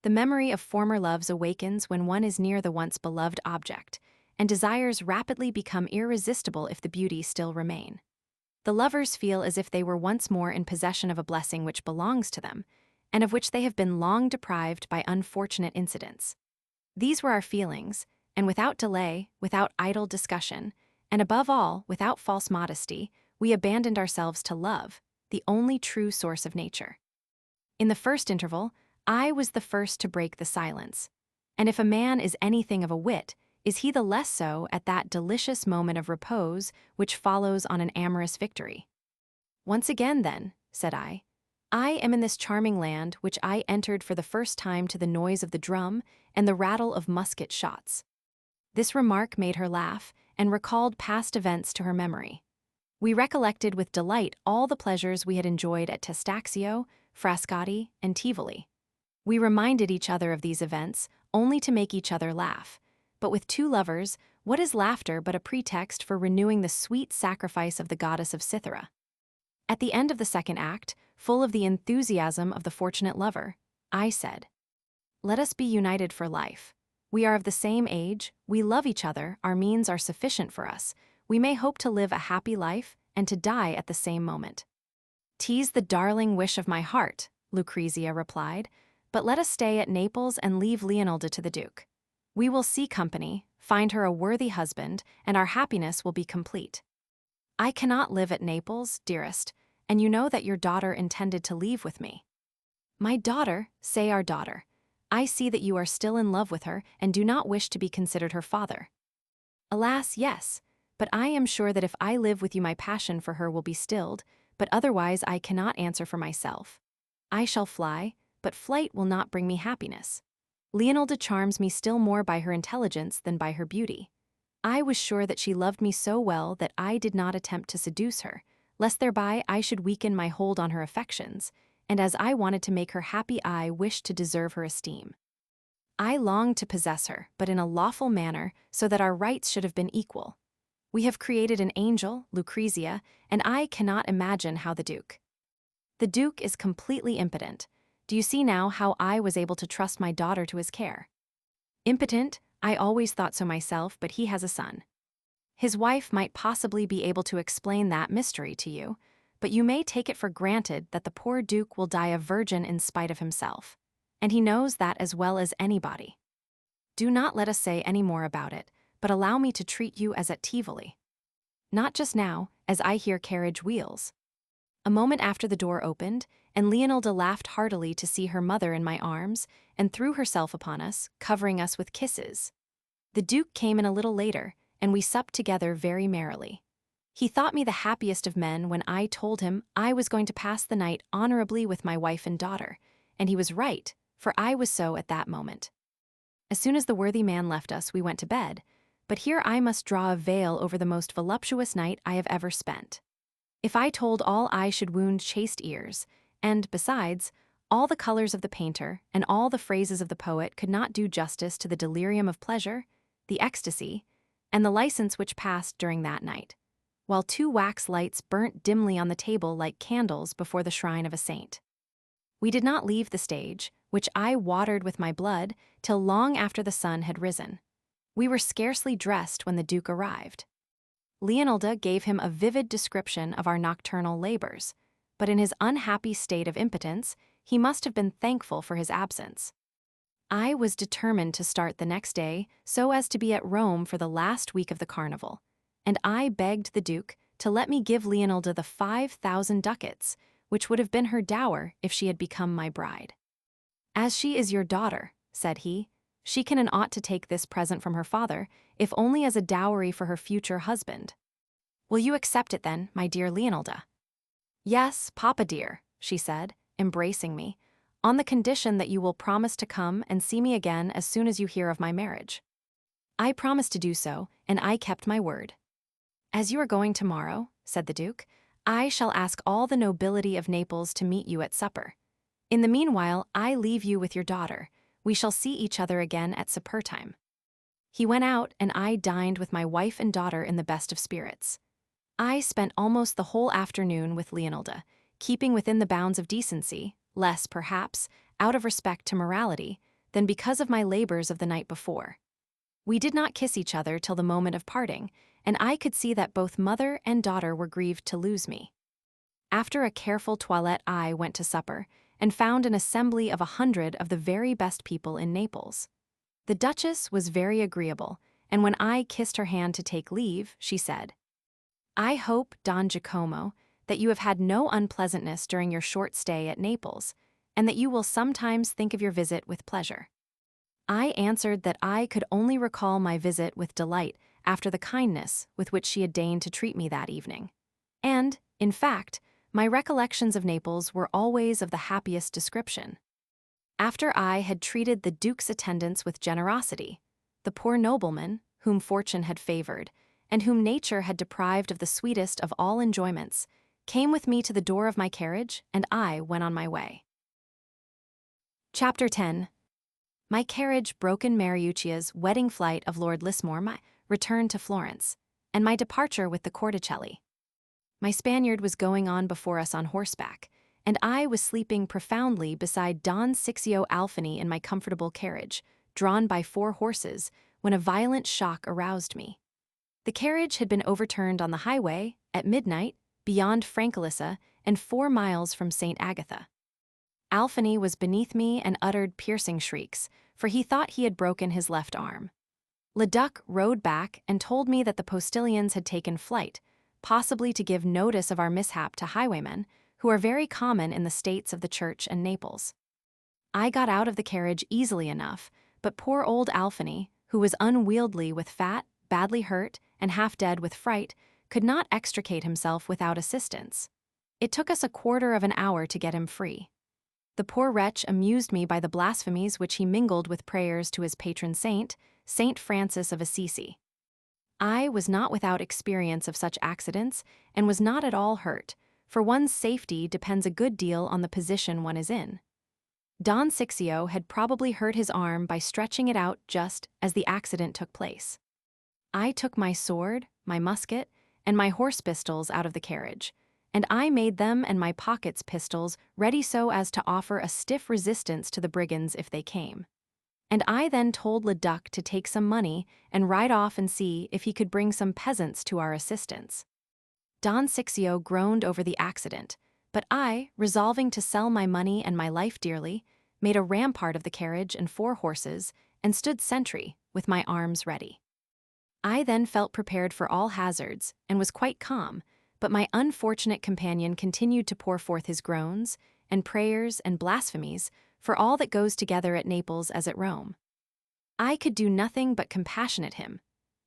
The memory of former loves awakens when one is near the once beloved object, and desires rapidly become irresistible if the beauty still remain. The lovers feel as if they were once more in possession of a blessing which belongs to them, and of which they have been long deprived by unfortunate incidents. These were our feelings, and without delay, without idle discussion, and above all, without false modesty, we abandoned ourselves to love, the only true source of nature. In the first interval, I was the first to break the silence, and if a man is anything of a wit, is he the less so at that delicious moment of repose which follows on an amorous victory? "Once again, then," said I am in this charming land which I entered for the first time to the noise of the drum and the rattle of musket shots." This remark made her laugh, and recalled past events to her memory. We recollected with delight all the pleasures we had enjoyed at Testaccio, Frascati, and Tivoli. We reminded each other of these events, only to make each other laugh. But with two lovers, what is laughter but a pretext for renewing the sweet sacrifice of the goddess of Cythera? At the end of the second act, full of the enthusiasm of the fortunate lover, I said, "Let us be united for life. We are of the same age, we love each other, our means are sufficient for us, we may hope to live a happy life and to die at the same moment." "'Tis the darling wish of my heart," Lucrezia replied, "but let us stay at Naples and leave Leonilda to the Duke. We will see company, find her a worthy husband, and our happiness will be complete." "I cannot live at Naples, dearest, and you know that your daughter intended to leave with me." "My daughter, say our daughter. I see that you are still in love with her and do not wish to be considered her father." "Alas, yes, but I am sure that if I live with you my passion for her will be stilled, but otherwise I cannot answer for myself. I shall fly, but flight will not bring me happiness. Leonilda charms me still more by her intelligence than by her beauty. I was sure that she loved me so well that I did not attempt to seduce her, lest thereby I should weaken my hold on her affections, and as I wanted to make her happy I wished to deserve her esteem. I longed to possess her, but in a lawful manner, so that our rights should have been equal. We have created an angel, Lucrezia, and I cannot imagine how the Duke. The Duke is completely impotent. Do you see now how I was able to trust my daughter to his care? Impotent, I always thought so myself, but he has a son. His wife might possibly be able to explain that mystery to you, but you may take it for granted that the poor Duke will die a virgin in spite of himself, and he knows that as well as anybody. Do not let us say any more about it, but allow me to treat you as at Tivoli. Not just now, as I hear carriage wheels." A moment after the door opened, and Leonilda laughed heartily to see her mother in my arms, and threw herself upon us, covering us with kisses. The Duke came in a little later, and we supped together very merrily. He thought me the happiest of men when I told him I was going to pass the night honorably with my wife and daughter, and he was right, for I was so at that moment. As soon as the worthy man left us, we went to bed, but here I must draw a veil over the most voluptuous night I have ever spent. If I told all I should wound chaste ears, and, besides, All the colors of the painter and all the phrases of the poet could not do justice to the delirium of pleasure, the ecstasy, and the license which passed during that night, while 2 wax lights burnt dimly on the table like candles before the shrine of a saint. We did not leave the stage, which I watered with my blood, till long after the sun had risen. We were scarcely dressed when the Duke arrived. Leonilda gave him a vivid description of our nocturnal labors, but in his unhappy state of impotence, he must have been thankful for his absence. I was determined to start the next day so as to be at Rome for the last week of the carnival, and I begged the Duke to let me give Leonilda the 5,000 ducats, which would have been her dower if she had become my bride. "As she is your daughter," said he, "she can and ought to take this present from her father, if only as a dowry for her future husband. Will you accept it then, my dear Leonilda?" "Yes, papa dear," she said, embracing me, "on the condition that you will promise to come and see me again as soon as you hear of my marriage." I promised to do so, and I kept my word. "As you are going tomorrow," said the Duke, "I shall ask all the nobility of Naples to meet you at supper. In the meanwhile, I leave you with your daughter. We shall see each other again at supper time." He went out, and I dined with my wife and daughter in the best of spirits. I spent almost the whole afternoon with Leonilda, keeping within the bounds of decency, less, perhaps, out of respect to morality, than because of my labors of the night before. We did not kiss each other till the moment of parting, and I could see that both mother and daughter were grieved to lose me. After a careful toilette, I went to supper, and found an assembly of 100 of the very best people in Naples. The Duchess was very agreeable, and when I kissed her hand to take leave, she said, "I hope, Don Giacomo, that you have had no unpleasantness during your short stay at Naples, and that you will sometimes think of your visit with pleasure." I answered that I could only recall my visit with delight after the kindness with which she had deigned to treat me that evening. And, in fact, my recollections of Naples were always of the happiest description. After I had treated the Duke's attendants with generosity, the poor nobleman, whom fortune had favored, and whom nature had deprived of the sweetest of all enjoyments, came with me to the door of my carriage, and I went on my way. Chapter 10. My carriage broke in Mariuccia's wedding flight of Lord Lismore, my return to Florence, and my departure with the Corticelli. My Spaniard was going on before us on horseback, and I was sleeping profoundly beside Don Sixio Alfani in my comfortable carriage, drawn by 4 horses, when a violent shock aroused me. The carriage had been overturned on the highway, at midnight, beyond Francalissa, and 4 miles from St. Agatha. Alfani was beneath me and uttered piercing shrieks, for he thought he had broken his left arm. Leduc rode back and told me that the postilions had taken flight, possibly to give notice of our mishap to highwaymen, who are very common in the states of the Church and Naples. I got out of the carriage easily enough, but poor old Alfani, who was unwieldy with fat, badly hurt, and half dead with fright, could not extricate himself without assistance. It took us a quarter of an hour to get him free. The poor wretch amused me by the blasphemies which he mingled with prayers to his patron saint, Saint Francis of Assisi. I was not without experience of such accidents, and was not at all hurt, for one's safety depends a good deal on the position one is in. Don Sixio had probably hurt his arm by stretching it out just as the accident took place. I took my sword, my musket, and my horse pistols out of the carriage, and I made them and my pockets pistols ready so as to offer a stiff resistance to the brigands if they came. And I then told Leduc to take some money and ride off and see if he could bring some peasants to our assistance. Don Sixio groaned over the accident, but I, resolving to sell my money and my life dearly, made a rampart of the carriage and 4 horses, and stood sentry, with my arms ready. I then felt prepared for all hazards, and was quite calm, but my unfortunate companion continued to pour forth his groans, and prayers, and blasphemies, for all that goes together at Naples as at Rome. I could do nothing but compassionate him,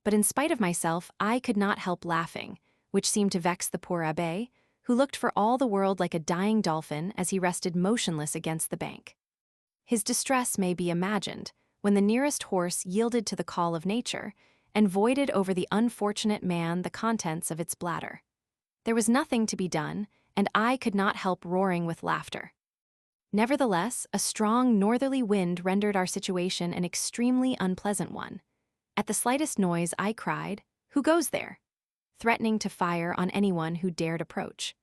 but in spite of myself I could not help laughing, which seemed to vex the poor abbé, who looked for all the world like a dying dolphin as he rested motionless against the bank. His distress may be imagined, when the nearest horse yielded to the call of nature, and voided over the unfortunate man the contents of its bladder. There was nothing to be done, and I could not help roaring with laughter. Nevertheless, a strong northerly wind rendered our situation an extremely unpleasant one. At the slightest noise, I cried, "Who goes there?" threatening to fire on anyone who dared approach.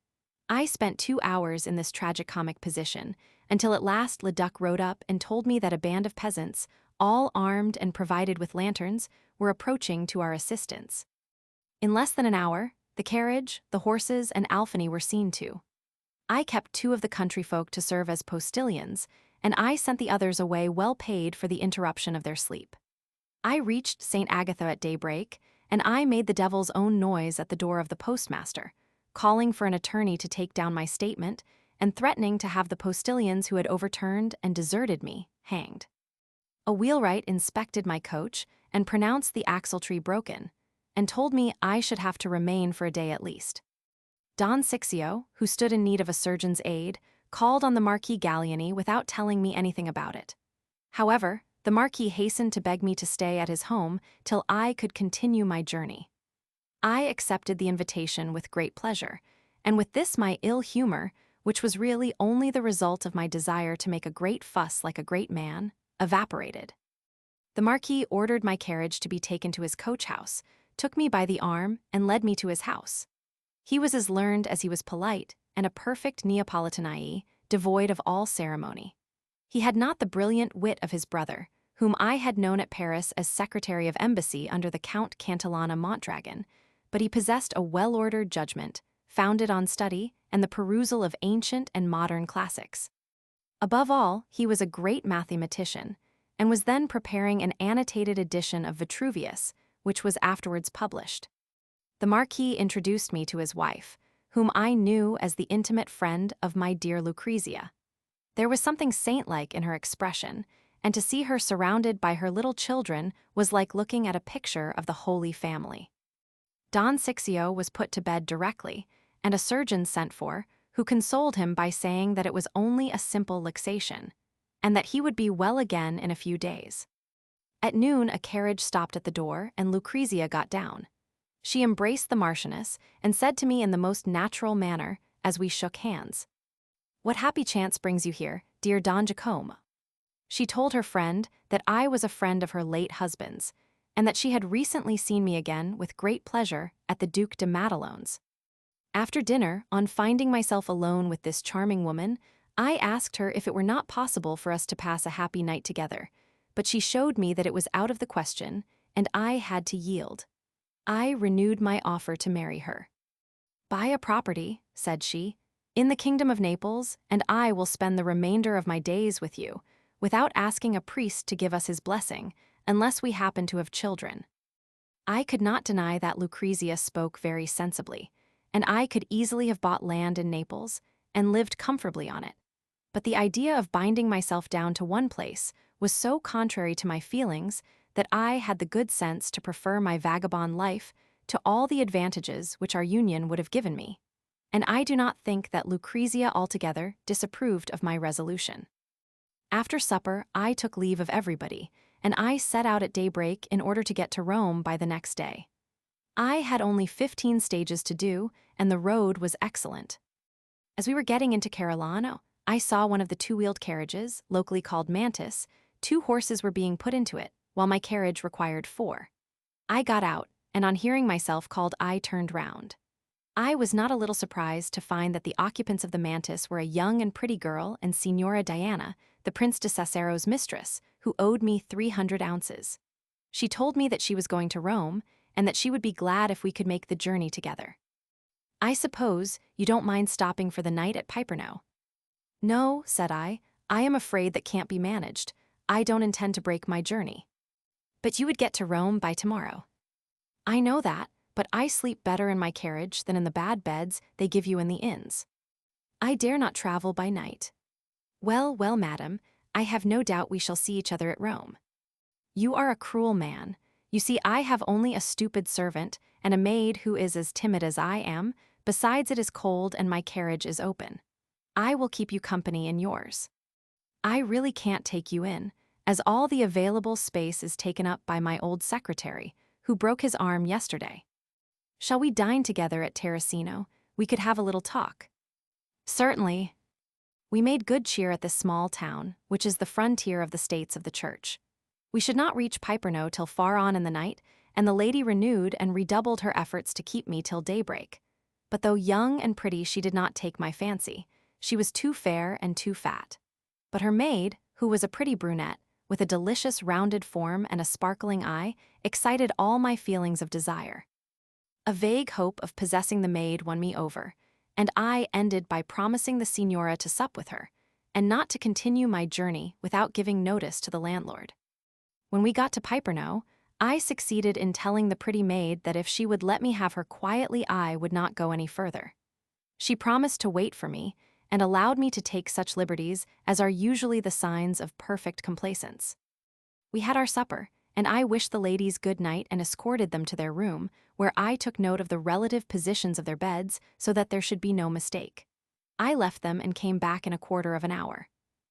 I spent 2 hours in this tragicomic position, until at last Leduc rode up and told me that a band of peasants, all armed and provided with lanterns, were approaching to our assistance. In less than an hour, the carriage, the horses, and Alphony were seen to. I kept 2 of the country folk to serve as postilions, and I sent the others away well paid for the interruption of their sleep. I reached St. Agatha at daybreak, and I made the devil's own noise at the door of the postmaster, calling for an attorney to take down my statement and threatening to have the postilions who had overturned and deserted me hanged. A wheelwright inspected my coach and pronounced the axletree broken, and told me I should have to remain for a day at least. Don Ciccio, who stood in need of a surgeon's aid, called on the Marquis Gallieni without telling me anything about it. However, the Marquis hastened to beg me to stay at his home till I could continue my journey. I accepted the invitation with great pleasure, and with this my ill humor, which was really only the result of my desire to make a great fuss like a great man, evaporated. The Marquis ordered my carriage to be taken to his coach house, took me by the arm, and led me to his house. He was as learned as he was polite, and a perfect Neapolitanite, devoid of all ceremony. He had not the brilliant wit of his brother, whom I had known at Paris as Secretary of Embassy under the Count Cantillana Mondragon, but he possessed a well-ordered judgment, founded on study and the perusal of ancient and modern classics. Above all, he was a great mathematician, and was then preparing an annotated edition of Vitruvius, which was afterwards published. The Marquis introduced me to his wife, whom I knew as the intimate friend of my dear Lucrezia. There was something saint-like in her expression, and to see her surrounded by her little children was like looking at a picture of the Holy Family. Don Ciccio was put to bed directly, and a surgeon sent for, who consoled him by saying that it was only a simple luxation, and that he would be well again in a few days. At noon a carriage stopped at the door, and Lucrezia got down. She embraced the Marchioness, and said to me in the most natural manner, as we shook hands, "What happy chance brings you here, dear Don Giacomo?" She told her friend that I was a friend of her late husband's, and that she had recently seen me again with great pleasure at the Duc de Madelon's. After dinner, on finding myself alone with this charming woman, I asked her if it were not possible for us to pass a happy night together, but she showed me that it was out of the question, and I had to yield. I renewed my offer to marry her. "Buy a property," said she, "in the kingdom of Naples, and I will spend the remainder of my days with you, without asking a priest to give us his blessing, unless we happen to have children." I could not deny that Lucrezia spoke very sensibly, and I could easily have bought land in Naples, and lived comfortably on it. But the idea of binding myself down to one place was so contrary to my feelings that I had the good sense to prefer my vagabond life to all the advantages which our union would have given me, and I do not think that Lucrezia altogether disapproved of my resolution. After supper, I took leave of everybody, and I set out at daybreak in order to get to Rome by the next day. I had only 15 stages to do, and the road was excellent. As we were getting into Carolanno, I saw one of the 2-wheeled carriages, locally called Mantis. 2 horses were being put into it, while my carriage required 4. I got out, and on hearing myself called, I turned round. I was not a little surprised to find that the occupants of the Mantis were a young and pretty girl and Signora Diana, the Prince de Cesaro's mistress, who owed me 300 ounces. She told me that she was going to Rome, and that she would be glad if we could make the journey together. "I suppose you don't mind stopping for the night at Piperno?" "No," said I am afraid that can't be managed. I don't intend to break my journey." "But you would get to Rome by tomorrow." "I know that, but I sleep better in my carriage than in the bad beds they give you in the inns. I dare not travel by night." "Well, well, madam, I have no doubt we shall see each other at Rome." "You are a cruel man. You see, I have only a stupid servant, and a maid who is as timid as I am, besides it is cold and my carriage is open. I will keep you company in yours. I really can't take you in, as all the available space is taken up by my old secretary, who broke his arm yesterday. Shall we dine together at Terracino? We could have a little talk." "Certainly." We made good cheer at this small town, which is the frontier of the states of the church. We should not reach Piperno till far on in the night, and the lady renewed and redoubled her efforts to keep me till daybreak. But though young and pretty, she did not take my fancy. She was too fair and too fat. But her maid, who was a pretty brunette, with a delicious rounded form and a sparkling eye, excited all my feelings of desire. A vague hope of possessing the maid won me over, and I ended by promising the signora to sup with her, and not to continue my journey without giving notice to the landlord. When we got to Piperno, I succeeded in telling the pretty maid that if she would let me have her quietly, I would not go any further. She promised to wait for me, and allowed me to take such liberties as are usually the signs of perfect complaisance. We had our supper, and I wished the ladies good night and escorted them to their room, where I took note of the relative positions of their beds so that there should be no mistake. I left them and came back in a quarter of an hour.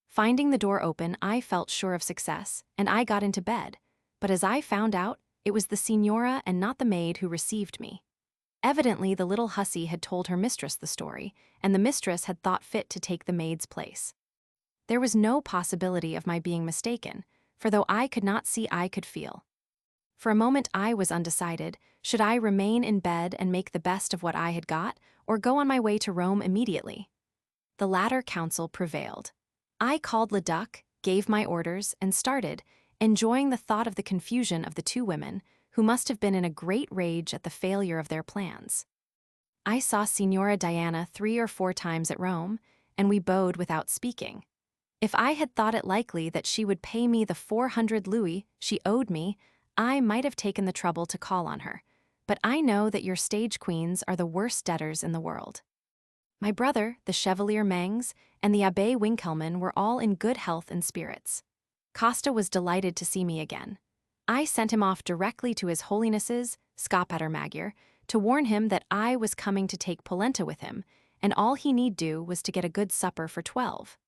Finding the door open, I felt sure of success, and I got into bed, but as I found out, it was the signora and not the maid who received me. Evidently, the little hussy had told her mistress the story, and the mistress had thought fit to take the maid's place. There was no possibility of my being mistaken, for though I could not see, I could feel. For a moment I was undecided, should I remain in bed and make the best of what I had got, or go on my way to Rome immediately? The latter counsel prevailed. I called Leduc, gave my orders, and started, enjoying the thought of the confusion of the two women, who must have been in a great rage at the failure of their plans. I saw Signora Diana 3 or 4 times at Rome, and we bowed without speaking. If I had thought it likely that she would pay me the 400 louis she owed me, I might have taken the trouble to call on her, but I know that your stage queens are the worst debtors in the world. My brother, the Chevalier Mengs, and the Abbé Winkelmann were all in good health and spirits. Costa was delighted to see me again. I sent him off directly to His Holiness's, Skapattermagur, to warn him that I was coming to take polenta with him, and all he need do was to get a good supper for 12.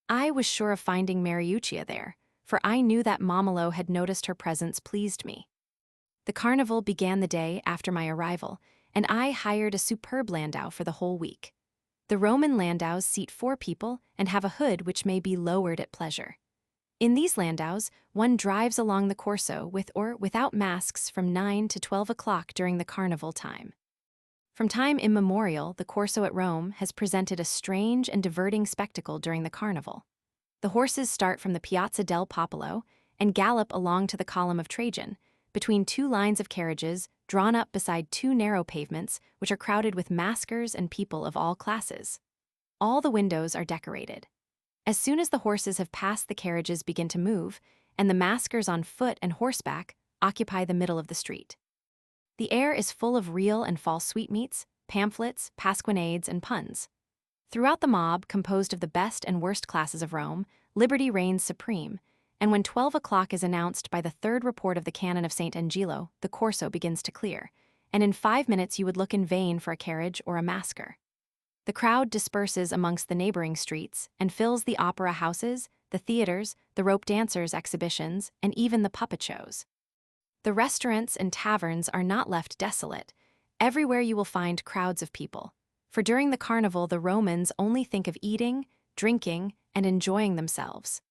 I was sure of finding Mariuccia there, for I knew that Momolo had noticed her presence pleased me. The carnival began the day after my arrival, and I hired a superb landau for the whole week. The Roman landaus seat 4 people and have a hood which may be lowered at pleasure. In these landaus, one drives along the Corso with or without masks from 9 to 12 o'clock during the carnival time. From time immemorial, the Corso at Rome has presented a strange and diverting spectacle during the carnival. The horses start from the Piazza del Popolo and gallop along to the Column of Trajan, between 2 lines of carriages drawn up beside 2 narrow pavements which are crowded with maskers and people of all classes. All the windows are decorated. As soon as the horses have passed, the carriages begin to move, and the maskers on foot and horseback occupy the middle of the street. The air is full of real and false sweetmeats, pamphlets, pasquinades, and puns. Throughout the mob, composed of the best and worst classes of Rome, liberty reigns supreme, and when 12 o'clock is announced by the 3rd report of the canon of St. Angelo, the Corso begins to clear, and in 5 minutes you would look in vain for a carriage or a masker. The crowd disperses amongst the neighboring streets and fills the opera houses, the theaters, the rope dancers' exhibitions, and even the puppet shows. The restaurants and taverns are not left desolate. Everywhere you will find crowds of people, for during the carnival the Romans only think of eating, drinking, and enjoying themselves.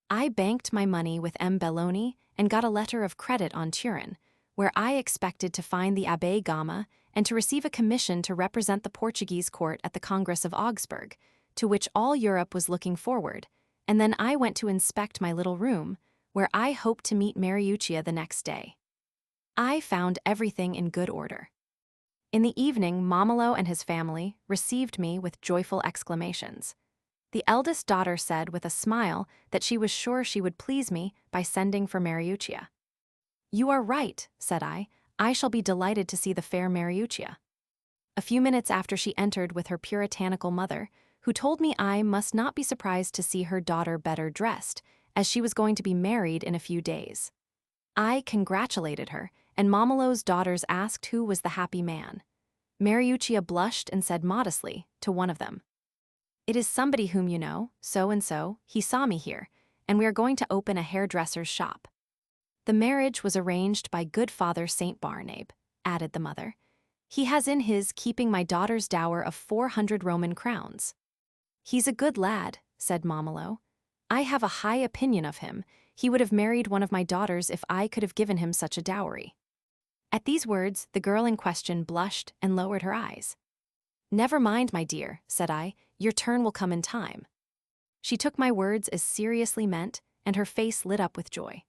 I banked my money with M. Belloni and got a letter of credit on Turin, where I expected to find the Abbé Gama and to receive a commission to represent the Portuguese court at the Congress of Augsburg, to which all Europe was looking forward, and then I went to inspect my little room, where I hoped to meet Mariuccia the next day. I found everything in good order. In the evening, Momolo and his family received me with joyful exclamations. The eldest daughter said with a smile that she was sure she would please me by sending for Mariuccia. "You are right," said I shall be delighted to see the fair Mariuccia." A few minutes after she entered with her puritanical mother, who told me I must not be surprised to see her daughter better dressed, as she was going to be married in a few days. I congratulated her, and Momolo's daughters asked who was the happy man. Mariuccia blushed and said modestly to one of them, "It is somebody whom you know, so and so, he saw me here, and we are going to open a hairdresser's shop." "The marriage was arranged by good Father St. Barnabé," added the mother. "He has in his keeping my daughter's dower of 400 Roman crowns." "He's a good lad," said Momolo. "I have a high opinion of him. He would have married one of my daughters if I could have given him such a dowry." At these words, the girl in question blushed and lowered her eyes. "Never mind, my dear," said I, "your turn will come in time." She took my words as seriously meant, and her face lit up with joy.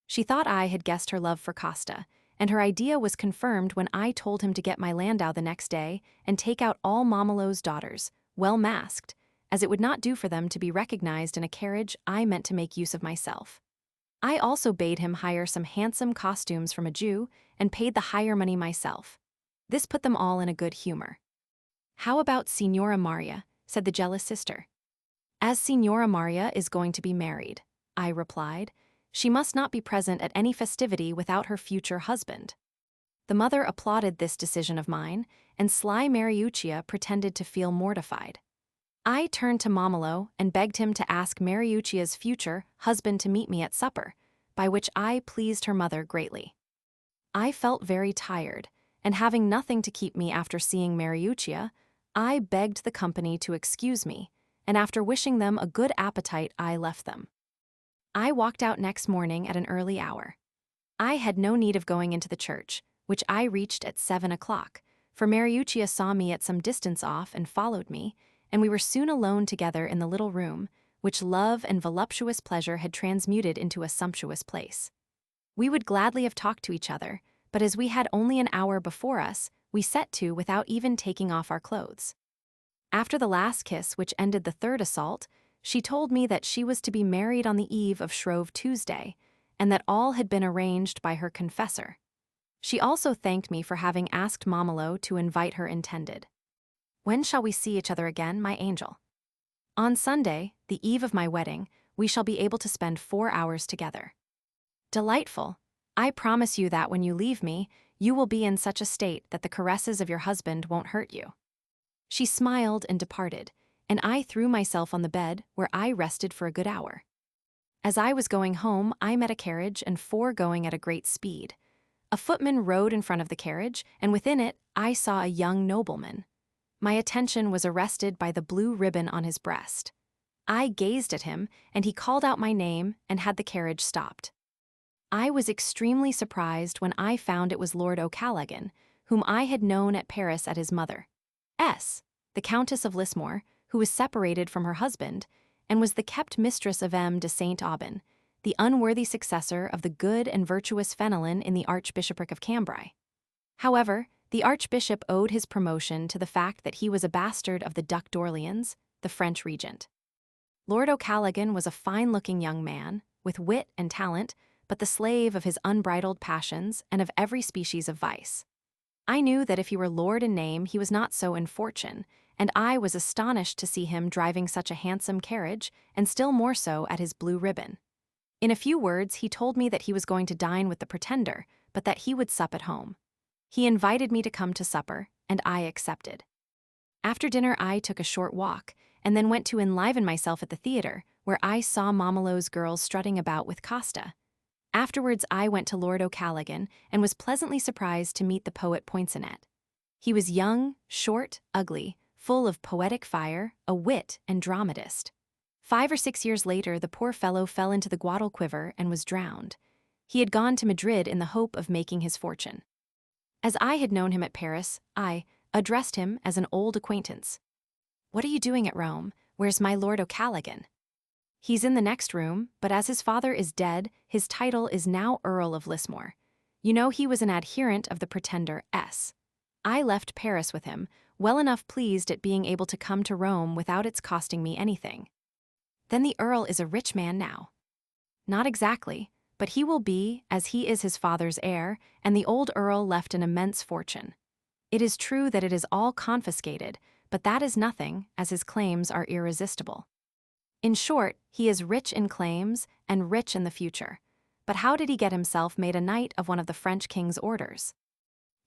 She thought I had guessed her love for Costa, and her idea was confirmed when I told him to get my landau the next day and take out all Momolo's daughters, well masked, as it would not do for them to be recognized in a carriage I meant to make use of myself. I also bade him hire some handsome costumes from a Jew and paid the hire money myself. This put them all in a good humor. "How about Signora Maria?" said the jealous sister. "As Signora Maria is going to be married," I replied, "she must not be present at any festivity without her future husband." The mother applauded this decision of mine, and sly Mariuccia pretended to feel mortified. I turned to Momolo and begged him to ask Mariuccia's future husband to meet me at supper, by which I pleased her mother greatly. I felt very tired, and having nothing to keep me after seeing Mariuccia, I begged the company to excuse me, and after wishing them a good appetite, I left them. I walked out next morning at an early hour. I had no need of going into the church, which I reached at 7 o'clock, for Mariuccia saw me at some distance off and followed me, and we were soon alone together in the little room, which love and voluptuous pleasure had transmuted into a sumptuous place. We would gladly have talked to each other, but as we had only an hour before us, we set to without even taking off our clothes. After the last kiss, which ended the third assault, she told me that she was to be married on the eve of Shrove Tuesday, and that all had been arranged by her confessor. She also thanked me for having asked Momolo to invite her intended. "When shall we see each other again, my angel?" "On Sunday, the eve of my wedding, we shall be able to spend 4 hours together." "Delightful. I promise you that when you leave me, you will be in such a state that the caresses of your husband won't hurt you." She smiled and departed, and I threw myself on the bed, where I rested for a good hour. As I was going home, I met a carriage and 4 going at a great speed. A footman rode in front of the carriage, and within it I saw a young nobleman. My attention was arrested by the blue ribbon on his breast. I gazed at him, and he called out my name and had the carriage stopped. I was extremely surprised when I found it was Lord O'Callaghan, whom I had known at Paris at his mother, the Countess of Lismore, who was separated from her husband, and was the kept mistress of M. de Saint-Aubin, the unworthy successor of the good and virtuous Fenelon in the Archbishopric of Cambrai. However, the Archbishop owed his promotion to the fact that he was a bastard of the Duc d'Orléans, the French regent. Lord O'Callaghan was a fine-looking young man, with wit and talent, but the slave of his unbridled passions and of every species of vice. I knew that if he were lord in name, he was not so in fortune, and I was astonished to see him driving such a handsome carriage, and still more so at his blue ribbon. In a few words, he told me that he was going to dine with the pretender, but that he would sup at home. He invited me to come to supper, and I accepted. After dinner, I took a short walk, and then went to enliven myself at the theater, where I saw Momolo's girls strutting about with Costa. Afterwards, I went to Lord O'Callaghan and was pleasantly surprised to meet the poet Poinçonnet. He was young, short, ugly, full of poetic fire, a wit and dramatist. 5 or 6 years later, the poor fellow fell into the Guadalquivir and was drowned. He had gone to Madrid in the hope of making his fortune. As I had known him at Paris, I addressed him as an old acquaintance. "What are you doing at Rome? Where's my Lord O'Callaghan?" "He's in the next room, but as his father is dead, his title is now Earl of Lismore. You know he was an adherent of the pretender S. I left Paris with him, well enough pleased at being able to come to Rome without its costing me anything." "Then the Earl is a rich man now?" "Not exactly, but he will be, as he is his father's heir, and the old Earl left an immense fortune. It is true that it is all confiscated, but that is nothing, as his claims are irresistible. In short, he is rich in claims and rich in the future. But how did he get himself made a knight of one of the French king's orders?"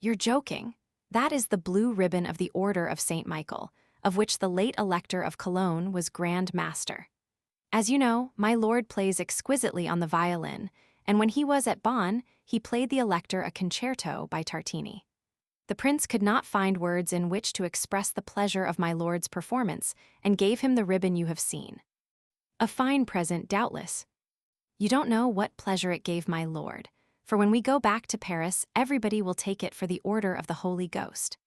"You're joking. That is the blue ribbon of the Order of St. Michael, of which the late Elector of Cologne was Grand Master. As you know, my lord plays exquisitely on the violin, and when he was at Bonn, he played the Elector a concerto by Tartini. The prince could not find words in which to express the pleasure of my lord's performance, and gave him the ribbon you have seen. A fine present, doubtless. You don't know what pleasure it gave my lord, for when we go back to Paris, everybody will take it for the order of the Holy Ghost.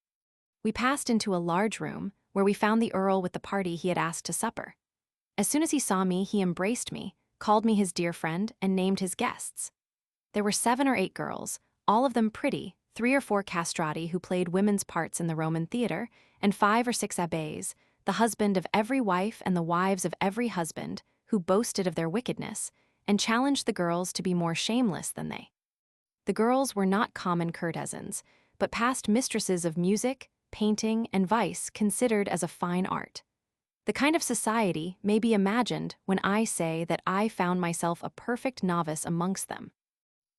We passed into a large room, where we found the earl with the party he had asked to supper. As soon as he saw me, he embraced me, called me his dear friend, and named his guests. There were 7 or 8 girls, all of them pretty, 3 or 4 castrati who played women's parts in the Roman theater, and 5 or 6 abbés, the husband of every wife and the wives of every husband, who boasted of their wickedness, and challenged the girls to be more shameless than they. The girls were not common courtesans, but past mistresses of music, painting, and vice considered as a fine art. The kind of society may be imagined when I say that I found myself a perfect novice amongst them.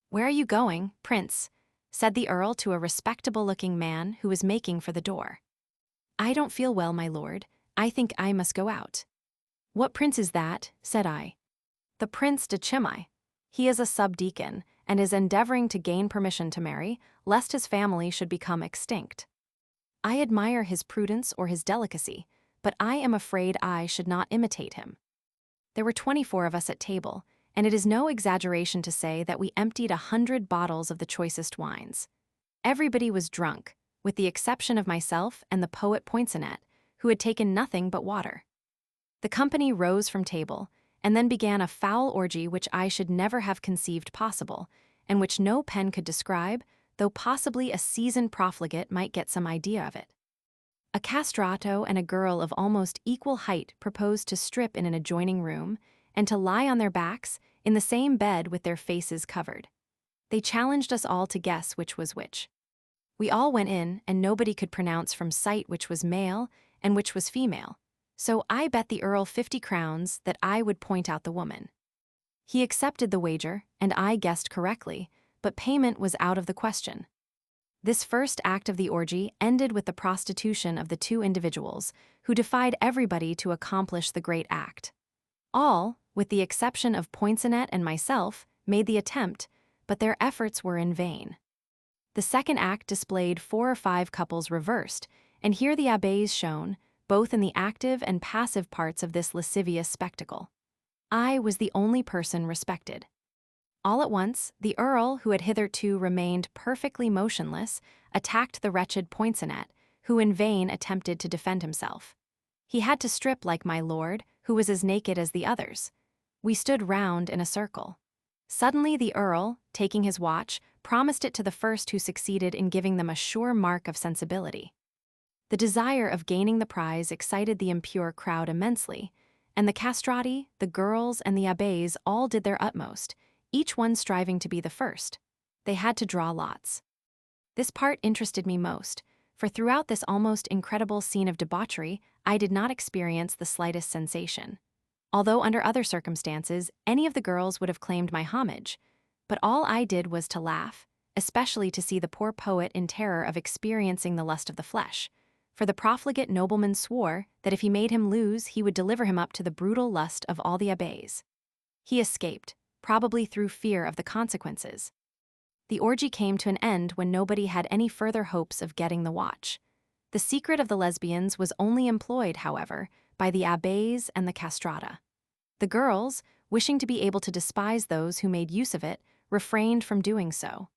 "Where are you going, Prince?" said the earl to a respectable-looking man who was making for the door. "I don't feel well, my lord. I think I must go out." "What prince is that?" said I. "The Prince de Chimay. He is a subdeacon, and is endeavoring to gain permission to marry, lest his family should become extinct. I admire his prudence or his delicacy, but I am afraid I should not imitate him." There were 24 of us at table, and it is no exaggeration to say that we emptied 100 bottles of the choicest wines. Everybody was drunk, with the exception of myself and the poet Poinçonnet, who had taken nothing but water. The company rose from table, and then began a foul orgy which I should never have conceived possible, and which no pen could describe, though possibly a seasoned profligate might get some idea of it. A castrato and a girl of almost equal height proposed to strip in an adjoining room, and to lie on their backs in the same bed with their faces covered. They challenged us all to guess which was which. We all went in, and nobody could pronounce from sight which was male and which was female, so I bet the earl 50 crowns that I would point out the woman. He accepted the wager, and I guessed correctly, but payment was out of the question. This first act of the orgy ended with the prostitution of the 2 individuals, who defied everybody to accomplish the great act. All, with the exception of Poinçonnet and myself, made the attempt, but their efforts were in vain. The second act displayed 4 or 5 couples reversed, and here the abbés shone, both in the active and passive parts of this lascivious spectacle. I was the only person respected. All at once, the earl, who had hitherto remained perfectly motionless, attacked the wretched Poinçonnet, who in vain attempted to defend himself. He had to strip like my lord, who was as naked as the others. We stood round in a circle. Suddenly the earl, taking his watch, promised it to the first who succeeded in giving them a sure mark of sensibility. The desire of gaining the prize excited the impure crowd immensely, and the castrati, the girls, and the abbés all did their utmost, each one striving to be the first. They had to draw lots. This part interested me most, for throughout this almost incredible scene of debauchery, I did not experience the slightest sensation. Although under other circumstances, any of the girls would have claimed my homage, but all I did was to laugh, especially to see the poor poet in terror of experiencing the lust of the flesh, for the profligate nobleman swore that if he made him lose, he would deliver him up to the brutal lust of all the abbés. He escaped, probably through fear of the consequences. The orgy came to an end when nobody had any further hopes of getting the watch. The secret of the lesbians was only employed, however, by the abbés and the castrata. The girls, wishing to be able to despise those who made use of it, refrained from doing so.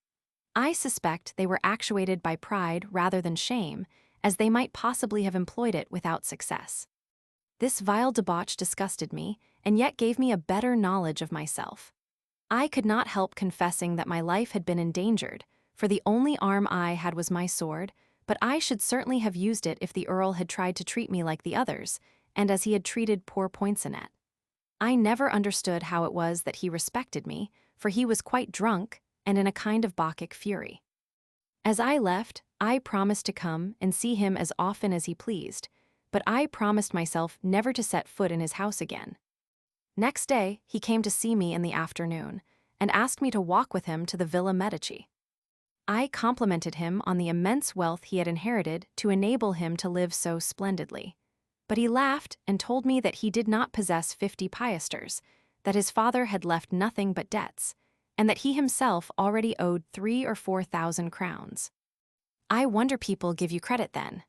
I suspect they were actuated by pride rather than shame, as they might possibly have employed it without success. This vile debauch disgusted me, and yet gave me a better knowledge of myself. I could not help confessing that my life had been endangered, for the only arm I had was my sword, but I should certainly have used it if the earl had tried to treat me like the others, and as he had treated poor Poinçonnet. I never understood how it was that he respected me, for he was quite drunk, and in a kind of Bacchic fury. As I left, I promised to come and see him as often as he pleased, but I promised myself never to set foot in his house again. Next day, he came to see me in the afternoon, and asked me to walk with him to the Villa Medici. I complimented him on the immense wealth he had inherited to enable him to live so splendidly. But he laughed and told me that he did not possess 50 piasters, that his father had left nothing but debts, and that he himself already owed 3,000 or 4,000 crowns. I wonder people give you credit then.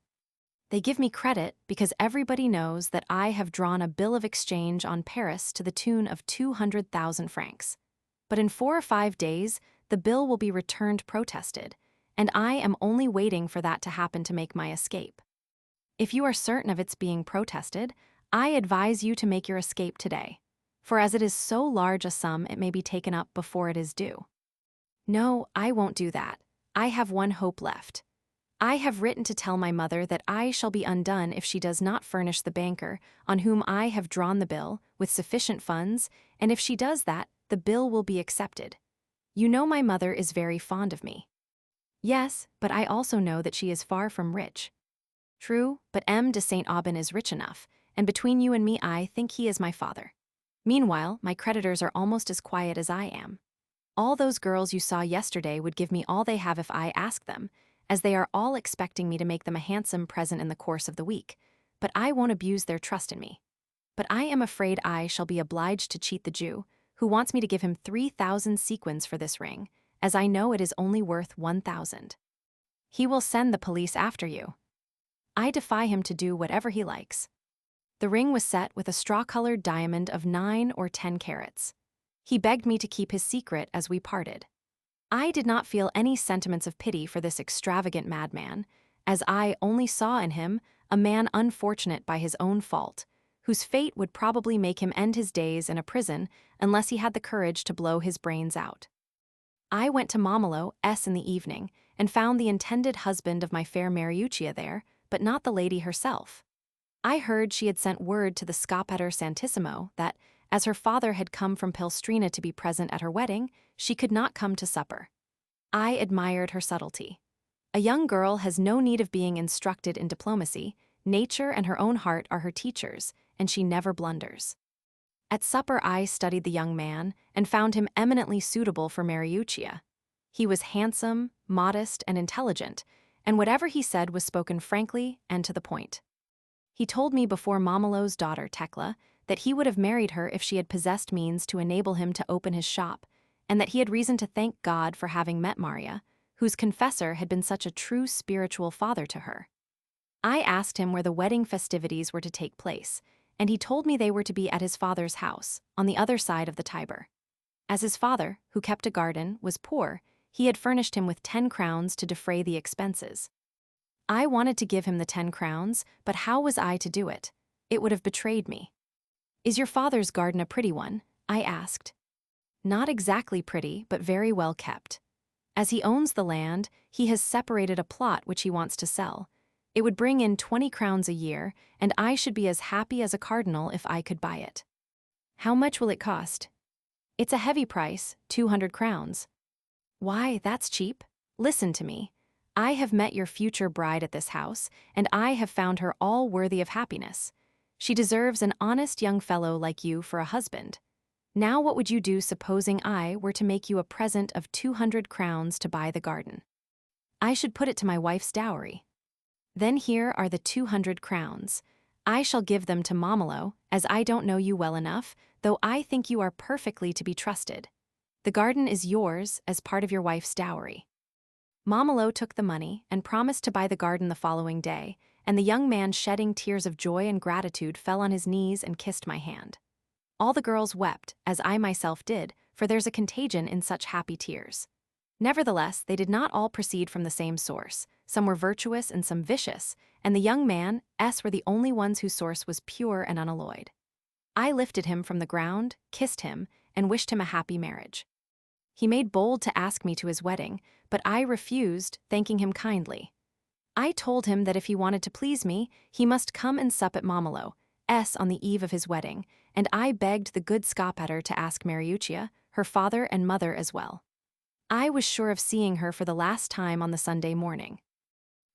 They give me credit because everybody knows that I have drawn a bill of exchange on Paris to the tune of 200,000 francs. But in 4 or 5 days, the bill will be returned protested, and I am only waiting for that to happen to make my escape. If you are certain of its being protested, I advise you to make your escape today, for as it is so large a sum, it may be taken up before it is due. No, I won't do that. I have one hope left. I have written to tell my mother that I shall be undone if she does not furnish the banker, on whom I have drawn the bill, with sufficient funds, and if she does that, the bill will be accepted. You know my mother is very fond of me. Yes, but I also know that she is far from rich. True, but M. de Saint-Aubin is rich enough, and between you and me I think he is my father. Meanwhile, my creditors are almost as quiet as I am. All those girls you saw yesterday would give me all they have if I asked them, as they are all expecting me to make them a handsome present in the course of the week, but I won't abuse their trust in me. But I am afraid I shall be obliged to cheat the Jew, who wants me to give him 3,000 sequins for this ring, as I know it is only worth 1,000. He will send the police after you. I defy him to do whatever he likes. The ring was set with a straw-colored diamond of 9 or 10 carats. He begged me to keep his secret as we parted. I did not feel any sentiments of pity for this extravagant madman, as I only saw in him a man unfortunate by his own fault, whose fate would probably make him end his days in a prison unless he had the courage to blow his brains out. I went to Momolo S. in the evening and found the intended husband of my fair Mariuccia there, but not the lady herself. I heard she had sent word to the Scopater Santissimo that, as her father had come from Pilstrina to be present at her wedding, she could not come to supper. I admired her subtlety. A young girl has no need of being instructed in diplomacy. Nature and her own heart are her teachers, and she never blunders. At supper I studied the young man and found him eminently suitable for Mariuccia. He was handsome, modest, and intelligent, and whatever he said was spoken frankly and to the point. He told me before Momolo's daughter, Tekla, that he would have married her if she had possessed means to enable him to open his shop, and that he had reason to thank God for having met Maria, whose confessor had been such a true spiritual father to her. I asked him where the wedding festivities were to take place, and he told me they were to be at his father's house, on the other side of the Tiber. As his father, who kept a garden, was poor, he had furnished him with 10 crowns to defray the expenses. I wanted to give him the 10 crowns, but how was I to do it? It would have betrayed me. Is your father's garden a pretty one? I asked. Not exactly pretty, but very well kept. As he owns the land, he has separated a plot which he wants to sell. It would bring in 20 crowns a year, and I should be as happy as a cardinal if I could buy it. How much will it cost? It's a heavy price, 200 crowns. Why, that's cheap. Listen to me. I have met your future bride at this house, and I have found her all worthy of happiness. She deserves an honest young fellow like you for a husband. Now what would you do supposing I were to make you a present of 200 crowns to buy the garden? I should put it to my wife's dowry. Then here are the 200 crowns. I shall give them to Momolo, as I don't know you well enough, though I think you are perfectly to be trusted. The garden is yours as part of your wife's dowry. Momolo took the money and promised to buy the garden the following day, and the young man, shedding tears of joy and gratitude, fell on his knees and kissed my hand. All the girls wept, as I myself did, for there's a contagion in such happy tears. Nevertheless, they did not all proceed from the same source. Some were virtuous and some vicious, and the young man, S, were the only ones whose source was pure and unalloyed. I lifted him from the ground, kissed him, and wished him a happy marriage. He made bold to ask me to his wedding, but I refused, thanking him kindly. I told him that if he wanted to please me, he must come and sup at Momolo, S, on the eve of his wedding, and I begged the good Scopater to ask Mariuccia, her father and mother as well. I was sure of seeing her for the last time on the Sunday morning.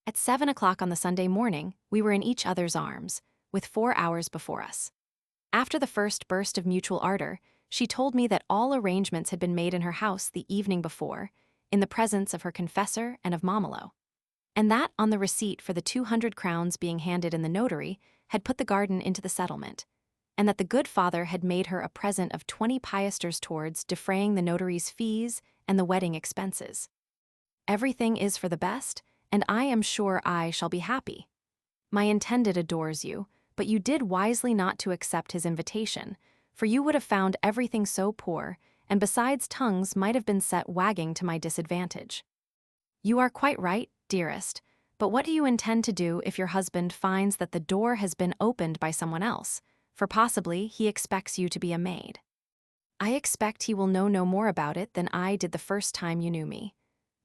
At 7 o'clock on the Sunday morning, we were in each other's arms, with 4 hours before us. After the first burst of mutual ardor, she told me that all arrangements had been made in her house the evening before, in the presence of her confessor and of Momolo, and that, on the receipt for the 200 crowns being handed in the notary, had put the garden into the settlement, and that the good father had made her a present of 20 piasters towards defraying the notary's fees and the wedding expenses. Everything is for the best, and I am sure I shall be happy. My intended adores you, but you did wisely not to accept his invitation, for you would have found everything so poor, and besides tongues might have been set wagging to my disadvantage. You are quite right, dearest, but what do you intend to do if your husband finds that the door has been opened by someone else, for possibly he expects you to be a maid? I expect he will know no more about it than I did the first time you knew me.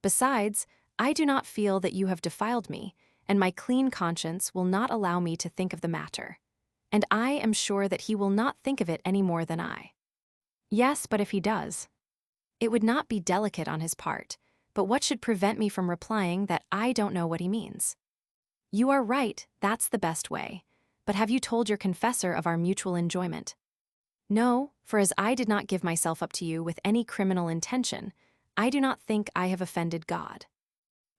Besides, I do not feel that you have defiled me, and my clean conscience will not allow me to think of the matter. And I am sure that he will not think of it any more than I. Yes, but if he does, it would not be delicate on his part, but what should prevent me from replying that I don't know what he means? You are right, that's the best way. But have you told your confessor of our mutual enjoyment? No, for as I did not give myself up to you with any criminal intention, I do not think I have offended God.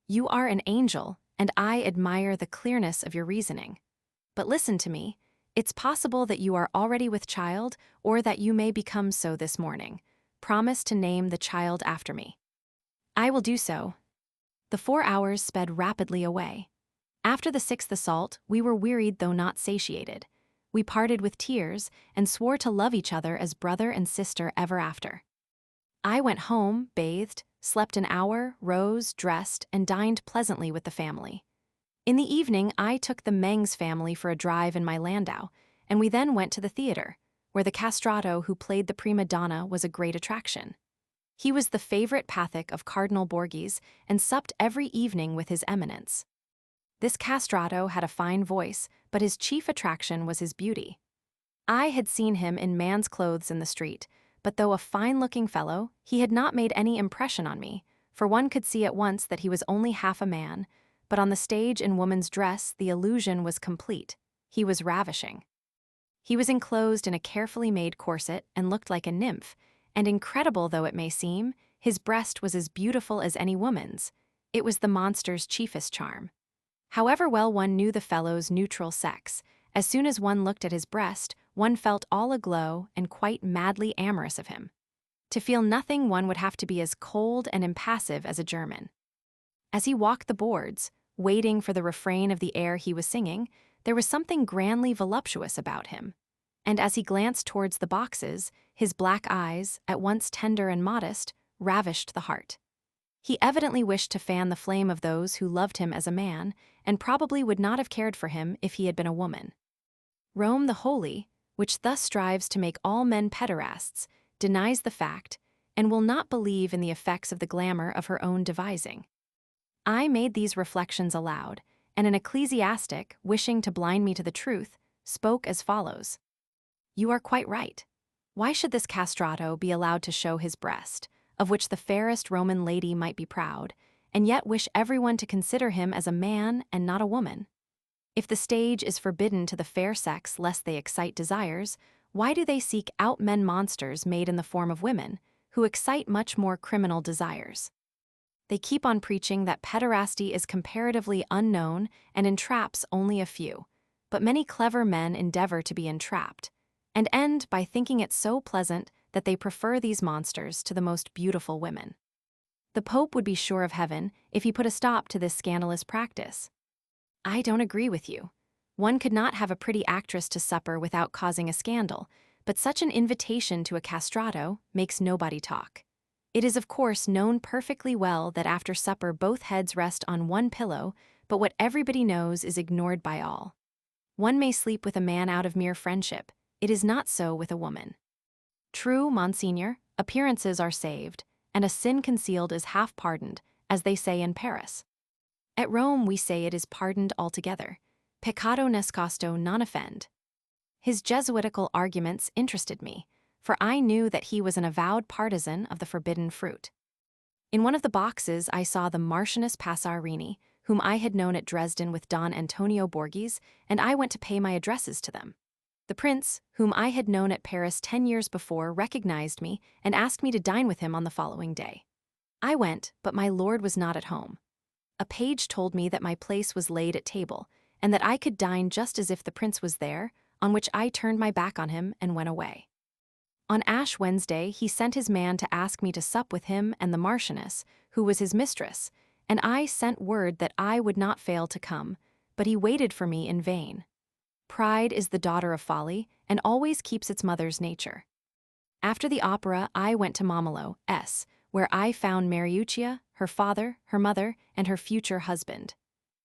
You are an angel, and I admire the clearness of your reasoning. But listen to me, it's possible that you are already with child, or that you may become so this morning. Promise to name the child after me. I will do so. The 4 hours sped rapidly away. After the 6th assault, we were wearied though not satiated. We parted with tears, and swore to love each other as brother and sister ever after. I went home, bathed, slept an hour, rose, dressed, and dined pleasantly with the family. In the evening, I took the Mengs family for a drive in my landau, and we then went to the theater, where the castrato who played the prima donna was a great attraction. He was the favorite pathic of Cardinal Borghese and supped every evening with his eminence. This castrato had a fine voice, but his chief attraction was his beauty. I had seen him in man's clothes in the street, but though a fine-looking fellow, he had not made any impression on me, for one could see at once that he was only half a man, but on the stage in woman's dress the illusion was complete. He was ravishing. He was enclosed in a carefully made corset and looked like a nymph, and incredible though it may seem, his breast was as beautiful as any woman's. It was the monster's chiefest charm. However well one knew the fellow's neutral sex, as soon as one looked at his breast, one felt all aglow and quite madly amorous of him. To feel nothing, one would have to be as cold and impassive as a German. As he walked the boards, waiting for the refrain of the air he was singing, there was something grandly voluptuous about him. And as he glanced towards the boxes, his black eyes, at once tender and modest, ravished the heart. He evidently wished to fan the flame of those who loved him as a man, and probably would not have cared for him if he had been a woman. Rome the Holy, which thus strives to make all men pederasts, denies the fact, and will not believe in the effects of the glamour of her own devising. I made these reflections aloud, and an ecclesiastic, wishing to blind me to the truth, spoke as follows. You are quite right. Why should this castrato be allowed to show his breast, of which the fairest Roman lady might be proud, and yet wish everyone to consider him as a man and not a woman? If the stage is forbidden to the fair sex lest they excite desires, why do they seek out men monsters made in the form of women, who excite much more criminal desires? They keep on preaching that pederasty is comparatively unknown and entraps only a few, but many clever men endeavor to be entrapped, and end by thinking it so pleasant that they prefer these monsters to the most beautiful women. The Pope would be sure of heaven if he put a stop to this scandalous practice. I don't agree with you. One could not have a pretty actress to supper without causing a scandal, but such an invitation to a castrato makes nobody talk. It is of course known perfectly well that after supper both heads rest on one pillow, but what everybody knows is ignored by all. One may sleep with a man out of mere friendship. It is not so with a woman. True, Monseigneur, appearances are saved, and a sin concealed is half pardoned, as they say in Paris. At Rome we say it is pardoned altogether. Peccato nascosto non offend. His Jesuitical arguments interested me, for I knew that he was an avowed partisan of the forbidden fruit. In one of the boxes I saw the Marchioness Passarini, whom I had known at Dresden with Don Antonio Borghese, and I went to pay my addresses to them. The prince, whom I had known at Paris 10 years before, recognized me and asked me to dine with him on the following day. I went, but my lord was not at home. A page told me that my place was laid at table, and that I could dine just as if the prince was there, on which I turned my back on him and went away. On Ash Wednesday he sent his man to ask me to sup with him and the Marchioness, who was his mistress, and I sent word that I would not fail to come, but he waited for me in vain. Pride is the daughter of folly, and always keeps its mother's nature. After the opera, I went to Momolo's, where I found Mariuccia, her father, her mother, and her future husband.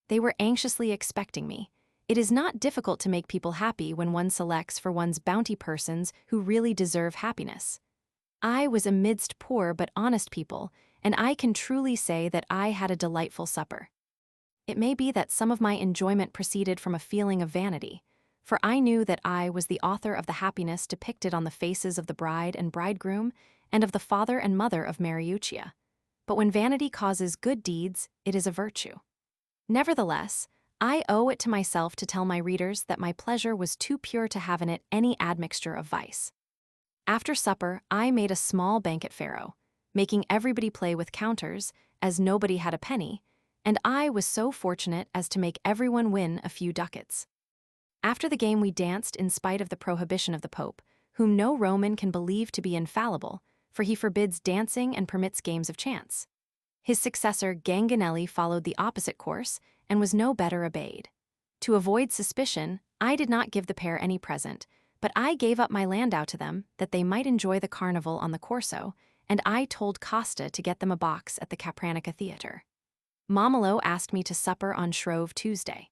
They were anxiously expecting me. It is not difficult to make people happy when one selects for one's bounty persons who really deserve happiness. I was amidst poor but honest people, and I can truly say that I had a delightful supper. It may be that some of my enjoyment proceeded from a feeling of vanity, for I knew that I was the author of the happiness depicted on the faces of the bride and bridegroom and of the father and mother of Mariuccia. But when vanity causes good deeds, it is a virtue. Nevertheless, I owe it to myself to tell my readers that my pleasure was too pure to have in it any admixture of vice. After supper, I made a small banquet faro, making everybody play with counters, as nobody had a penny, and I was so fortunate as to make everyone win a few ducats. After the game we danced in spite of the prohibition of the Pope, whom no Roman can believe to be infallible, for he forbids dancing and permits games of chance. His successor Ganganelli followed the opposite course and was no better obeyed. To avoid suspicion, I did not give the pair any present, but I gave up my landau to them that they might enjoy the carnival on the Corso, and I told Costa to get them a box at the Capranica Theatre. Momolo asked me to supper on Shrove Tuesday.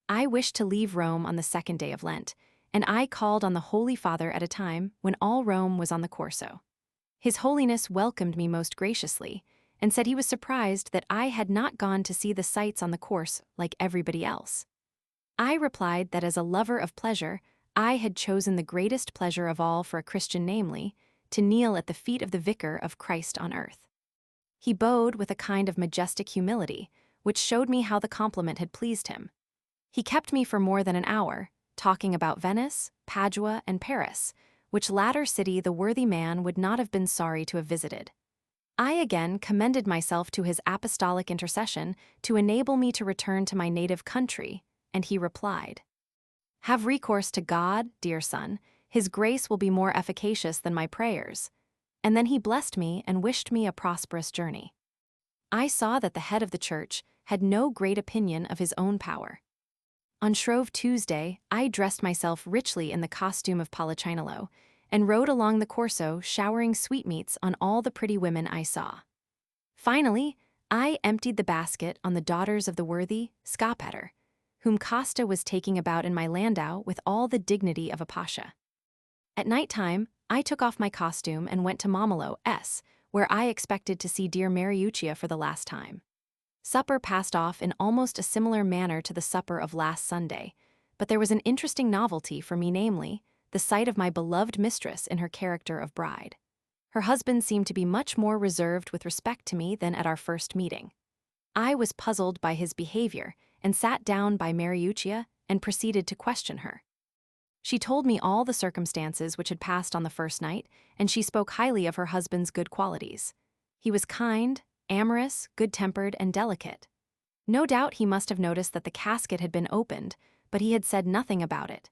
I wished to leave Rome on the second day of Lent, and I called on the Holy Father at a time when all Rome was on the Corso. His Holiness welcomed me most graciously, and said he was surprised that I had not gone to see the sights on the course like everybody else. I replied that as a lover of pleasure, I had chosen the greatest pleasure of all for a Christian, namely, to kneel at the feet of the vicar of Christ on earth. He bowed with a kind of majestic humility, which showed me how the compliment had pleased him. He kept me for more than an hour, talking about Venice, Padua, and Paris, which latter city the worthy man would not have been sorry to have visited. I again commended myself to his apostolic intercession to enable me to return to my native country, and he replied, "Have recourse to God, dear son, his grace will be more efficacious than my prayers." And then he blessed me and wished me a prosperous journey. I saw that the head of the church had no great opinion of his own power. On Shrove Tuesday, I dressed myself richly in the costume of Polichinello, and rode along the Corso showering sweetmeats on all the pretty women I saw. Finally, I emptied the basket on the daughters of the worthy Scopetter, whom Costa was taking about in my landau with all the dignity of a pasha. At night time, I took off my costume and went to Momolo's, where I expected to see dear Mariuccia for the last time. Supper passed off in almost a similar manner to the supper of last Sunday, but there was an interesting novelty for me, namely, the sight of my beloved mistress in her character of bride. Her husband seemed to be much more reserved with respect to me than at our first meeting. I was puzzled by his behavior and sat down by Mariuccia and proceeded to question her. She told me all the circumstances which had passed on the first night, and she spoke highly of her husband's good qualities. He was kind, amorous, good-tempered, and delicate. No doubt he must have noticed that the casket had been opened, but he had said nothing about it.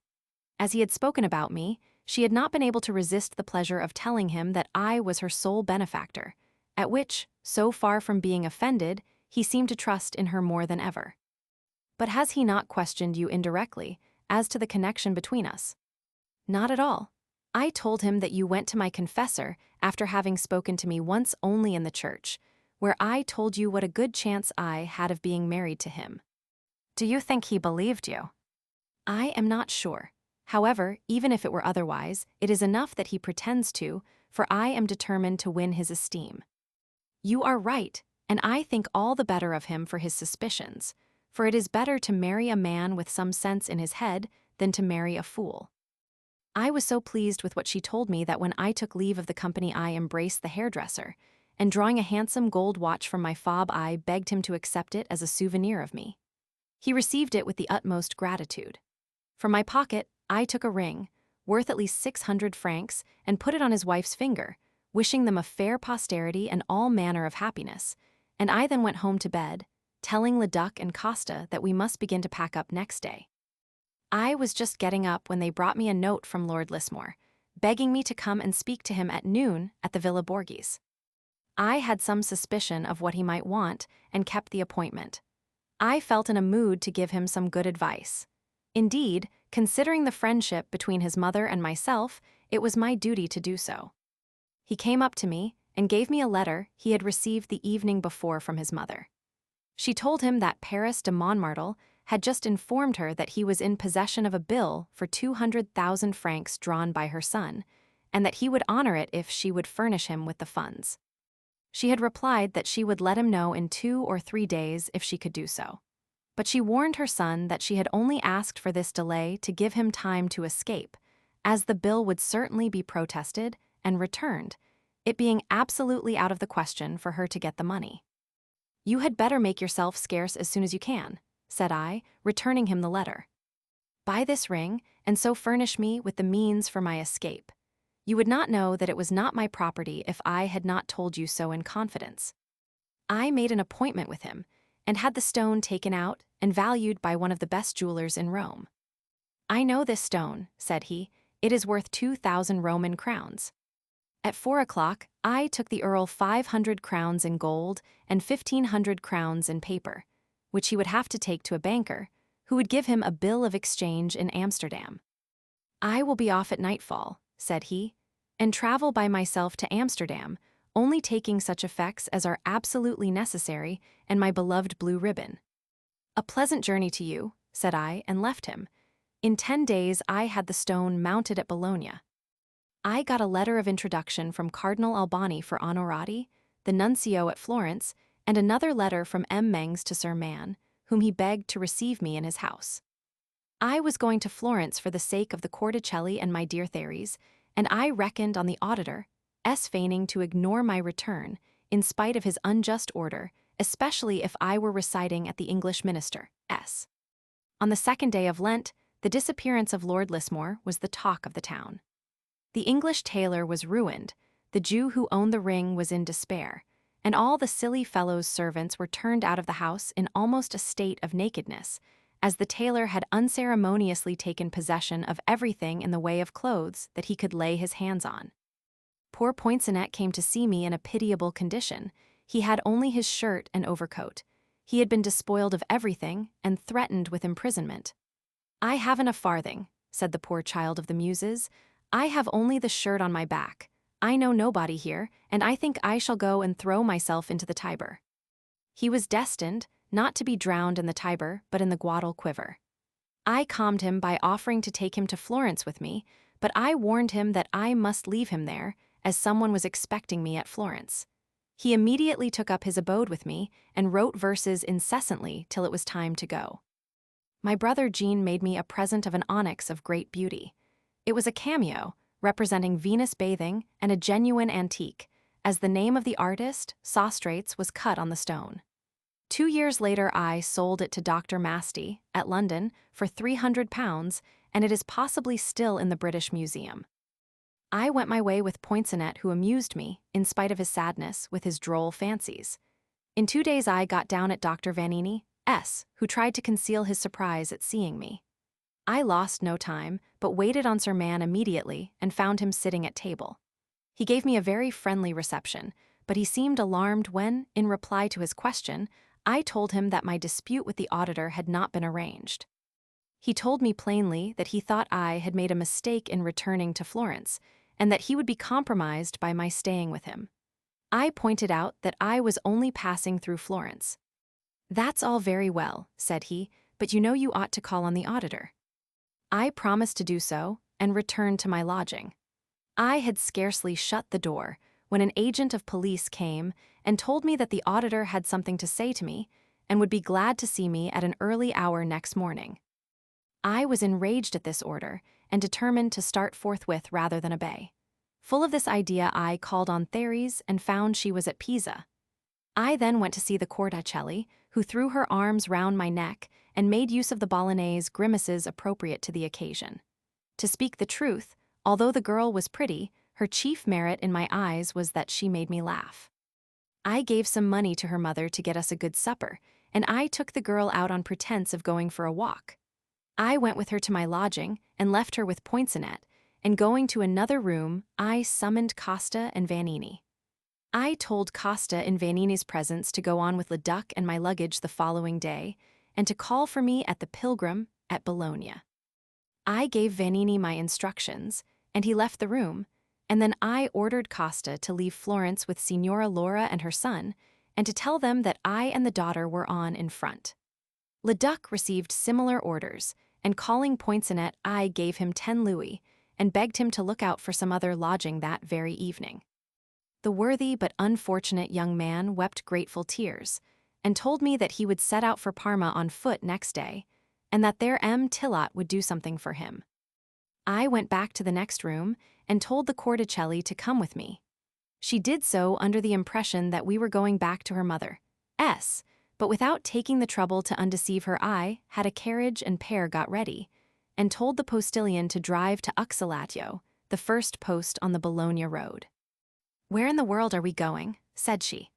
As he had spoken about me, she had not been able to resist the pleasure of telling him that I was her sole benefactor, at which, so far from being offended, he seemed to trust in her more than ever. "But has he not questioned you indirectly as to the connection between us?" "Not at all. I told him that you went to my confessor after having spoken to me once only in the church, where I told you what a good chance I had of being married to him." "Do you think he believed you?" "I am not sure. However, even if it were otherwise, it is enough that he pretends to, for I am determined to win his esteem." "You are right, and I think all the better of him for his suspicions, for it is better to marry a man with some sense in his head than to marry a fool." I was so pleased with what she told me that when I took leave of the company I embraced the hairdresser, and drawing a handsome gold watch from my fob I begged him to accept it as a souvenir of me. He received it with the utmost gratitude. From my pocket, I took a ring, worth at least 600 francs, and put it on his wife's finger, wishing them a fair posterity and all manner of happiness, and I then went home to bed, telling Leduc and Costa that we must begin to pack up next day. I was just getting up when they brought me a note from Lord Lismore, begging me to come and speak to him at noon at the Villa Borghese. I had some suspicion of what he might want and kept the appointment. I felt in a mood to give him some good advice. Indeed, considering the friendship between his mother and myself, it was my duty to do so. He came up to me and gave me a letter he had received the evening before from his mother. She told him that Paris de Montmartre had just informed her that he was in possession of a bill for 200,000 francs drawn by her son, and that he would honor it if she would furnish him with the funds. She had replied that she would let him know in 2 or 3 days if she could do so. But she warned her son that she had only asked for this delay to give him time to escape, as the bill would certainly be protested and returned, it being absolutely out of the question for her to get the money. "You had better make yourself scarce as soon as you can," said I, returning him the letter. "Buy this ring, and so furnish me with the means for my escape. You would not know that it was not my property if I had not told you so in confidence." I made an appointment with him, and had the stone taken out and valued by one of the best jewelers in Rome. "I know this stone," said he. "It is worth 2,000 Roman crowns." At 4 o'clock, I took the Earl 500 crowns in gold and 1,500 crowns in paper, which he would have to take to a banker, who would give him a bill of exchange in Amsterdam. "I will be off at nightfall," said he, "and travel by myself to Amsterdam, only taking such effects as are absolutely necessary and my beloved blue ribbon." "A pleasant journey to you," said I, and left him. In 10 days I had the stone mounted at Bologna. I got a letter of introduction from Cardinal Albani for Onorati, the nuncio at Florence, and another letter from M. Mengs to Sir Man, whom he begged to receive me in his house. I was going to Florence for the sake of the Corticelli and my dear Therese, and I reckoned on the auditor, S. feigning to ignore my return, in spite of his unjust order, especially if I were residing at the English minister, S. On the 2nd day of Lent, the disappearance of Lord Lismore was the talk of the town. The English tailor was ruined, the Jew who owned the ring was in despair, and all the silly fellow's servants were turned out of the house in almost a state of nakedness, as the tailor had unceremoniously taken possession of everything in the way of clothes that he could lay his hands on. Poor Poinçonnet came to see me in a pitiable condition. He had only his shirt and overcoat. He had been despoiled of everything and threatened with imprisonment. "I haven't a farthing," said the poor child of the Muses. "I have only the shirt on my back. I know nobody here, and I think I shall go and throw myself into the Tiber." He was destined not to be drowned in the Tiber, but in the Guadalquivir. I calmed him by offering to take him to Florence with me, but I warned him that I must leave him there, as someone was expecting me at Florence. He immediately took up his abode with me and wrote verses incessantly till it was time to go. My brother Jean made me a present of an onyx of great beauty. It was a cameo, representing Venus bathing and a genuine antique, as the name of the artist, Sostrates, was cut on the stone. 2 years later I sold it to Dr. Masty, at London, for £300, and it is possibly still in the British Museum. I went my way with Poinçonnet, who amused me, in spite of his sadness, with his droll fancies. In 2 days I got down at Dr. Vanini, S., who tried to conceal his surprise at seeing me. I lost no time, but waited on Sir Man immediately and found him sitting at table. He gave me a very friendly reception, but he seemed alarmed when, in reply to his question, I told him that my dispute with the auditor had not been arranged. He told me plainly that he thought I had made a mistake in returning to Florence, and that he would be compromised by my staying with him. I pointed out that I was only passing through Florence. "That's all very well," said he, "but you know you ought to call on the auditor." I promised to do so, and returned to my lodging. I had scarcely shut the door when an agent of police came and told me that the auditor had something to say to me and would be glad to see me at an early hour next morning. I was enraged at this order and determined to start forthwith rather than obey. Full of this idea, I called on Therese and found she was at Pisa. I then went to see the Corticelli, who threw her arms round my neck and made use of the Bolognese grimaces appropriate to the occasion. To speak the truth, although the girl was pretty, her chief merit in my eyes was that she made me laugh. I gave some money to her mother to get us a good supper, and I took the girl out on pretense of going for a walk. I went with her to my lodging and left her with Poinçonnet, and going to another room, I summoned Costa and Vanini. I told Costa in Vanini's presence to go on with Leduc and my luggage the following day, and to call for me at the Pilgrim at Bologna. I gave Vanini my instructions, and he left the room, and then I ordered Costa to leave Florence with Signora Laura and her son, and to tell them that I and the daughter were on in front. Leduc received similar orders, and calling Poinçonnet, I gave him 10 louis, and begged him to look out for some other lodging that very evening. The worthy but unfortunate young man wept grateful tears, and told me that he would set out for Parma on foot next day, and that there M. Tillot would do something for him. I went back to the next room and told the Corticelli to come with me. She did so under the impression that we were going back to her mother, S., but without taking the trouble to undeceive her. I had a carriage and pair got ready, and told the postilion to drive to Uxalatio, the first post on the Bologna road. "Where in the world are we going?" said she.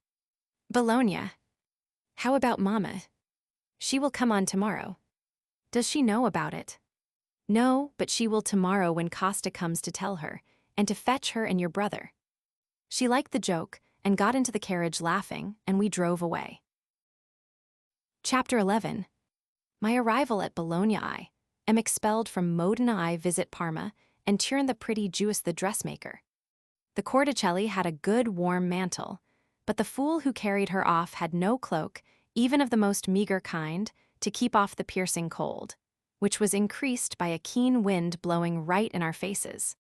"Bologna." "How about Mama?" "She will come on tomorrow." "Does she know about it?" "No, but she will tomorrow when Costa comes to tell her, and to fetch her and your brother." She liked the joke, and got into the carriage laughing, and we drove away. Chapter 11. My arrival at Bologna. I am expelled from Modena. I visit Parma, and Turin the pretty Jewess the dressmaker. The Corticelli had a good warm mantle, but the fool who carried her off had no cloak, even of the most meager kind, to keep off the piercing cold, which was increased by a keen wind blowing right in our faces.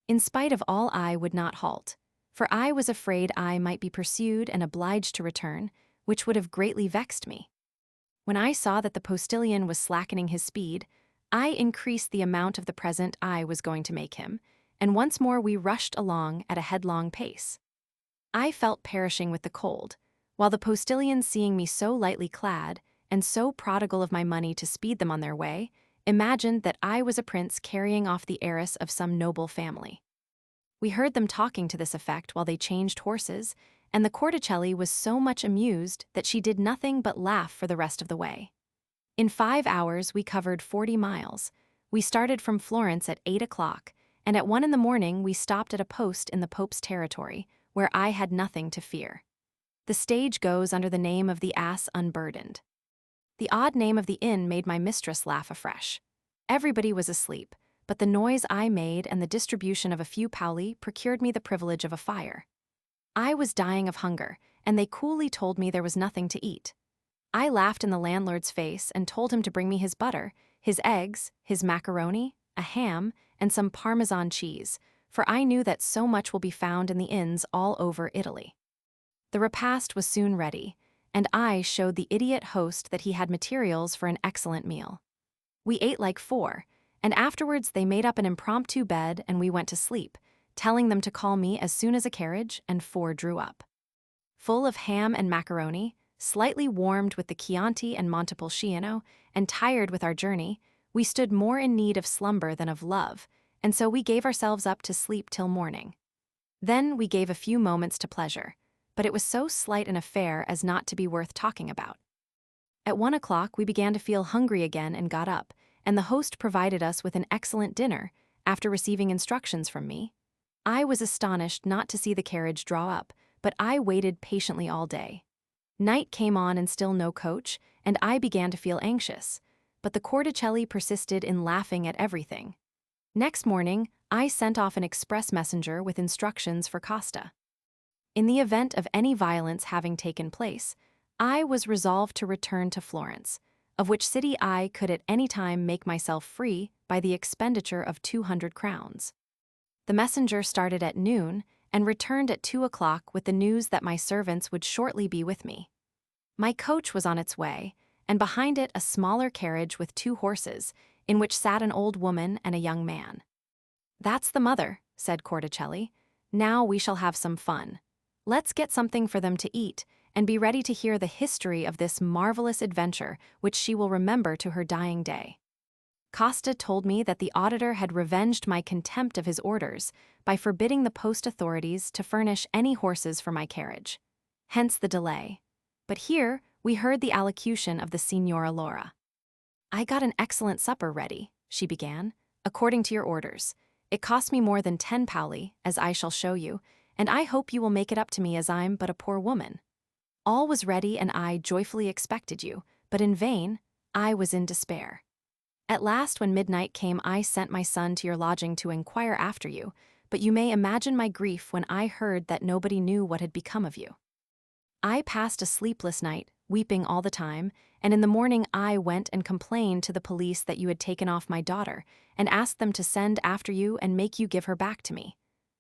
In spite of all, I would not halt, for I was afraid I might be pursued and obliged to return, which would have greatly vexed me. When I saw that the postilion was slackening his speed, I increased the amount of the present I was going to make him, and once more we rushed along at a headlong pace. I felt perishing with the cold, while the postilions, seeing me so lightly clad, and so prodigal of my money to speed them on their way, imagined that I was a prince carrying off the heiress of some noble family. We heard them talking to this effect while they changed horses, and the Corticelli was so much amused that she did nothing but laugh for the rest of the way. In 5 hours we covered 40 miles. We started from Florence at 8 o'clock, and at 1 in the morning we stopped at a post in the Pope's territory, where I had nothing to fear. The stage goes under the name of the Ass Unburdened. The odd name of the inn made my mistress laugh afresh. Everybody was asleep, but the noise I made and the distribution of a few paoli procured me the privilege of a fire. I was dying of hunger, and they coolly told me there was nothing to eat. I laughed in the landlord's face and told him to bring me his butter, his eggs, his macaroni, a ham, and some Parmesan cheese, for I knew that so much will be found in the inns all over Italy. The repast was soon ready, and I showed the idiot host that he had materials for an excellent meal. We ate like 4, and afterwards they made up an impromptu bed and we went to sleep, telling them to call me as soon as a carriage and 4 drew up. Full of ham and macaroni, slightly warmed with the Chianti and Montepulciano, and tired with our journey, we stood more in need of slumber than of love, and so we gave ourselves up to sleep till morning. Then we gave a few moments to pleasure, but it was so slight an affair as not to be worth talking about. At 1 o'clock we began to feel hungry again and got up, and the host provided us with an excellent dinner, after receiving instructions from me. I was astonished not to see the carriage draw up, but I waited patiently all day. Night came on and still no coach, and I began to feel anxious, but the Corticelli persisted in laughing at everything. Next morning, I sent off an express messenger with instructions for Costa. In the event of any violence having taken place, I was resolved to return to Florence, of which city I could at any time make myself free by the expenditure of 200 crowns. The messenger started at noon and returned at 2 o'clock with the news that my servants would shortly be with me. My coach was on its way, and behind it a smaller carriage with 2 horses, in which sat an old woman and a young man. "That's the mother," said Corticelli. "Now we shall have some fun. Let's get something for them to eat, and be ready to hear the history of this marvelous adventure which she will remember to her dying day." Costa told me that the auditor had revenged my contempt of his orders by forbidding the post authorities to furnish any horses for my carriage. Hence the delay. But here we heard the allocution of the Signora Laura. "I got an excellent supper ready," she began, "according to your orders. It cost me more than 10 paoli, as I shall show you, and I hope you will make it up to me as I'm but a poor woman. All was ready and I joyfully expected you, but in vain, I was in despair. At last when midnight came I sent my son to your lodging to inquire after you, but you may imagine my grief when I heard that nobody knew what had become of you. I passed a sleepless night, weeping all the time, and in the morning I went and complained to the police that you had taken off my daughter, and asked them to send after you and make you give her back to me.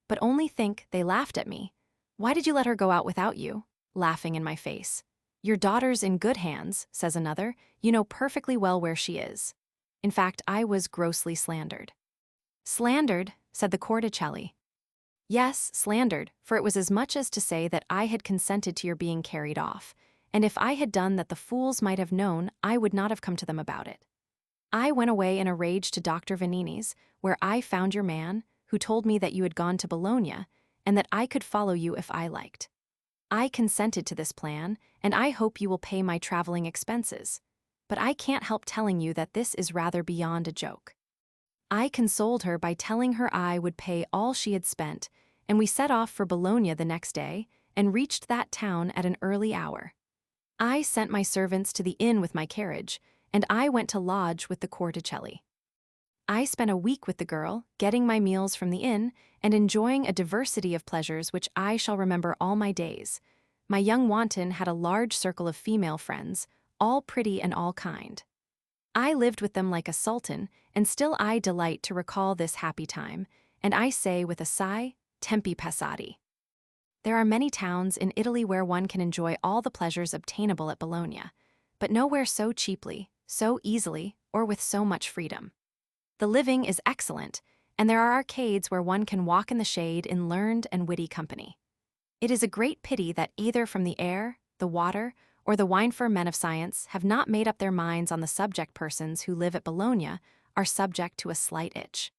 But only think, they laughed at me. Why did you let her go out without you? Laughing in my face. Your daughter's in good hands, says another. You know perfectly well where she is. In fact, I was grossly slandered. Slandered, said the Corticelli. Yes, slandered, for it was as much as to say that I had consented to your being carried off, and if I had done that the fools might have known, I would not have come to them about it. I went away in a rage to Dr. Vanini's, where I found your man, who told me that you had gone to Bologna, and that I could follow you if I liked. I consented to this plan, and I hope you will pay my traveling expenses. But I can't help telling you that this is rather beyond a joke. I consoled her by telling her I would pay all she had spent, and we set off for Bologna the next day, and reached that town at an early hour. I sent my servants to the inn with my carriage, and I went to lodge with the Corticelli. I spent a week with the girl, getting my meals from the inn, and enjoying a diversity of pleasures which I shall remember all my days. My young wanton had a large circle of female friends, all pretty and all kind. I lived with them like a sultan, and still I delight to recall this happy time, and I say with a sigh, tempi passati. There are many towns in Italy where one can enjoy all the pleasures obtainable at Bologna, but nowhere so cheaply, so easily, or with so much freedom. The living is excellent, and there are arcades where one can walk in the shade in learned and witty company. It is a great pity that either from the air, the water, or the wine-fur men of science have not made up their minds on the subject persons who live at Bologna are subject to a slight itch.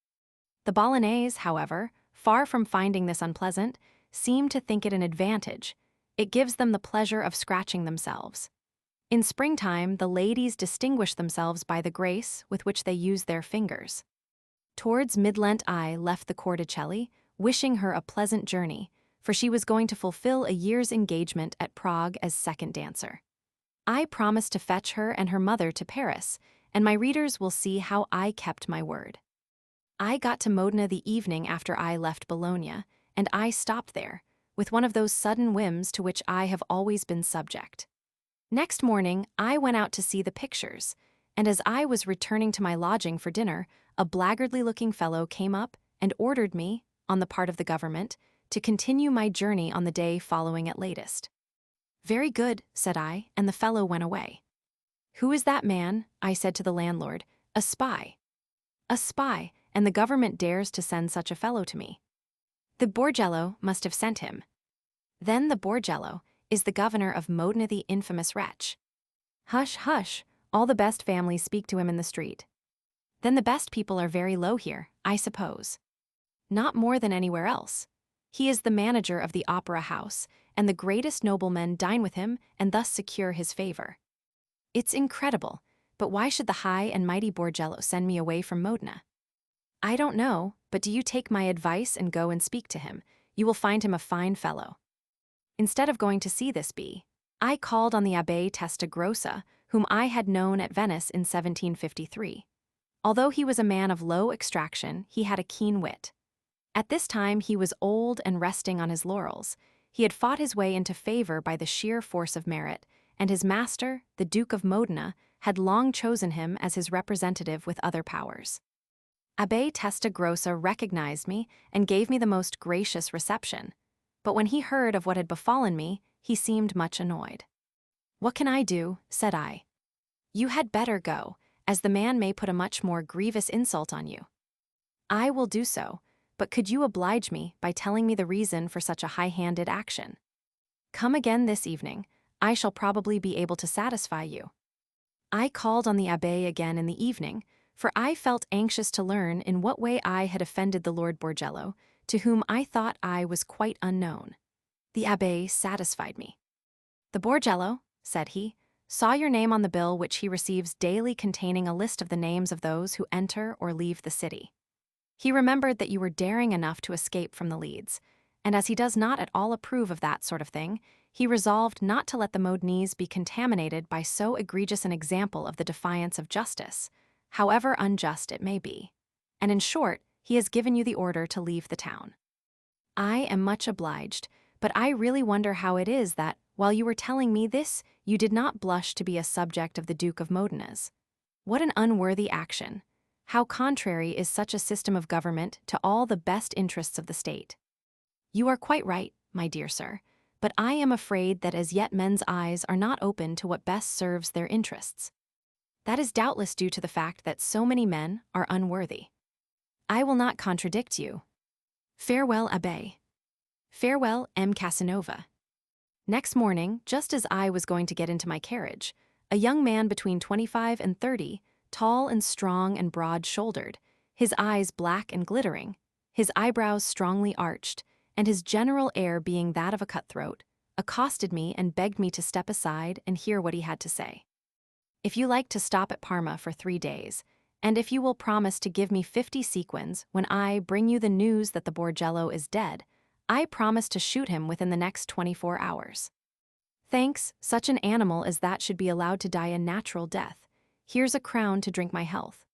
The Bolognese, however, far from finding this unpleasant, seem to think it an advantage. It gives them the pleasure of scratching themselves. In springtime, the ladies distinguish themselves by the grace with which they use their fingers. Towards mid-Lent I left the Corticelli, wishing her a pleasant journey, for she was going to fulfill a year's engagement at Prague as second dancer. I promised to fetch her and her mother to Paris, and my readers will see how I kept my word. I got to Modena the evening after I left Bologna, and I stopped there, with one of those sudden whims to which I have always been subject. Next morning, I went out to see the pictures, and as I was returning to my lodging for dinner, a blackguardly-looking fellow came up and ordered me, on the part of the government, to continue my journey on the day following at latest. Very good, said I, and the fellow went away. Who is that man? I said to the landlord. A spy. A spy, and the government dares to send such a fellow to me. The Borgello must have sent him. Then the Borgello is the governor of Modena, the infamous wretch. Hush, hush, all the best families speak to him in the street. Then the best people are very low here, I suppose. Not more than anywhere else. He is the manager of the opera house, and the greatest noblemen dine with him and thus secure his favor. It's incredible, but why should the high and mighty Borgello send me away from Modena? I don't know, but do you take my advice and go and speak to him. You will find him a fine fellow. Instead of going to see this bee, I called on the Abbé Testagrossa, whom I had known at Venice in 1753. Although he was a man of low extraction, he had a keen wit. At this time he was old and resting on his laurels. He had fought his way into favor by the sheer force of merit, and his master, the Duke of Modena, had long chosen him as his representative with other powers. Abbé Testagrossa recognized me and gave me the most gracious reception. But when he heard of what had befallen me, he seemed much annoyed. What can I do? Said I. You had better go, as the man may put a much more grievous insult on you. I will do so, but could you oblige me by telling me the reason for such a high-handed action? Come again this evening. I shall probably be able to satisfy you. I called on the abbé again in the evening, for I felt anxious to learn in what way I had offended the Lord Borgello, to whom I thought I was quite unknown. The abbé satisfied me. The Borgello, said he, saw your name on the bill which he receives daily containing a list of the names of those who enter or leave the city. He remembered that you were daring enough to escape from the Leads, and as he does not at all approve of that sort of thing, he resolved not to let the Modenese be contaminated by so egregious an example of the defiance of justice, however unjust it may be. And in short, he has given you the order to leave the town. I am much obliged, but I really wonder how it is that, while you were telling me this, you did not blush to be a subject of the Duke of Modena's. What an unworthy action! How contrary is such a system of government to all the best interests of the state. You are quite right, my dear sir, but I am afraid that as yet men's eyes are not open to what best serves their interests. That is doubtless due to the fact that so many men are unworthy. I will not contradict you. Farewell, Abbé. Farewell, M. Casanova. Next morning, just as I was going to get into my carriage, a young man between 25 and 30, tall and strong and broad-shouldered, his eyes black and glittering, his eyebrows strongly arched, and his general air being that of a cutthroat, accosted me and begged me to step aside and hear what he had to say. If you like to stop at Parma for 3 days, and if you will promise to give me 50 sequins when I bring you the news that the Borgello is dead, I promise to shoot him within the next 24 hours. Thanks, such an animal as that should be allowed to die a natural death. Here's a crown to drink my health.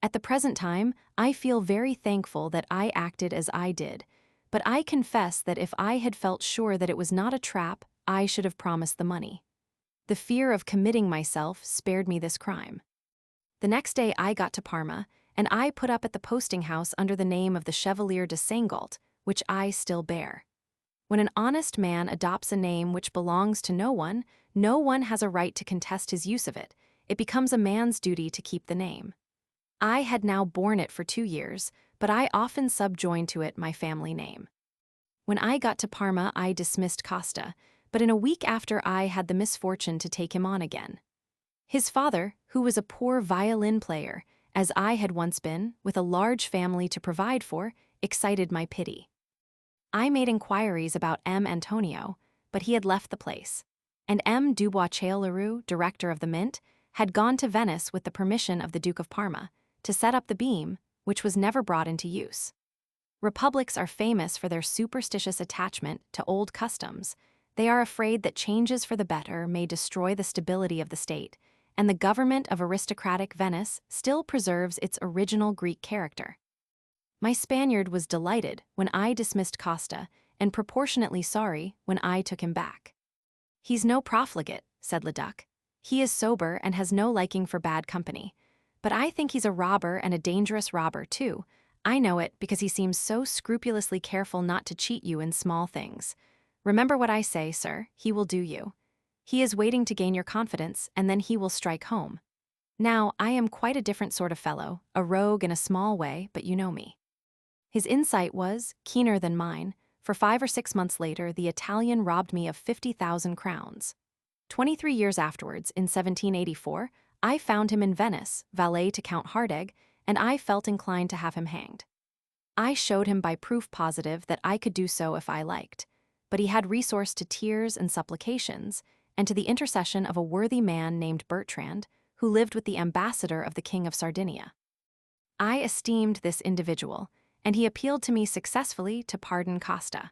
At the present time, I feel very thankful that I acted as I did, but I confess that if I had felt sure that it was not a trap, I should have promised the money. The fear of committing myself spared me this crime. The next day I got to Parma, and I put up at the posting house under the name of the Chevalier de Seingalt, which I still bear. When an honest man adopts a name which belongs to no one has a right to contest his use of it. It becomes a man's duty to keep the name. I had now borne it for 2 years, but I often subjoined to it my family name. When I got to Parma, I dismissed Costa, but in a week after I had the misfortune to take him on again. His father, who was a poor violin player, as I had once been, with a large family to provide for, excited my pity. I made inquiries about M. Antonio, but he had left the place, and M. Dubois-Leroux, director of the Mint, had gone to Venice with the permission of the Duke of Parma, to set up the beam, which was never brought into use. Republics are famous for their superstitious attachment to old customs. They are afraid that changes for the better may destroy the stability of the state, and the government of aristocratic Venice still preserves its original Greek character. My Spaniard was delighted when I dismissed Costa, and proportionately sorry when I took him back. He's no profligate, said Leduc. He is sober and has no liking for bad company. But I think he's a robber, and a dangerous robber, too. I know it because he seems so scrupulously careful not to cheat you in small things. Remember what I say, sir, he will do you. He is waiting to gain your confidence, and then he will strike home. Now, I am quite a different sort of fellow, a rogue in a small way, but you know me. His insight was keener than mine, for 5 or 6 months later the Italian robbed me of 50,000 crowns. 23 years afterwards, in 1784, I found him in Venice, valet to Count Hardegg, and I felt inclined to have him hanged. I showed him by proof positive that I could do so if I liked, but he had recourse to tears and supplications, and to the intercession of a worthy man named Bertrand, who lived with the ambassador of the King of Sardinia. I esteemed this individual, and he appealed to me successfully to pardon Costa.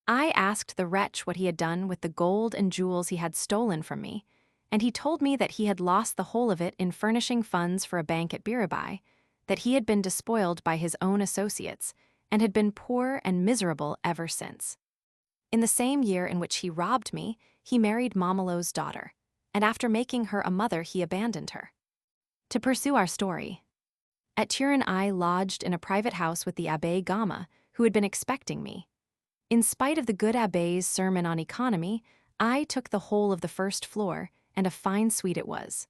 I asked the wretch what he had done with the gold and jewels he had stolen from me, and he told me that he had lost the whole of it in furnishing funds for a bank at Biribai, that he had been despoiled by his own associates, and had been poor and miserable ever since. In the same year in which he robbed me, he married Mamelot's daughter, and after making her a mother he abandoned her. To pursue our story. At Turin I lodged in a private house with the Abbé Gama, who had been expecting me. In spite of the good Abbé's sermon on economy, I took the whole of the first floor, and a fine suite it was.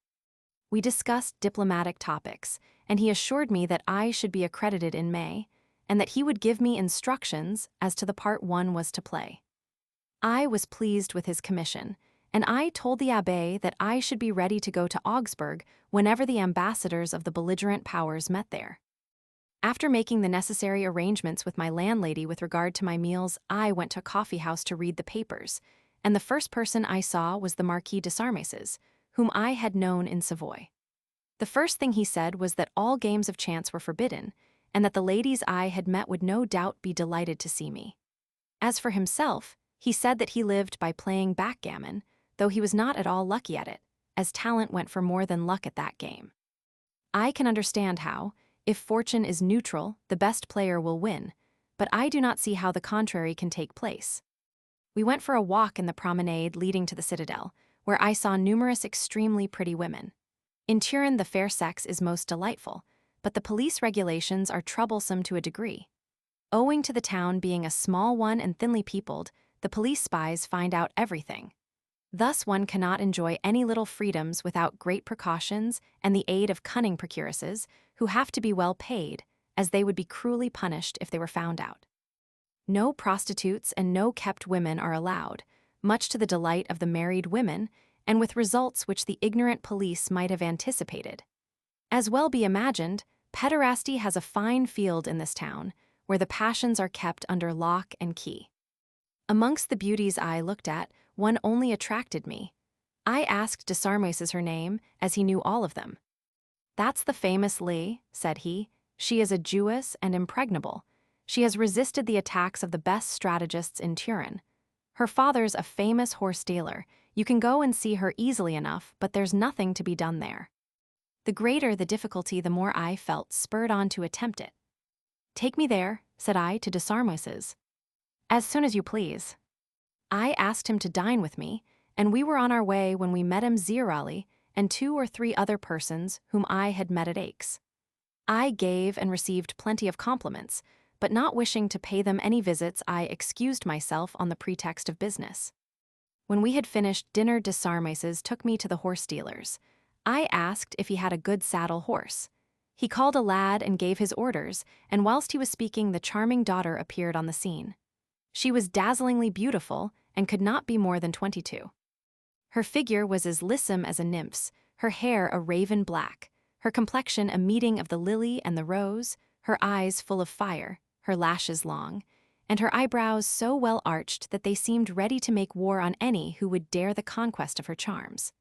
We discussed diplomatic topics, and he assured me that I should be accredited in May, and that he would give me instructions as to the part one was to play. I was pleased with his commission, and I told the abbé that I should be ready to go to Augsburg whenever the ambassadors of the belligerent powers met there. After making the necessary arrangements with my landlady with regard to my meals, I went to a coffee house to read the papers, and the first person I saw was the Marquis de Sarmeses, whom I had known in Savoy. The first thing he said was that all games of chance were forbidden, and that the ladies I had met would no doubt be delighted to see me. As for himself, he said that he lived by playing backgammon, though he was not at all lucky at it, as talent went for more than luck at that game. I can understand how, if fortune is neutral, the best player will win, but I do not see how the contrary can take place. We went for a walk in the promenade leading to the citadel, where I saw numerous extremely pretty women. In Turin, the fair sex is most delightful, but the police regulations are troublesome to a degree. Owing to the town being a small one and thinly peopled, the police spies find out everything. Thus one cannot enjoy any little freedoms without great precautions and the aid of cunning procuresses, who have to be well paid, as they would be cruelly punished if they were found out. No prostitutes and no kept women are allowed, much to the delight of the married women, and with results which the ignorant police might have anticipated. As well be imagined, pederasty has a fine field in this town, where the passions are kept under lock and key. Amongst the beauties I looked at, one only attracted me. I asked Desarmes her name, as he knew all of them. "That's the famous Lee," said he. "She is a Jewess and impregnable. She has resisted the attacks of the best strategists in Turin. Her father's a famous horse dealer. You can go and see her easily enough, but there's nothing to be done there." The greater the difficulty, the more I felt spurred on to attempt it. "Take me there," said I to Desarmes. "As soon as you please." I asked him to dine with me, and we were on our way when we met Zirali and 2 or 3 other persons whom I had met at Aix. I gave and received plenty of compliments, but not wishing to pay them any visits, I excused myself on the pretext of business. When we had finished dinner, Desarmes took me to the horse dealer's. I asked if he had a good saddle horse. He called a lad and gave his orders, and whilst he was speaking, the charming daughter appeared on the scene. She was dazzlingly beautiful and could not be more than 22. Her figure was as lissom as a nymph's, her hair a raven black, her complexion a meeting of the lily and the rose, her eyes full of fire, her lashes long, and her eyebrows so well arched that they seemed ready to make war on any who would dare the conquest of her charms.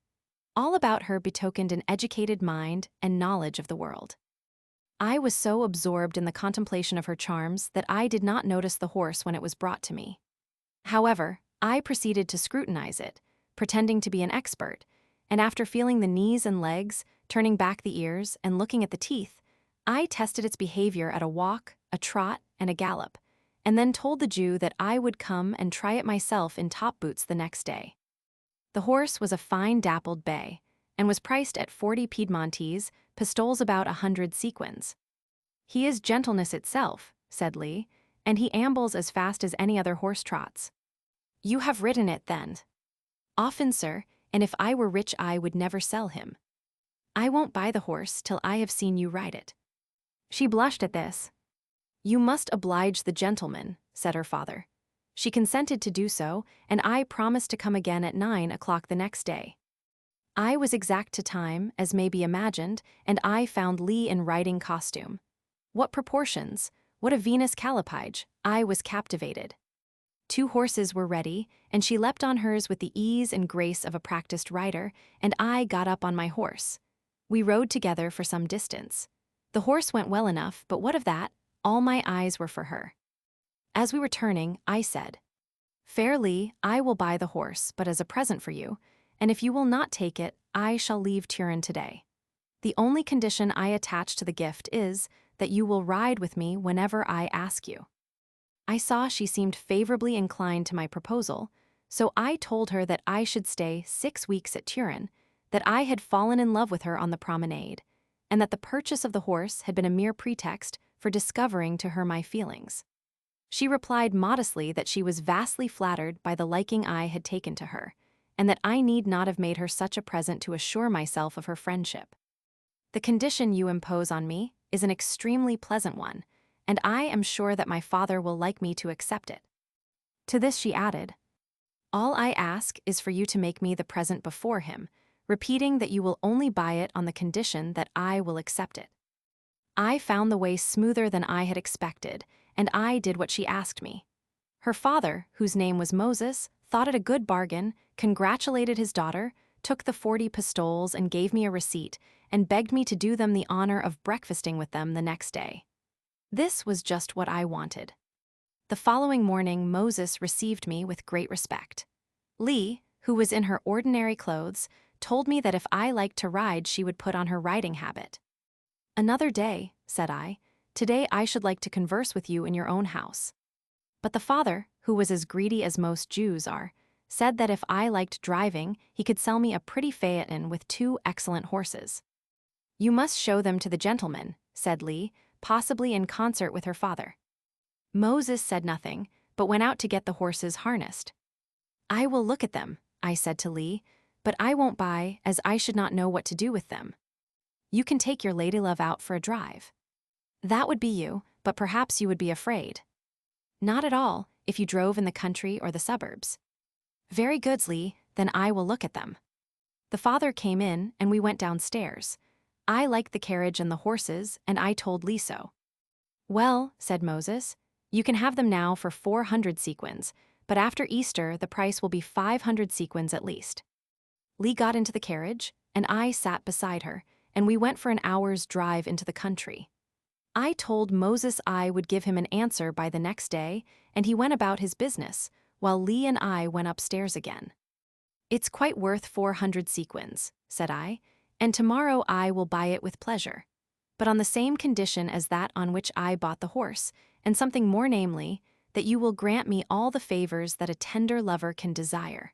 All about her betokened an educated mind and knowledge of the world. I was so absorbed in the contemplation of her charms that I did not notice the horse when it was brought to me. However, I proceeded to scrutinize it, pretending to be an expert, and after feeling the knees and legs, turning back the ears, and looking at the teeth, I tested its behavior at a walk, a trot, and a gallop, and then told the Jew that I would come and try it myself in top boots the next day. The horse was a fine dappled bay, and was priced at 40 Piedmontese, pistoles about 100 sequins. "He is gentleness itself," said Lee, "and he ambles as fast as any other horse trots." "You have ridden it, then?" "Often, sir, and if I were rich I would never sell him." "I won't buy the horse till I have seen you ride it." She blushed at this. "You must oblige the gentleman," said her father. She consented to do so, and I promised to come again at 9 o'clock the next day. I was exact to time, as may be imagined, and I found Lee in riding costume. What proportions! What a Venus callipyge! I was captivated. 2 horses were ready, and she leapt on hers with the ease and grace of a practiced rider, and I got up on my horse. We rode together for some distance. The horse went well enough, but what of that? All my eyes were for her. As we were turning, I said, "Fair Lee, I will buy the horse, but as a present for you, and if you will not take it, I shall leave Turin today. The only condition I attach to the gift is that you will ride with me whenever I ask you." I saw she seemed favorably inclined to my proposal, so I told her that I should stay 6 weeks at Turin, that I had fallen in love with her on the promenade, and that the purchase of the horse had been a mere pretext for discovering to her my feelings. She replied modestly that she was vastly flattered by the liking I had taken to her, and that I need not have made her such a present to assure myself of her friendship. "The condition you impose on me is an extremely pleasant one, and I am sure that my father will like me to accept it." To this she added, "All I ask is for you to make me the present before him, repeating that you will only buy it on the condition that I will accept it." I found the way smoother than I had expected, and I did what she asked me. Her father, whose name was Moses, thought it a good bargain, congratulated his daughter, took the 40 pistoles and gave me a receipt, and begged me to do them the honor of breakfasting with them the next day. This was just what I wanted. The following morning Moses received me with great respect. Lee, who was in her ordinary clothes, told me that if I liked to ride she would put on her riding habit. "Another day," said I. "Today I should like to converse with you in your own house." But the father, who was as greedy as most Jews are, said that if I liked driving, he could sell me a pretty phaeton with 2 excellent horses. "You must show them to the gentleman," said Lee, possibly in concert with her father. Moses said nothing, but went out to get the horses harnessed. "I will look at them," I said to Lee, "but I won't buy, as I should not know what to do with them. You can take your ladylove out for a drive." "That would be you, but perhaps you would be afraid." "Not at all, if you drove in the country or the suburbs." "Very good, Lee, then I will look at them." The father came in, and we went downstairs. I liked the carriage and the horses, and I told Lee so. "Well," said Moses, "you can have them now for 400 sequins, but after Easter the price will be 500 sequins at least." Lee got into the carriage, and I sat beside her, and we went for an hour's drive into the country. I told Moses I would give him an answer by the next day, and he went about his business, while Lee and I went upstairs again. "It's quite worth 400 sequins," said I, "and tomorrow I will buy it with pleasure. But on the same condition as that on which I bought the horse, and something more, namely, that you will grant me all the favors that a tender lover can desire."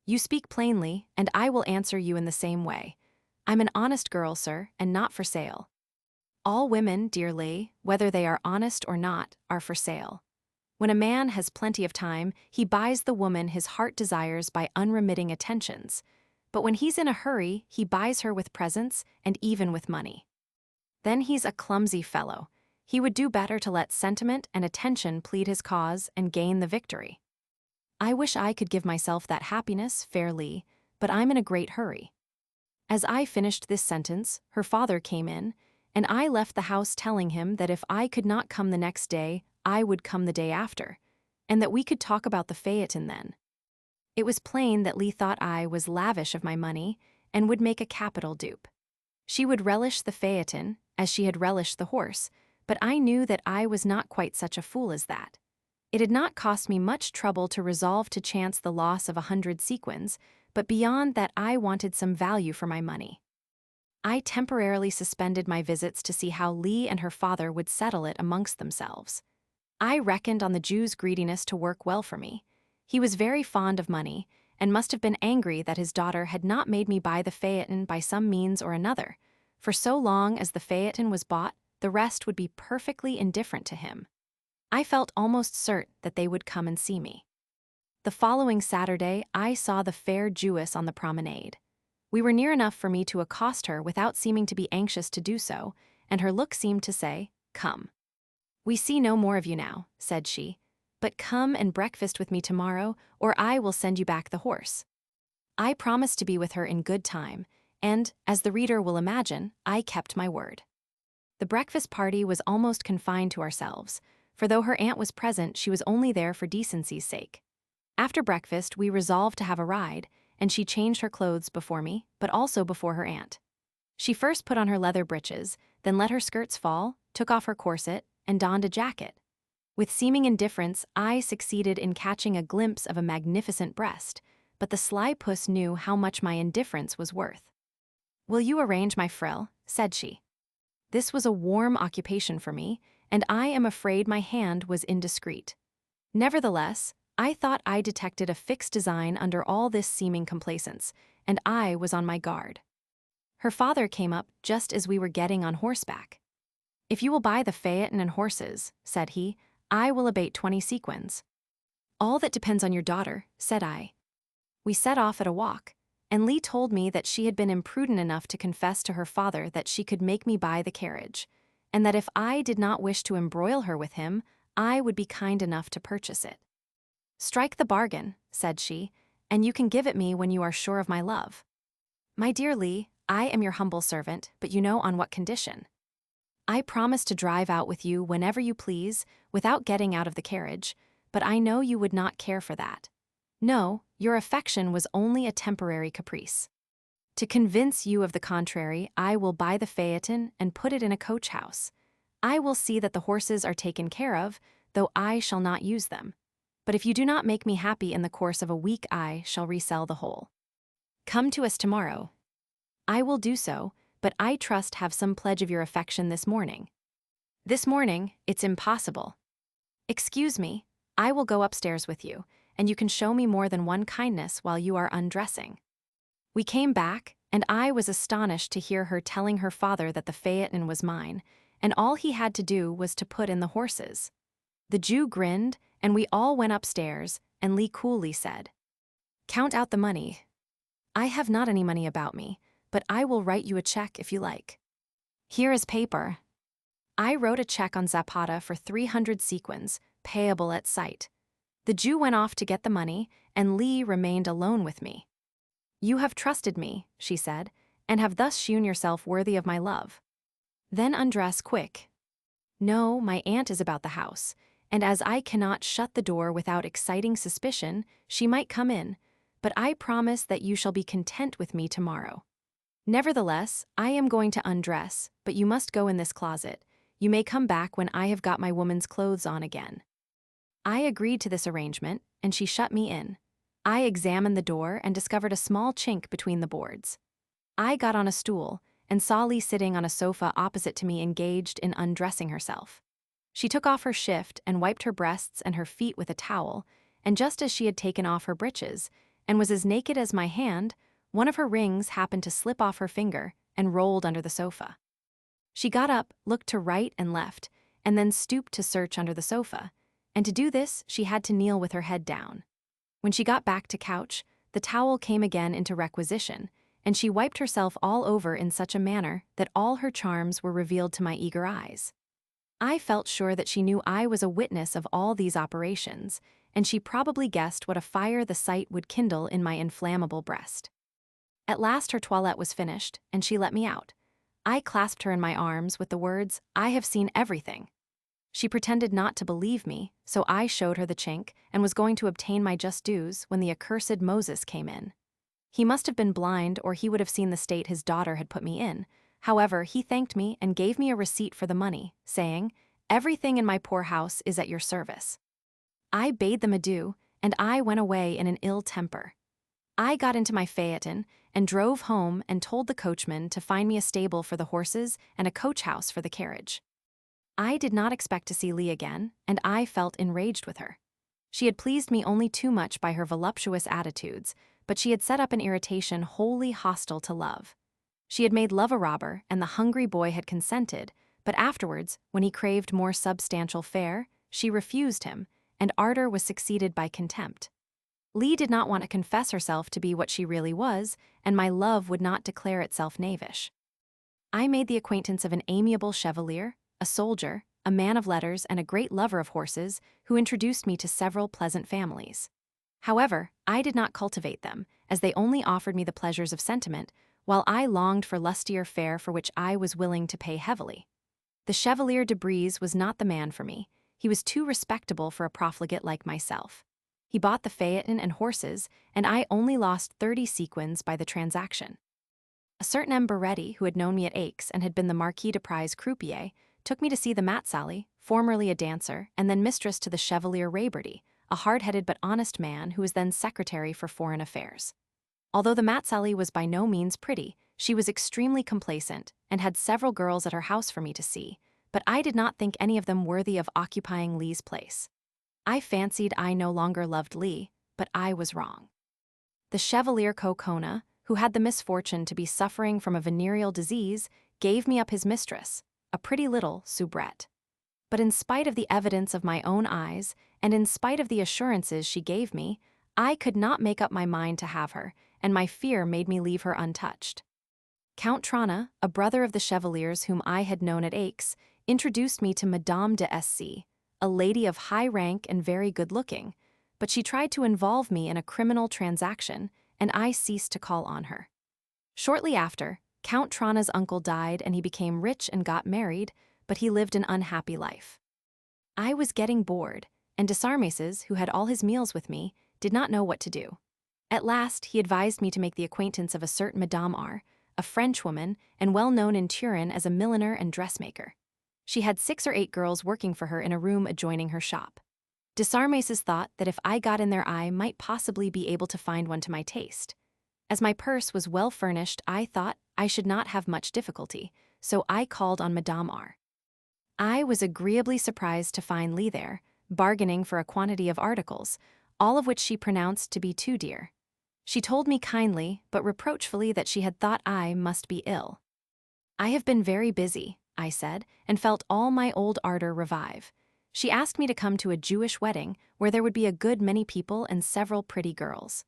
"You speak plainly, and I will answer you in the same way. I'm an honest girl, sir, and not for sale." "All women, dear Lee, whether they are honest or not, are for sale. When a man has plenty of time, he buys the woman his heart desires by unremitting attentions. But when he's in a hurry, he buys her with presents and even with money. Then he's a clumsy fellow. He would do better to let sentiment and attention plead his cause and gain the victory. I wish I could give myself that happiness, fair Lee, but I'm in a great hurry." As I finished this sentence, her father came in, and I left the house telling him that if I could not come the next day, I would come the day after, and that we could talk about the phaeton then. It was plain that Lee thought I was lavish of my money and would make a capital dupe. She would relish the phaeton, as she had relished the horse, but I knew that I was not quite such a fool as that. It had not cost me much trouble to resolve to chance the loss of 100 sequins, but beyond that I wanted some value for my money. I temporarily suspended my visits to see how Lee and her father would settle it amongst themselves. I reckoned on the Jew's greediness to work well for me. He was very fond of money, and must have been angry that his daughter had not made me buy the phaeton by some means or another, for so long as the phaeton was bought, the rest would be perfectly indifferent to him. I felt almost certain that they would come and see me. The following Saturday I saw the fair Jewess on the promenade. We were near enough for me to accost her without seeming to be anxious to do so, and her look seemed to say, "Come." "We see no more of you now," said she, "but come and breakfast with me tomorrow, or I will send you back the horse." I promised to be with her in good time, and, as the reader will imagine, I kept my word. The breakfast party was almost confined to ourselves, for though her aunt was present, she was only there for decency's sake. After breakfast, we resolved to have a ride, and she changed her clothes before me, but also before her aunt. She first put on her leather breeches, then let her skirts fall, took off her corset, and donned a jacket. With seeming indifference, I succeeded in catching a glimpse of a magnificent breast, but the sly puss knew how much my indifference was worth. "Will you arrange my frill?" said she. This was a warm occupation for me, and I am afraid my hand was indiscreet. Nevertheless, I thought I detected a fixed design under all this seeming complaisance, and I was on my guard. Her father came up just as we were getting on horseback. "If you will buy the phaeton and horses," said he, "I will abate 20 sequins." "All that depends on your daughter," said I. We set off at a walk, and Lee told me that she had been imprudent enough to confess to her father that she could make me buy the carriage, and that if I did not wish to embroil her with him, I would be kind enough to purchase it. "Strike the bargain," said she, "and you can give it me when you are sure of my love." "My dear Lee, I am your humble servant, but you know on what condition. I promise to drive out with you whenever you please, without getting out of the carriage, but I know you would not care for that. No, your affection was only a temporary caprice. To convince you of the contrary, I will buy the phaeton and put it in a coach-house. I will see that the horses are taken care of, though I shall not use them. But if you do not make me happy in the course of a week, I shall resell the whole. Come to us tomorrow. I will do so, but I trust have some pledge of your affection this morning. This morning, it's impossible. Excuse me, I will go upstairs with you, and you can show me more than one kindness while you are undressing. We came back, and I was astonished to hear her telling her father that the phaeton was mine, and all he had to do was to put in the horses. The Jew grinned, and we all went upstairs, and Lee coolly said, "Count out the money." "I have not any money about me, but I will write you a check if you like." "Here is paper." I wrote a check on Zapata for 300 sequins, payable at sight. The Jew went off to get the money, and Lee remained alone with me. "You have trusted me," she said, "and have thus shewn yourself worthy of my love. Then undress quick." "No, my aunt is about the house, and as I cannot shut the door without exciting suspicion, she might come in, but I promise that you shall be content with me tomorrow. Nevertheless, I am going to undress, but you must go in this closet. You may come back when I have got my woman's clothes on again." I agreed to this arrangement, and she shut me in. I examined the door and discovered a small chink between the boards. I got on a stool, and saw Lee sitting on a sofa opposite to me engaged in undressing herself. She took off her shift and wiped her breasts and her feet with a towel, and just as she had taken off her breeches, and was as naked as my hand, one of her rings happened to slip off her finger and rolled under the sofa. She got up, looked to right and left, and then stooped to search under the sofa, and to do this she had to kneel with her head down. When she got back to couch, the towel came again into requisition, and she wiped herself all over in such a manner that all her charms were revealed to my eager eyes. I felt sure that she knew I was a witness of all these operations, and she probably guessed what a fire the sight would kindle in my inflammable breast. At last her toilette was finished, and she let me out. I clasped her in my arms with the words, "I have seen everything." She pretended not to believe me, so I showed her the chink and was going to obtain my just dues when the accursed Moses came in. He must have been blind, or he would have seen the state his daughter had put me in. However, he thanked me and gave me a receipt for the money, saying, "Everything in my poor house is at your service." I bade them adieu, and I went away in an ill temper. I got into my phaeton and drove home and told the coachman to find me a stable for the horses and a coach house for the carriage. I did not expect to see Lee again, and I felt enraged with her. She had pleased me only too much by her voluptuous attitudes, but she had set up an irritation wholly hostile to love. She had made love a robber, and the hungry boy had consented, but afterwards, when he craved more substantial fare, she refused him, and ardor was succeeded by contempt. Lee did not want to confess herself to be what she really was, and my love would not declare itself knavish. I made the acquaintance of an amiable chevalier, a soldier, a man of letters, and a great lover of horses, who introduced me to several pleasant families. However, I did not cultivate them, as they only offered me the pleasures of sentiment, while I longed for lustier fare for which I was willing to pay heavily. The Chevalier de Brise was not the man for me. He was too respectable for a profligate like myself. He bought the phaeton and horses, and I only lost 30 sequins by the transaction. A certain M. Baretti, who had known me at Aix and had been the Marquis de Pry's croupier, took me to see the Matsali, formerly a dancer, and then mistress to the Chevalier Rayberty, a hard-headed but honest man who was then Secretary for Foreign Affairs. Although the Matsali was by no means pretty, she was extremely complacent and had several girls at her house for me to see, but I did not think any of them worthy of occupying Lee's place. I fancied I no longer loved Lee, but I was wrong. The Chevalier Cocona, who had the misfortune to be suffering from a venereal disease, gave me up his mistress, a pretty little soubrette. But in spite of the evidence of my own eyes, and in spite of the assurances she gave me, I could not make up my mind to have her, and my fear made me leave her untouched. Count Trana, a brother of the Chevalier's whom I had known at Aix, introduced me to Madame de Sc, a lady of high rank and very good-looking, but she tried to involve me in a criminal transaction, and I ceased to call on her. Shortly after, Count Trana's uncle died and he became rich and got married, but he lived an unhappy life. I was getting bored, and Desarmeses, who had all his meals with me, did not know what to do. At last, he advised me to make the acquaintance of a certain Madame R., a Frenchwoman, and well known in Turin as a milliner and dressmaker. She had 6 or 8 girls working for her in a room adjoining her shop. Desarmeses thought that if I got in there I might possibly be able to find one to my taste. As my purse was well furnished, I thought I should not have much difficulty, so I called on Madame R. I was agreeably surprised to find Lee there, bargaining for a quantity of articles, all of which she pronounced to be too dear. She told me kindly, but reproachfully, that she had thought I must be ill. I have been very busy, I said, and felt all my old ardor revive. She asked me to come to a Jewish wedding where there would be a good many people and several pretty girls.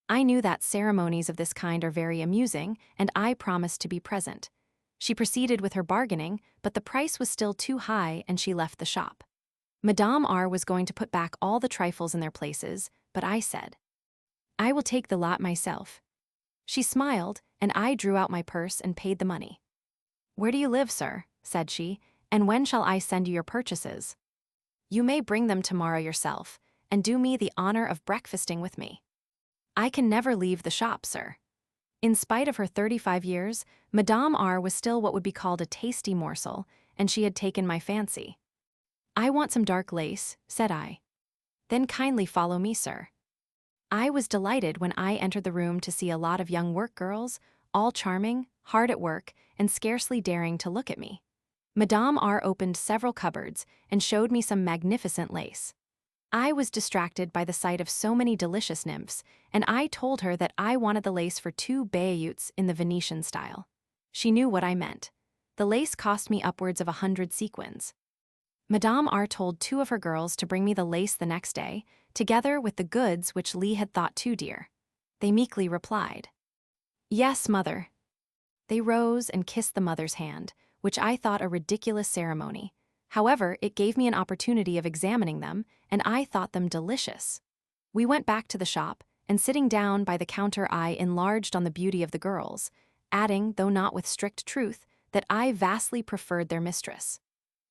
I knew that ceremonies of this kind are very amusing, and I promised to be present. She proceeded with her bargaining, but the price was still too high and she left the shop. Madame R. was going to put back all the trifles in their places, but I said, "I will take the lot myself." She smiled, and I drew out my purse and paid the money. "Where do you live, sir?" said she, "and when shall I send you your purchases?" "You may bring them tomorrow yourself, and do me the honor of breakfasting with me." "I can never leave the shop, sir." In spite of her 35 years, Madame R. was still what would be called a tasty morsel, and she had taken my fancy. "I want some dark lace," said I. "Then kindly follow me, sir." I was delighted when I entered the room to see a lot of young work girls, all charming, hard at work, and scarcely daring to look at me. Madame R. opened several cupboards and showed me some magnificent lace. I was distracted by the sight of so many delicious nymphs, and I told her that I wanted the lace for 2 bayouts in the Venetian style. She knew what I meant. The lace cost me upwards of 100 sequins. Madame R. told 2 of her girls to bring me the lace the next day, together with the goods which Lee had thought too dear. They meekly replied, "Yes, mother." They rose and kissed the mother's hand, which I thought a ridiculous ceremony. However, it gave me an opportunity of examining them, and I thought them delicious. We went back to the shop, and sitting down by the counter I enlarged on the beauty of the girls, adding, though not with strict truth, that I vastly preferred their mistress.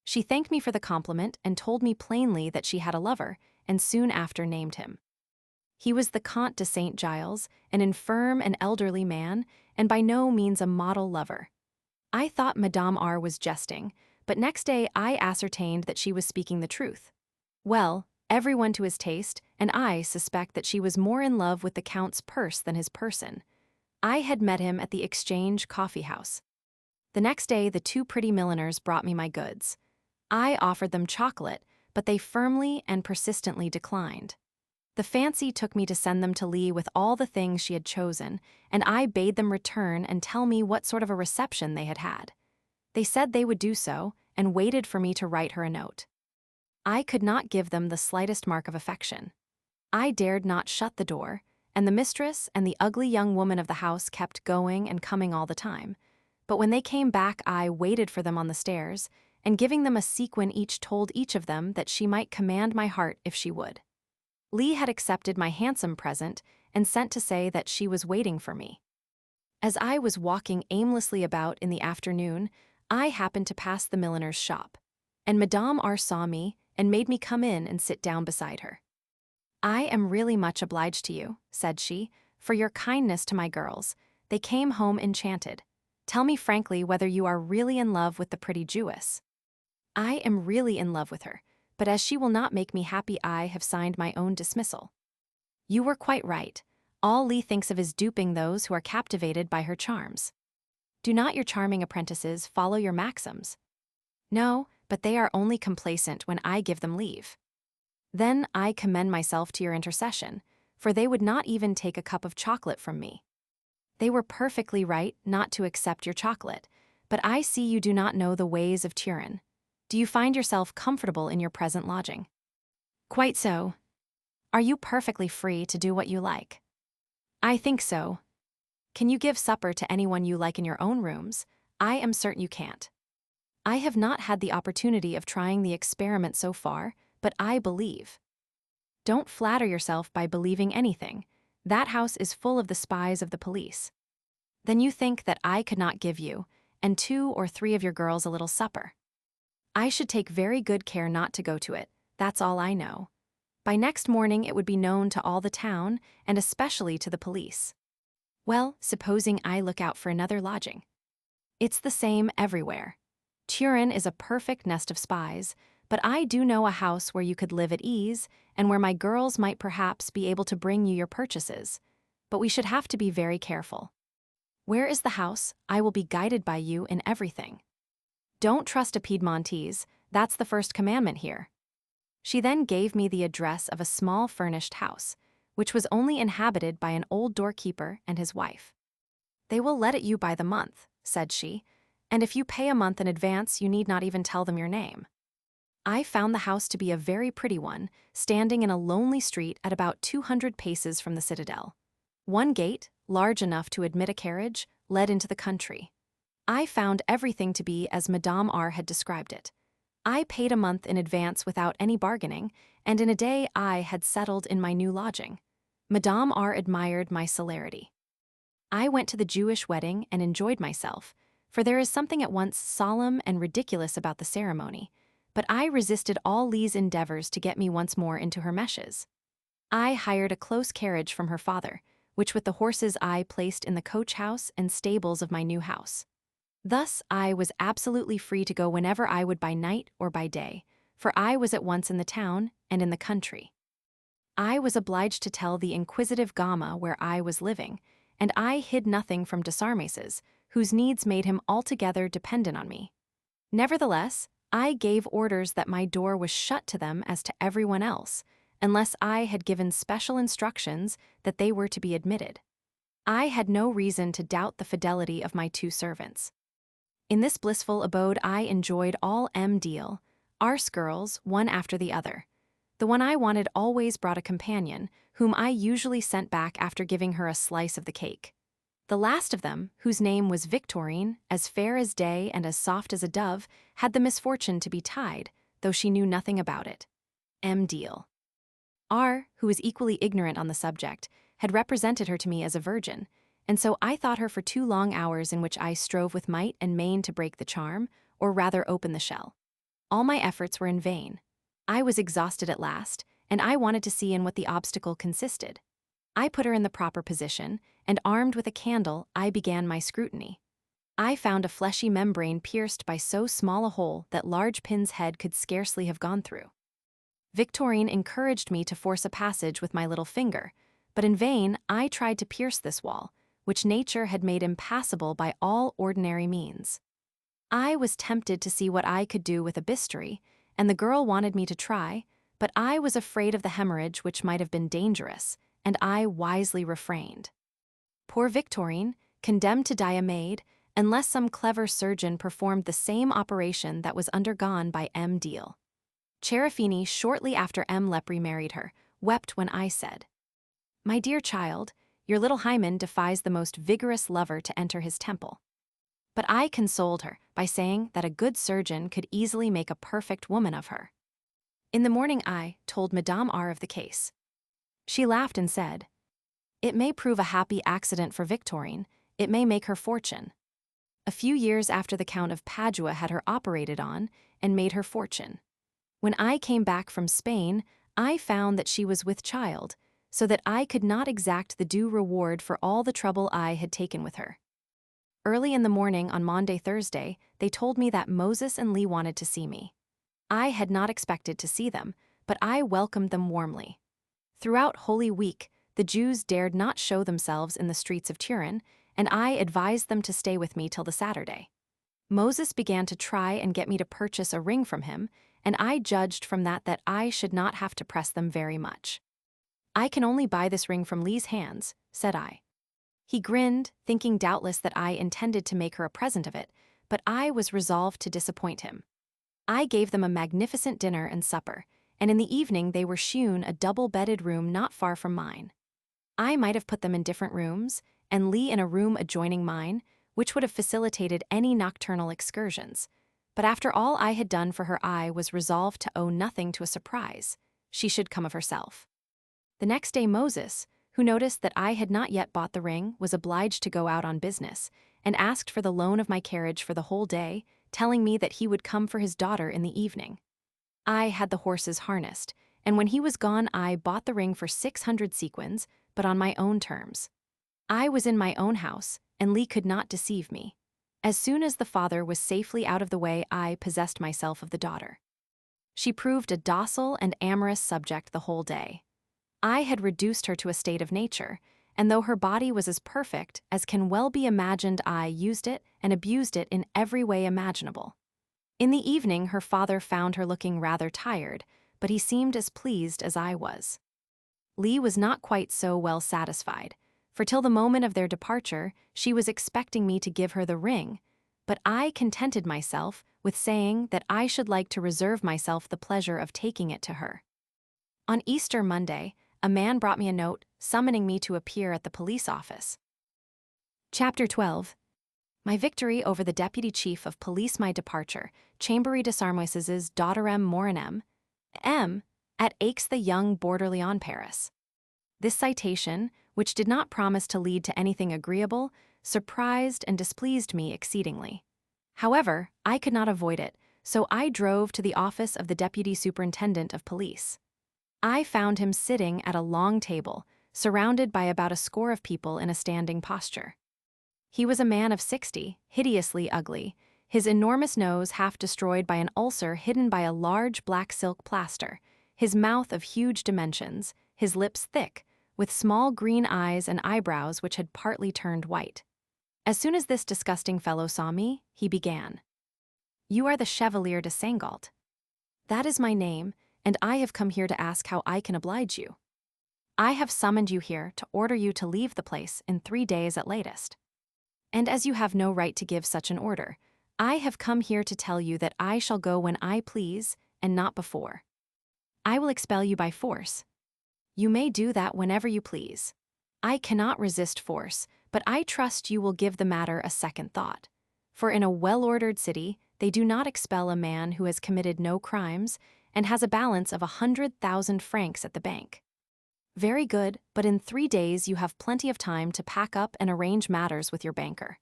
She thanked me for the compliment and told me plainly that she had a lover, and soon after named him. He was the Comte de St. Giles, an infirm and elderly man, and by no means a model lover. I thought Madame R. was jesting, but next day I ascertained that she was speaking the truth. Well, everyone to his taste, and I suspect that she was more in love with the Count's purse than his person. I had met him at the Exchange Coffee House. The next day the 2 pretty milliners brought me my goods. I offered them chocolate, but they firmly and persistently declined. The fancy took me to send them to Lee with all the things she had chosen, and I bade them return and tell me what sort of a reception they had had. They said they would do so, and waited for me to write her a note. I could not give them the slightest mark of affection. I dared not shut the door, and the mistress and the ugly young woman of the house kept going and coming all the time. But when they came back I waited for them on the stairs, and giving them a sequin each told each of them that she might command my heart if she would. Lee had accepted my handsome present and sent to say that she was waiting for me. As I was walking aimlessly about in the afternoon, I happened to pass the milliner's shop, and Madame R. saw me and made me come in and sit down beside her. "I am really much obliged to you," said she, "for your kindness to my girls. They came home enchanted. Tell me frankly whether you are really in love with the pretty Jewess." "I am really in love with her, but as she will not make me happy I have signed my own dismissal." "You were quite right. All Lee thinks of is duping those who are captivated by her charms. Do not your charming apprentices follow your maxims?" "No, but they are only complacent when I give them leave." "Then I commend myself to your intercession, for they would not even take a cup of chocolate from me." "They were perfectly right not to accept your chocolate, but I see you do not know the ways of Turin. Do you find yourself comfortable in your present lodging?" "Quite so." "Are you perfectly free to do what you like?" "I think so." "Can you give supper to anyone you like in your own rooms?" "I am certain you can't." "I have not had the opportunity of trying the experiment so far, but I believe." "Don't flatter yourself by believing anything. That house is full of the spies of the police." "Then you think that I could not give you, and 2 or 3 of your girls, a little supper?" "I should take very good care not to go to it, that's all I know. By next morning it would be known to all the town, and especially to the police." "Well, supposing I look out for another lodging?" "It's the same everywhere." Turin is a perfect nest of spies, but I do know a house where you could live at ease and where my girls might perhaps be able to bring you your purchases. But we should have to be very careful. Where is the house? I will be guided by you in everything. Don't trust a Piedmontese, that's the first commandment here. She then gave me the address of a small furnished house, which was only inhabited by an old doorkeeper and his wife. They will let it you by the month, said she, and if you pay a month in advance, you need not even tell them your name. I found the house to be a very pretty one, standing in a lonely street at about 200 paces from the citadel. One gate, large enough to admit a carriage, led into the country. I found everything to be as Madame R had described it. I paid a month in advance without any bargaining, and in a day I had settled in my new lodging. Madame R admired my celerity. I went to the Jewish wedding and enjoyed myself, for there is something at once solemn and ridiculous about the ceremony, but I resisted all Lee's endeavors to get me once more into her meshes. I hired a close carriage from her father, which with the horses I placed in the coach house and stables of my new house. Thus I was absolutely free to go whenever I would by night or by day, for I was at once in the town and in the country. I was obliged to tell the inquisitive Gama where I was living, and I hid nothing from Desarmeses, whose needs made him altogether dependent on me. Nevertheless, I gave orders that my door was shut to them as to everyone else, unless I had given special instructions that they were to be admitted. I had no reason to doubt the fidelity of my two servants. In this blissful abode I enjoyed all Deal, Ars girls, one after the other. The one I wanted always brought a companion, whom I usually sent back after giving her a slice of the cake. The last of them, whose name was Victorine, as fair as day and as soft as a dove, had the misfortune to be tied, though she knew nothing about it. Deal. R, who was equally ignorant on the subject, had represented her to me as a virgin, and so I thought her for 2 long hours in which I strove with might and main to break the charm, or rather open the shell. All my efforts were in vain. I was exhausted at last, and I wanted to see in what the obstacle consisted. I put her in the proper position, and armed with a candle, I began my scrutiny. I found a fleshy membrane pierced by so small a hole that large pin's head could scarcely have gone through. Victorine encouraged me to force a passage with my little finger, but in vain I tried to pierce this wall, which nature had made impassable by all ordinary means. I was tempted to see what I could do with a bistoury, and the girl wanted me to try, but I was afraid of the hemorrhage which might have been dangerous, and I wisely refrained. Poor Victorine, condemned to die a maid, unless some clever surgeon performed the same operation that was undergone by Deal. Cherafini, shortly after Lepre married her, wept when I said, "My dear child, your little Hymen defies the most vigorous lover to enter his temple." But I consoled her by saying that a good surgeon could easily make a perfect woman of her. In the morning I told Madame R of the case. She laughed and said, "It may prove a happy accident for Victorine, it may make her fortune." A few years after the Count of Padua had her operated on and made her fortune. When I came back from Spain, I found that she was with child, so that I could not exact the due reward for all the trouble I had taken with her. Early in the morning on Maundy Thursday, they told me that Moses and Lee wanted to see me. I had not expected to see them, but I welcomed them warmly. Throughout Holy Week, the Jews dared not show themselves in the streets of Turin, and I advised them to stay with me till the Saturday. Moses began to try and get me to purchase a ring from him, and I judged from that I should not have to press them very much. "I can only buy this ring from Lee's hands," said I. He grinned, thinking doubtless that I intended to make her a present of it, but I was resolved to disappoint him. I gave them a magnificent dinner and supper, and in the evening they were shewn a double-bedded room not far from mine. I might have put them in different rooms, and Lee in a room adjoining mine, which would have facilitated any nocturnal excursions, but after all I had done for her I was resolved to owe nothing to a surprise. She should come of herself. The next day Moses, who noticed that I had not yet bought the ring, was obliged to go out on business, and asked for the loan of my carriage for the whole day, telling me that he would come for his daughter in the evening. I had the horses harnessed, and when he was gone I bought the ring for 600 sequins, but on my own terms. I was in my own house, and Lee could not deceive me. As soon as the father was safely out of the way, I possessed myself of the daughter. She proved a docile and amorous subject the whole day. I had reduced her to a state of nature, and though her body was as perfect as can well be imagined, I used it and abused it in every way imaginable. In the evening, her father found her looking rather tired, but he seemed as pleased as I was. Lee was not quite so well satisfied, for till the moment of their departure, she was expecting me to give her the ring, but I contented myself with saying that I should like to reserve myself the pleasure of taking it to her. On Easter Monday, a man brought me a note summoning me to appear at the police office. Chapter 12. My victory over the deputy chief of police, my departure, Chambery de Sarmoises's daughterem Morinem, M. at Aix the young borderly on Paris. This citation, which did not promise to lead to anything agreeable, surprised and displeased me exceedingly. However, I could not avoid it, so I drove to the office of the deputy superintendent of police. I found him sitting at a long table, surrounded by about a score of people in a standing posture. He was a man of 60, hideously ugly, his enormous nose half destroyed by an ulcer hidden by a large black silk plaster, his mouth of huge dimensions, his lips thick, with small green eyes and eyebrows which had partly turned white. As soon as this disgusting fellow saw me, he began. "You are the Chevalier de Seingalt." "That is my name, and I have come here to ask how I can oblige you. I have summoned you here to order you to leave the place in 3 days at latest. And as you have no right to give such an order, I have come here to tell you that I shall go when I please and not before. I will expel you by force. You may do that whenever you please. I cannot resist force, but I trust you will give the matter a second thought. For in a well-ordered city, they do not expel a man who has committed no crimes and has a balance of 100,000 francs at the bank. Very good, but in 3 days you have plenty of time to pack up and arrange matters with your banker.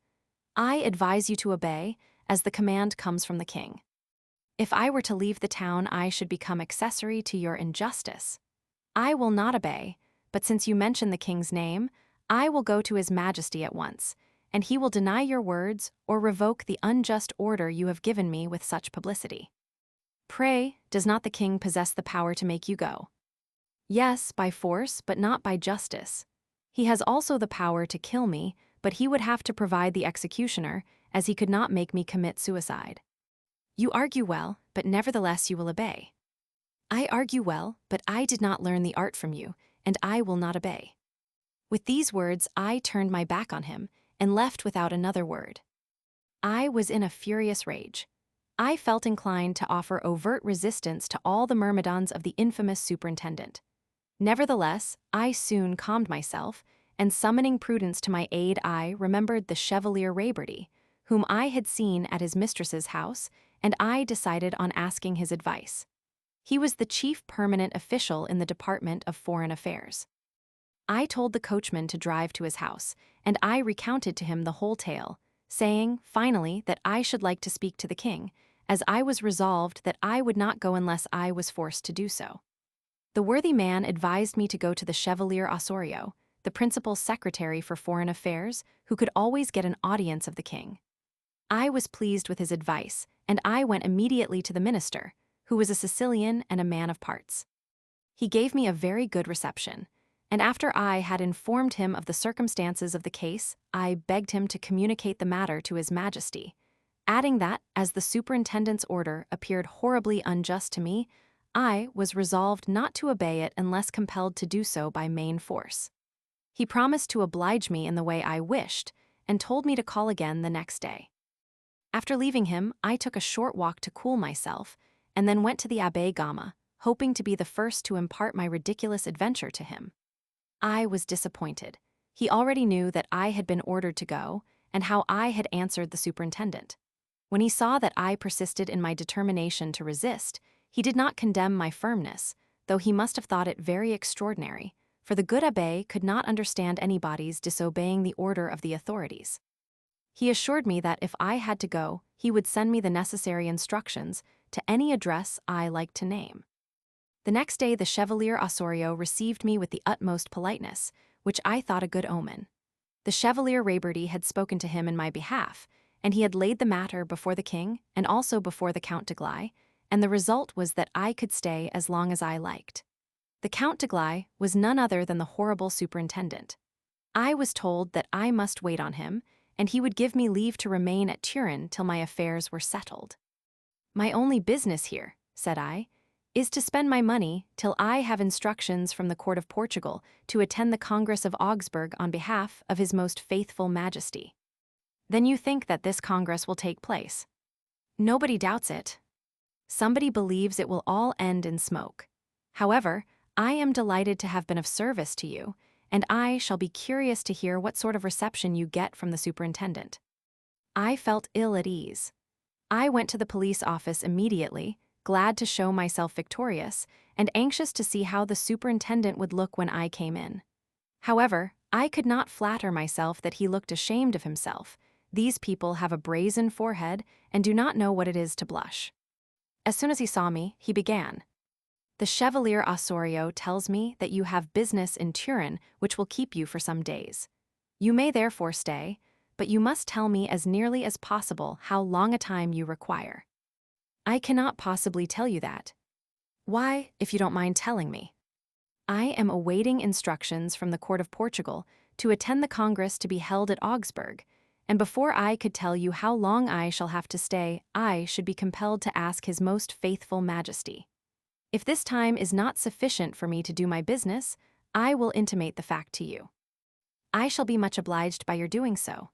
I advise you to obey, as the command comes from the king. If I were to leave the town, I should become accessory to your injustice. I will not obey, but since you mention the king's name, I will go to his majesty at once, and he will deny your words or revoke the unjust order you have given me with such publicity. Pray, does not the king possess the power to make you go? Yes, by force, but not by justice. He has also the power to kill me, but he would have to provide the executioner, as he could not make me commit suicide. You argue well, but nevertheless you will obey. I argue well, but I did not learn the art from you, and I will not obey." With these words, I turned my back on him and left without another word. I was in a furious rage. I felt inclined to offer overt resistance to all the myrmidons of the infamous superintendent. Nevertheless, I soon calmed myself, and summoning prudence to my aid, I remembered the Chevalier Raberty, whom I had seen at his mistress's house, and I decided on asking his advice. He was the chief permanent official in the Department of Foreign Affairs. I told the coachman to drive to his house, and I recounted to him the whole tale, saying, finally, that I should like to speak to the king, as I was resolved that I would not go unless I was forced to do so. The worthy man advised me to go to the Chevalier Osorio, the principal secretary for foreign affairs, who could always get an audience of the king. I was pleased with his advice, and I went immediately to the minister, who was a Sicilian and a man of parts. He gave me a very good reception, and after I had informed him of the circumstances of the case, I begged him to communicate the matter to His Majesty, adding that, as the superintendent's order appeared horribly unjust to me, I was resolved not to obey it unless compelled to do so by main force. He promised to oblige me in the way I wished, and told me to call again the next day. After leaving him, I took a short walk to cool myself, and then went to the Abbé Gama, hoping to be the first to impart my ridiculous adventure to him. I was disappointed. He already knew that I had been ordered to go, and how I had answered the superintendent. When he saw that I persisted in my determination to resist, he did not condemn my firmness, though he must have thought it very extraordinary, for the good abbé could not understand anybody's disobeying the order of the authorities. He assured me that if I had to go, he would send me the necessary instructions to any address I liked to name. The next day the Chevalier Osorio received me with the utmost politeness, which I thought a good omen. The Chevalier Raberty had spoken to him in my behalf, and he had laid the matter before the king and also before the Count de Gley, and the result was that I could stay as long as I liked. The Count de Gley was none other than the horrible superintendent. I was told that I must wait on him, and he would give me leave to remain at Turin till my affairs were settled. "My only business here," said I, "is to spend my money till I have instructions from the court of Portugal to attend the Congress of Augsburg on behalf of His Most Faithful Majesty." "Then you think that this Congress will take place?" "Nobody doubts it. Somebody believes it will all end in smoke. However, I am delighted to have been of service to you, and I shall be curious to hear what sort of reception you get from the superintendent." I felt ill at ease. I went to the police office immediately, glad to show myself victorious, and anxious to see how the superintendent would look when I came in. However, I could not flatter myself that he looked ashamed of himself. These people have a brazen forehead and do not know what it is to blush. As soon as he saw me, he began. "The Chevalier Osorio tells me that you have business in Turin which will keep you for some days. You may therefore stay, but you must tell me as nearly as possible how long a time you require." "I cannot possibly tell you that." "Why, if you don't mind telling me?" "I am awaiting instructions from the court of Portugal to attend the Congress to be held at Augsburg, and before I could tell you how long I shall have to stay, I should be compelled to ask His Most Faithful Majesty. If this time is not sufficient for me to do my business, I will intimate the fact to you." "I shall be much obliged by your doing so."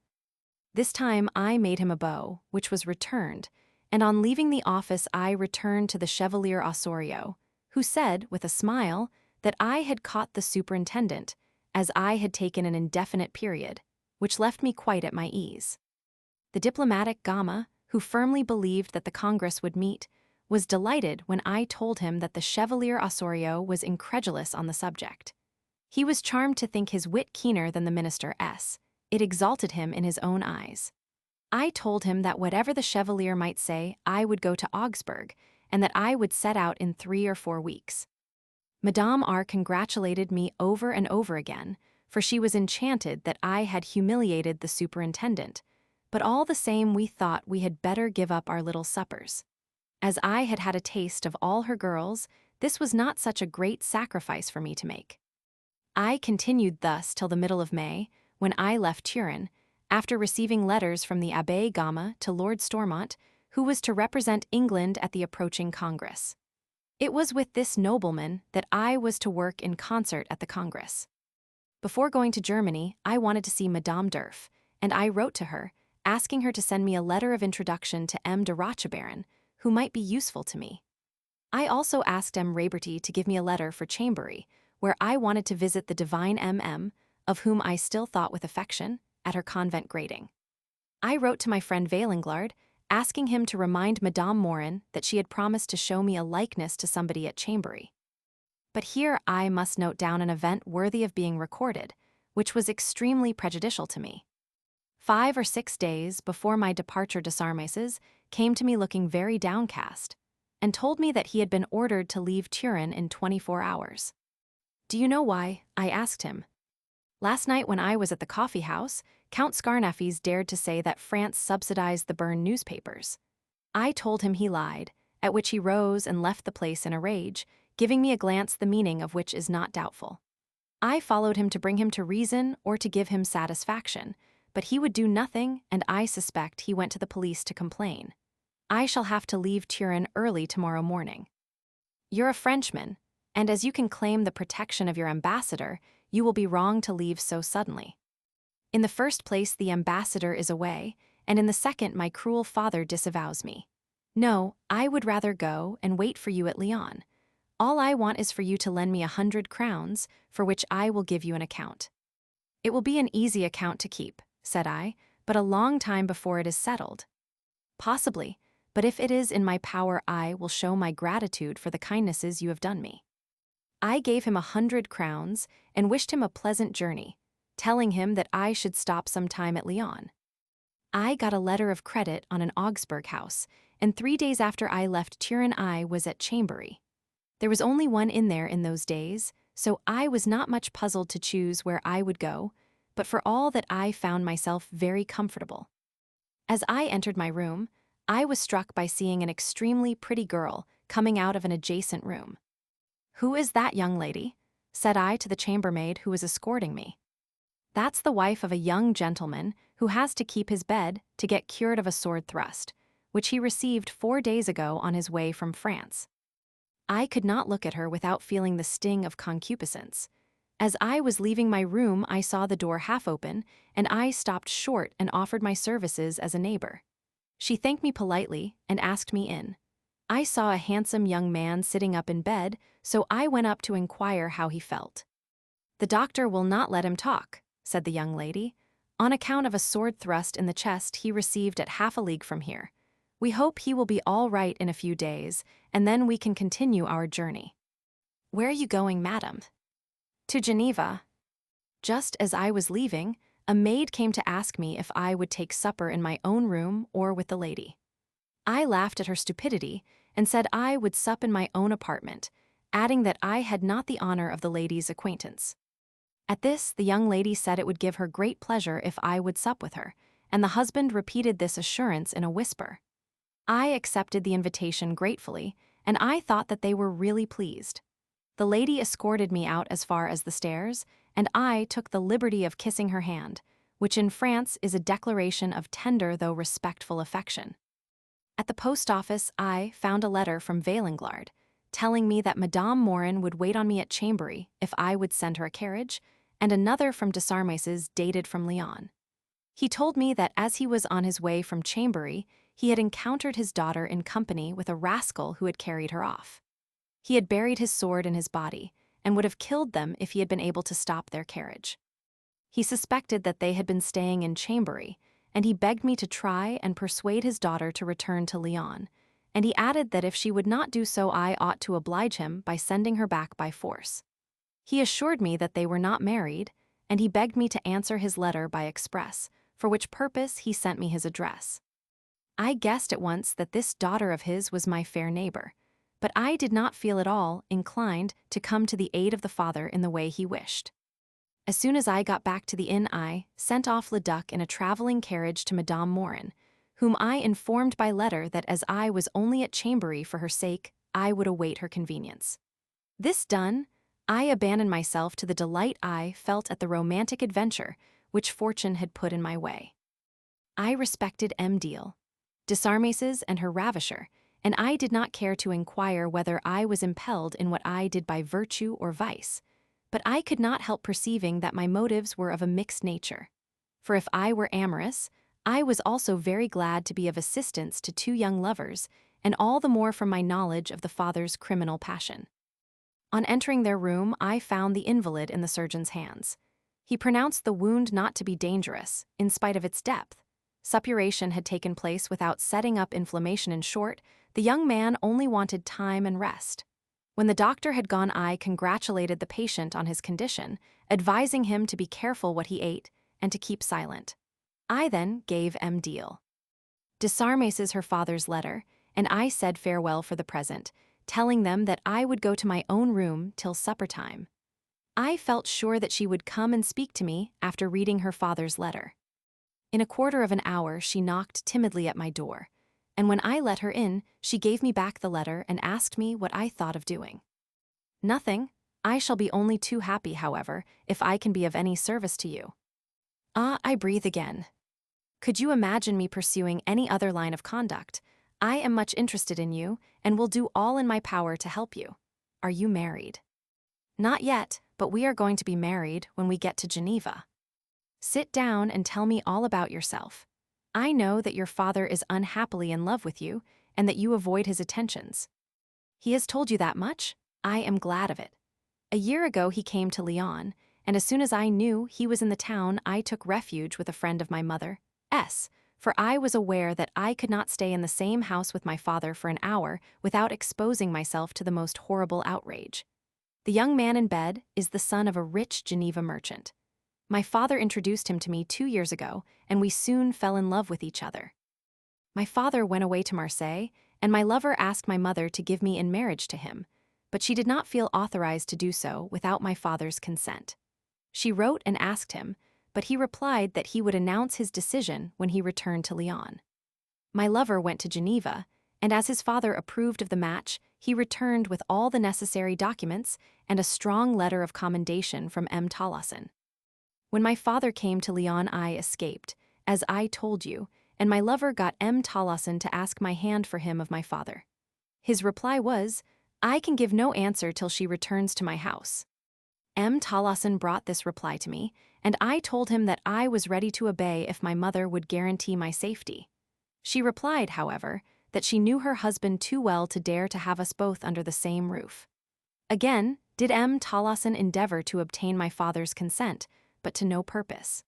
This time I made him a bow, which was returned, and on leaving the office I returned to the Chevalier Osorio, who said, with a smile, that I had caught the superintendent, as I had taken an indefinite period, which left me quite at my ease. The diplomatic Gama, who firmly believed that the Congress would meet, was delighted when I told him that the Chevalier Osorio was incredulous on the subject. He was charmed to think his wit keener than the Minister S. It exalted him in his own eyes. I told him that whatever the Chevalier might say, I would go to Augsburg, and that I would set out in 3 or 4 weeks. Madame R. congratulated me over and over again, for she was enchanted that I had humiliated the superintendent, but all the same we thought we had better give up our little suppers. As I had had a taste of all her girls, this was not such a great sacrifice for me to make. I continued thus till the middle of May, when I left Turin, after receiving letters from the Abbé Gama to Lord Stormont, who was to represent England at the approaching Congress. It was with this nobleman that I was to work in concert at the Congress. Before going to Germany, I wanted to see Madame Durf, and I wrote to her, asking her to send me a letter of introduction to M. de Rochebaron, who might be useful to me. I also asked M. Raberty to give me a letter for Chambery, where I wanted to visit the divine M.M., of whom I still thought with affection, at her convent grating. I wrote to my friend Valenglard, asking him to remind Madame Morin that she had promised to show me a likeness to somebody at Chambery. But here I must note down an event worthy of being recorded, which was extremely prejudicial to me. 5 or 6 days before my departure de Sarmeses came to me looking very downcast, and told me that he had been ordered to leave Turin in 24 hours. "Do you know why?" I asked him. "Last night when I was at the coffee house, Count Scarnaffies dared to say that France subsidized the Bern newspapers. I told him he lied, at which he rose and left the place in a rage, giving me a glance the meaning of which is not doubtful. I followed him to bring him to reason or to give him satisfaction, but he would do nothing, and I suspect he went to the police to complain. I shall have to leave Turin early tomorrow morning. You're a Frenchman, and as you can claim the protection of your ambassador, you will be wrong to leave so suddenly. In the first place, the ambassador is away, and in the second, my cruel father disavows me. No, I would rather go and wait for you at Lyon. All I want is for you to lend me 100 crowns, for which I will give you an account. It will be an easy account to keep, said I, but a long time before it is settled. Possibly, but if it is in my power, I will show my gratitude for the kindnesses you have done me. I gave him 100 crowns and wished him a pleasant journey, telling him that I should stop some time at Lyon. I got a letter of credit on an Augsburg house, and 3 days after I left Turin I was at Chambery. There was only one in there in those days, so I was not much puzzled to choose where I would go, but for all that I found myself very comfortable. As I entered my room, I was struck by seeing an extremely pretty girl coming out of an adjacent room. "Who is that young lady?" said I to the chambermaid who was escorting me. "That's the wife of a young gentleman who has to keep his bed to get cured of a sword thrust, which he received 4 days ago on his way from France." I could not look at her without feeling the sting of concupiscence. As I was leaving my room, I saw the door half open, and I stopped short and offered my services as a neighbor. She thanked me politely and asked me in. I saw a handsome young man sitting up in bed, so I went up to inquire how he felt. "The doctor will not let him talk," said the young lady, "on account of a sword thrust in the chest he received at half a league from here. We hope he will be all right in a few days, and then we can continue our journey." "Where are you going, madam?" "To Geneva." Just as I was leaving, a maid came to ask me if I would take supper in my own room or with the lady. I laughed at her stupidity and said I would sup in my own apartment, adding that I had not the honor of the lady's acquaintance. At this, the young lady said it would give her great pleasure if I would sup with her, and the husband repeated this assurance in a whisper. I accepted the invitation gratefully, and I thought that they were really pleased. The lady escorted me out as far as the stairs, and I took the liberty of kissing her hand, which in France is a declaration of tender though respectful affection. At the post office, I found a letter from Valenglard, telling me that Madame Morin would wait on me at Chambéry if I would send her a carriage, and another from Desarmes's dated from Lyon. He told me that as he was on his way from Chambéry, he had encountered his daughter in company with a rascal who had carried her off. He had buried his sword in his body, and would have killed them if he had been able to stop their carriage. He suspected that they had been staying in Chambéry, and he begged me to try and persuade his daughter to return to Lyon, and he added that if she would not do so I ought to oblige him by sending her back by force. He assured me that they were not married, and he begged me to answer his letter by express, for which purpose he sent me his address. I guessed at once that this daughter of his was my fair neighbor, but I did not feel at all inclined to come to the aid of the father in the way he wished. As soon as I got back to the inn, I sent off Leduc in a traveling carriage to Madame Morin, whom I informed by letter that as I was only at Chambéry for her sake, I would await her convenience. This done, I abandoned myself to the delight I felt at the romantic adventure which fortune had put in my way. I respected M. Deal, Desarmes's and her ravisher, and I did not care to inquire whether I was impelled in what I did by virtue or vice, but I could not help perceiving that my motives were of a mixed nature. For if I were amorous, I was also very glad to be of assistance to two young lovers, and all the more from my knowledge of the father's criminal passion. On entering their room, I found the invalid in the surgeon's hands. He pronounced the wound not to be dangerous, in spite of its depth. Suppuration had taken place without setting up inflammation. In short, the young man only wanted time and rest. When the doctor had gone, I congratulated the patient on his condition, advising him to be careful what he ate and to keep silent. I then gave M. Deal Desarmes's her father's letter, and I said farewell for the present, telling them that I would go to my own room till supper time. I felt sure that she would come and speak to me after reading her father's letter. In a quarter of an hour she knocked timidly at my door, and when I let her in, she gave me back the letter and asked me what I thought of doing. "Nothing. I shall be only too happy, however, if I can be of any service to you." Ah, I breathe again. Could you imagine me pursuing any other line of conduct? I am much interested in you, and will do all in my power to help you. Are you married? Not yet, but we are going to be married when we get to Geneva. Sit down and tell me all about yourself. I know that your father is unhappily in love with you, and that you avoid his attentions. He has told you that much? I am glad of it. A year ago he came to Lyon, and as soon as I knew he was in the town, I took refuge with a friend of my mother, for I was aware that I could not stay in the same house with my father for an hour without exposing myself to the most horrible outrage. The young man in bed is the son of a rich Geneva merchant. My father introduced him to me 2 years ago, and we soon fell in love with each other. My father went away to Marseille, and my lover asked my mother to give me in marriage to him, but she did not feel authorized to do so without my father's consent. She wrote and asked him, but he replied that he would announce his decision when he returned to Lyon. My lover went to Geneva, and as his father approved of the match, he returned with all the necessary documents and a strong letter of commendation from M. Tolosson. When my father came to Lyon, I escaped, as I told you, and my lover got M. Tolosson to ask my hand for him of my father. His reply was, "I can give no answer till she returns to my house." M. Tolosson brought this reply to me, and I told him that I was ready to obey if my mother would guarantee my safety. She replied, however, that she knew her husband too well to dare to have us both under the same roof. Again, did M. Tolosson endeavor to obtain my father's consent, but to no purpose.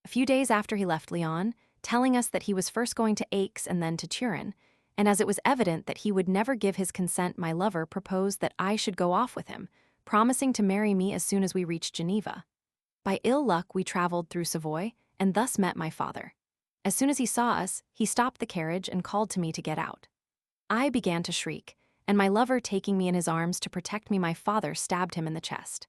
A few days after he left Lyon, telling us that he was first going to Aix and then to Turin, and as it was evident that he would never give his consent, my lover proposed that I should go off with him, promising to marry me as soon as we reached Geneva. By ill luck, we traveled through Savoy, and thus met my father. As soon as he saw us, he stopped the carriage and called to me to get out. I began to shriek, and my lover, taking me in his arms to protect me, my father stabbed him in the chest.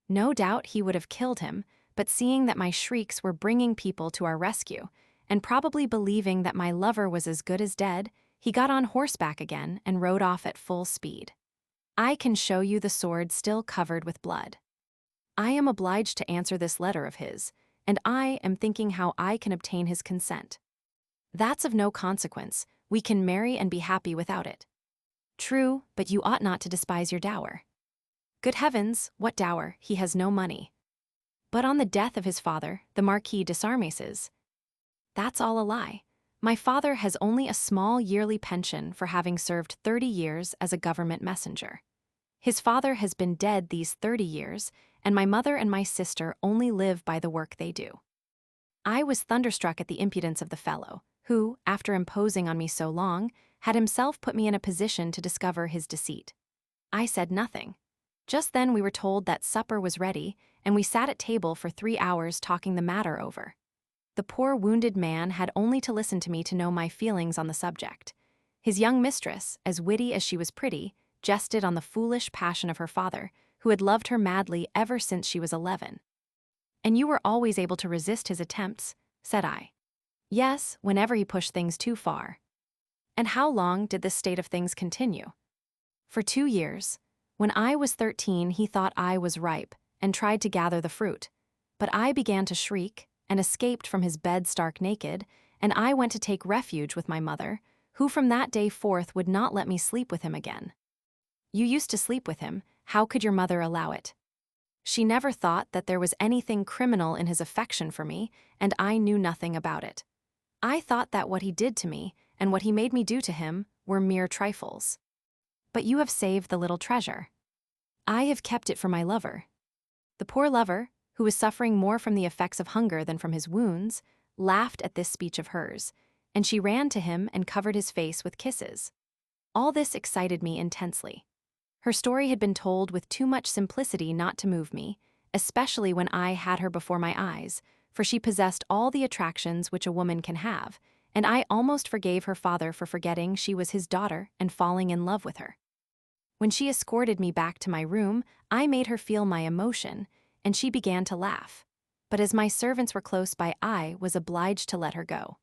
No doubt he would have killed him, but seeing that my shrieks were bringing people to our rescue, and probably believing that my lover was as good as dead, he got on horseback again and rode off at full speed. I can show you the sword still covered with blood. I am obliged to answer this letter of his, and I am thinking how I can obtain his consent. That's of no consequence. We can marry and be happy without it. True, but you ought not to despise your dower. Good heavens, what dower? He has no money. But on the death of his father, the Marquis de Sarmeses, that's all a lie. My father has only a small yearly pension for having served 30 years as a government messenger. His father has been dead these 30 years, and my mother and my sister only live by the work they do. I was thunderstruck at the impudence of the fellow, who, after imposing on me so long, had himself put me in a position to discover his deceit. I said nothing. Just then we were told that supper was ready, and we sat at table for 3 hours talking the matter over. The poor wounded man had only to listen to me to know my feelings on the subject. His young mistress, as witty as she was pretty, jested on the foolish passion of her father, who had loved her madly ever since she was 11. "And you were always able to resist his attempts," said I. "Yes, whenever he pushed things too far." "And how long did this state of things continue?" "For 2 years. When I was 13, he thought I was ripe, and tried to gather the fruit. But I began to shriek, and escaped from his bed stark naked, and I went to take refuge with my mother, who from that day forth would not let me sleep with him again." "You used to sleep with him. How could your mother allow it?" "She never thought that there was anything criminal in his affection for me, and I knew nothing about it. I thought that what he did to me, and what he made me do to him, were mere trifles." "But you have saved the little treasure." "I have kept it for my lover." The poor lover, who was suffering more from the effects of hunger than from his wounds, laughed at this speech of hers, and she ran to him and covered his face with kisses. All this excited me intensely. Her story had been told with too much simplicity not to move me, especially when I had her before my eyes, for she possessed all the attractions which a woman can have, and I almost forgave her father for forgetting she was his daughter and falling in love with her. When she escorted me back to my room, I made her feel my emotion, and she began to laugh. But as my servants were close by, I was obliged to let her go.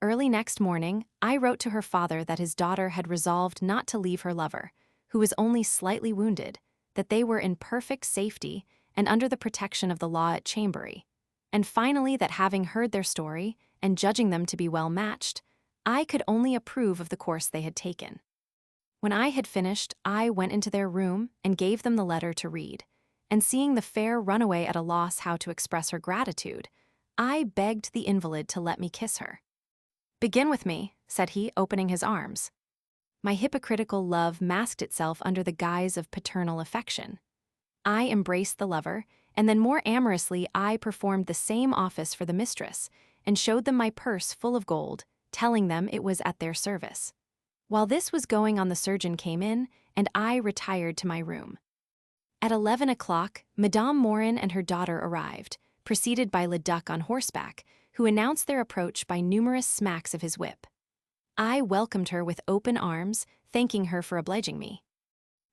Early next morning, I wrote to her father that his daughter had resolved not to leave her lover, who was only slightly wounded, that they were in perfect safety and under the protection of the law at Chambéry, and finally that having heard their story and judging them to be well matched, I could only approve of the course they had taken. When I had finished, I went into their room and gave them the letter to read, and seeing the fair runaway at a loss how to express her gratitude, I begged the invalid to let me kiss her. "Begin with me," said he, opening his arms. My hypocritical love masked itself under the guise of paternal affection. I embraced the lover, and then more amorously I performed the same office for the mistress, and showed them my purse full of gold, telling them it was at their service. While this was going on, the surgeon came in, and I retired to my room. At 11 o'clock, Madame Morin and her daughter arrived, preceded by Leduc on horseback, who announced their approach by numerous smacks of his whip. I welcomed her with open arms, thanking her for obliging me.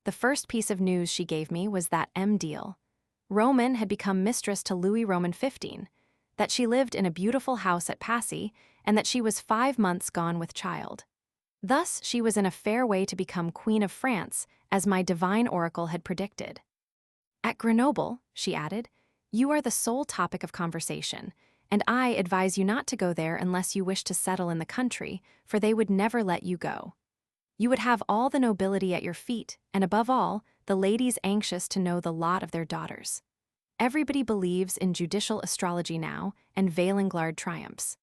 The first piece of news she gave me was that M. Deal, Roman had become mistress to Louis Roman 15, that she lived in a beautiful house at Passy, and that she was 5 months gone with child. Thus she was in a fair way to become Queen of France, as my divine oracle had predicted. At Grenoble, she added, you are the sole topic of conversation, and I advise you not to go there unless you wish to settle in the country, for they would never let you go. You would have all the nobility at your feet, and above all, the ladies anxious to know the lot of their daughters. Everybody believes in judicial astrology now, and Valenglard triumphs.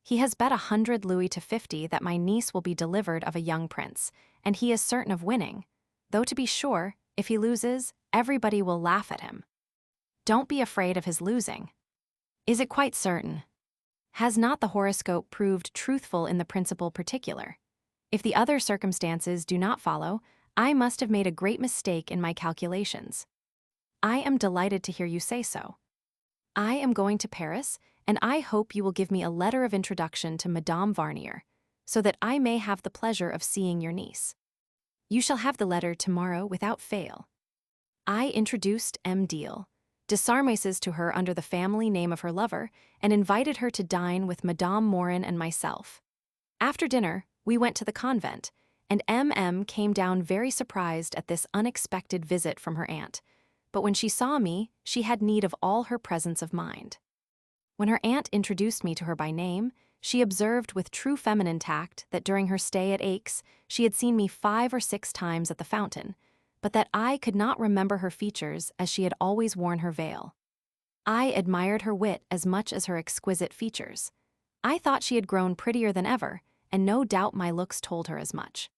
He has bet 100 louis to 50 that my niece will be delivered of a young prince, and he is certain of winning, though to be sure, if he loses, everybody will laugh at him. Don't be afraid of his losing. Is it quite certain? Has not the horoscope proved truthful in the principal particular? If the other circumstances do not follow, I must have made a great mistake in my calculations. I am delighted to hear you say so. I am going to Paris, and I hope you will give me a letter of introduction to Madame Varnier, so that I may have the pleasure of seeing your niece. You shall have the letter tomorrow without fail. I introduced M. Deal, Desarmeses, to her under the family name of her lover, and invited her to dine with Madame Morin and myself. After dinner, we went to the convent, and M. came down very surprised at this unexpected visit from her aunt. But when she saw me, she had need of all her presence of mind. When her aunt introduced me to her by name, she observed with true feminine tact that during her stay at Aix, she had seen me 5 or 6 times at the fountain, but that I could not remember her features as she had always worn her veil. I admired her wit as much as her exquisite features. I thought she had grown prettier than ever, and no doubt my looks told her as much.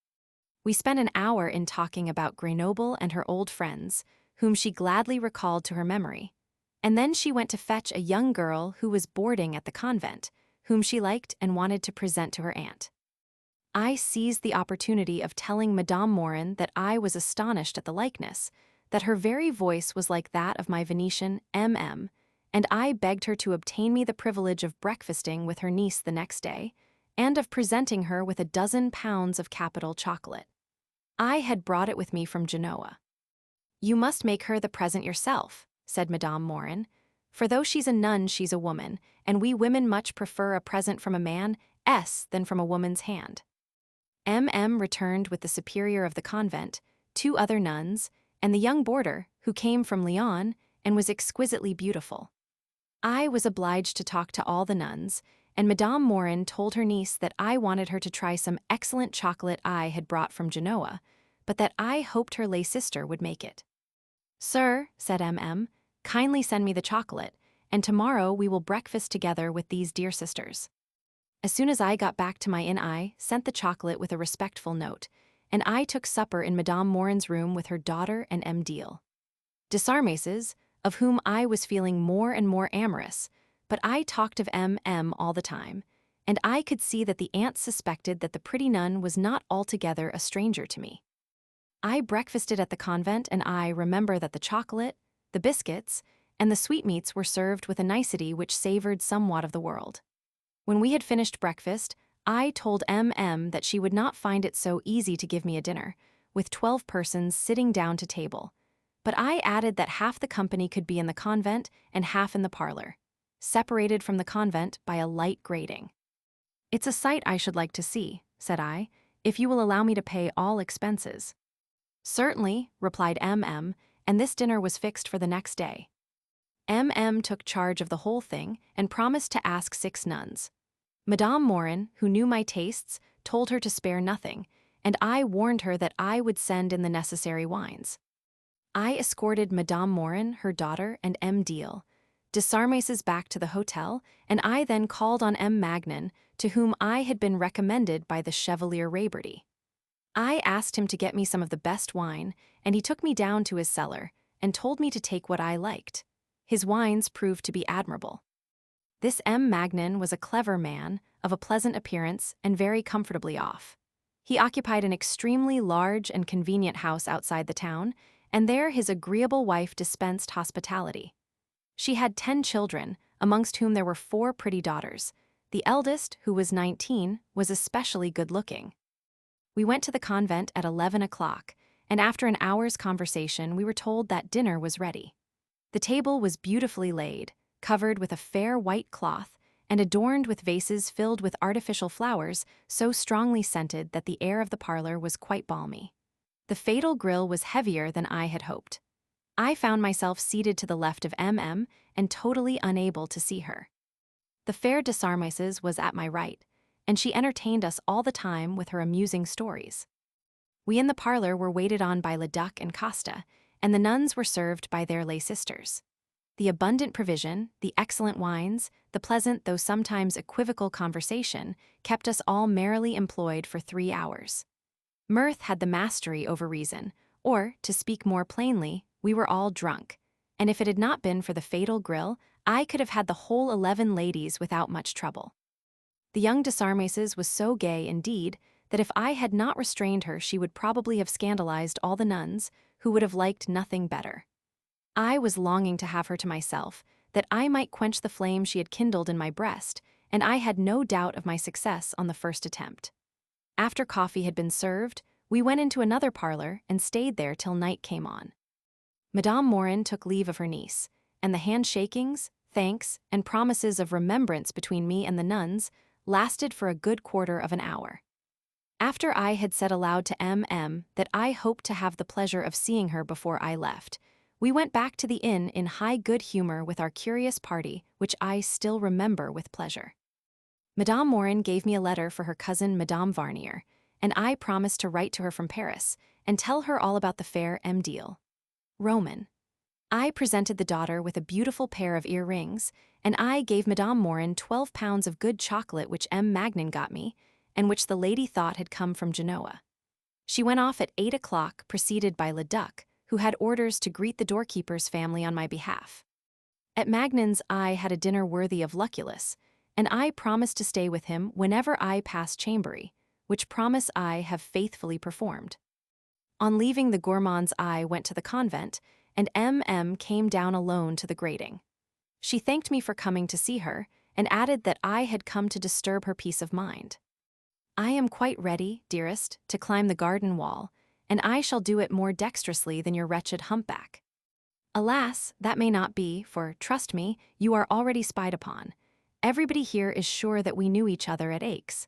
We spent an hour in talking about Grenoble and her old friends, whom she gladly recalled to her memory, and then she went to fetch a young girl who was boarding at the convent, whom she liked and wanted to present to her aunt. I seized the opportunity of telling Madame Morin that I was astonished at the likeness, that her very voice was like that of my Venetian M., and I begged her to obtain me the privilege of breakfasting with her niece the next day, and of presenting her with 12 pounds of capital chocolate. I had brought it with me from Genoa. You must make her the present yourself, said Madame Morin, for though she's a nun, she's a woman, and we women much prefer a present from a man's than from a woman's hand. M. returned with the superior of the convent, 2 other nuns, and the young boarder, who came from Lyon and was exquisitely beautiful. I was obliged to talk to all the nuns, and Madame Morin told her niece that I wanted her to try some excellent chocolate I had brought from Genoa, but that I hoped her lay sister would make it. Sir, said M., kindly send me the chocolate, and tomorrow we will breakfast together with these dear sisters. As soon as I got back to my inn, I sent the chocolate with a respectful note, and I took supper in Madame Morin's room with her daughter and M. Deal. Desarmeses, of whom I was feeling more and more amorous, but I talked of M. all the time, and I could see that the aunt suspected that the pretty nun was not altogether a stranger to me. I breakfasted at the convent, and I remember that the chocolate, the biscuits, and the sweetmeats were served with a nicety which savored somewhat of the world. When we had finished breakfast, I told M. that she would not find it so easy to give me a dinner, with 12 persons sitting down to table, but I added that half the company could be in the convent and half in the parlor, separated from the convent by a light grating. It's a sight I should like to see, said I, if you will allow me to pay all expenses. Certainly, replied M., and this dinner was fixed for the next day. M. took charge of the whole thing and promised to ask 6 nuns. Madame Morin, who knew my tastes, told her to spare nothing, and I warned her that I would send in the necessary wines. I escorted Madame Morin, her daughter, and M. Deal, Desarmeses back to the hotel, and I then called on M. Magnan, to whom I had been recommended by the Chevalier Rayberty. I asked him to get me some of the best wine, and he took me down to his cellar and told me to take what I liked. His wines proved to be admirable. This M. Magnan was a clever man, of a pleasant appearance, and very comfortably off. He occupied an extremely large and convenient house outside the town, and there his agreeable wife dispensed hospitality. She had 10 children, amongst whom there were 4 pretty daughters. The eldest, who was 19, was especially good-looking. We went to the convent at 11 o'clock, and after an hour's conversation we were told that dinner was ready. The table was beautifully laid, covered with a fair white cloth, and adorned with vases filled with artificial flowers so strongly scented that the air of the parlor was quite balmy. The fatal grill was heavier than I had hoped. I found myself seated to the left of MM and totally unable to see her. The fair de Sarmises was at my right, and she entertained us all the time with her amusing stories. We in the parlor were waited on by Leduc and Costa, and the nuns were served by their lay sisters. The abundant provision, the excellent wines, the pleasant though sometimes equivocal conversation kept us all merrily employed for 3 hours. Mirth had the mastery over reason, or, to speak more plainly, we were all drunk, and if it had not been for the fatal grill, I could have had the whole 11 ladies without much trouble. The young de Sarmises was so gay, indeed, that if I had not restrained her she would probably have scandalized all the nuns, who would have liked nothing better. I was longing to have her to myself, that I might quench the flame she had kindled in my breast, and I had no doubt of my success on the first attempt. After coffee had been served, we went into another parlor and stayed there till night came on. Madame Morin took leave of her niece, and the handshakings, thanks, and promises of remembrance between me and the nuns lasted for a good quarter of an hour. After I had said aloud to M.M. that I hoped to have the pleasure of seeing her before I left, we went back to the inn in high good humor with our curious party, which I still remember with pleasure. Madame Morin gave me a letter for her cousin Madame Varnier, and I promised to write to her from Paris and tell her all about the fair M. deal. Roman. I presented the daughter with a beautiful pair of earrings, and I gave Madame Morin 12 pounds of good chocolate which M. Magnan got me, and which the lady thought had come from Genoa. She went off at 8 o'clock, preceded by Leduc, who had orders to greet the doorkeeper's family on my behalf. At Magnan's I had a dinner worthy of Lucullus, and I promised to stay with him whenever I passed Chambery, which promise I have faithfully performed. On leaving the gourmands I went to the convent, and M.M. came down alone to the grating. She thanked me for coming to see her, and added that I had come to disturb her peace of mind. I am quite ready, dearest, to climb the garden wall, and I shall do it more dexterously than your wretched humpback. Alas, that may not be, for, trust me, you are already spied upon. Everybody here is sure that we knew each other at Aix.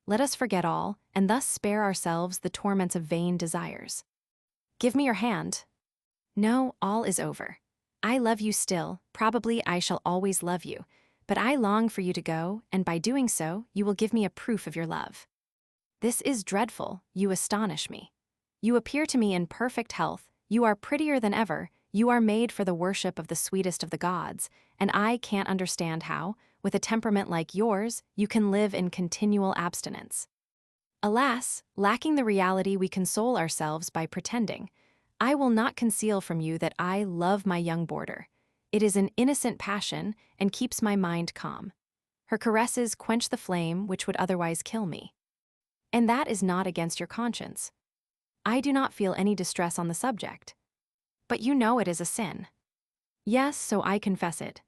Let us forget all, and thus spare ourselves the torments of vain desires. Give me your hand. No, all is over. I love you still, probably I shall always love you, but I long for you to go, and by doing so, you will give me a proof of your love. This is dreadful, you astonish me. You appear to me in perfect health, you are prettier than ever, you are made for the worship of the sweetest of the gods, and I can't understand how, with a temperament like yours, you can live in continual abstinence. Alas, lacking the reality we console ourselves by pretending. I will not conceal from you that I love my young boarder. It is an innocent passion, and keeps my mind calm. Her caresses quench the flame which would otherwise kill me. And that is not against your conscience. I do not feel any distress on the subject. But you know it is a sin. Yes, so I confess it.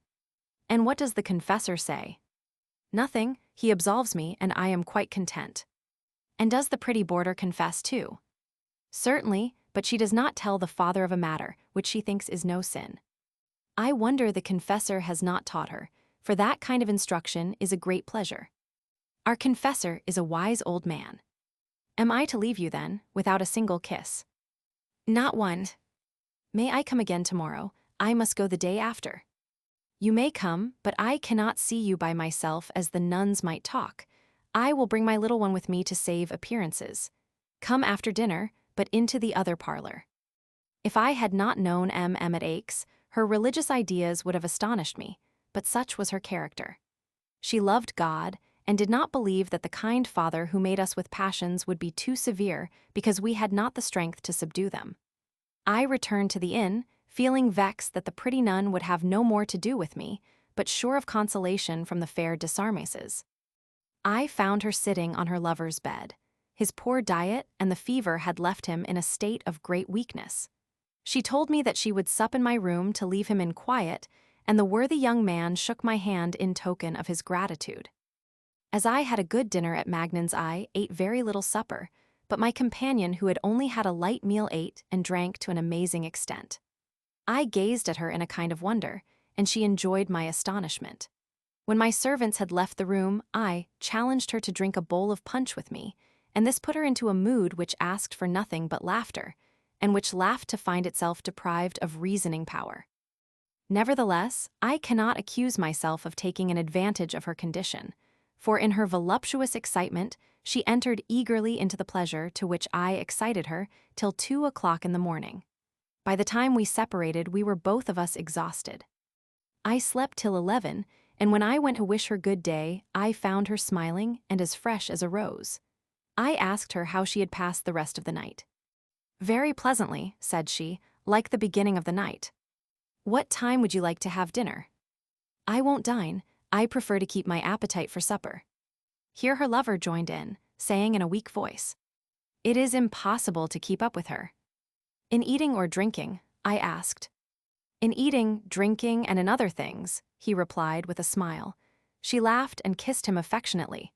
And what does the confessor say? Nothing, he absolves me, and I am quite content. And does the pretty boarder confess too? Certainly, but she does not tell the father of a matter which she thinks is no sin. I wonder the confessor has not taught her, for that kind of instruction is a great pleasure. Our confessor is a wise old man. Am I to leave you then, without a single kiss? Not one. May I come again tomorrow? I must go the day after. You may come, but I cannot see you by myself as the nuns might talk. I will bring my little one with me to save appearances. Come after dinner, but into the other parlor. If I had not known M.M. at Aix, her religious ideas would have astonished me, but such was her character. She loved God, and did not believe that the kind Father who made us with passions would be too severe because we had not the strength to subdue them. I returned to the inn, feeling vexed that the pretty nun would have no more to do with me, but sure of consolation from the fair de Sarmises. I found her sitting on her lover's bed. His poor diet and the fever had left him in a state of great weakness. She told me that she would sup in my room to leave him in quiet, and the worthy young man shook my hand in token of his gratitude. As I had a good dinner at Magnan's, I ate very little supper, but my companion who had only had a light meal ate and drank to an amazing extent. I gazed at her in a kind of wonder, and she enjoyed my astonishment. When my servants had left the room, I challenged her to drink a bowl of punch with me, and this put her into a mood which asked for nothing but laughter, and which laughed to find itself deprived of reasoning power. Nevertheless, I cannot accuse myself of taking an advantage of her condition, for in her voluptuous excitement, she entered eagerly into the pleasure to which I excited her till 2 o'clock in the morning. By the time we separated, we were both of us exhausted. I slept till 11, and when I went to wish her good day, I found her smiling and as fresh as a rose. I asked her how she had passed the rest of the night. "Very pleasantly," said she, "like the beginning of the night." "What time would you like to have dinner?" "I won't dine. I prefer to keep my appetite for supper." Here her lover joined in, saying in a weak voice, "It is impossible to keep up with her." "In eating or drinking?" I asked. "In eating, drinking, and in other things," he replied with a smile. She laughed and kissed him affectionately.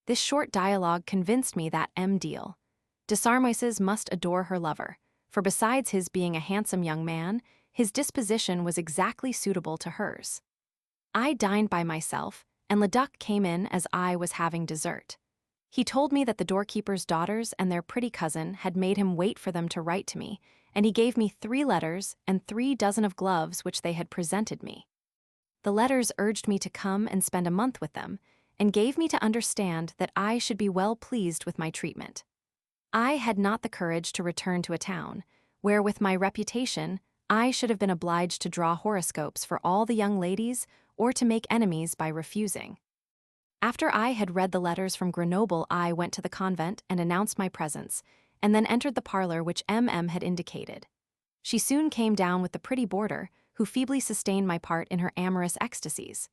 This short dialogue convinced me that Deal. Desarmoises must adore her lover, for besides his being a handsome young man, his disposition was exactly suitable to hers. I dined by myself, and Leduc came in as I was having dessert. He told me that the doorkeeper's daughters and their pretty cousin had made him wait for them to write to me, and he gave me 3 letters and 3 dozen of gloves which they had presented me. The letters urged me to come and spend a month with them, and gave me to understand that I should be well pleased with my treatment. I had not the courage to return to a town, where with my reputation, I should have been obliged to draw horoscopes for all the young ladies or to make enemies by refusing. After I had read the letters from Grenoble, I went to the convent and announced my presence, and then entered the parlor which had indicated. She soon came down with the pretty boarder, who feebly sustained my part in her amorous ecstasies.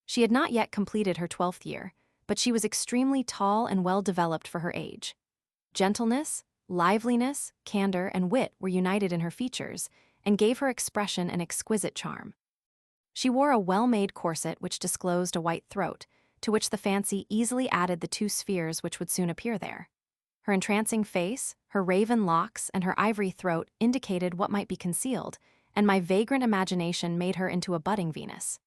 She had not yet completed her 12th year, but she was extremely tall and well developed for her age. Gentleness, liveliness, candor, and wit were united in her features, and gave her expression an exquisite charm. She wore a well-made corset which disclosed a white throat, to which the fancy easily added the 2 spheres which would soon appear there. Her entrancing face, her raven locks, and her ivory throat indicated what might be concealed, and my vagrant imagination made her into a budding Venus.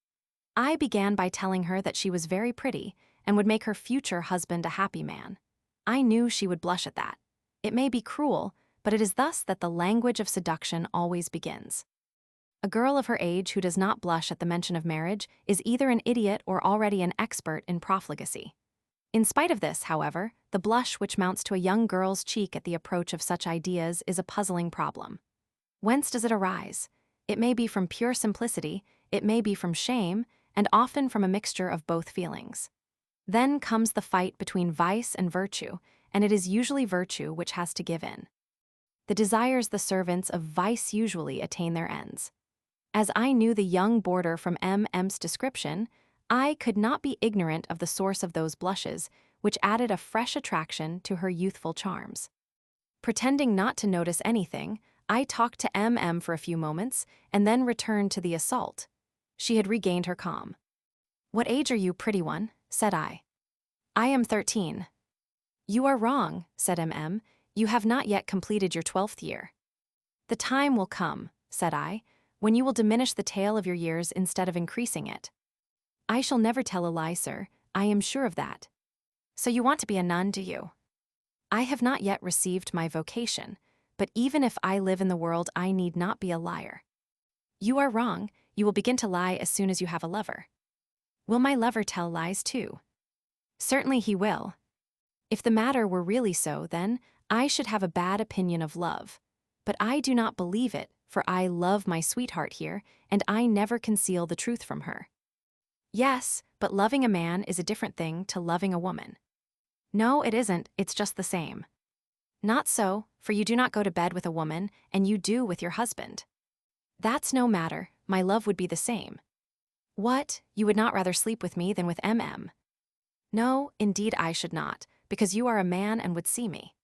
I began by telling her that she was very pretty, and would make her future husband a happy man. I knew she would blush at that. It may be cruel, but it is thus that the language of seduction always begins. A girl of her age who does not blush at the mention of marriage is either an idiot or already an expert in profligacy. In spite of this, however, the blush which mounts to a young girl's cheek at the approach of such ideas is a puzzling problem. Whence does it arise? It may be from pure simplicity, it may be from shame, and often from a mixture of both feelings. Then comes the fight between vice and virtue, and it is usually virtue which has to give in. The desires the servants of vice usually attain their ends. As I knew the young boarder from M.'s description, I could not be ignorant of the source of those blushes, which added a fresh attraction to her youthful charms. Pretending not to notice anything, I talked to M.M. for a few moments, and then returned to the assault. She had regained her calm. "What age are you, pretty one?" said I. "I am 13. "You are wrong," said M.M. "You have not yet completed your 12th year." "The time will come," said I, "when you will diminish the tale of your years instead of increasing it." "I shall never tell a lie, sir, I am sure of that." "So you want to be a nun, do you?" "I have not yet received my vocation, but even if I live in the world, I need not be a liar." "You are wrong, you will begin to lie as soon as you have a lover." "Will my lover tell lies too?" "Certainly he will." "If the matter were really so, then I should have a bad opinion of love. But I do not believe it, for I love my sweetheart here, and I never conceal the truth from her." "Yes, but loving a man is a different thing to loving a woman." "No, it isn't, it's just the same." "Not so, for you do not go to bed with a woman, and you do with your husband." "That's no matter, my love would be the same." "What, you would not rather sleep with me than with M.M.? "No, indeed I should not, because you are a man and would see me."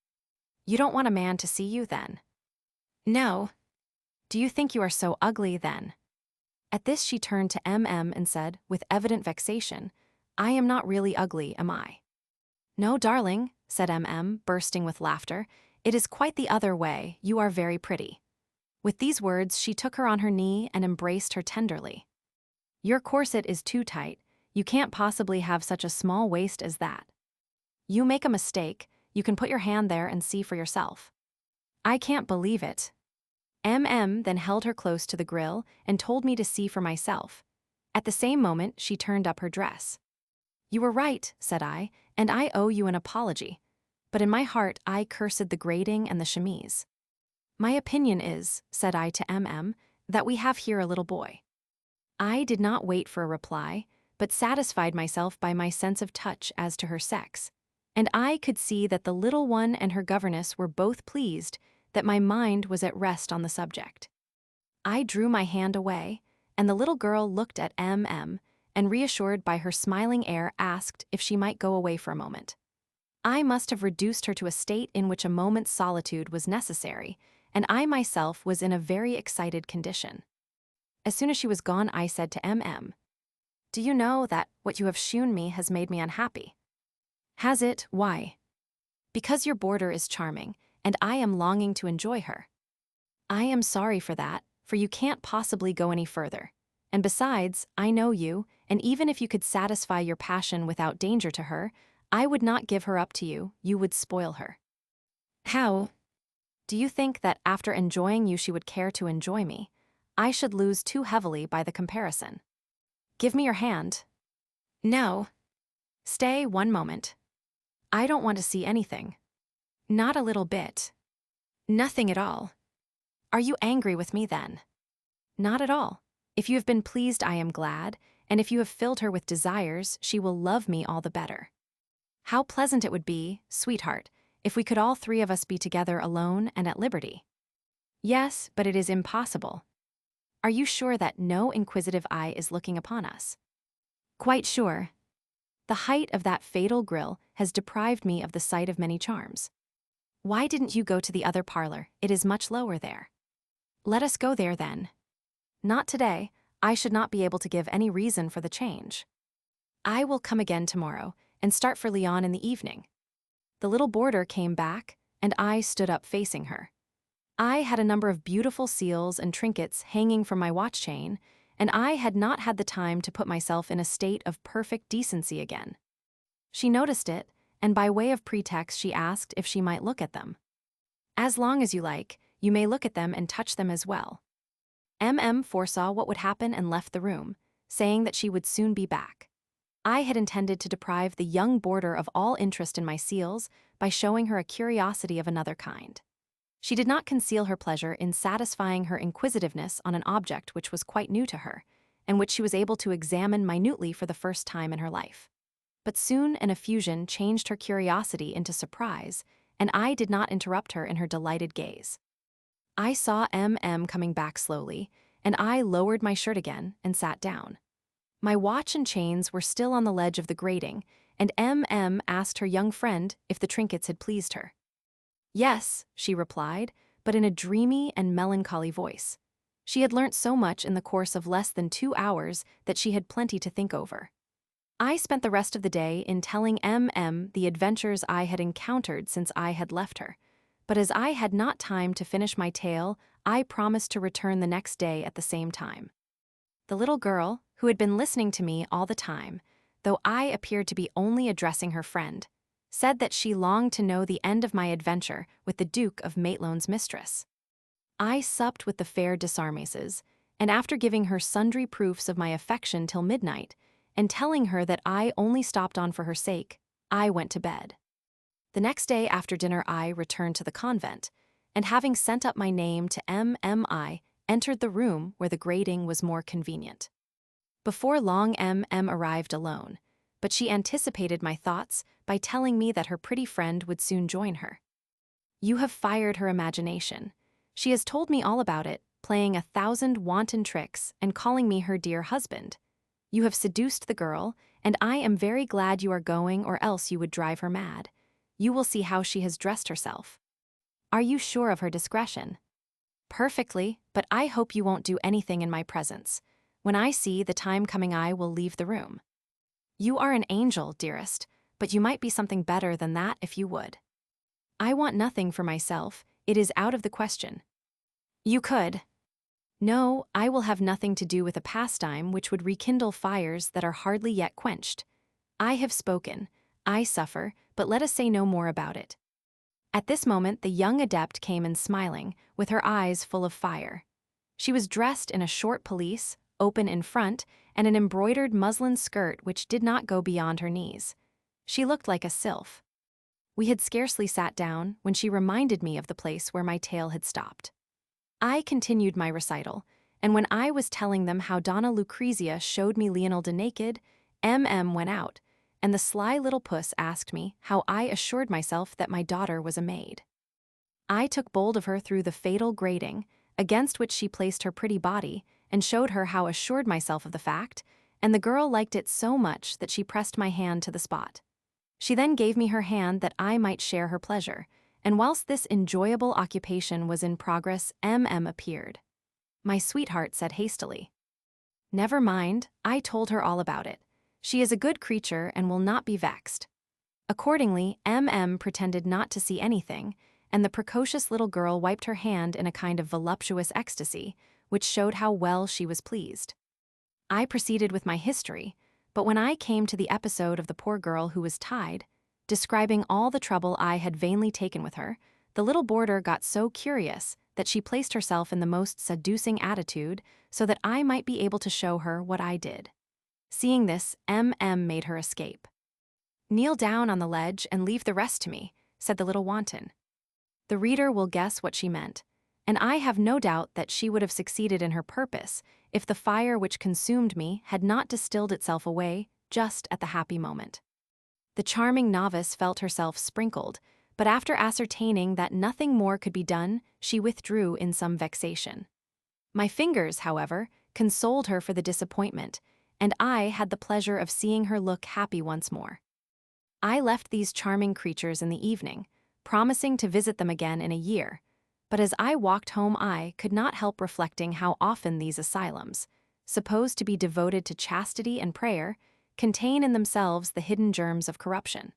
"You don't want a man to see you, then?" "No." "Do you think you are so ugly, then?" At this she turned to M.M. and said, with evident vexation, "I am not really ugly, am I?" "No, darling," said M.M., bursting with laughter, "it is quite the other way, you are very pretty." With these words, she took her on her knee and embraced her tenderly. Your corset is too tight. You can't possibly have such a small waist as that. You make a mistake. You can put your hand there and see for yourself. I can't believe it. Then held her close to the grill and told me to see for myself. At the same moment, she turned up her dress. You were right, said I, and I owe you an apology. But in my heart, I cursed the grating and the chemise. My opinion is, said I to that we have here a little boy. I did not wait for a reply, but satisfied myself by my sense of touch as to her sex, and I could see that the little one and her governess were both pleased, that my mind was at rest on the subject. I drew my hand away, and the little girl looked at and reassured by her smiling air asked if she might go away for a moment. I must have reduced her to a state in which a moment's solitude was necessary, and I myself was in a very excited condition. As soon as she was gone, I said to do you know that what you have shewn me has made me unhappy? Has it? Why? Because your boarder is charming, and I am longing to enjoy her. I am sorry for that, for you can't possibly go any further. And besides, I know you, and even if you could satisfy your passion without danger to her, I would not give her up to you, you would spoil her. How? Do you think that after enjoying you she would care to enjoy me? I should lose too heavily by the comparison. Give me your hand. No. Stay 1 moment. I don't want to see anything. Not a little bit. Nothing at all. Are you angry with me then? Not at all. If you have been pleased, I am glad, and if you have filled her with desires, she will love me all the better. How pleasant it would be, sweetheart, if we could all 3 of us be together alone and at liberty. Yes, but it is impossible. Are you sure that no inquisitive eye is looking upon us? Quite sure. The height of that fatal grill has deprived me of the sight of many charms. Why didn't you go to the other parlor? It is much lower there. Let us go there then. Not today. I should not be able to give any reason for the change. I will come again tomorrow and start for Lyon in the evening. The little boarder came back, and I stood up facing her. I had a number of beautiful seals and trinkets hanging from my watch chain, and I had not had the time to put myself in a state of perfect decency again. She noticed it, and by way of pretext she asked if she might look at them. As long as you like, you may look at them and touch them as well. Foresaw what would happen and left the room, saying that she would soon be back. I had intended to deprive the young boarder of all interest in my seals by showing her a curiosity of another kind. She did not conceal her pleasure in satisfying her inquisitiveness on an object which was quite new to her, and which she was able to examine minutely for the first time in her life. But soon an effusion changed her curiosity into surprise, and I did not interrupt her in her delighted gaze. I saw coming back slowly, and I lowered my shirt again and sat down. My watch and chains were still on the ledge of the grating, and asked her young friend if the trinkets had pleased her. Yes, she replied, but in a dreamy and melancholy voice. She had learnt so much in the course of less than 2 hours that she had plenty to think over. I spent the rest of the day in telling the adventures I had encountered since I had left her, but as I had not time to finish my tale, I promised to return the next day at the same time. The little girl, who had been listening to me all the time, though I appeared to be only addressing her friend, said that she longed to know the end of my adventure with the Duke of Maitlone's mistress. I supped with the fair Desarmeses, and after giving her sundry proofs of my affection till midnight, and telling her that I only stopped on for her sake, I went to bed. The next day after dinner I returned to the convent, and having sent up my name to I entered the room where the grating was more convenient. Before long arrived alone, but she anticipated my thoughts by telling me that her pretty friend would soon join her. You have fired her imagination. She has told me all about it, playing 1,000 wanton tricks and calling me her dear husband. You have seduced the girl, and I am very glad you are going, or else you would drive her mad. You will see how she has dressed herself. Are you sure of her discretion? Perfectly, but I hope you won't do anything in my presence. When I see the time coming, I will leave the room. You are an angel, dearest, but you might be something better than that if you would. I want nothing for myself, it is out of the question. You could. No, I will have nothing to do with a pastime which would rekindle fires that are hardly yet quenched. I have spoken. I suffer, but let us say no more about it. At this moment the young adept came in smiling, with her eyes full of fire. She was dressed in a short pelisse, open in front, and an embroidered muslin skirt which did not go beyond her knees. She looked like a sylph. We had scarcely sat down when she reminded me of the place where my tale had stopped. I continued my recital, and when I was telling them how Donna Lucrezia showed me Leonilda naked, went out, and the sly little puss asked me how I assured myself that my daughter was a maid. I took bold of her through the fatal grating, against which she placed her pretty body, and showed her how assured myself of the fact, and the girl liked it so much that she pressed my hand to the spot. She then gave me her hand that I might share her pleasure, and whilst this enjoyable occupation was in progress, appeared. My sweetheart said hastily, "Never mind, I told her all about it. She is a good creature and will not be vexed." Accordingly, pretended not to see anything, and the precocious little girl wiped her hand in a kind of voluptuous ecstasy, which showed how well she was pleased. I proceeded with my history, but when I came to the episode of the poor girl who was tied, describing all the trouble I had vainly taken with her, the little boarder got so curious that she placed herself in the most seducing attitude so that I might be able to show her what I did. Seeing this, made her escape. "Kneel down on the ledge and leave the rest to me," said the little wanton. The reader will guess what she meant, and I have no doubt that she would have succeeded in her purpose if the fire which consumed me had not distilled itself away just at the happy moment. The charming novice felt herself sprinkled, but after ascertaining that nothing more could be done, she withdrew in some vexation. My fingers, however, consoled her for the disappointment, and I had the pleasure of seeing her look happy once more. I left these charming creatures in the evening, promising to visit them again in a year, but as I walked home I could not help reflecting how often these asylums, supposed to be devoted to chastity and prayer, contain in themselves the hidden germs of corruption.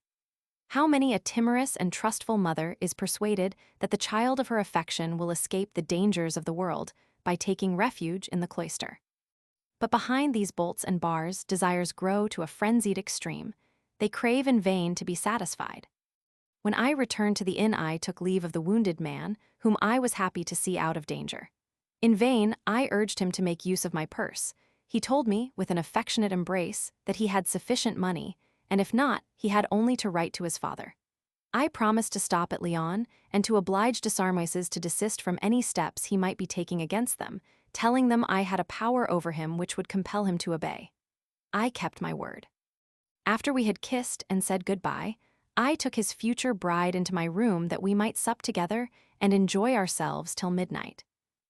How many a timorous and trustful mother is persuaded that the child of her affection will escape the dangers of the world by taking refuge in the cloister. But behind these bolts and bars desires grow to a frenzied extreme. They crave in vain to be satisfied. When I returned to the inn I took leave of the wounded man, whom I was happy to see out of danger. In vain I urged him to make use of my purse. He told me, with an affectionate embrace, that he had sufficient money, and if not, he had only to write to his father. I promised to stop at Lyon, and to oblige de Sarmoises to desist from any steps he might be taking against them, telling them I had a power over him which would compel him to obey. I kept my word. After we had kissed and said goodbye, I took his future bride into my room that we might sup together and enjoy ourselves till midnight.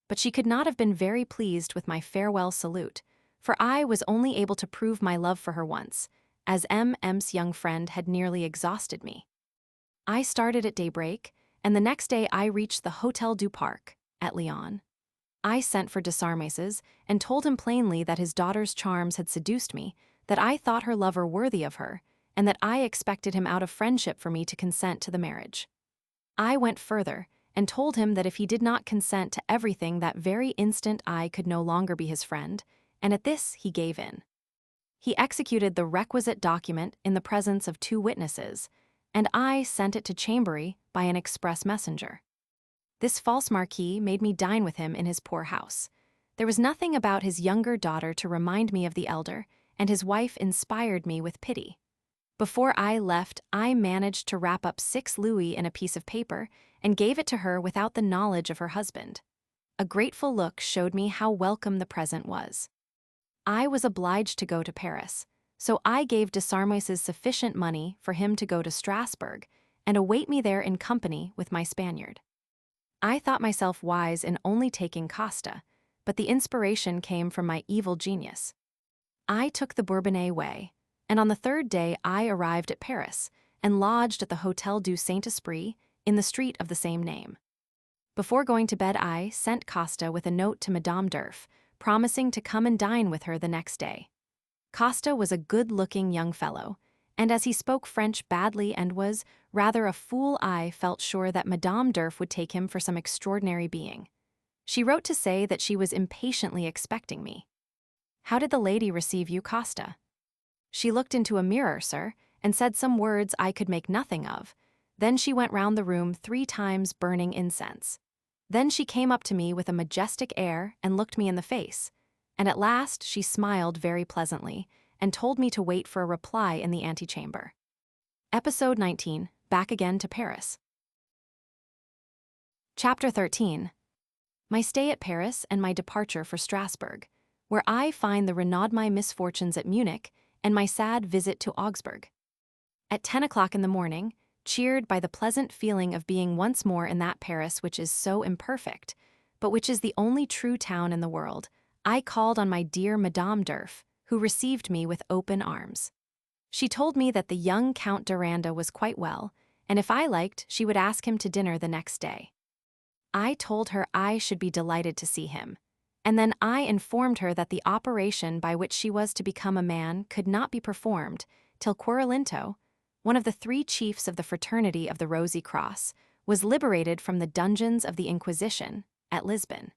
But she could not have been very pleased with my farewell salute, for I was only able to prove my love for her once, as M's young friend had nearly exhausted me. I started at daybreak, and the next day I reached the Hôtel du Parc, at Lyon. I sent for de Sarmoises and told him plainly that his daughter's charms had seduced me, that I thought her lover worthy of her, and that I expected him out of friendship for me to consent to the marriage. I went further, and told him that if he did not consent to everything that very instant I could no longer be his friend, and at this he gave in. He executed the requisite document in the presence of 2 witnesses, and I sent it to Chambery by an express messenger. This false marquis made me dine with him in his poor house. There was nothing about his younger daughter to remind me of the elder, and his wife inspired me with pity. Before I left, I managed to wrap up 6 louis in a piece of paper and gave it to her without the knowledge of her husband. A grateful look showed me how welcome the present was. I was obliged to go to Paris, so I gave de Sarmoises sufficient money for him to go to Strasbourg and await me there in company with my Spaniard. I thought myself wise in only taking Costa, but the inspiration came from my evil genius. I took the Bourbonnais way, and on the 3rd day I arrived at Paris and lodged at the Hôtel du Saint-Esprit in the street of the same name. Before going to bed I sent Costa with a note to Madame d'Urf, promising to come and dine with her the next day. Costa was a good-looking young fellow, and as he spoke French badly and was rather a fool, I felt sure that Madame d'Urf would take him for some extraordinary being. She wrote to say that she was impatiently expecting me. How did the lady receive you, Costa? She looked into a mirror, sir, and said some words I could make nothing of. Then she went round the room 3 times burning incense. Then she came up to me with a majestic air and looked me in the face, and at last she smiled very pleasantly and told me to wait for a reply in the antechamber. Episode 19, Back Again to Paris. Chapter 13. My stay at Paris and my departure for Strasbourg, where I find the Renaud my misfortunes at Munich and my sad visit to Augsburg. At 10 o'clock in the morning, cheered by the pleasant feeling of being once more in that Paris which is so imperfect, but which is the only true town in the world, I called on my dear Madame Durf, who received me with open arms. She told me that the young Count Duranda was quite well, and if I liked, she would ask him to dinner the next day. I told her I should be delighted to see him, and then I informed her that the operation by which she was to become a man could not be performed till Querolinto, one of the 3 chiefs of the Fraternity of the Rosy Cross, was liberated from the dungeons of the Inquisition at Lisbon.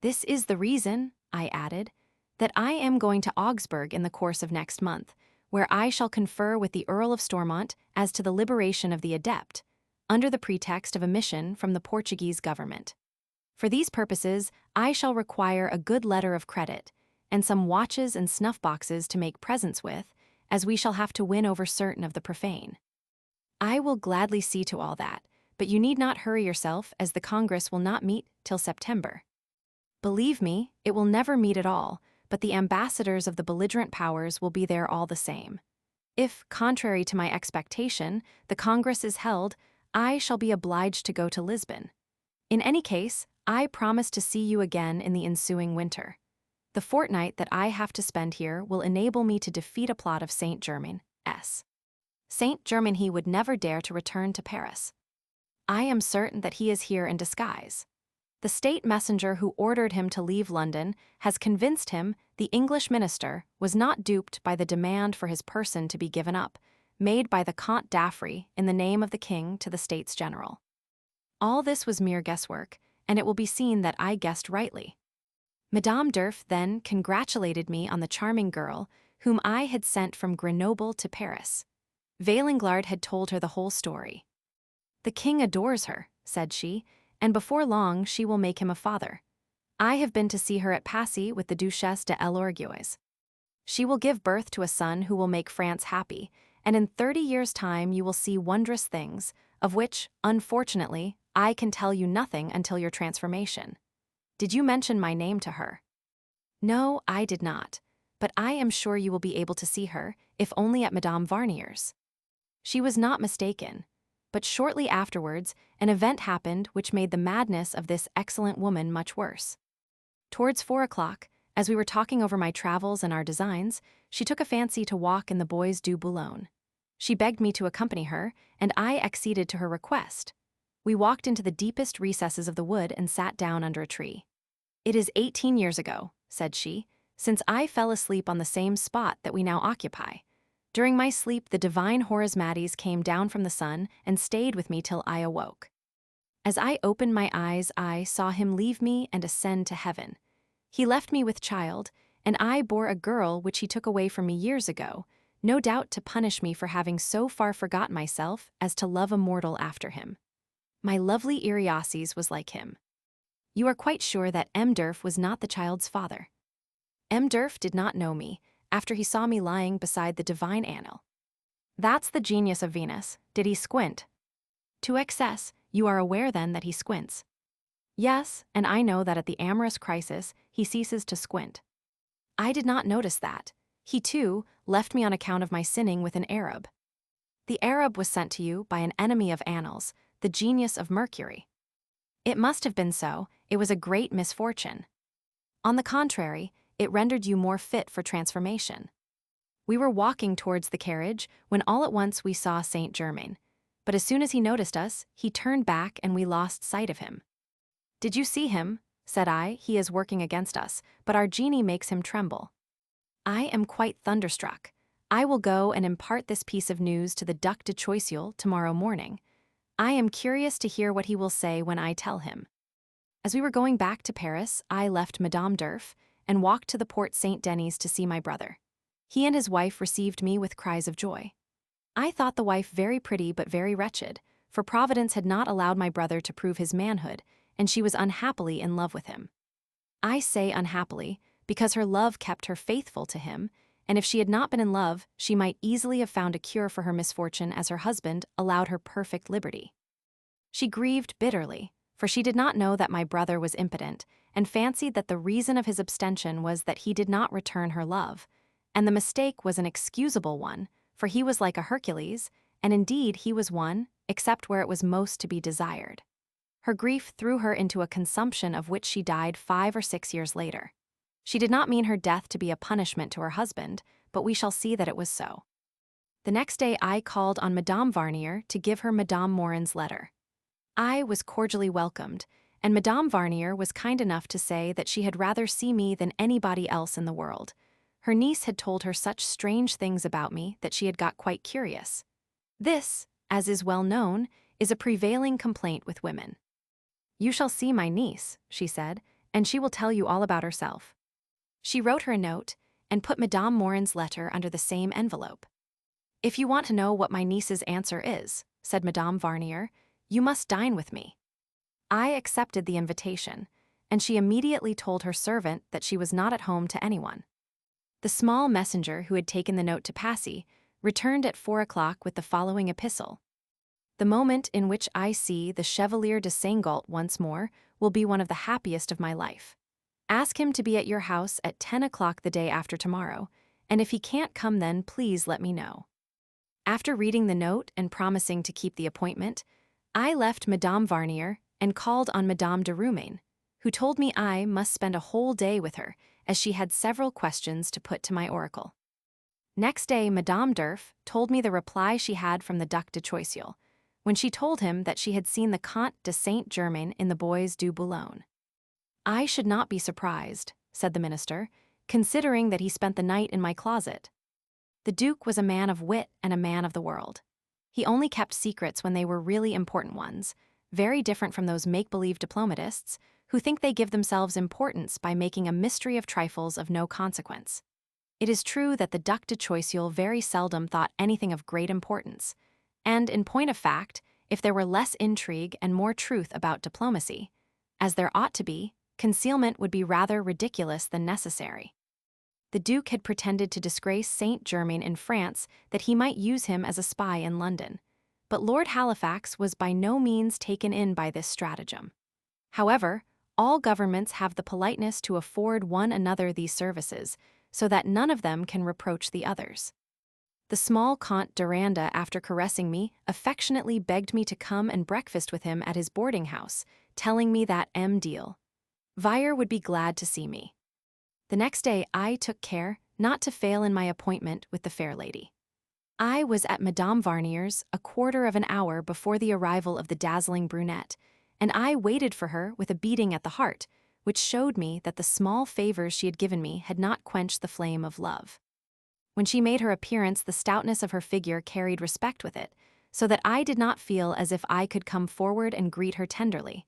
This is the reason, I added, that I am going to Augsburg in the course of next month, where I shall confer with the Earl of Stormont as to the liberation of the adept, under the pretext of a mission from the Portuguese government. For these purposes, I shall require a good letter of credit, and some watches and snuff-boxes to make presents with, as we shall have to win over certain of the profane. I will gladly see to all that, but you need not hurry yourself, as the Congress will not meet till September. Believe me, it will never meet at all, but the ambassadors of the belligerent powers will be there all the same. If, contrary to my expectation, the Congress is held, I shall be obliged to go to Lisbon. In any case, I promise to see you again in the ensuing winter. The fortnight that I have to spend here will enable me to defeat a plot of Saint Germain. Saint Germain he would never dare to return to Paris. I am certain that he is here in disguise. The state messenger who ordered him to leave London has convinced him the English minister was not duped by the demand for his person to be given up, made by the Comte d'Affry in the name of the king to the States General. All this was mere guesswork, and it will be seen that I guessed rightly. Madame Durf then congratulated me on the charming girl whom I had sent from Grenoble to Paris. Vaillanglard had told her the whole story. "The king adores her," said she, "and before long she will make him a father. I have been to see her at Passy with the Duchesse de l'Orgueille's. She will give birth to a son who will make France happy, and in 30 years' time you will see wondrous things, of which, unfortunately, I can tell you nothing until your transformation. Did you mention my name to her?" "No, I did not, but I am sure you will be able to see her, if only at Madame Varnier's." She was not mistaken, but shortly afterwards an event happened which made the madness of this excellent woman much worse. Towards 4 o'clock, as we were talking over my travels and our designs, she took a fancy to walk in the Bois du Boulogne. She begged me to accompany her, and I acceded to her request. We walked into the deepest recesses of the wood and sat down under a tree. "It is 18 years ago," said she, "since I fell asleep on the same spot that we now occupy. During my sleep the divine Horismates came down from the sun and stayed with me till I awoke. As I opened my eyes I saw him leave me and ascend to heaven. He left me with child, and I bore a girl which he took away from me years ago, no doubt to punish me for having so far forgot myself as to love a mortal after him. My lovely Iriaces was like him. You are quite sure that M. Durf was not the child's father. M. Durf did not know me, after he saw me lying beside the divine Anil. That's the genius of Venus. Did he squint? To excess, you are aware then that he squints. Yes, and I know that at the amorous crisis he ceases to squint. I did not notice that. He, too, left me on account of my sinning with an Arab. The Arab was sent to you by an enemy of Anil's, the genius of Mercury. It must have been so, it was a great misfortune. On the contrary, it rendered you more fit for transformation. We were walking towards the carriage when all at once we saw Saint Germain, but as soon as he noticed us, he turned back and we lost sight of him. "Did you see him?" said I. "He is working against us, but our genie makes him tremble." I am quite thunderstruck. I will go and impart this piece of news to the Duc de Choiseul tomorrow morning. I am curious to hear what he will say when I tell him. As we were going back to Paris, I left Madame d'Urf and walked to the Porte Saint-Denis to see my brother. He and his wife received me with cries of joy. I thought the wife very pretty but very wretched, for Providence had not allowed my brother to prove his manhood, and she was unhappily in love with him. I say unhappily, because her love kept her faithful to him, and if she had not been in love, she might easily have found a cure for her misfortune as her husband allowed her perfect liberty. She grieved bitterly, for she did not know that my brother was impotent, and fancied that the reason of his abstention was that he did not return her love, and the mistake was an excusable one, for he was like a Hercules, and indeed he was one, except where it was most to be desired. Her grief threw her into a consumption of which she died 5 or 6 years later. She did not mean her death to be a punishment to her husband, but we shall see that it was so. The next day I called on Madame Varnier to give her Madame Morin's letter. I was cordially welcomed, and Madame Varnier was kind enough to say that she had rather see me than anybody else in the world. Her niece had told her such strange things about me that she had got quite curious. This, as is well known, is a prevailing complaint with women. "You shall see my niece," she said, "and she will tell you all about herself." She wrote her a note, and put Madame Morin's letter under the same envelope. "If you want to know what my niece's answer is," said Madame Varnier, "you must dine with me." I accepted the invitation, and she immediately told her servant that she was not at home to anyone. The small messenger who had taken the note to Passy returned at 4 o'clock with the following epistle. "The moment in which I see the Chevalier de Seingalt once more will be one of the happiest of my life. Ask him to be at your house at 10 o'clock the day after tomorrow, and if he can't come then, please let me know." After reading the note and promising to keep the appointment, I left Madame Varnier and called on Madame de Roumaine, who told me I must spend a whole day with her, as she had several questions to put to my oracle. Next day Madame d'Urf told me the reply she had from the Duc de Choiseul, when she told him that she had seen the Comte de Saint-Germain in the Bois du Boulogne. "I should not be surprised," said the minister, "considering that he spent the night in my closet." The Duke was a man of wit and a man of the world. He only kept secrets when they were really important ones, very different from those make-believe diplomatists who think they give themselves importance by making a mystery of trifles of no consequence. It is true that the Duc de Choiseul very seldom thought anything of great importance, and in point of fact, if there were less intrigue and more truth about diplomacy, as there ought to be, concealment would be rather ridiculous than necessary. The Duke had pretended to disgrace Saint-Germain in France that he might use him as a spy in London, but Lord Halifax was by no means taken in by this stratagem. However, all governments have the politeness to afford one another these services, so that none of them can reproach the others. The small Comte Duranda, after caressing me, affectionately begged me to come and breakfast with him at his boarding house, telling me that M. Deal Vire would be glad to see me. The next day I took care not to fail in my appointment with the fair lady. I was at Madame Varnier's a quarter of an hour before the arrival of the dazzling brunette, and I waited for her with a beating at the heart, which showed me that the small favors she had given me had not quenched the flame of love. When she made her appearance, the stoutness of her figure carried respect with it, so that I did not feel as if I could come forward and greet her tenderly.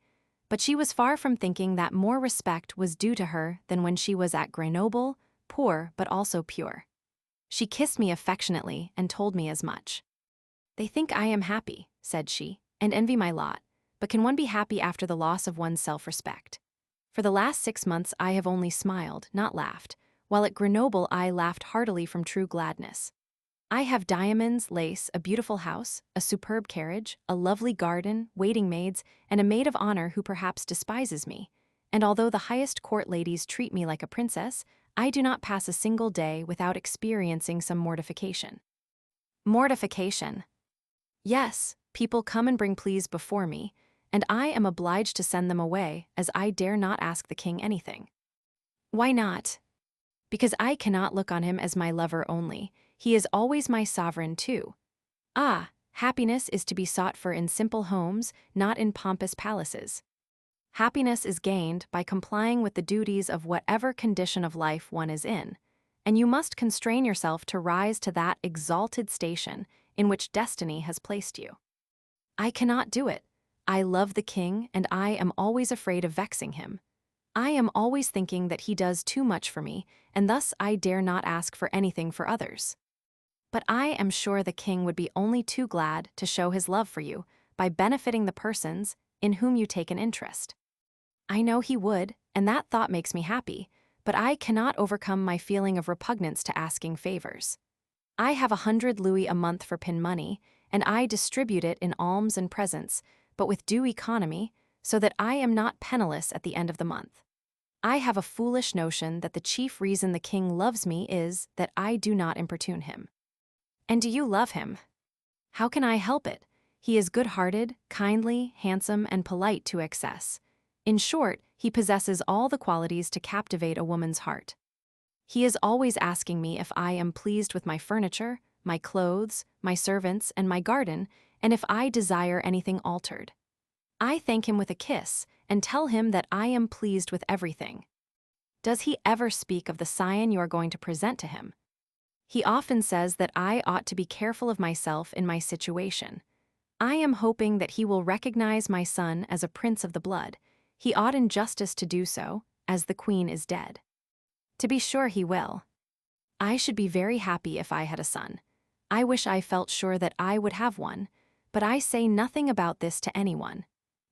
But she was far from thinking that more respect was due to her than when she was at Grenoble, poor but also pure. She kissed me affectionately and told me as much. "They think I am happy," said she, "and envy my lot, but can one be happy after the loss of one's self-respect? For the last 6 months I have only smiled, not laughed, while at Grenoble I laughed heartily from true gladness. I have diamonds, lace, a beautiful house, a superb carriage, a lovely garden, waiting maids, and a maid of honor who perhaps despises me, and although the highest court ladies treat me like a princess, I do not pass a single day without experiencing some mortification." Mortification. Yes, people come and bring pleas before me, and I am obliged to send them away, as I dare not ask the king anything. Why not? Because I cannot look on him as my lover only. He is always my sovereign too. Ah, happiness is to be sought for in simple homes, not in pompous palaces. Happiness is gained by complying with the duties of whatever condition of life one is in, and you must constrain yourself to rise to that exalted station in which destiny has placed you. I cannot do it. I love the king, and I am always afraid of vexing him. I am always thinking that he does too much for me, and thus I dare not ask for anything for others. But I am sure the king would be only too glad to show his love for you by benefiting the persons in whom you take an interest. I know he would, and that thought makes me happy, but I cannot overcome my feeling of repugnance to asking favors. I have 100 louis a month for pin money, and I distribute it in alms and presents, but with due economy, so that I am not penniless at the end of the month. I have a foolish notion that the chief reason the king loves me is that I do not importune him. And do you love him? How can I help it? He is good-hearted, kindly, handsome, and polite to excess. In short, he possesses all the qualities to captivate a woman's heart. He is always asking me if I am pleased with my furniture, my clothes, my servants, and my garden, and if I desire anything altered. I thank him with a kiss and tell him that I am pleased with everything. Does he ever speak of the scion you are going to present to him? He often says that I ought to be careful of myself in my situation. I am hoping that he will recognize my son as a prince of the blood. He ought in justice to do so, as the queen is dead. To be sure he will. I should be very happy if I had a son. I wish I felt sure that I would have one, but I say nothing about this to anyone.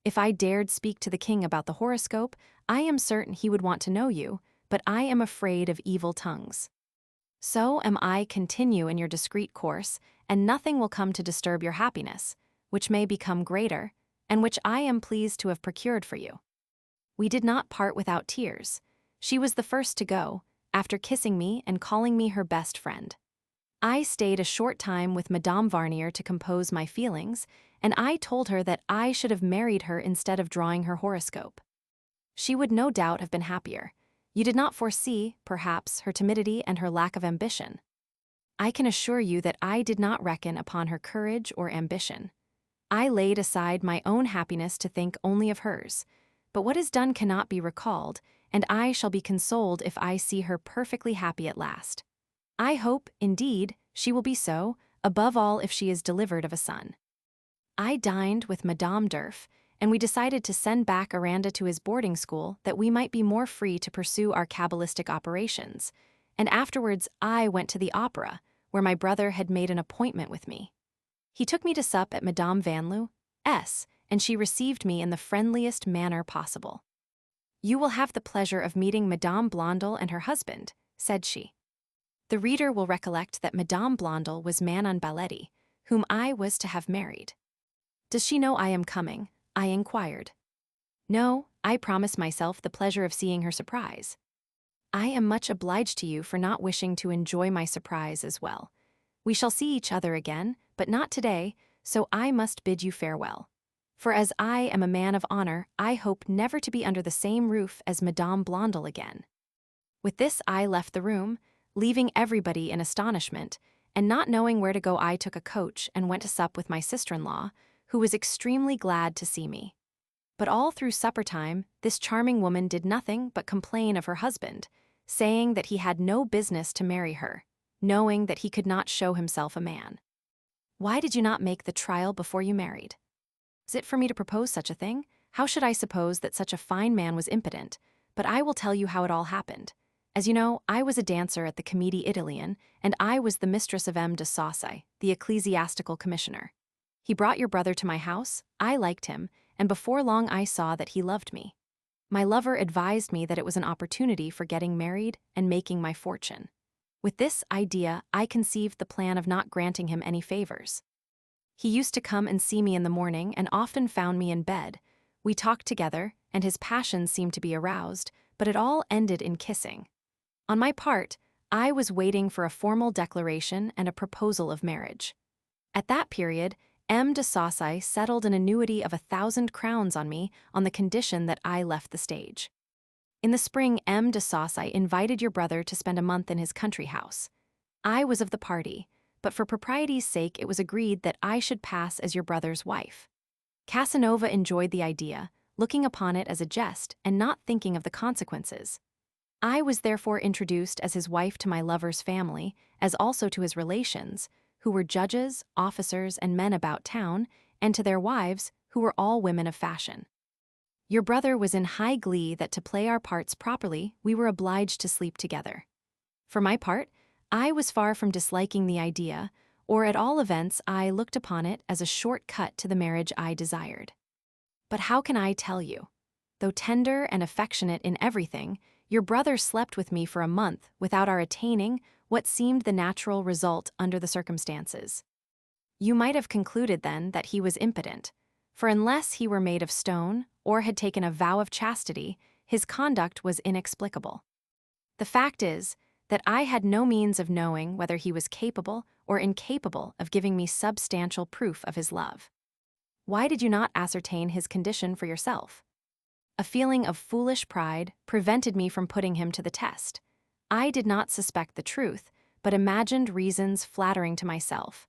If I dared speak to the king about the horoscope, I am certain he would want to know you, but I am afraid of evil tongues. So am I. Continue in your discreet course, and nothing will come to disturb your happiness, which may become greater, and which I am pleased to have procured for you. We did not part without tears. She was the first to go, after kissing me and calling me her best friend. I stayed a short time with Madame Varnier to compose my feelings, and I told her that I should have married her instead of drawing her horoscope. She would no doubt have been happier. You did not foresee, perhaps, her timidity and her lack of ambition. I can assure you that I did not reckon upon her courage or ambition. I laid aside my own happiness to think only of hers, but what is done cannot be recalled, and I shall be consoled if I see her perfectly happy at last. I hope, indeed, she will be so, above all if she is delivered of a son. I dined with Madame Durf, and we decided to send back Aranda to his boarding school that we might be more free to pursue our Kabbalistic operations, and afterwards I went to the opera, where my brother had made an appointment with me. He took me to sup at Madame Vanloup's, and she received me in the friendliest manner possible. "You will have the pleasure of meeting Madame Blondel and her husband," said she. The reader will recollect that Madame Blondel was Manon Balletti, whom I was to have married. "Does she know I am coming?" I inquired. "No, I promise myself the pleasure of seeing her surprise." "I am much obliged to you for not wishing to enjoy my surprise as well. We shall see each other again, but not today, so I must bid you farewell. For as I am a man of honor, I hope never to be under the same roof as Madame Blondel again." With this I left the room, leaving everybody in astonishment, and not knowing where to go I took a coach and went to sup with my sister-in-law, who was extremely glad to see me. But all through supper time, this charming woman did nothing but complain of her husband, saying that he had no business to marry her, knowing that he could not show himself a man. "Why did you not make the trial before you married? Is it for me to propose such a thing? How should I suppose that such a fine man was impotent? But I will tell you how it all happened. As you know, I was a dancer at the Comédie Italienne, and I was the mistress of M. de Saussay, the ecclesiastical commissioner. He brought your brother to my house, I liked him, and before long I saw that he loved me. My lover advised me that it was an opportunity for getting married and making my fortune. With this idea, I conceived the plan of not granting him any favors. He used to come and see me in the morning and often found me in bed. We talked together, and his passion seemed to be aroused, but it all ended in kissing. On my part, I was waiting for a formal declaration and a proposal of marriage. At that period, M. de Saussay settled an annuity of 1,000 crowns on me on the condition that I left the stage. In the spring, M. de Saussay invited your brother to spend a month in his country house. I was of the party, but for propriety's sake it was agreed that I should pass as your brother's wife. Casanova enjoyed the idea, looking upon it as a jest and not thinking of the consequences. I was therefore introduced as his wife to my lover's family, as also to his relations, who were judges, officers, and men about town, and to their wives, who were all women of fashion. Your brother was in high glee that to play our parts properly, we were obliged to sleep together. For my part, I was far from disliking the idea, or at all events I looked upon it as a short-cut to the marriage I desired. But how can I tell you? Though tender and affectionate in everything, your brother slept with me for a month without our attaining what seemed the natural result under the circumstances. You might have concluded then that he was impotent, for unless he were made of stone or had taken a vow of chastity, his conduct was inexplicable. The fact is that I had no means of knowing whether he was capable or incapable of giving me substantial proof of his love. Why did you not ascertain his condition for yourself? A feeling of foolish pride prevented me from putting him to the test. I did not suspect the truth, but imagined reasons flattering to myself.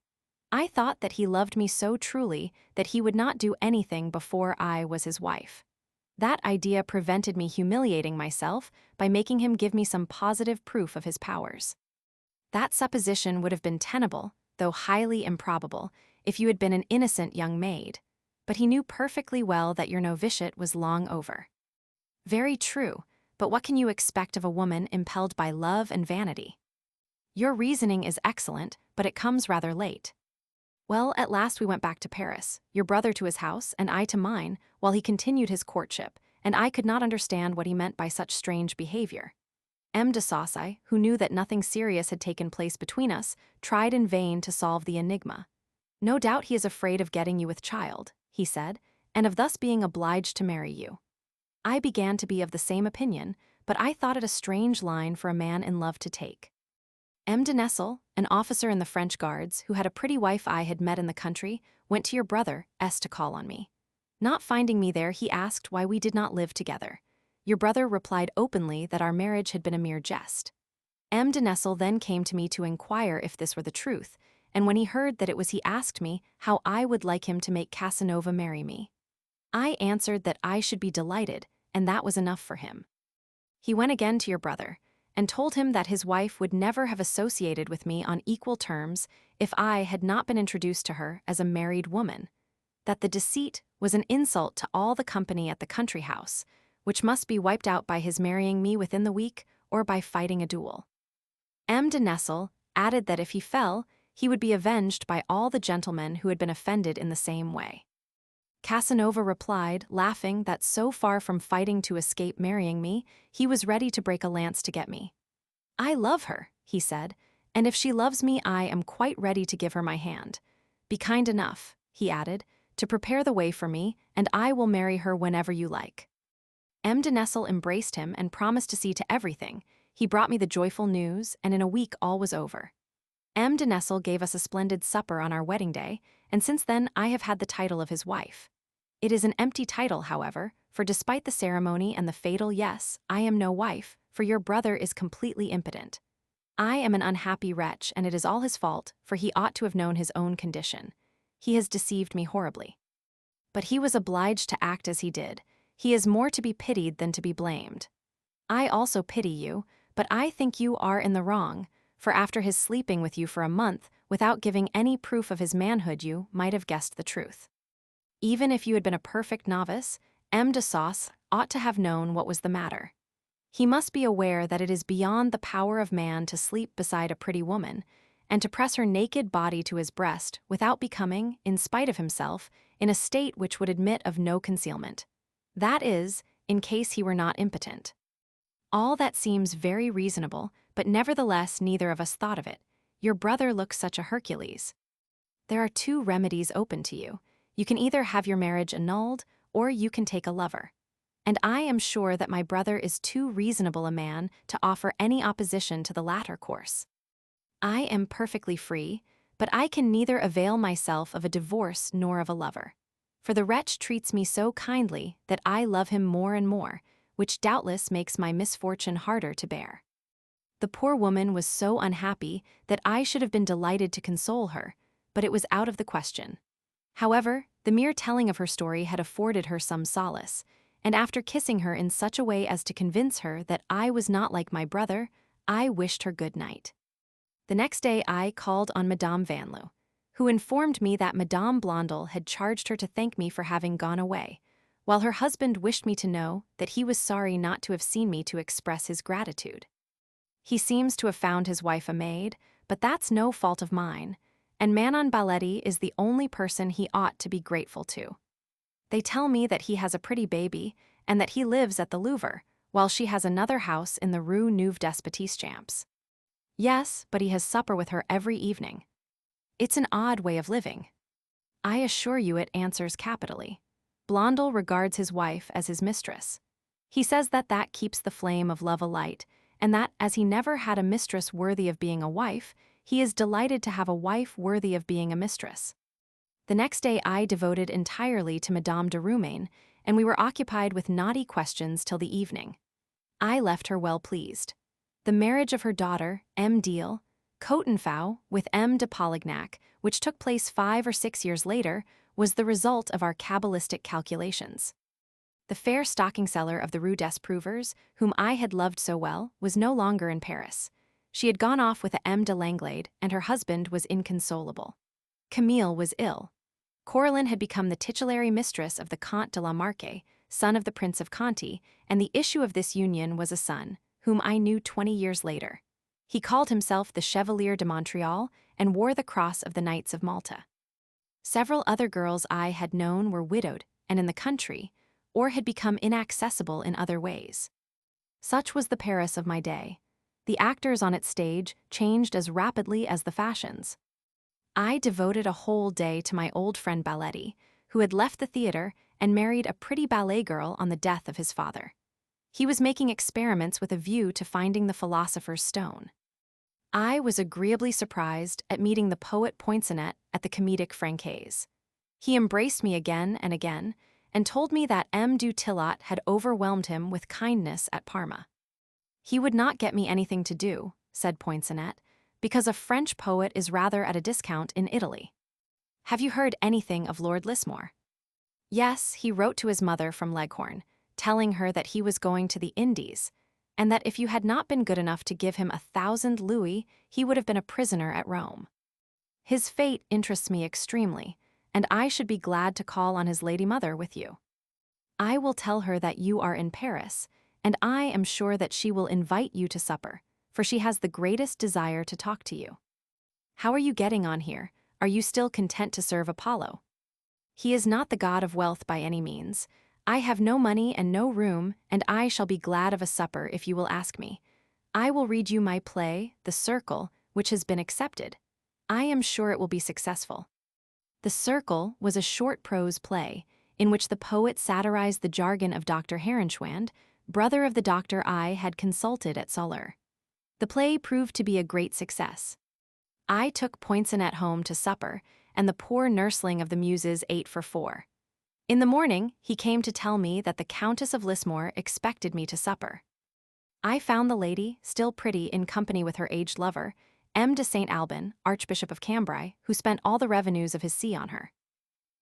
I thought that he loved me so truly that he would not do anything before I was his wife. That idea prevented me humiliating myself by making him give me some positive proof of his powers. That supposition would have been tenable, though highly improbable, if you had been an innocent young maid. But he knew perfectly well that your novitiate was long over. Very true, but what can you expect of a woman impelled by love and vanity? Your reasoning is excellent, but it comes rather late. Well, at last we went back to Paris, your brother to his house and I to mine, while he continued his courtship, and I could not understand what he meant by such strange behavior. M. de Saussay, who knew that nothing serious had taken place between us, tried in vain to solve the enigma. No doubt he is afraid of getting you with child, he said, and of thus being obliged to marry you. I began to be of the same opinion, but I thought it a strange line for a man in love to take. M. de Nesle, an officer in the French Guards, who had a pretty wife I had met in the country, went to your brother, S. to call on me. Not finding me there, he asked why we did not live together. Your brother replied openly that our marriage had been a mere jest. M. de Nesle then came to me to inquire if this were the truth, and when he heard that it was he asked me how I would like him to make Casanova marry me. I answered that I should be delighted, and that was enough for him. He went again to your brother, and told him that his wife would never have associated with me on equal terms if I had not been introduced to her as a married woman, that the deceit was an insult to all the company at the country house, which must be wiped out by his marrying me within the week or by fighting a duel. M. de Nesle added that if he fell, he would be avenged by all the gentlemen who had been offended in the same way. Casanova replied, laughing, that so far from fighting to escape marrying me, he was ready to break a lance to get me. I love her, he said, and if she loves me, I am quite ready to give her my hand. Be kind enough, he added, to prepare the way for me, and I will marry her whenever you like. M. de Nesle embraced him and promised to see to everything. He brought me the joyful news, and in a week all was over. M. de Nesle gave us a splendid supper on our wedding day, and since then I have had the title of his wife. It is an empty title, however, for despite the ceremony and the fatal yes, I am no wife, for your brother is completely impotent. I am an unhappy wretch, and it is all his fault, for he ought to have known his own condition. He has deceived me horribly. But he was obliged to act as he did. He is more to be pitied than to be blamed. I also pity you, but I think you are in the wrong, for after his sleeping with you for a month, without giving any proof of his manhood, you might have guessed the truth. Even if you had been a perfect novice, M. de Saussay ought to have known what was the matter. He must be aware that it is beyond the power of man to sleep beside a pretty woman, and to press her naked body to his breast without becoming, in spite of himself, in a state which would admit of no concealment. That is, in case he were not impotent. All that seems very reasonable, but nevertheless neither of us thought of it. Your brother looks such a Hercules. There are two remedies open to you. You can either have your marriage annulled, or you can take a lover. And I am sure that my brother is too reasonable a man to offer any opposition to the latter course. I am perfectly free, but I can neither avail myself of a divorce nor of a lover. For the wretch treats me so kindly that I love him more and more, which doubtless makes my misfortune harder to bear. The poor woman was so unhappy that I should have been delighted to console her, but it was out of the question. However, the mere telling of her story had afforded her some solace, and after kissing her in such a way as to convince her that I was not like my brother, I wished her good night. The next day I called on Madame Vanloo, who informed me that Madame Blondel had charged her to thank me for having gone away, while her husband wished me to know that he was sorry not to have seen me to express his gratitude. He seems to have found his wife a maid, but that's no fault of mine, and Manon Balletti is the only person he ought to be grateful to. They tell me that he has a pretty baby, and that he lives at the Louvre, while she has another house in the Rue Neuve des Petits Champs. Yes, but he has supper with her every evening. It's an odd way of living. I assure you it answers capitally. Blondel regards his wife as his mistress. He says that that keeps the flame of love alight, and that, as he never had a mistress worthy of being a wife, he is delighted to have a wife worthy of being a mistress. The next day I devoted entirely to Madame de Roumaine, and we were occupied with naughty questions till the evening. I left her well pleased. The marriage of her daughter, M. Deal, Cotenfau, with M. de Polignac, which took place 5 or 6 years later, was the result of our cabalistic calculations. The fair stocking seller of the Rue des Prouvaires, whom I had loved so well, was no longer in Paris. She had gone off with a M. de Langlade, and her husband was inconsolable. Camille was ill. Coraline had become the titulary mistress of the Comte de la Marque, son of the Prince of Conti, and the issue of this union was a son, whom I knew 20 years later. He called himself the Chevalier de Montreal and wore the cross of the Knights of Malta. Several other girls I had known were widowed and in the country, or had become inaccessible in other ways. Such was the Paris of my day. The actors on its stage changed as rapidly as the fashions. I devoted a whole day to my old friend Balletti, who had left the theater and married a pretty ballet girl on the death of his father. He was making experiments with a view to finding the philosopher's stone. I was agreeably surprised at meeting the poet Poinçonnet at the Comedic Francaise. He embraced me again and again, and told me that M. du Tillat had overwhelmed him with kindness at Parma. He would not get me anything to do, said Poinçonnet, because a French poet is rather at a discount in Italy. Have you heard anything of Lord Lismore? Yes, he wrote to his mother from Leghorn, telling her that he was going to the Indies, and that if you had not been good enough to give him 1,000 louis, he would have been a prisoner at Rome. His fate interests me extremely, and I should be glad to call on his lady mother with you. I will tell her that you are in Paris, and I am sure that she will invite you to supper, for she has the greatest desire to talk to you. How are you getting on here? Are you still content to serve Apollo? He is not the god of wealth by any means. I have no money and no room, and I shall be glad of a supper if you will ask me. I will read you my play, The Circle, which has been accepted. I am sure it will be successful. The Circle was a short prose play, in which the poet satirized the jargon of Dr. Herrenschwand, brother of the doctor I had consulted at Soleure. The play proved to be a great success. I took Poinçonnet home to supper, and the poor nursling of the Muses ate for 4. In the morning, he came to tell me that the Countess of Lismore expected me to supper. I found the lady, still pretty, in company with her aged lover, M. de St. Alban, Archbishop of Cambrai, who spent all the revenues of his see on her.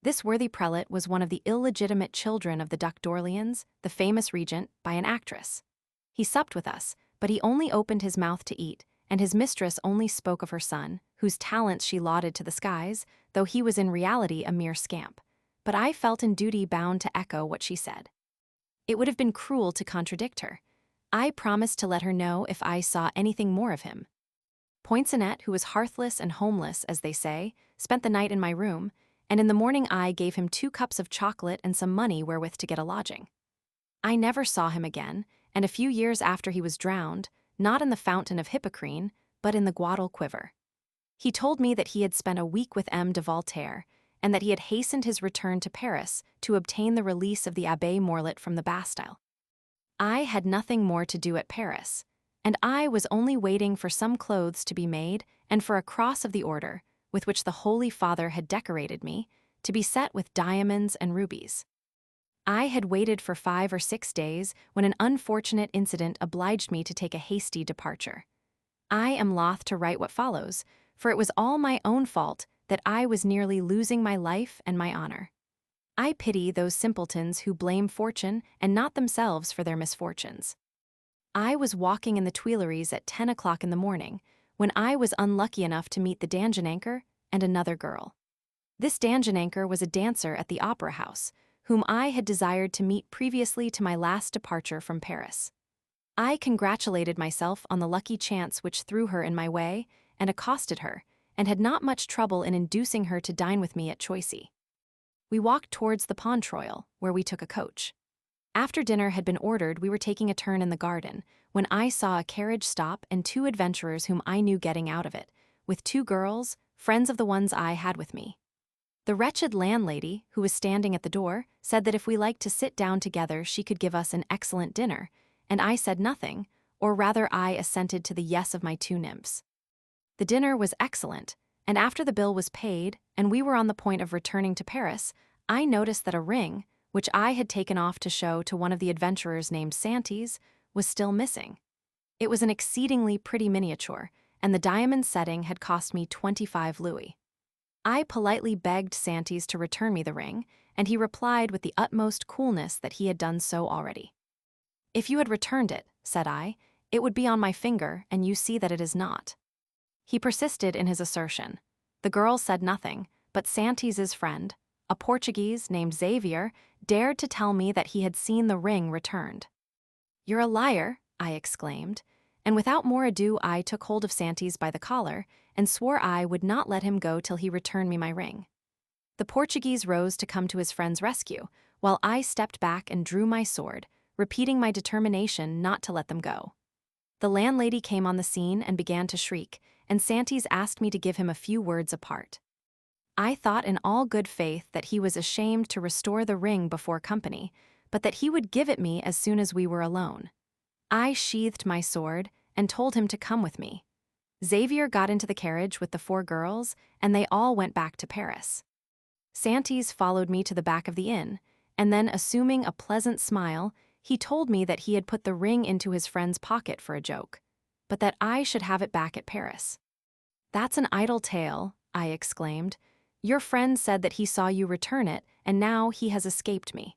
This worthy prelate was one of the illegitimate children of the Duc d'Orleans, the famous regent, by an actress. He supped with us, but he only opened his mouth to eat, and his mistress only spoke of her son, whose talents she lauded to the skies, though he was in reality a mere scamp. But I felt in duty bound to echo what she said. It would have been cruel to contradict her. I promised to let her know if I saw anything more of him. Poinçonnet, who was hearthless and homeless, as they say, spent the night in my room, and in the morning I gave him 2 cups of chocolate and some money wherewith to get a lodging. I never saw him again, and a few years after he was drowned, not in the fountain of Hippocrene, but in the Guadalquivir. He told me that he had spent a week with M. de Voltaire, and that he had hastened his return to Paris to obtain the release of the Abbé Morlet from the Bastille. I had nothing more to do at Paris, and I was only waiting for some clothes to be made and for a cross of the order, with which the Holy Father had decorated me, to be set with diamonds and rubies. I had waited for 5 or 6 days when an unfortunate incident obliged me to take a hasty departure. I am loth to write what follows, for it was all my own fault that I was nearly losing my life and my honor. I pity those simpletons who blame fortune and not themselves for their misfortunes. I was walking in the Tuileries at 10 o'clock in the morning, when I was unlucky enough to meet the Dangenanker and another girl. This Danjananker was a dancer at the opera house, whom I had desired to meet previously to my last departure from Paris. I congratulated myself on the lucky chance which threw her in my way, and accosted her, and had not much trouble in inducing her to dine with me at Choisy. We walked towards the Pontroyal, where we took a coach. After dinner had been ordered, we were taking a turn in the garden, when I saw a carriage stop and two adventurers whom I knew getting out of it, with two girls, friends of the ones I had with me. The wretched landlady, who was standing at the door, said that if we liked to sit down together she could give us an excellent dinner, and I said nothing, or rather I assented to the yes of my two nymphs. The dinner was excellent, and after the bill was paid, and we were on the point of returning to Paris, I noticed that a ring, which I had taken off to show to one of the adventurers named Santis, was still missing. It was an exceedingly pretty miniature, and the diamond setting had cost me 25 louis. I politely begged Santis to return me the ring, and he replied with the utmost coolness that he had done so already. "If you had returned it," said I, "it would be on my finger, and you see that it is not." He persisted in his assertion. The girl said nothing, but Santis's friend, a Portuguese named Xavier, dared to tell me that he had seen the ring returned. "You're a liar," I exclaimed, and without more ado I took hold of Santis by the collar and swore I would not let him go till he returned me my ring. The Portuguese rose to come to his friend's rescue, while I stepped back and drew my sword, repeating my determination not to let them go. The landlady came on the scene and began to shriek, and Santis asked me to give him a few words apart. I thought in all good faith that he was ashamed to restore the ring before company, but that he would give it me as soon as we were alone. I sheathed my sword and told him to come with me. Xavier got into the carriage with the four girls, and they all went back to Paris. Santis followed me to the back of the inn, and then, assuming a pleasant smile, he told me that he had put the ring into his friend's pocket for a joke, but that I should have it back at Paris. "That's an idle tale," I exclaimed. "Your friend said that he saw you return it, and now he has escaped me.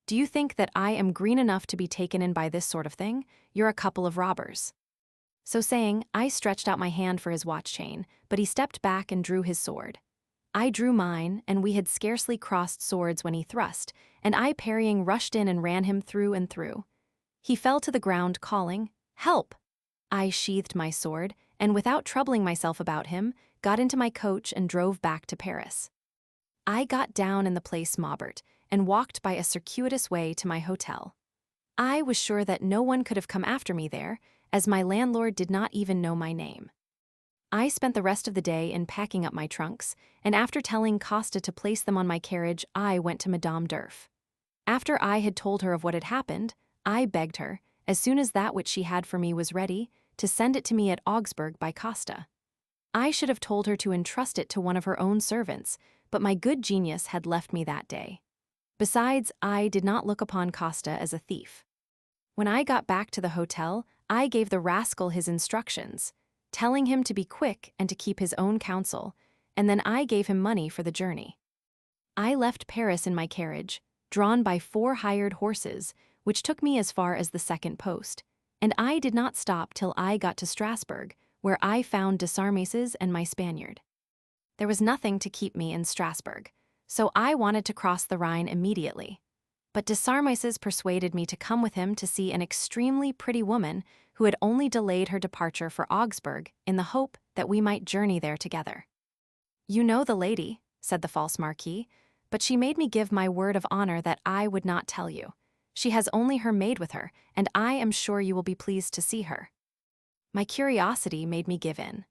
Do you think that I am green enough to be taken in by this sort of thing? You're a couple of robbers." So saying, I stretched out my hand for his watch chain, but he stepped back and drew his sword. I drew mine, and we had scarcely crossed swords when he thrust, and I, parrying, rushed in and ran him through and through. He fell to the ground, calling, "Help!" I sheathed my sword, and without troubling myself about him, got into my coach and drove back to Paris. I got down in the Place Maubert and walked by a circuitous way to my hotel. I was sure that no one could have come after me there, as my landlord did not even know my name. I spent the rest of the day in packing up my trunks, and after telling Costa to place them on my carriage, I went to Madame Durf. After I had told her of what had happened, I begged her, as soon as that which she had for me was ready, to send it to me at Augsburg by Costa. I should have told her to entrust it to one of her own servants, but my good genius had left me that day. Besides, I did not look upon Costa as a thief. When I got back to the hotel, I gave the rascal his instructions, telling him to be quick and to keep his own counsel, and then I gave him money for the journey. I left Paris in my carriage, drawn by 4 hired horses, which took me as far as the second post, and I did not stop till I got to Strasbourg, where I found Desarmases and my Spaniard. There was nothing to keep me in Strasbourg, so I wanted to cross the Rhine immediately. But Desarmases persuaded me to come with him to see an extremely pretty woman who had only delayed her departure for Augsburg in the hope that we might journey there together. "You know the lady," said the false marquis, "but she made me give my word of honor that I would not tell you. She has only her maid with her, and I am sure you will be pleased to see her." My curiosity made me give in.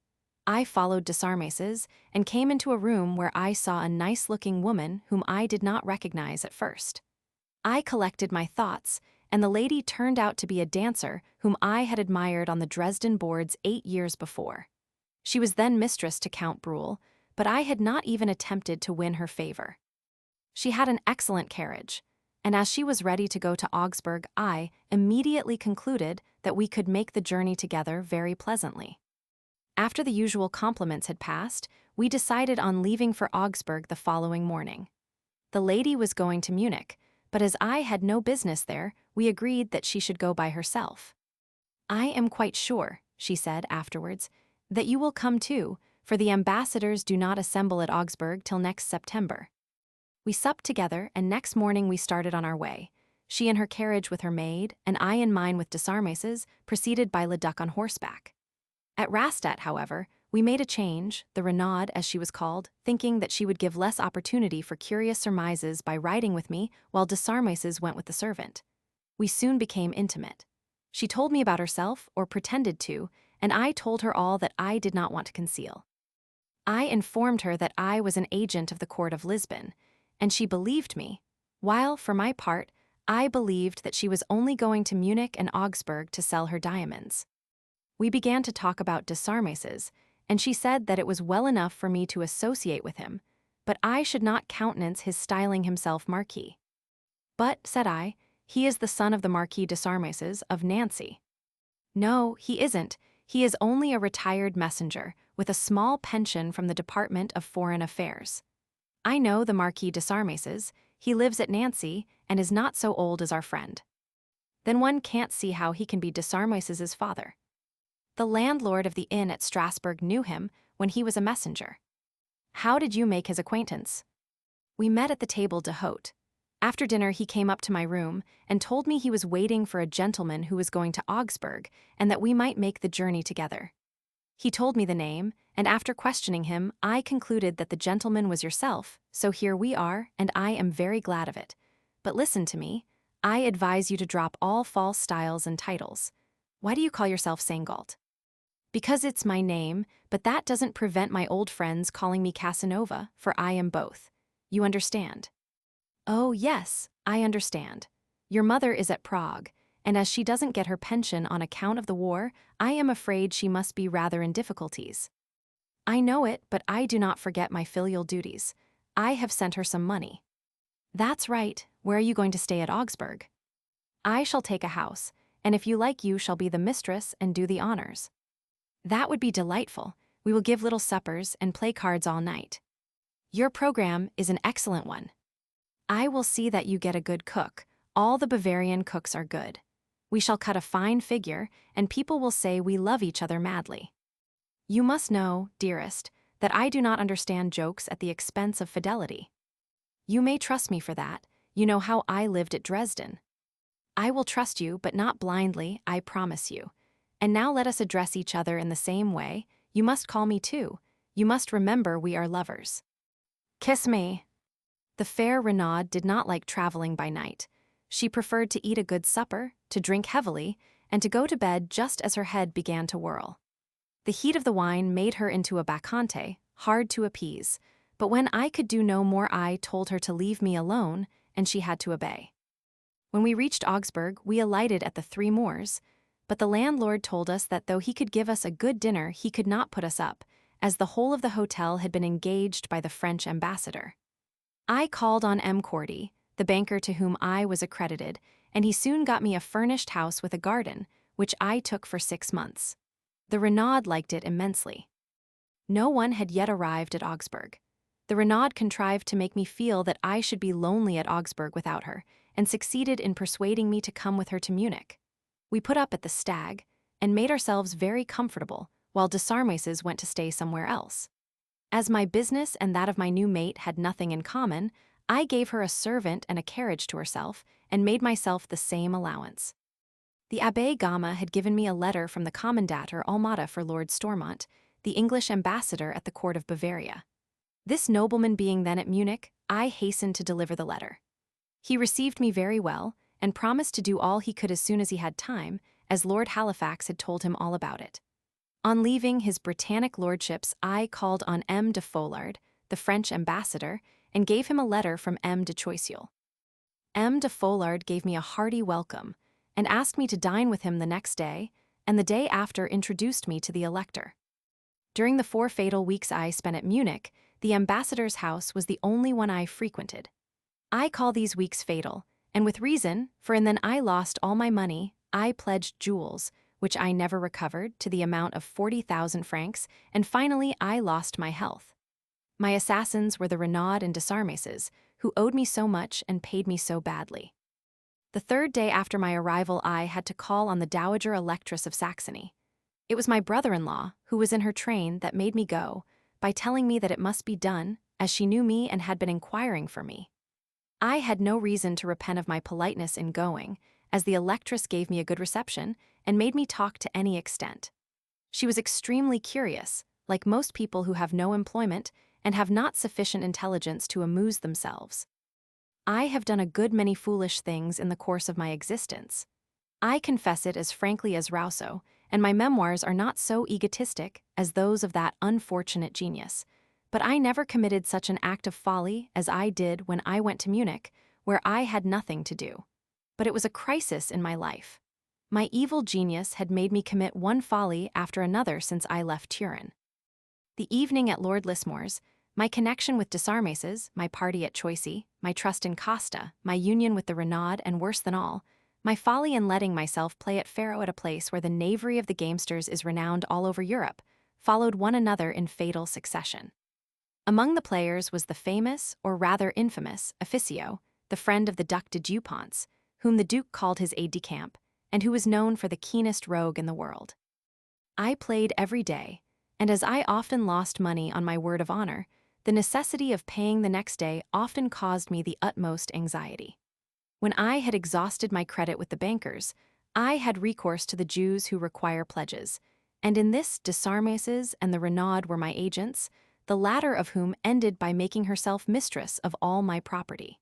I followed Desarmases and came into a room where I saw a nice-looking woman whom I did not recognize at first. I collected my thoughts, and the lady turned out to be a dancer whom I had admired on the Dresden boards 8 years before. She was then mistress to Count Bruhl, but I had not even attempted to win her favor. She had an excellent carriage, and as she was ready to go to Augsburg, I immediately concluded that we could make the journey together very pleasantly. After the usual compliments had passed, we decided on leaving for Augsburg the following morning. The lady was going to Munich, but as I had no business there, we agreed that she should go by herself. "I am quite sure," she said afterwards, "that you will come too, for the ambassadors do not assemble at Augsburg till next September. We supped together, and next morning we started on our way, she in her carriage with her maid, and I in mine with Desarmais's, preceded by Le Duc on horseback. At Rastatt, however, we made a change, the Renaud, as she was called, thinking that she would give less opportunity for curious surmises by riding with me, while Desarmais's went with the servant. We soon became intimate. She told me about herself, or pretended to, and I told her all that I did not want to conceal. I informed her that I was an agent of the court of Lisbon, and she believed me, while, for my part, I believed that she was only going to Munich and Augsburg to sell her diamonds. We began to talk about Desarmais's, and she said that it was well enough for me to associate with him, but I should not countenance his styling himself Marquis. But, said I, he is the son of the Marquis Desarmais's of Nancy. No, he isn't. He is only a retired messenger, with a small pension from the Department of Foreign Affairs. I know the Marquis Desarmais's. He lives at Nancy, and is not so old as our friend. Then one can't see how he can be Desarmais's father. The landlord of the inn at Strasbourg knew him when he was a messenger. How did you make his acquaintance? We met at the table d'hôte. After dinner he came up to my room and told me he was waiting for a gentleman who was going to Augsburg and that we might make the journey together. He told me the name, and after questioning him, I concluded that the gentleman was yourself, so here we are, and I am very glad of it. But listen to me, I advise you to drop all false styles and titles. Why do you call yourself Seingalt? Because it's my name, but that doesn't prevent my old friends calling me Casanova, for I am both. You understand? Oh, yes, I understand. Your mother is at Prague, and as she doesn't get her pension on account of the war, I am afraid she must be rather in difficulties. I know it, but I do not forget my filial duties. I have sent her some money. That's right. Where are you going to stay at Augsburg? I shall take a house, and if you like you shall be the mistress and do the honors. That would be delightful. We will give little suppers and play cards all night. Your program is an excellent one. I will see that you get a good cook. All the Bavarian cooks are good. We shall cut a fine figure, and people will say we love each other madly. You must know, dearest, that I do not understand jokes at the expense of fidelity. You may trust me for that. You know how I lived at Dresden. I will trust you, but not blindly, I promise you. And now let us address each other in the same way. You must call me too. You must remember we are lovers. Kiss me. The fair Renaud did not like traveling by night. She preferred to eat a good supper, to drink heavily, and to go to bed just as her head began to whirl. The heat of the wine made her into a bacchante, hard to appease, but when I could do no more I told her to leave me alone, and she had to obey. When we reached Augsburg, we alighted at the Three Moors, but the landlord told us that though he could give us a good dinner, he could not put us up, as the whole of the hotel had been engaged by the French ambassador. I called on M. Cordy, the banker to whom I was accredited, and he soon got me a furnished house with a garden, which I took for 6 months. The Renaud liked it immensely. No one had yet arrived at Augsburg. The Renaud contrived to make me feel that I should be lonely at Augsburg without her, and succeeded in persuading me to come with her to Munich. We put up at the Stag, and made ourselves very comfortable, while Desarmais's went to stay somewhere else. As my business and that of my new mate had nothing in common, I gave her a servant and a carriage to herself, and made myself the same allowance. The Abbé Gama had given me a letter from the Commandant or Almada for Lord Stormont, the English ambassador at the court of Bavaria. This nobleman being then at Munich, I hastened to deliver the letter. He received me very well, and promised to do all he could as soon as he had time, as Lord Halifax had told him all about it. On leaving his Britannic lordships, I called on M. de Follard, the French ambassador, and gave him a letter from M. de Choiseul. M. de Follard gave me a hearty welcome, and asked me to dine with him the next day, and the day after introduced me to the elector. During the 4 fatal weeks I spent at Munich, the ambassador's house was the only one I frequented. I call these weeks fatal, and with reason, for in them I lost all my money. I pledged jewels, which I never recovered, to the amount of 40,000 francs, and finally I lost my health. My assassins were the Renaud and Desarmais's, who owed me so much and paid me so badly. The 3rd day after my arrival I had to call on the Dowager Electress of Saxony. It was my brother-in-law, who was in her train, that made me go, by telling me that it must be done, as she knew me and had been inquiring for me. I had no reason to repent of my politeness in going, as the electress gave me a good reception and made me talk to any extent. She was extremely curious, like most people who have no employment and have not sufficient intelligence to amuse themselves. I have done a good many foolish things in the course of my existence. I confess it as frankly as Rousseau, and my memoirs are not so egotistic as those of that unfortunate genius. But I never committed such an act of folly as I did when I went to Munich, where I had nothing to do. But it was a crisis in my life. My evil genius had made me commit one folly after another since I left Turin. The evening at Lord Lismore's, my connection with Desarmais's, my party at Choisy, my trust in Costa, my union with the Renaud, and worse than all, my folly in letting myself play at faro at a place where the knavery of the gamesters is renowned all over Europe, followed one another in fatal succession. Among the players was the famous, or rather infamous, Officio, the friend of the Duc de Dupont, whom the Duke called his aide-de-camp, and who was known for the keenest rogue in the world. I played every day, and as I often lost money on my word of honor, the necessity of paying the next day often caused me the utmost anxiety. When I had exhausted my credit with the bankers, I had recourse to the Jews who require pledges, and in this Desarmais's and the Renaud were my agents, the latter of whom ended by making herself mistress of all my property.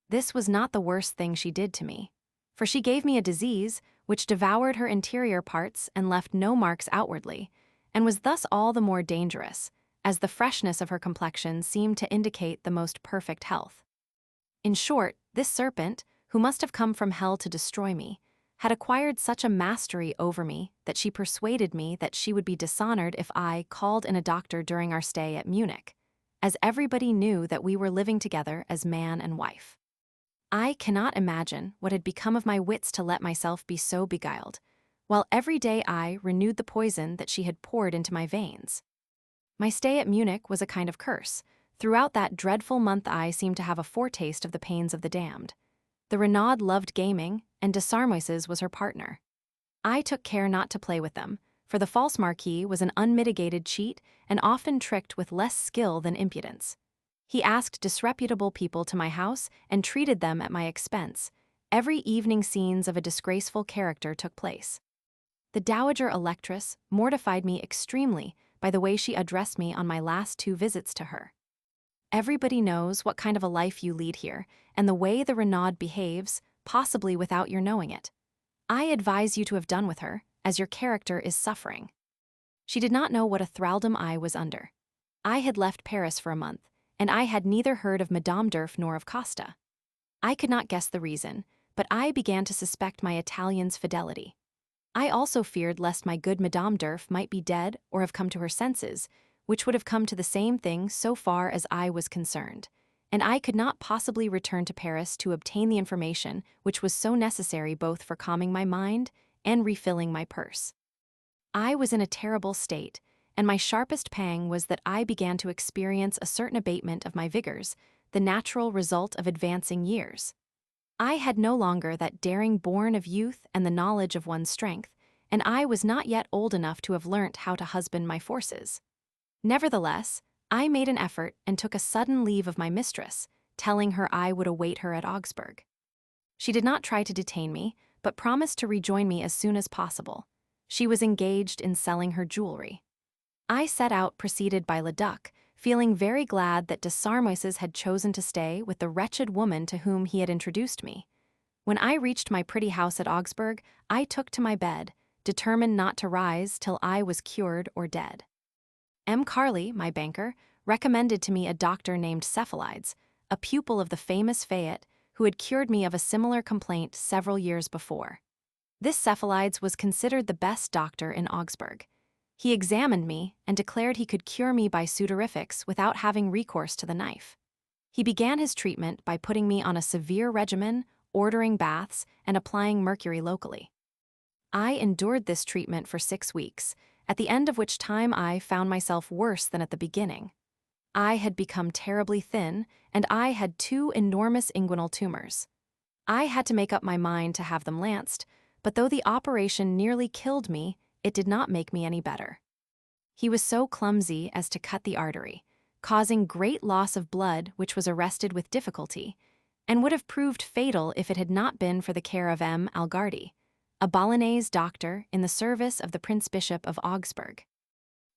This was not the worst thing she did to me, for she gave me a disease which devoured her interior parts and left no marks outwardly, and was thus all the more dangerous, as the freshness of her complexion seemed to indicate the most perfect health. In short, this serpent, who must have come from hell to destroy me, had acquired such a mastery over me that she persuaded me that she would be dishonored if I called in a doctor during our stay at Munich, as everybody knew that we were living together as man and wife. I cannot imagine what had become of my wits to let myself be so beguiled, while every day I renewed the poison that she had poured into my veins. My stay at Munich was a kind of curse. Throughout that dreadful month I seemed to have a foretaste of the pains of the damned. The Renaud loved gaming, and Desarmais's was her partner. I took care not to play with them, for the false marquis was an unmitigated cheat and often tricked with less skill than impudence. He asked disreputable people to my house and treated them at my expense. Every evening scenes of a disgraceful character took place. The Dowager Electress mortified me extremely by the way she addressed me on my last 2 visits to her. Everybody knows what kind of a life you lead here, and the way the Renaud behaves, possibly without your knowing it. I advise you to have done with her, as your character is suffering. She did not know what a thraldom I was under. I had left Paris for a month, and I had neither heard of Madame d'Urf nor of Costa. I could not guess the reason, but I began to suspect my Italian's fidelity. I also feared lest my good Madame d'Urf might be dead or have come to her senses, which would have come to the same thing so far as I was concerned, and I could not possibly return to Paris to obtain the information which was so necessary both for calming my mind and refilling my purse. I was in a terrible state, and my sharpest pang was that I began to experience a certain abatement of my vigors, the natural result of advancing years. I had no longer that daring born of youth and the knowledge of one's strength, and I was not yet old enough to have learnt how to husband my forces. Nevertheless, I made an effort and took a sudden leave of my mistress, telling her I would await her at Augsburg. She did not try to detain me, but promised to rejoin me as soon as possible. She was engaged in selling her jewelry. I set out preceded by Leduc, feeling very glad that Desarmais's had chosen to stay with the wretched woman to whom he had introduced me. When I reached my pretty house at Augsburg, I took to my bed, determined not to rise till I was cured or dead. M. Carley, my banker, recommended to me a doctor named Cephalides, a pupil of the famous Fayet, who had cured me of a similar complaint several years before. This Cephalides was considered the best doctor in Augsburg. He examined me and declared he could cure me by sudorifics without having recourse to the knife. He began his treatment by putting me on a severe regimen, ordering baths, and applying mercury locally. I endured this treatment for 6 weeks, at the end of which time I found myself worse than at the beginning. I had become terribly thin, and I had 2 enormous inguinal tumors. I had to make up my mind to have them lanced, but though the operation nearly killed me, it did not make me any better. He was so clumsy as to cut the artery, causing great loss of blood which was arrested with difficulty, and would have proved fatal if it had not been for the care of M. Algardi, a Bolognese doctor in the service of the Prince Bishop of Augsburg.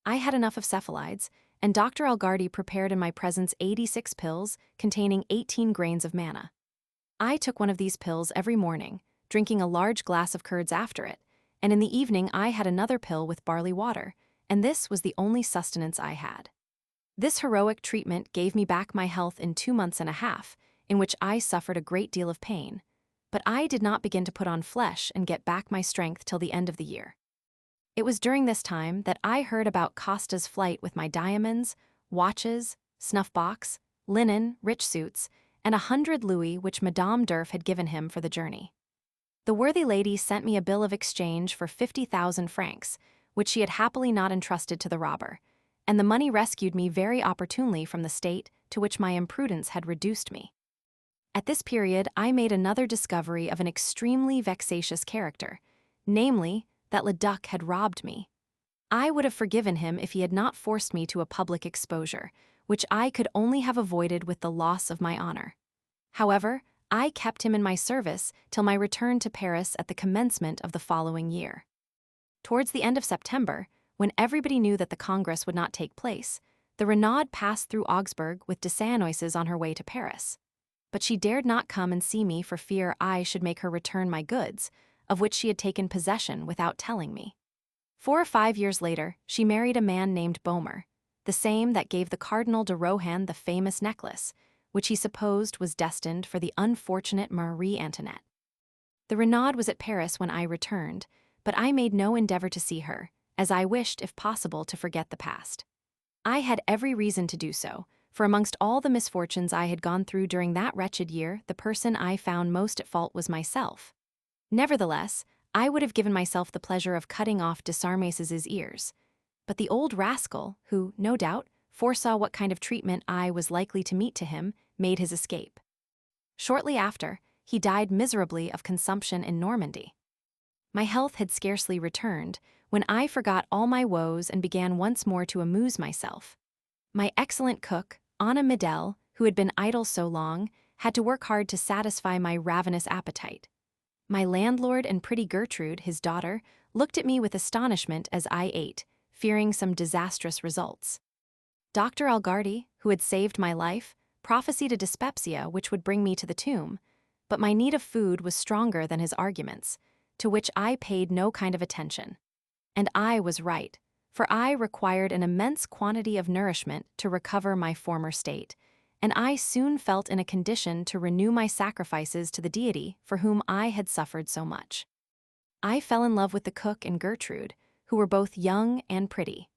I had enough of cephalides, and Dr. Algardi prepared in my presence 86 pills containing 18 grains of manna. I took one of these pills every morning, drinking a large glass of curds after it, and in the evening I had another pill with barley water, and this was the only sustenance I had. This heroic treatment gave me back my health in 2 months and a half, in which I suffered a great deal of pain, but I did not begin to put on flesh and get back my strength till the end of the year. It was during this time that I heard about Costa's flight with my diamonds, watches, snuff-box, linen, rich suits, and 100 louis which Madame Durf had given him for the journey. The worthy lady sent me a bill of exchange for 50,000 francs, which she had happily not entrusted to the robber, and the money rescued me very opportunely from the state to which my imprudence had reduced me. At this period I made another discovery of an extremely vexatious character, namely, that Leduc had robbed me. I would have forgiven him if he had not forced me to a public exposure, which I could only have avoided with the loss of my honor. However, I kept him in my service till my return to Paris at the commencement of the following year. Towards the end of September, when everybody knew that the Congress would not take place, the Renaud passed through Augsburg with de Saint-Anois's on her way to Paris. But she dared not come and see me for fear I should make her return my goods, of which she had taken possession without telling me. 4 or 5 years later, she married a man named Boehmer, the same that gave the Cardinal de Rohan the famous necklace, which he supposed was destined for the unfortunate Marie Antoinette. The Renaud was at Paris when I returned, but I made no endeavor to see her, as I wished, if possible, to forget the past. I had every reason to do so, for amongst all the misfortunes I had gone through during that wretched year, the person I found most at fault was myself. Nevertheless, I would have given myself the pleasure of cutting off de Sarmes's ears. But the old rascal, who, no doubt, foresaw what kind of treatment I was likely to meet to him, made his escape. Shortly after, he died miserably of consumption in Normandy. My health had scarcely returned, when I forgot all my woes and began once more to amuse myself. My excellent cook, Anna Medel, who had been idle so long, had to work hard to satisfy my ravenous appetite. My landlord and pretty Gertrude, his daughter, looked at me with astonishment as I ate, fearing some disastrous results. Dr. Algardi, who had saved my life, prophesied a dyspepsia which would bring me to the tomb, but my need of food was stronger than his arguments, to which I paid no kind of attention. And I was right, for I required an immense quantity of nourishment to recover my former state, and I soon felt in a condition to renew my sacrifices to the deity for whom I had suffered so much. I fell in love with the cook and Gertrude, who were both young and pretty.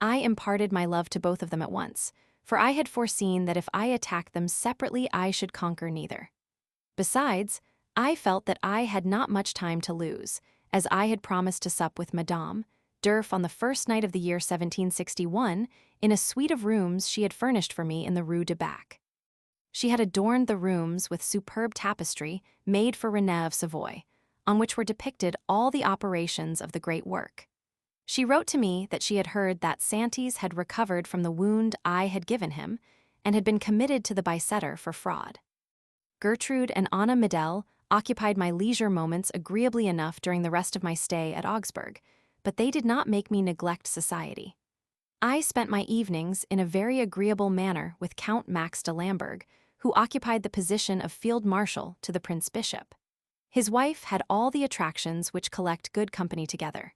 I imparted my love to both of them at once, for I had foreseen that if I attacked them separately I should conquer neither. Besides, I felt that I had not much time to lose, as I had promised to sup with Madame Durf on the first night of the year 1761 in a suite of rooms she had furnished for me in the Rue de Bac. She had adorned the rooms with superb tapestry made for René of Savoy, on which were depicted all the operations of the great work. She wrote to me that she had heard that Santis had recovered from the wound I had given him and had been committed to the Bicetre for fraud. Gertrude and Anna Medel occupied my leisure moments agreeably enough during the rest of my stay at Augsburg, but they did not make me neglect society. I spent my evenings in a very agreeable manner with Count Max de Lamberg, who occupied the position of field marshal to the Prince Bishop. His wife had all the attractions which collect good company together.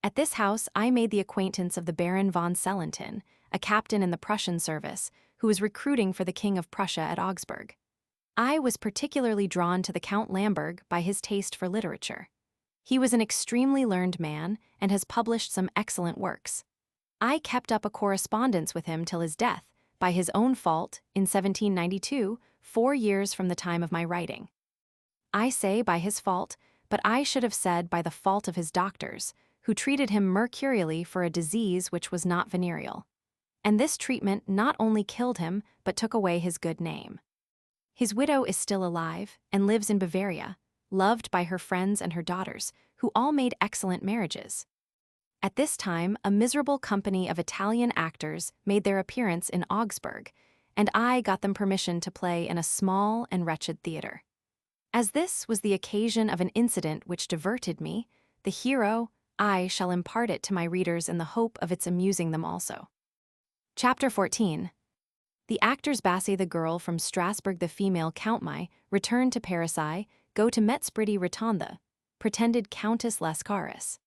At this house I made the acquaintance of the Baron von Sellentin, a captain in the Prussian service, who was recruiting for the King of Prussia at Augsburg. I was particularly drawn to the Count Lamberg by his taste for literature. He was an extremely learned man and has published some excellent works. I kept up a correspondence with him till his death, by his own fault, in 1792, 4 years from the time of my writing. I say by his fault, but I should have said by the fault of his doctors, who treated him mercurially for a disease which was not venereal. And this treatment not only killed him, but took away his good name. His widow is still alive and lives in Bavaria, loved by her friends and her daughters, who all made excellent marriages. At this time, a miserable company of Italian actors made their appearance in Augsburg, and I got them permission to play in a small and wretched theater. As this was the occasion of an incident which diverted me, the hero, I shall impart it to my readers in the hope of its amusing them also. Chapter 14. The actors Basset the girl from Strasbourg the female Count Mai return to Paris go to Metzbridi Rotonda, pretended Countess Lascaris.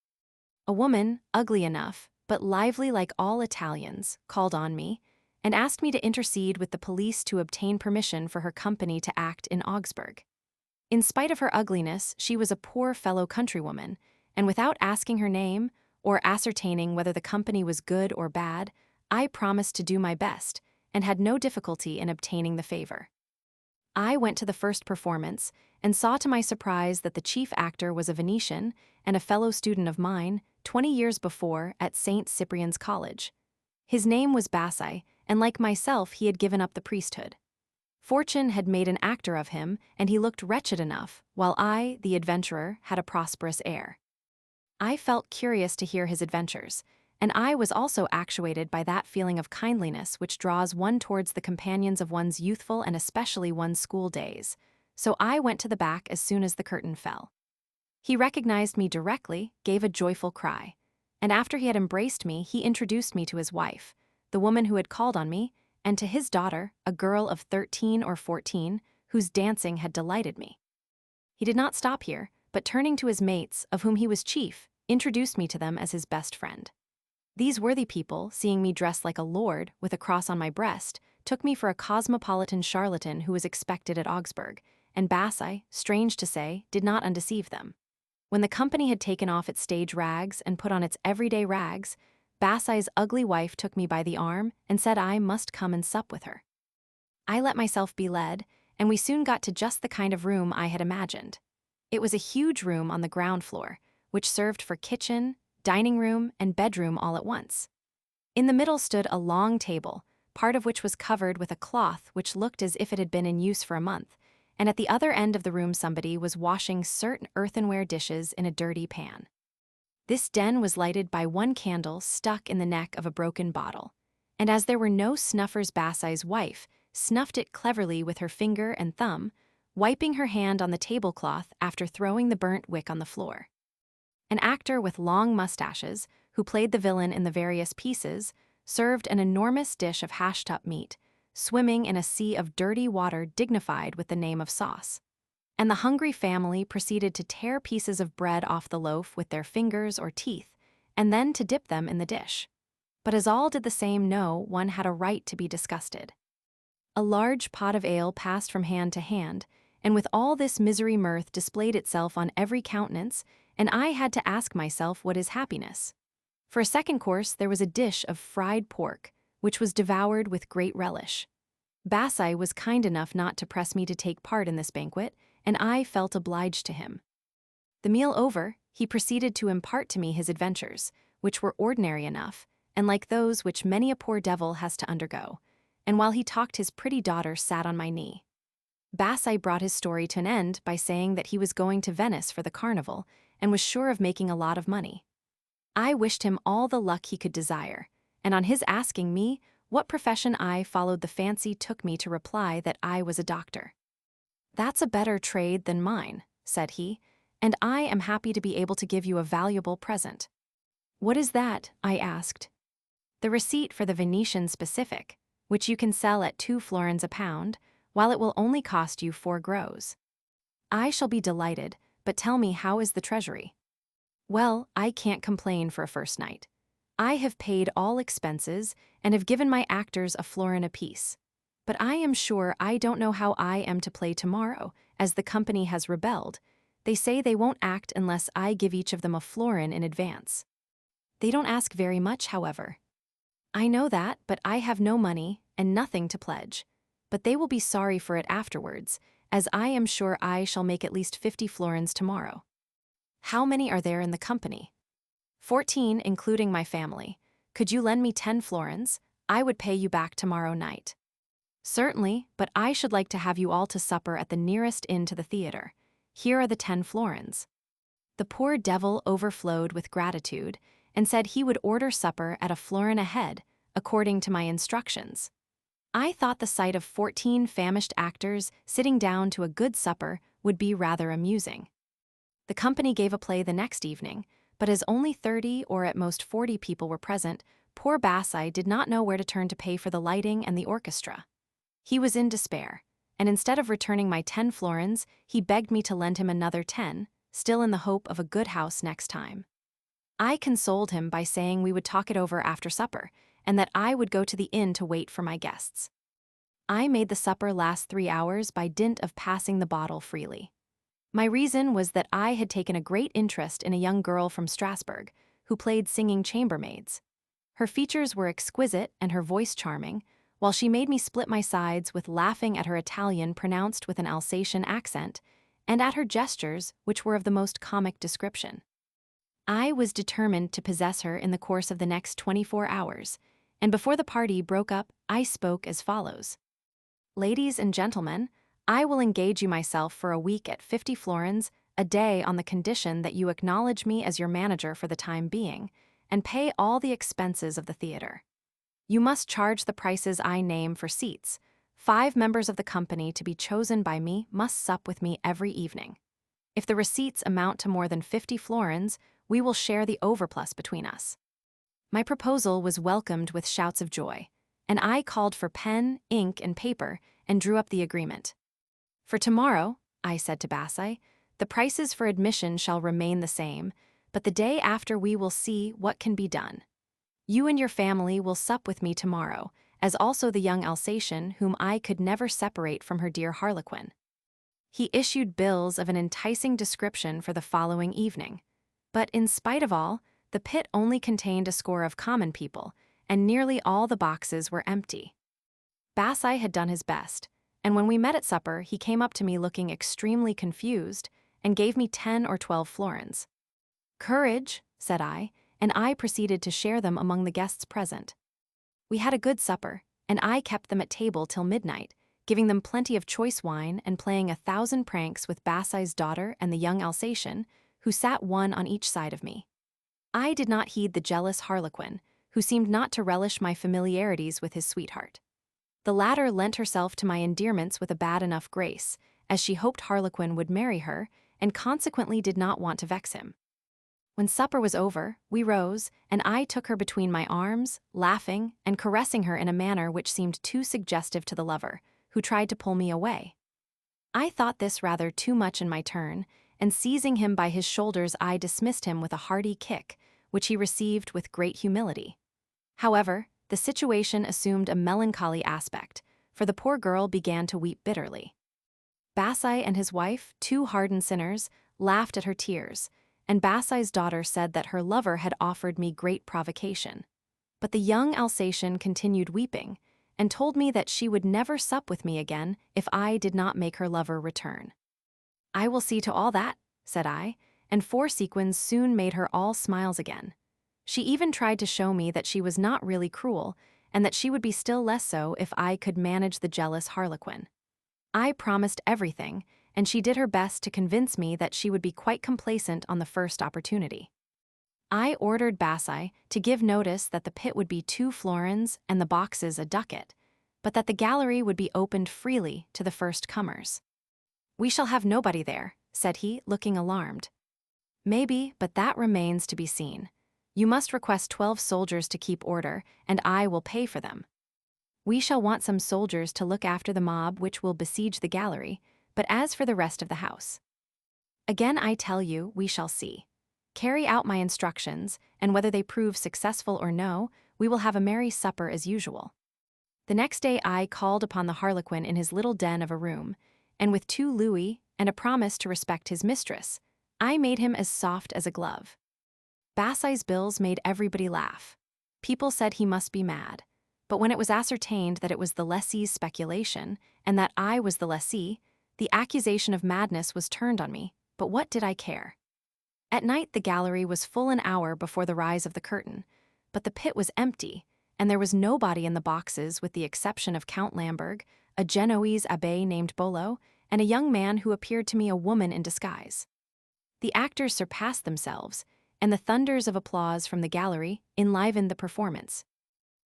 A woman, ugly enough, but lively like all Italians, called on me, and asked me to intercede with the police to obtain permission for her company to act in Augsburg. In spite of her ugliness, she was a poor fellow countrywoman, and without asking her name, or ascertaining whether the company was good or bad, I promised to do my best, and had no difficulty in obtaining the favor. I went to the first performance, and saw to my surprise that the chief actor was a Venetian, and a fellow student of mine, 20 years before, at St. Cyprian's College. His name was Basset, and like myself he had given up the priesthood. Fortune had made an actor of him, and he looked wretched enough, while I, the adventurer, had a prosperous air. I felt curious to hear his adventures, and I was also actuated by that feeling of kindliness which draws one towards the companions of one's youthful and especially one's school days, so I went to the back as soon as the curtain fell. He recognized me directly, gave a joyful cry, and after he had embraced me, he introduced me to his wife, the woman who had called on me, and to his daughter, a girl of 13 or 14, whose dancing had delighted me. He did not stop here, but turning to his mates, of whom he was chief, introduced me to them as his best friend. These worthy people, seeing me dressed like a lord, with a cross on my breast, took me for a cosmopolitan charlatan who was expected at Augsburg, and Basset, strange to say, did not undeceive them. When the company had taken off its stage rags and put on its everyday rags, Basset's ugly wife took me by the arm and said I must come and sup with her. I let myself be led, and we soon got to just the kind of room I had imagined. It was a huge room on the ground floor, which served for kitchen, dining room, and bedroom all at once. In the middle stood a long table, part of which was covered with a cloth which looked as if it had been in use for a month, and at the other end of the room somebody was washing certain earthenware dishes in a dirty pan. This den was lighted by one candle stuck in the neck of a broken bottle, and as there were no snuffers, Basset's wife snuffed it cleverly with her finger and thumb, wiping her hand on the tablecloth after throwing the burnt wick on the floor. An actor with long mustaches, who played the villain in the various pieces, served an enormous dish of hashed-up meat, swimming in a sea of dirty water dignified with the name of sauce. And the hungry family proceeded to tear pieces of bread off the loaf with their fingers or teeth, and then to dip them in the dish. But as all did the same, no one had a right to be disgusted. A large pot of ale passed from hand to hand, and with all this misery mirth displayed itself on every countenance, and I had to ask myself what is happiness. For a second course there was a dish of fried pork, which was devoured with great relish. Basset was kind enough not to press me to take part in this banquet, and I felt obliged to him. The meal over, he proceeded to impart to me his adventures, which were ordinary enough, and like those which many a poor devil has to undergo, and while he talked his pretty daughter sat on my knee. Basset brought his story to an end by saying that he was going to Venice for the carnival, and was sure of making a lot of money. I wished him all the luck he could desire, and on his asking me what profession I followed, the fancy took me to reply that I was a doctor. "That's a better trade than mine," said he, "and I am happy to be able to give you a valuable present." "What is that?" I asked. "The receipt for the Venetian specific, which you can sell at 2 florins a pound, while it will only cost you 4 gross. "I shall be delighted, but tell me, how is the treasury?" "Well, I can't complain for a first night. I have paid all expenses and have given my actors a florin apiece. But I am sure I don't know how I am to play tomorrow, as the company has rebelled. They say they won't act unless I give each of them a florin in advance. They don't ask very much, however." "I know that, but I have no money and nothing to pledge. But they will be sorry for it afterwards, as I am sure I shall make at least 50 florins tomorrow." "How many are there in the company?" 14, including my family. Could you lend me 10 florins? I would pay you back tomorrow night." "Certainly, but I should like to have you all to supper at the nearest inn to the theater. Here are the 10 florins." The poor devil overflowed with gratitude, and said he would order supper at a florin a head, according to my instructions. I thought the sight of 14 famished actors sitting down to a good supper would be rather amusing. The company gave a play the next evening, but as only 30 or at most 40 people were present, poor Bassi did not know where to turn to pay for the lighting and the orchestra. He was in despair, and instead of returning my 10 florins, he begged me to lend him another 10, still in the hope of a good house next time. I consoled him by saying we would talk it over after supper, and that I would go to the inn to wait for my guests. I made the supper last 3 hours by dint of passing the bottle freely. My reason was that I had taken a great interest in a young girl from Strasbourg, who played singing chambermaids. Her features were exquisite and her voice charming, while she made me split my sides with laughing at her Italian pronounced with an Alsatian accent, and at her gestures, which were of the most comic description. I was determined to possess her in the course of the next 24 hours, and before the party broke up, I spoke as follows. Ladies and gentlemen, I will engage you myself for a week at 50 florins a day on the condition that you acknowledge me as your manager for the time being, and pay all the expenses of the theater. You must charge the prices I name for seats. 5 members of the company to be chosen by me must sup with me every evening. If the receipts amount to more than 50 florins, we will share the overplus between us. My proposal was welcomed with shouts of joy, and I called for pen, ink, and paper and drew up the agreement. For tomorrow, I said to Bassi, the prices for admission shall remain the same, but the day after we will see what can be done. You and your family will sup with me tomorrow, as also the young Alsatian whom I could never separate from her dear Harlequin. He issued bills of an enticing description for the following evening. But in spite of all, the pit only contained a score of common people, and nearly all the boxes were empty. Bassi had done his best, and when we met at supper he came up to me looking extremely confused and gave me 10 or 12 florins. Courage, said I, and I proceeded to share them among the guests present. We had a good supper, and I kept them at table till midnight, giving them plenty of choice wine and playing 1,000 pranks with Bassi's daughter and the young Alsatian, who sat one on each side of me. I did not heed the jealous Harlequin, who seemed not to relish my familiarities with his sweetheart. The latter lent herself to my endearments with a bad enough grace, as she hoped Harlequin would marry her, and consequently did not want to vex him. When supper was over, we rose, and I took her between my arms, laughing and caressing her in a manner which seemed too suggestive to the lover, who tried to pull me away. I thought this rather too much in my turn, and seizing him by his shoulders I dismissed him with a hearty kick, which he received with great humility. However, the situation assumed a melancholy aspect, for the poor girl began to weep bitterly. Bassi and his wife, 2 hardened sinners, laughed at her tears, and Bassi's daughter said that her lover had offered me great provocation. But the young Alsatian continued weeping, and told me that she would never sup with me again if I did not make her lover return. I will see to all that, said I, and 4 sequins soon made her all smiles again. She even tried to show me that she was not really cruel, and that she would be still less so if I could manage the jealous Harlequin. I promised everything, and she did her best to convince me that she would be quite complacent on the first opportunity. I ordered Bassi to give notice that the pit would be 2 florins and the boxes a ducat, but that the gallery would be opened freely to the first comers. We shall have nobody there, said he, looking alarmed. Maybe, but that remains to be seen. You must request 12 soldiers to keep order, and I will pay for them. We shall want some soldiers to look after the mob which will besiege the gallery, but as for the rest of the house, again I tell you, we shall see. Carry out my instructions, and whether they prove successful or no, we will have a merry supper as usual. The next day I called upon the Harlequin in his little den of a room, and with 2 louis and a promise to respect his mistress, I made him as soft as a glove. Bassi's bills made everybody laugh. People said he must be mad, but when it was ascertained that it was the lessee's speculation, and that I was the lessee, the accusation of madness was turned on me, but what did I care? At night the gallery was full an hour before the rise of the curtain, but the pit was empty, and there was nobody in the boxes with the exception of Count Lamberg, a Genoese abbé named Bolo, and a young man who appeared to me a woman in disguise. The actors surpassed themselves, and the thunders of applause from the gallery enlivened the performance.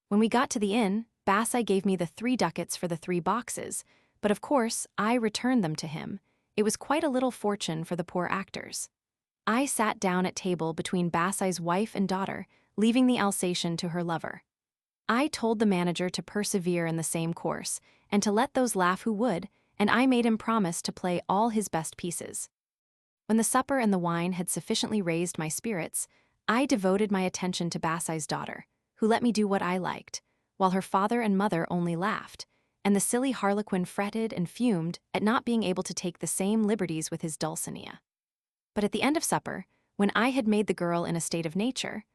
When we got to the inn, Bassi gave me the 3 ducats for the 3 boxes, but of course, I returned them to him. It was quite a little fortune for the poor actors. I sat down at table between Bassi's wife and daughter, leaving the Alsatian to her lover. I told the manager to persevere in the same course, and to let those laugh who would, and I made him promise to play all his best pieces. When the supper and the wine had sufficiently raised my spirits, I devoted my attention to Bassi's daughter, who let me do what I liked, while her father and mother only laughed, and the silly harlequin fretted and fumed at not being able to take the same liberties with his Dulcinea. But at the end of supper, when I had made the girl in a state of nature,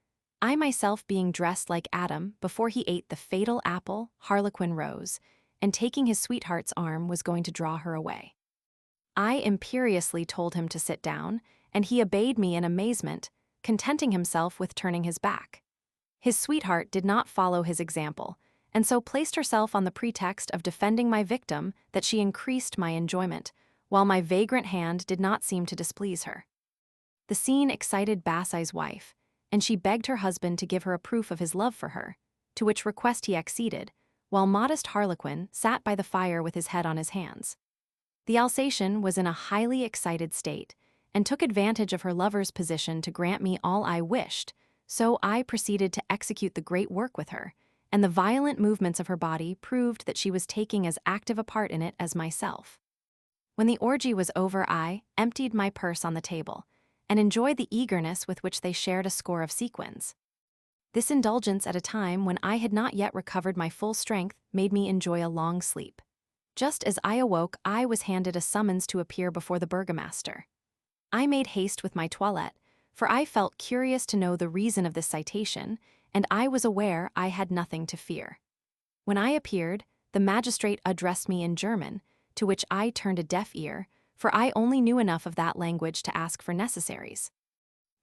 I myself being dressed like Adam before he ate the fatal apple, harlequin rose, and taking his sweetheart's arm was going to draw her away. I imperiously told him to sit down, and he obeyed me in amazement, contenting himself with turning his back. His sweetheart did not follow his example, and so placed herself on the pretext of defending my victim that she increased my enjoyment, while my vagrant hand did not seem to displease her. The scene excited Bassi's wife, and she begged her husband to give her a proof of his love for her, to which request he acceded, while modest Harlequin sat by the fire with his head on his hands. The Alsatian was in a highly excited state, and took advantage of her lover's position to grant me all I wished, so I proceeded to execute the great work with her, and the violent movements of her body proved that she was taking as active a part in it as myself. When the orgy was over, I emptied my purse on the table, and enjoyed the eagerness with which they shared a score of sequins. This indulgence at a time when I had not yet recovered my full strength made me enjoy a long sleep. Just as I awoke, I was handed a summons to appear before the burgomaster. I made haste with my toilette, for I felt curious to know the reason of this citation, and I was aware I had nothing to fear. When I appeared, the magistrate addressed me in German, to which I turned a deaf ear, for I only knew enough of that language to ask for necessaries.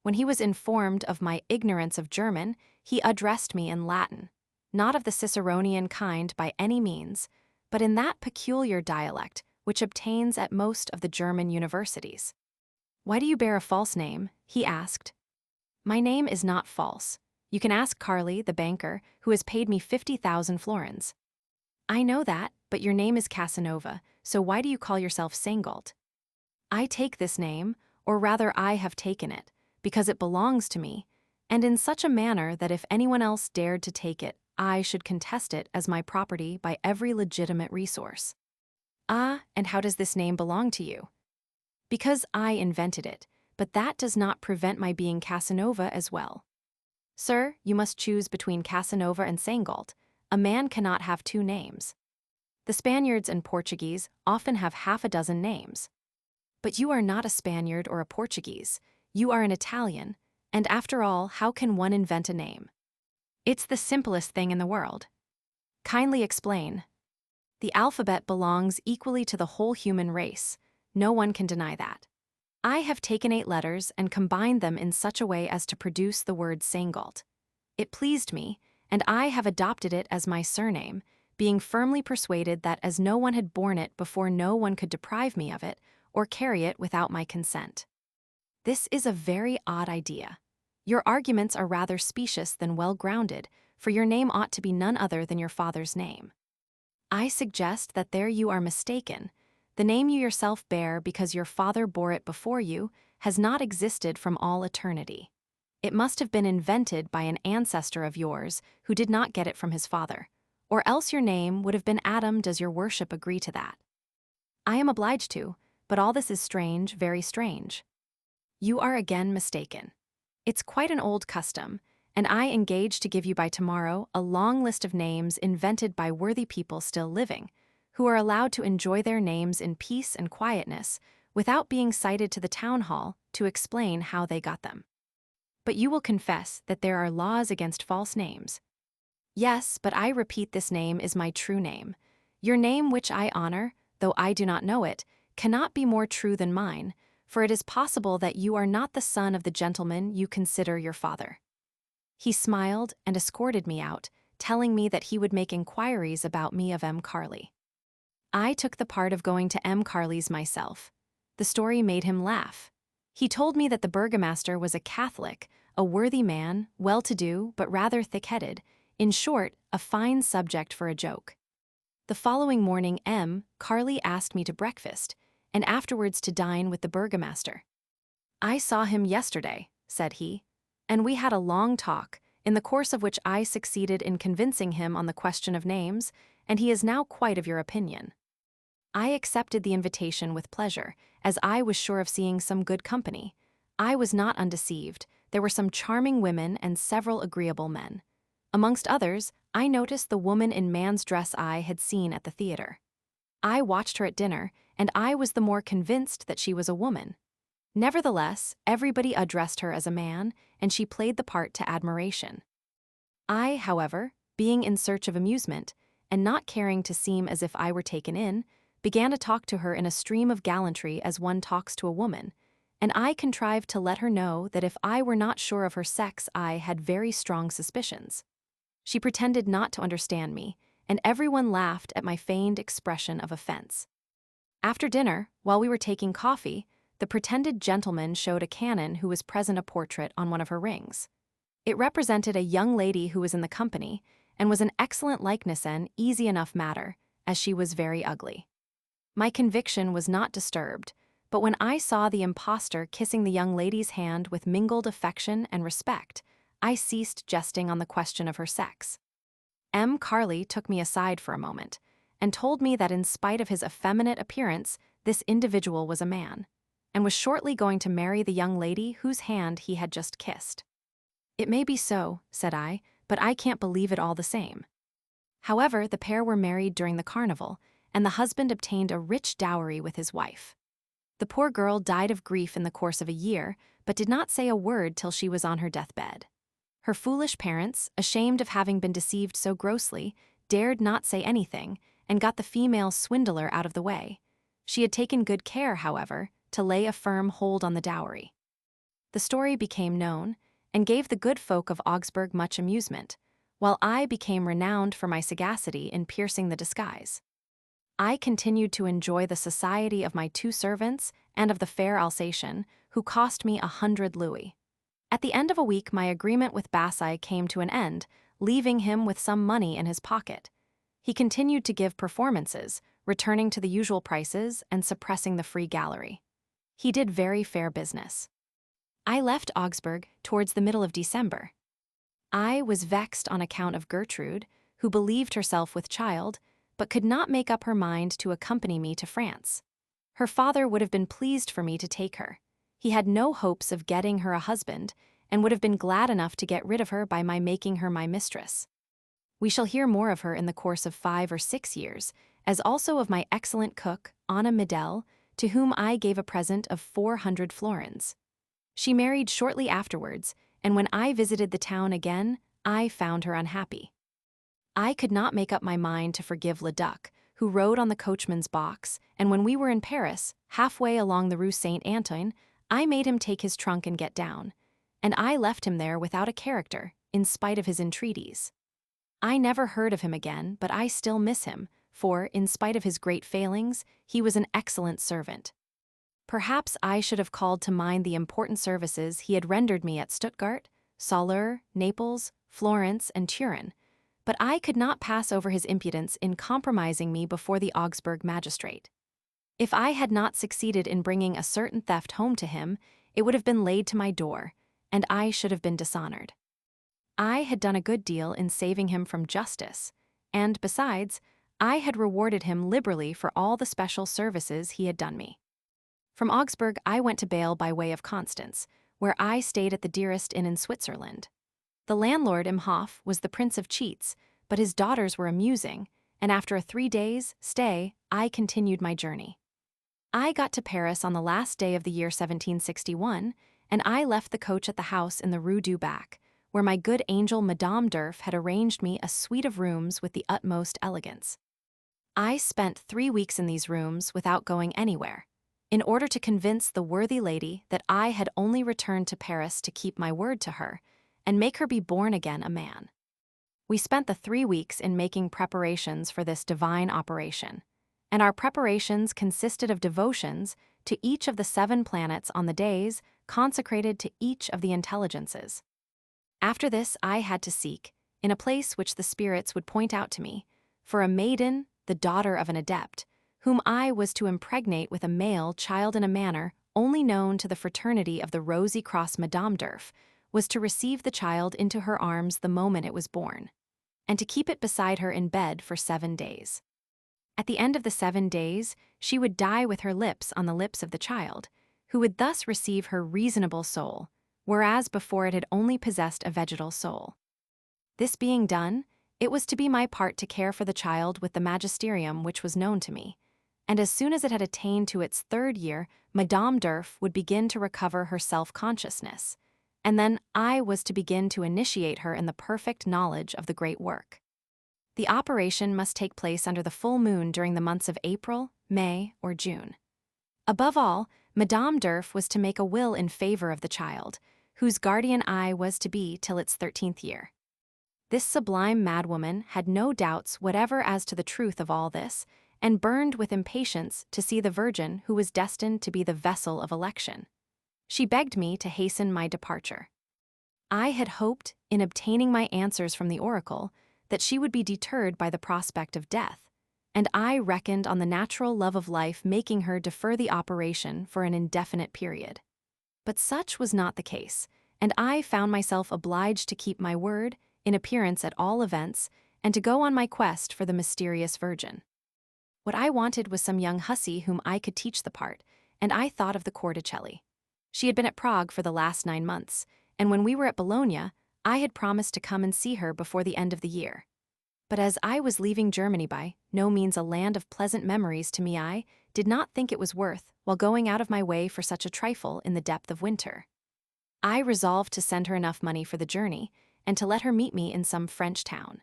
When he was informed of my ignorance of German, he addressed me in Latin, not of the Ciceronian kind by any means, but in that peculiar dialect which obtains at most of the German universities. "Why do you bear a false name?" he asked. "My name is not false. You can ask Carli, the banker, who has paid me 50,000 florins. "I know that, but your name is Casanova, so why do you call yourself Seingalt?" "I take this name, or rather I have taken it, because it belongs to me, and in such a manner that if anyone else dared to take it, I should contest it as my property by every legitimate resource." "Ah, and how does this name belong to you?" "Because I invented it, but that does not prevent my being Casanova as well." "Sir, you must choose between Casanova and Seingalt. A man cannot have 2 names. The Spaniards and Portuguese often have half a dozen names. But you are not a Spaniard or a Portuguese. You are an Italian, and after all, how can one invent a name? It's the simplest thing in the world." "Kindly explain." "The alphabet belongs equally to the whole human race. No one can deny that. I have taken 8 letters and combined them in such a way as to produce the word Seingalt. It pleased me, and I have adopted it as my surname, being firmly persuaded that as no one had borne it before, no one could deprive me of it or carry it without my consent." "This is a very odd idea. Your arguments are rather specious than well-grounded, for your name ought to be none other than your father's name." "I suggest that there you are mistaken. The name you yourself bear because your father bore it before you has not existed from all eternity. It must have been invented by an ancestor of yours who did not get it from his father, or else your name would have been Adam. Does your worship agree to that?" "I am obliged to, but all this is strange, very strange." "You are again mistaken. It's quite an old custom, and I engage to give you by tomorrow a long list of names invented by worthy people still living, who are allowed to enjoy their names in peace and quietness without being cited to the town hall to explain how they got them." "But you will confess that there are laws against false names." "Yes, but I repeat, this name is my true name. Your name, which I honor, though I do not know it, cannot be more true than mine, for it is possible that you are not the son of the gentleman you consider your father." He smiled and escorted me out, telling me that he would make inquiries about me of M. Carli. I took the part of going to M. Carli's myself. The story made him laugh. He told me that the burgomaster was a Catholic, a worthy man, well-to-do but rather thick-headed, in short, a fine subject for a joke. The following morning Carly asked me to breakfast, and afterwards to dine with the burgomaster. "I saw him yesterday," said he, "and we had a long talk, in the course of which I succeeded in convincing him on the question of names, and he is now quite of your opinion." I accepted the invitation with pleasure, as I was sure of seeing some good company. I was not undeceived. There were some charming women and several agreeable men. Amongst others, I noticed the woman in man's dress I had seen at the theater. I watched her at dinner, and I was the more convinced that she was a woman. Nevertheless, everybody addressed her as a man, and she played the part to admiration. I, however, being in search of amusement, and not caring to seem as if I were taken in, began to talk to her in a stream of gallantry as one talks to a woman, and I contrived to let her know that if I were not sure of her sex I had very strong suspicions. She pretended not to understand me, and everyone laughed at my feigned expression of offense. After dinner, while we were taking coffee, the pretended gentleman showed a canon who was present a portrait on one of her rings. It represented a young lady who was in the company, and was an excellent likeness and easy enough matter, as she was very ugly. My conviction was not disturbed, but when I saw the impostor kissing the young lady's hand with mingled affection and respect, I ceased jesting on the question of her sex. Carly took me aside for a moment, and told me that in spite of his effeminate appearance, this individual was a man, and was shortly going to marry the young lady whose hand he had just kissed. "It may be so," said I, "but I can't believe it all the same." However, the pair were married during the carnival, and the husband obtained a rich dowry with his wife. The poor girl died of grief in the course of a year, but did not say a word till she was on her deathbed. Her foolish parents, ashamed of having been deceived so grossly, dared not say anything, and got the female swindler out of the way. She had taken good care, however, to lay a firm hold on the dowry. The story became known, and gave the good folk of Augsburg much amusement, while I became renowned for my sagacity in piercing the disguise. I continued to enjoy the society of my 2 servants and of the fair Alsatian, who cost me 100 louis. At the end of a week my agreement with Bassi came to an end, leaving him with some money in his pocket. He continued to give performances, returning to the usual prices and suppressing the free gallery. He did very fair business. I left Augsburg towards the middle of December. I was vexed on account of Gertrude, who believed herself with child, but could not make up her mind to accompany me to France. Her father would have been pleased for me to take her. He had no hopes of getting her a husband, and would have been glad enough to get rid of her by my making her my mistress. We shall hear more of her in the course of 5 or 6 years, as also of my excellent cook, Anna Medel, to whom I gave a present of 400 florins. She married shortly afterwards, and when I visited the town again, I found her unhappy. I could not make up my mind to forgive Leduc, who rode on the coachman's box, and when we were in Paris, halfway along the Rue Saint-Antoine, I made him take his trunk and get down, and I left him there without a character, in spite of his entreaties. I never heard of him again, but I still miss him, for, in spite of his great failings, he was an excellent servant. Perhaps I should have called to mind the important services he had rendered me at Stuttgart, Soleure, Naples, Florence, and Turin, but I could not pass over his impudence in compromising me before the Augsburg magistrate. If I had not succeeded in bringing a certain theft home to him, it would have been laid to my door, and I should have been dishonored. I had done a good deal in saving him from justice, and, besides, I had rewarded him liberally for all the special services he had done me. From Augsburg I went to Bâle by way of Constance, where I stayed at the dearest inn in Switzerland. The landlord, Imhoff, was the prince of cheats, but his daughters were amusing, and after a 3 days' stay, I continued my journey. I got to Paris on the last day of the year 1761, and I left the coach at the house in the Rue du Bac, where my good angel Madame Durf had arranged me a suite of rooms with the utmost elegance. I spent 3 weeks in these rooms without going anywhere, in order to convince the worthy lady that I had only returned to Paris to keep my word to her, and make her be born again a man. We spent the 3 weeks in making preparations for this divine operation, and our preparations consisted of devotions to each of the 7 planets on the days consecrated to each of the intelligences. After this I had to seek, in a place which the spirits would point out to me, for a maiden, the daughter of an adept, whom I was to impregnate with a male child in a manner only known to the fraternity of the Rosy Cross Madame d'Urf, was to receive the child into her arms the moment it was born, and to keep it beside her in bed for 7 days. At the end of the 7 days, she would die with her lips on the lips of the child, who would thus receive her reasonable soul, whereas before it had only possessed a vegetal soul. This being done, it was to be my part to care for the child with the magisterium which was known to me, and as soon as it had attained to its 3rd year, Madame d'Urf would begin to recover her self-consciousness, and then I was to begin to initiate her in the perfect knowledge of the great work. The operation must take place under the full moon during the months of April, May, or June. Above all, Madame d'Urf was to make a will in favor of the child, whose guardian I was to be till its 13th year. This sublime madwoman had no doubts whatever as to the truth of all this, and burned with impatience to see the Virgin who was destined to be the vessel of election. She begged me to hasten my departure. I had hoped, in obtaining my answers from the oracle, that she would be deterred by the prospect of death, and I reckoned on the natural love of life making her defer the operation for an indefinite period. But such was not the case, and I found myself obliged to keep my word, in appearance at all events, and to go on my quest for the mysterious Virgin. What I wanted was some young hussy whom I could teach the part, and I thought of the Corticelli. She had been at Prague for the last 9 months, and when we were at Bologna, I had promised to come and see her before the end of the year. But as I was leaving Germany by no means a land of pleasant memories to me, I did not think it was worth while going out of my way for such a trifle in the depth of winter. I resolved to send her enough money for the journey, and to let her meet me in some French town.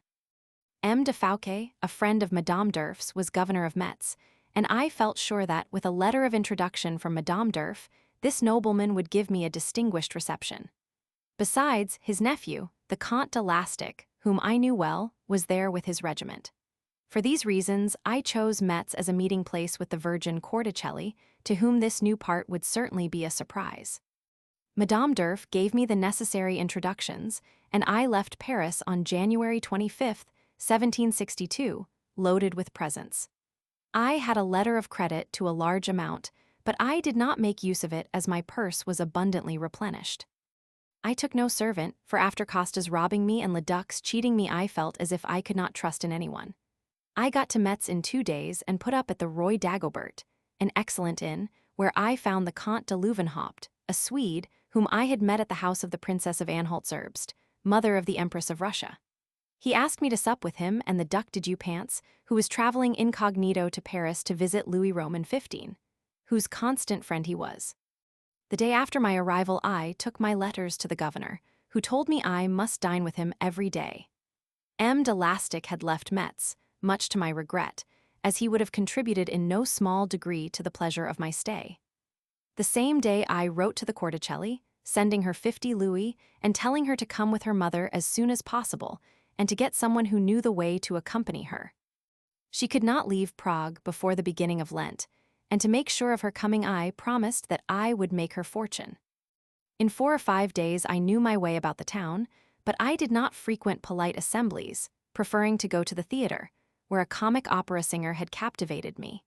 M. de Fouquet, a friend of Madame d'Urf's, was governor of Metz, and I felt sure that, with a letter of introduction from Madame d'Urf, this nobleman would give me a distinguished reception. Besides, his nephew, the Comte de Lastic, whom I knew well, was there with his regiment. For these reasons, I chose Metz as a meeting place with the Virgin Corticelli, to whom this new part would certainly be a surprise. Madame d'Urf gave me the necessary introductions, and I left Paris on January 25, 1762, loaded with presents. I had a letter of credit to a large amount, but I did not make use of it as my purse was abundantly replenished. I took no servant, for after Costa's robbing me and Ledoux's cheating me, I felt as if I could not trust in anyone. I got to Metz in 2 days and put up at the Roi Dagobert, an excellent inn, where I found the Comte de Leuwenhaupt, a Swede, whom I had met at the house of the Princess of Anhalt-Zerbst, mother of the Empress of Russia. He asked me to sup with him and the Duc de Dupantz, who was traveling incognito to Paris to visit Louis Roman XV, whose constant friend he was. The day after my arrival I took my letters to the governor, who told me I must dine with him every day. M. de Lastic had left Metz, much to my regret, as he would have contributed in no small degree to the pleasure of my stay. The same day I wrote to the Corticelli, sending her 50 louis and telling her to come with her mother as soon as possible, and to get someone who knew the way to accompany her. She could not leave Prague before the beginning of Lent, and to make sure of her coming I promised that I would make her fortune. In 4 or 5 days I knew my way about the town, but I did not frequent polite assemblies, preferring to go to the theater, where a comic opera singer had captivated me.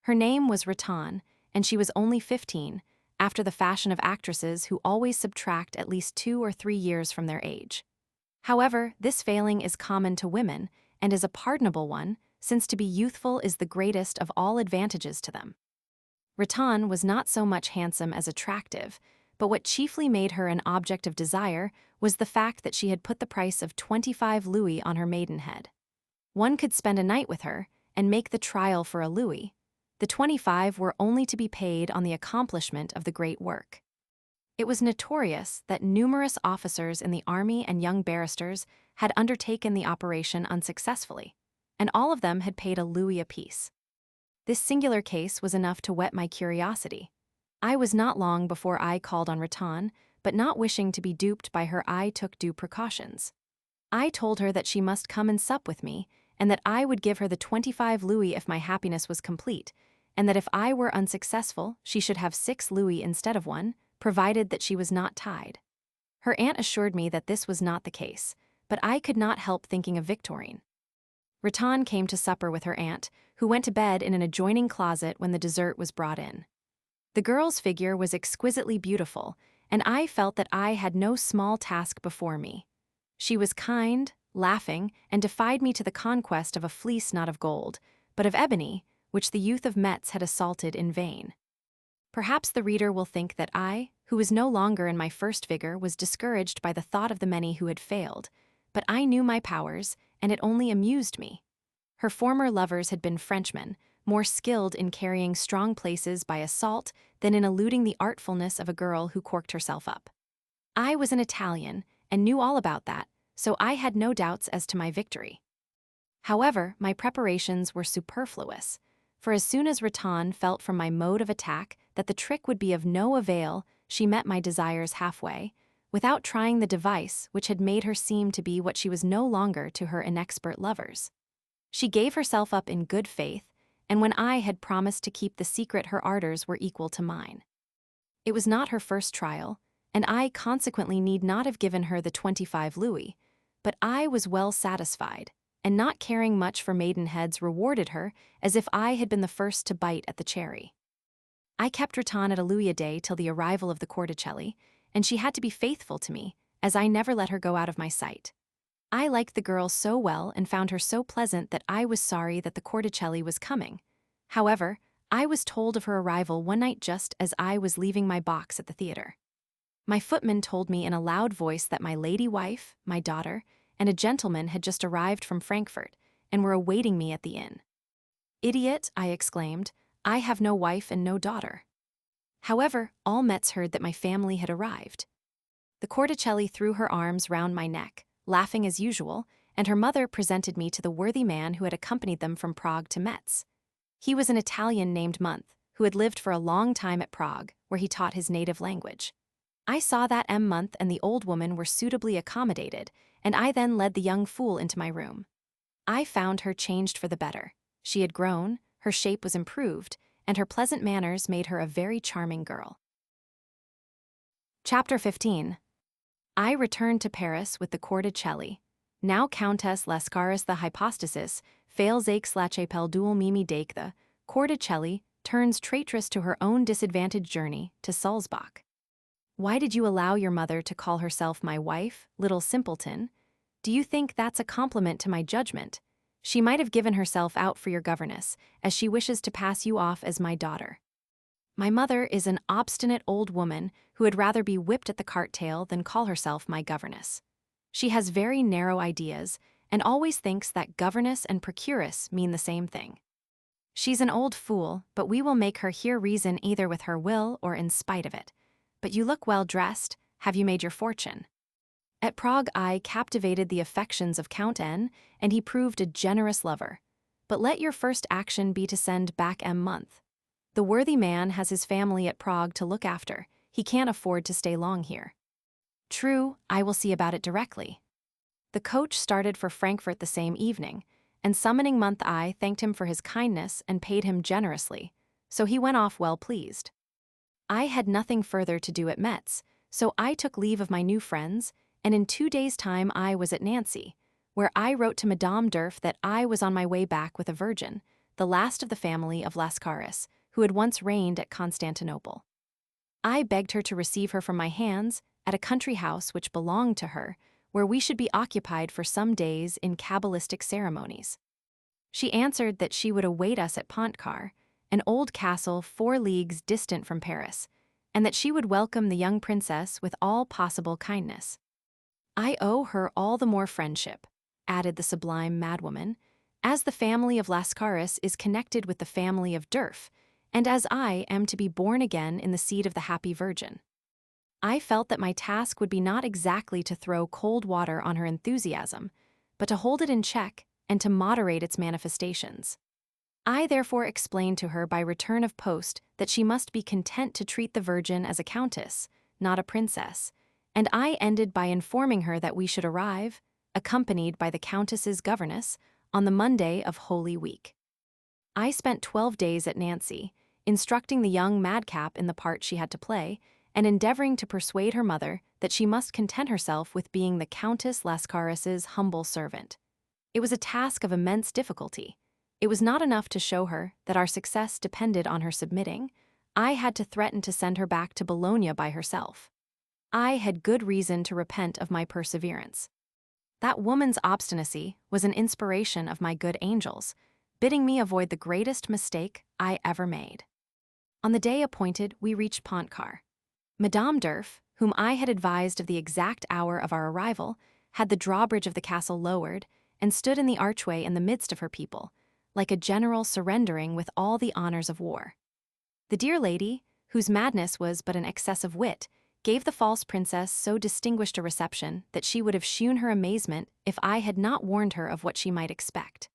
Her name was Rattan, and she was only 15, after the fashion of actresses who always subtract at least 2 or 3 years from their age. However, this failing is common to women, and is a pardonable one, since to be youthful is the greatest of all advantages to them. Rattan was not so much handsome as attractive, but what chiefly made her an object of desire was the fact that she had put the price of 25 louis on her maidenhead. One could spend a night with her, and make the trial for a louis. The 25 were only to be paid on the accomplishment of the great work. It was notorious that numerous officers in the army and young barristers had undertaken the operation unsuccessfully, and all of them had paid a louis apiece. This singular case was enough to whet my curiosity. I was not long before I called on Rattan, but not wishing to be duped by her I took due precautions. I told her that she must come and sup with me, and that I would give her the 25 louis if my happiness was complete, and that if I were unsuccessful she should have 6 louis instead of 1, provided that she was not tied. Her aunt assured me that this was not the case, but I could not help thinking of Victorine. Raton came to supper with her aunt, who went to bed in an adjoining closet when the dessert was brought in. The girl's figure was exquisitely beautiful, and I felt that I had no small task before me. She was kind, laughing, and defied me to the conquest of a fleece not of gold, but of ebony, which the youth of Metz had assaulted in vain. Perhaps the reader will think that I, who was no longer in my first vigor, was discouraged by the thought of the many who had failed, but I knew my powers, and it only amused me. Her former lovers had been Frenchmen, more skilled in carrying strong places by assault than in eluding the artfulness of a girl who corked herself up. I was an Italian, and knew all about that, so I had no doubts as to my victory. However, my preparations were superfluous, for as soon as Raton felt from my mode of attack that the trick would be of no avail, she met my desires halfway, without trying the device which had made her seem to be what she was no longer to her inexpert lovers. She gave herself up in good faith, and when I had promised to keep the secret, her ardors were equal to mine. It was not her first trial, and I consequently need not have given her the 25 louis, but I was well satisfied, and not caring much for maidenheads rewarded her as if I had been the first to bite at the cherry. I kept Raton at a louis a day till the arrival of the Corticelli, and she had to be faithful to me, as I never let her go out of my sight. I liked the girl so well and found her so pleasant that I was sorry that the Corticelli was coming. However, I was told of her arrival one night just as I was leaving my box at the theater. My footman told me in a loud voice that my lady wife, my daughter, and a gentleman had just arrived from Frankfurt and were awaiting me at the inn. "Idiot," I exclaimed, "I have no wife and no daughter." However, all Metz heard that my family had arrived. The Corticelli threw her arms round my neck, laughing as usual, and her mother presented me to the worthy man who had accompanied them from Prague to Metz. He was an Italian named Month, who had lived for a long time at Prague, where he taught his native language. I saw that Month and the old woman were suitably accommodated, and I then led the young fool into my room. I found her changed for the better. She had grown, her shape was improved, and her pleasant manners made her a very charming girl. Chapter 15. I returned to Paris with the Corticelli. Now Countess Lascaris the hypostasis, fails aix la chapelle duel mimi dake the Corticelli, turns traitress to her own disadvantaged journey to Sulzbach. Why did you allow your mother to call herself my wife, little simpleton? Do you think that's a compliment to my judgment? She might have given herself out for your governess, as she wishes to pass you off as my daughter. My mother is an obstinate old woman who would rather be whipped at the cart-tail than call herself my governess. She has very narrow ideas and always thinks that governess and procuress mean the same thing. She's an old fool, but we will make her hear reason either with her will or in spite of it. But you look well dressed. Have you made your fortune? At Prague I captivated the affections of Count N, and he proved a generous lover. But let your first action be to send back Month. The worthy man has his family at Prague to look after. He can't afford to stay long here. True, I will see about it directly. The coach started for Frankfurt the same evening, and summoning Month I thanked him for his kindness and paid him generously, so he went off well pleased. I had nothing further to do at Metz, so I took leave of my new friends, and in 2 days' time I was at Nancy, where I wrote to Madame Durf that I was on my way back with a virgin, the last of the family of Lascaris, who had once reigned at Constantinople. I begged her to receive her from my hands at a country house which belonged to her, where we should be occupied for some days in cabalistic ceremonies. She answered that she would await us at Pontcar, an old castle 4 leagues distant from Paris, and that she would welcome the young princess with all possible kindness. I owe her all the more friendship, added the sublime madwoman, as the family of Lascaris is connected with the family of Durf, and as I am to be born again in the seed of the happy Virgin. I felt that my task would be not exactly to throw cold water on her enthusiasm, but to hold it in check and to moderate its manifestations. I therefore explained to her by return of post that she must be content to treat the Virgin as a countess, not a princess, and I ended by informing her that we should arrive, accompanied by the countess's governess, on the Monday of Holy Week. I spent 12 days at Nancy, instructing the young madcap in the part she had to play, and endeavoring to persuade her mother that she must content herself with being the Countess Lascaris's humble servant. It was a task of immense difficulty. It was not enough to show her that our success depended on her submitting. I had to threaten to send her back to Bologna by herself. I had good reason to repent of my perseverance. That woman's obstinacy was an inspiration of my good angels, bidding me avoid the greatest mistake I ever made. On the day appointed, we reached Pontcar. Madame d'Urf, whom I had advised of the exact hour of our arrival, had the drawbridge of the castle lowered and stood in the archway in the midst of her people, like a general surrendering with all the honors of war. The dear lady, whose madness was but an excess of wit, gave the false princess so distinguished a reception that she would have shewn her amazement if I had not warned her of what she might expect.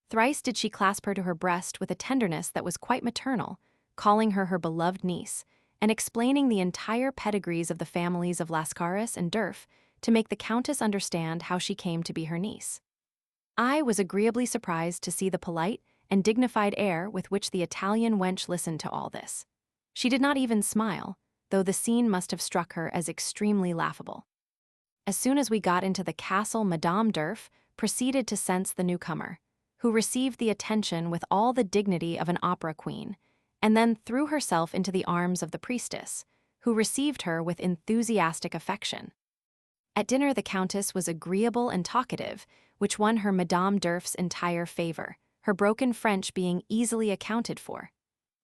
Thrice did she clasp her to her breast with a tenderness that was quite maternal, calling her beloved niece, and explaining the entire pedigrees of the families of Lascaris and d'Urf to make the Countess understand how she came to be her niece. I was agreeably surprised to see the polite and dignified air with which the Italian wench listened to all this. She did not even smile, though the scene must have struck her as extremely laughable. As soon as we got into the castle, Madame d'Urf proceeded to cense the newcomer, who received the attention with all the dignity of an opera queen, and then threw herself into the arms of the priestess, who received her with enthusiastic affection. At dinner the Countess was agreeable and talkative, which won her Madame d'Urf's entire favor, her broken French being easily accounted for.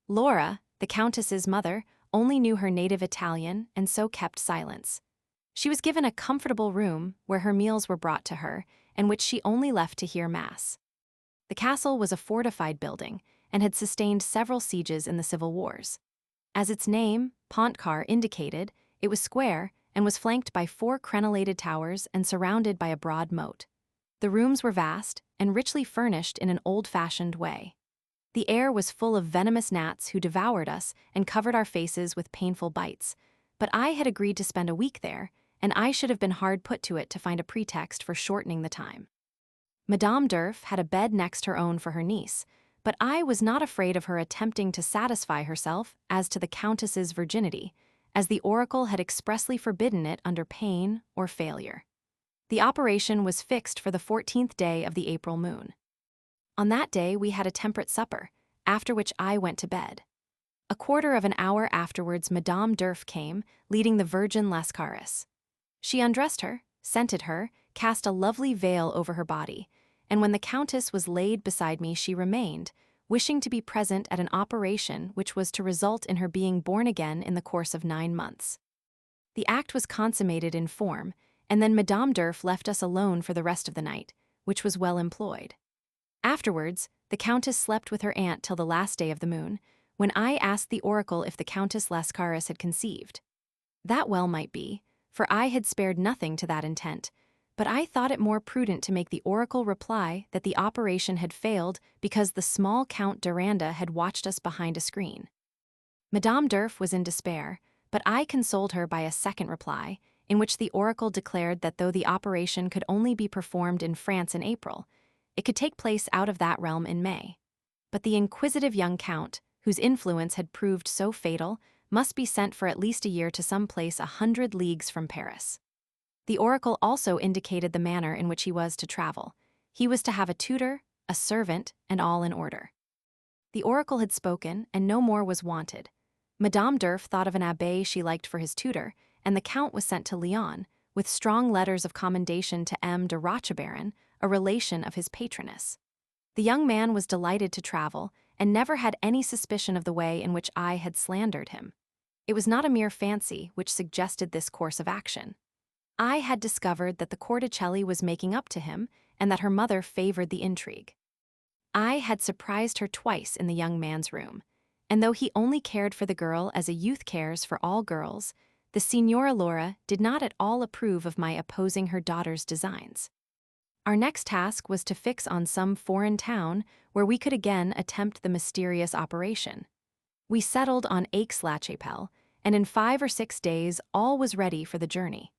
Laura, the Countess's mother, only knew her native Italian and so kept silence. She was given a comfortable room where her meals were brought to her and which she only left to hear mass. The castle was a fortified building and had sustained several sieges in the civil wars. As its name, Pontcar, indicated, it was square and was flanked by 4 crenellated towers and surrounded by a broad moat. The rooms were vast and richly furnished in an old-fashioned way. The air was full of venomous gnats who devoured us and covered our faces with painful bites, but I had agreed to spend a week there, and I should have been hard put to it to find a pretext for shortening the time. Madame d'Urf had a bed next her own for her niece, but I was not afraid of her attempting to satisfy herself as to the Countess's virginity, as the oracle had expressly forbidden it under pain or failure. The operation was fixed for the 14th day of the April moon. On that day we had a temperate supper, after which I went to bed. A quarter of an hour afterwards Madame d'Urf came, leading the Virgin Lascaris. She undressed her, scented her, cast a lovely veil over her body, and when the Countess was laid beside me she remained, wishing to be present at an operation which was to result in her being born again in the course of 9 months. The act was consummated in form, and then Madame d'Urf left us alone for the rest of the night, which was well employed. Afterwards, the Countess slept with her aunt till the last day of the moon, when I asked the oracle if the Countess Lascaris had conceived. That well might be, for I had spared nothing to that intent, but I thought it more prudent to make the oracle reply that the operation had failed because the small Count Duranda had watched us behind a screen. Madame d'Urf was in despair, but I consoled her by a second reply, in which the oracle declared that though the operation could only be performed in France in April, it could take place out of that realm in May. But the inquisitive young count, whose influence had proved so fatal, must be sent for at least a year to some place 100 leagues from Paris. The oracle also indicated the manner in which he was to travel. He was to have a tutor, a servant, and all in order. The oracle had spoken, and no more was wanted. Madame d'Urf thought of an abbé she liked for his tutor, and the count was sent to Lyon, with strong letters of commendation to M. de Rochebaron, a relation of his patroness. The young man was delighted to travel, and never had any suspicion of the way in which I had slandered him. It was not a mere fancy which suggested this course of action. I had discovered that the Corticelli was making up to him, and that her mother favored the intrigue. I had surprised her twice in the young man's room, and though he only cared for the girl as a youth cares for all girls, the Signora Laura did not at all approve of my opposing her daughter's designs. Our next task was to fix on some foreign town where we could again attempt the mysterious operation. We settled on Aix-la-Chapelle, and in 5 or 6 days all was ready for the journey.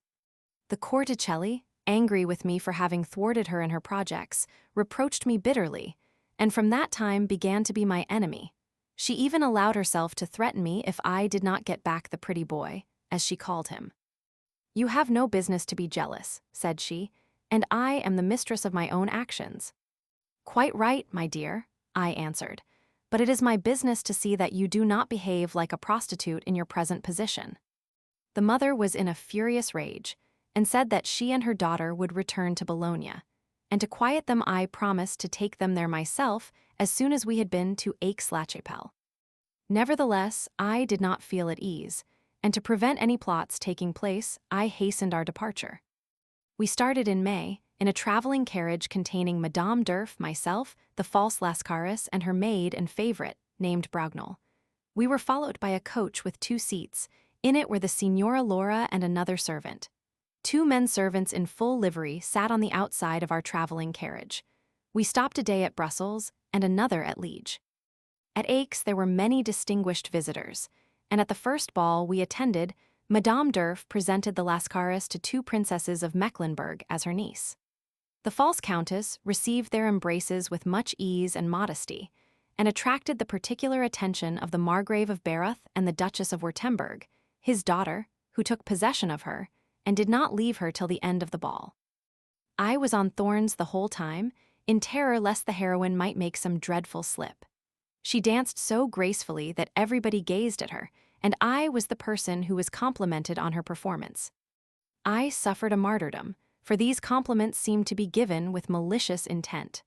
The Corticelli, angry with me for having thwarted her in her projects, reproached me bitterly, and from that time began to be my enemy. She even allowed herself to threaten me if I did not get back the pretty boy, as she called him. "You have no business to be jealous," said she, "and I am the mistress of my own actions." "Quite right, my dear," I answered, "but it is my business to see that you do not behave like a prostitute in your present position." The mother was in a furious rage, and said that she and her daughter would return to Bologna, and to quiet them I promised to take them there myself as soon as we had been to Aix-la-Chapelle. Nevertheless, I did not feel at ease, and to prevent any plots taking place, I hastened our departure. We started in May, in a traveling carriage containing Madame Durf, myself, the false Lascaris, and her maid and favorite, named Braugnol. We were followed by a coach with 2 seats. In it were the Signora Laura and another servant. 2 men servants in full livery sat on the outside of our traveling carriage. We stopped a day at Brussels and another at Liege. At Aix there were many distinguished visitors, and at the first ball we attended, Madame Durf presented the Lascaris to 2 princesses of Mecklenburg as her niece. The false countess received their embraces with much ease and modesty, and attracted the particular attention of the Margrave of Baruth and the Duchess of Württemberg, his daughter, who took possession of her, and did not leave her till the end of the ball. I was on thorns the whole time, in terror lest the heroine might make some dreadful slip. She danced so gracefully that everybody gazed at her, and I was the person who was complimented on her performance. I suffered a martyrdom, for these compliments seemed to be given with malicious intent.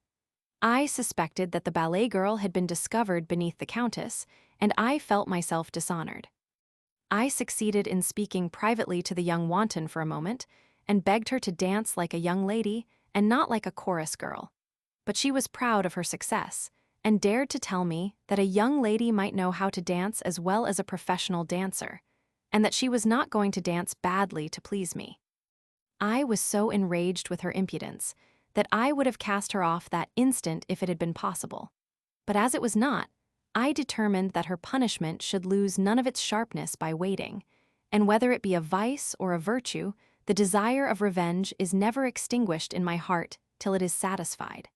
I suspected that the ballet girl had been discovered beneath the countess, and I felt myself dishonored. I succeeded in speaking privately to the young wanton for a moment, and begged her to dance like a young lady and not like a chorus girl. But she was proud of her success, and dared to tell me that a young lady might know how to dance as well as a professional dancer, and that she was not going to dance badly to please me. I was so enraged with her impudence that I would have cast her off that instant if it had been possible. But as it was not, I determined that her punishment should lose none of its sharpness by waiting, and whether it be a vice or a virtue, the desire of revenge is never extinguished in my heart till it is satisfied.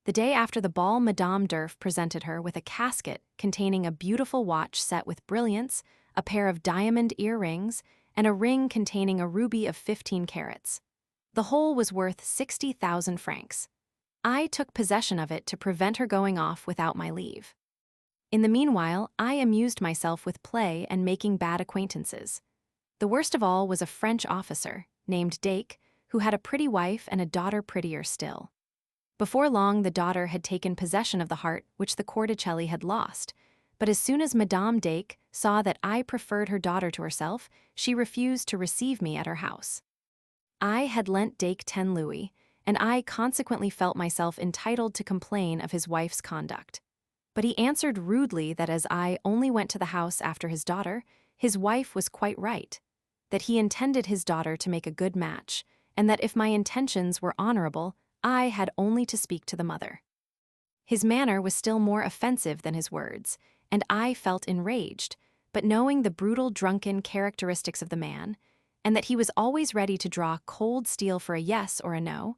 The day after the ball, Madame Durf presented her with a casket containing a beautiful watch set with brilliants, a pair of diamond earrings, and a ring containing a ruby of 15 carats. The whole was worth 60,000 francs. I took possession of it to prevent her going off without my leave. In the meanwhile, I amused myself with play and making bad acquaintances. The worst of all was a French officer, named Jacques, who had a pretty wife and a daughter prettier still. Before long, the daughter had taken possession of the heart which the Corticelli had lost, but as soon as Madame Jacques saw that I preferred her daughter to herself, she refused to receive me at her house. I had lent Jacques 10 louis, and I consequently felt myself entitled to complain of his wife's conduct. But he answered rudely that as I only went to the house after his daughter, his wife was quite right, that he intended his daughter to make a good match, and that if my intentions were honorable, I had only to speak to the mother. His manner was still more offensive than his words, and I felt enraged, but knowing the brutal drunken characteristics of the man, and that he was always ready to draw cold steel for a yes or a no,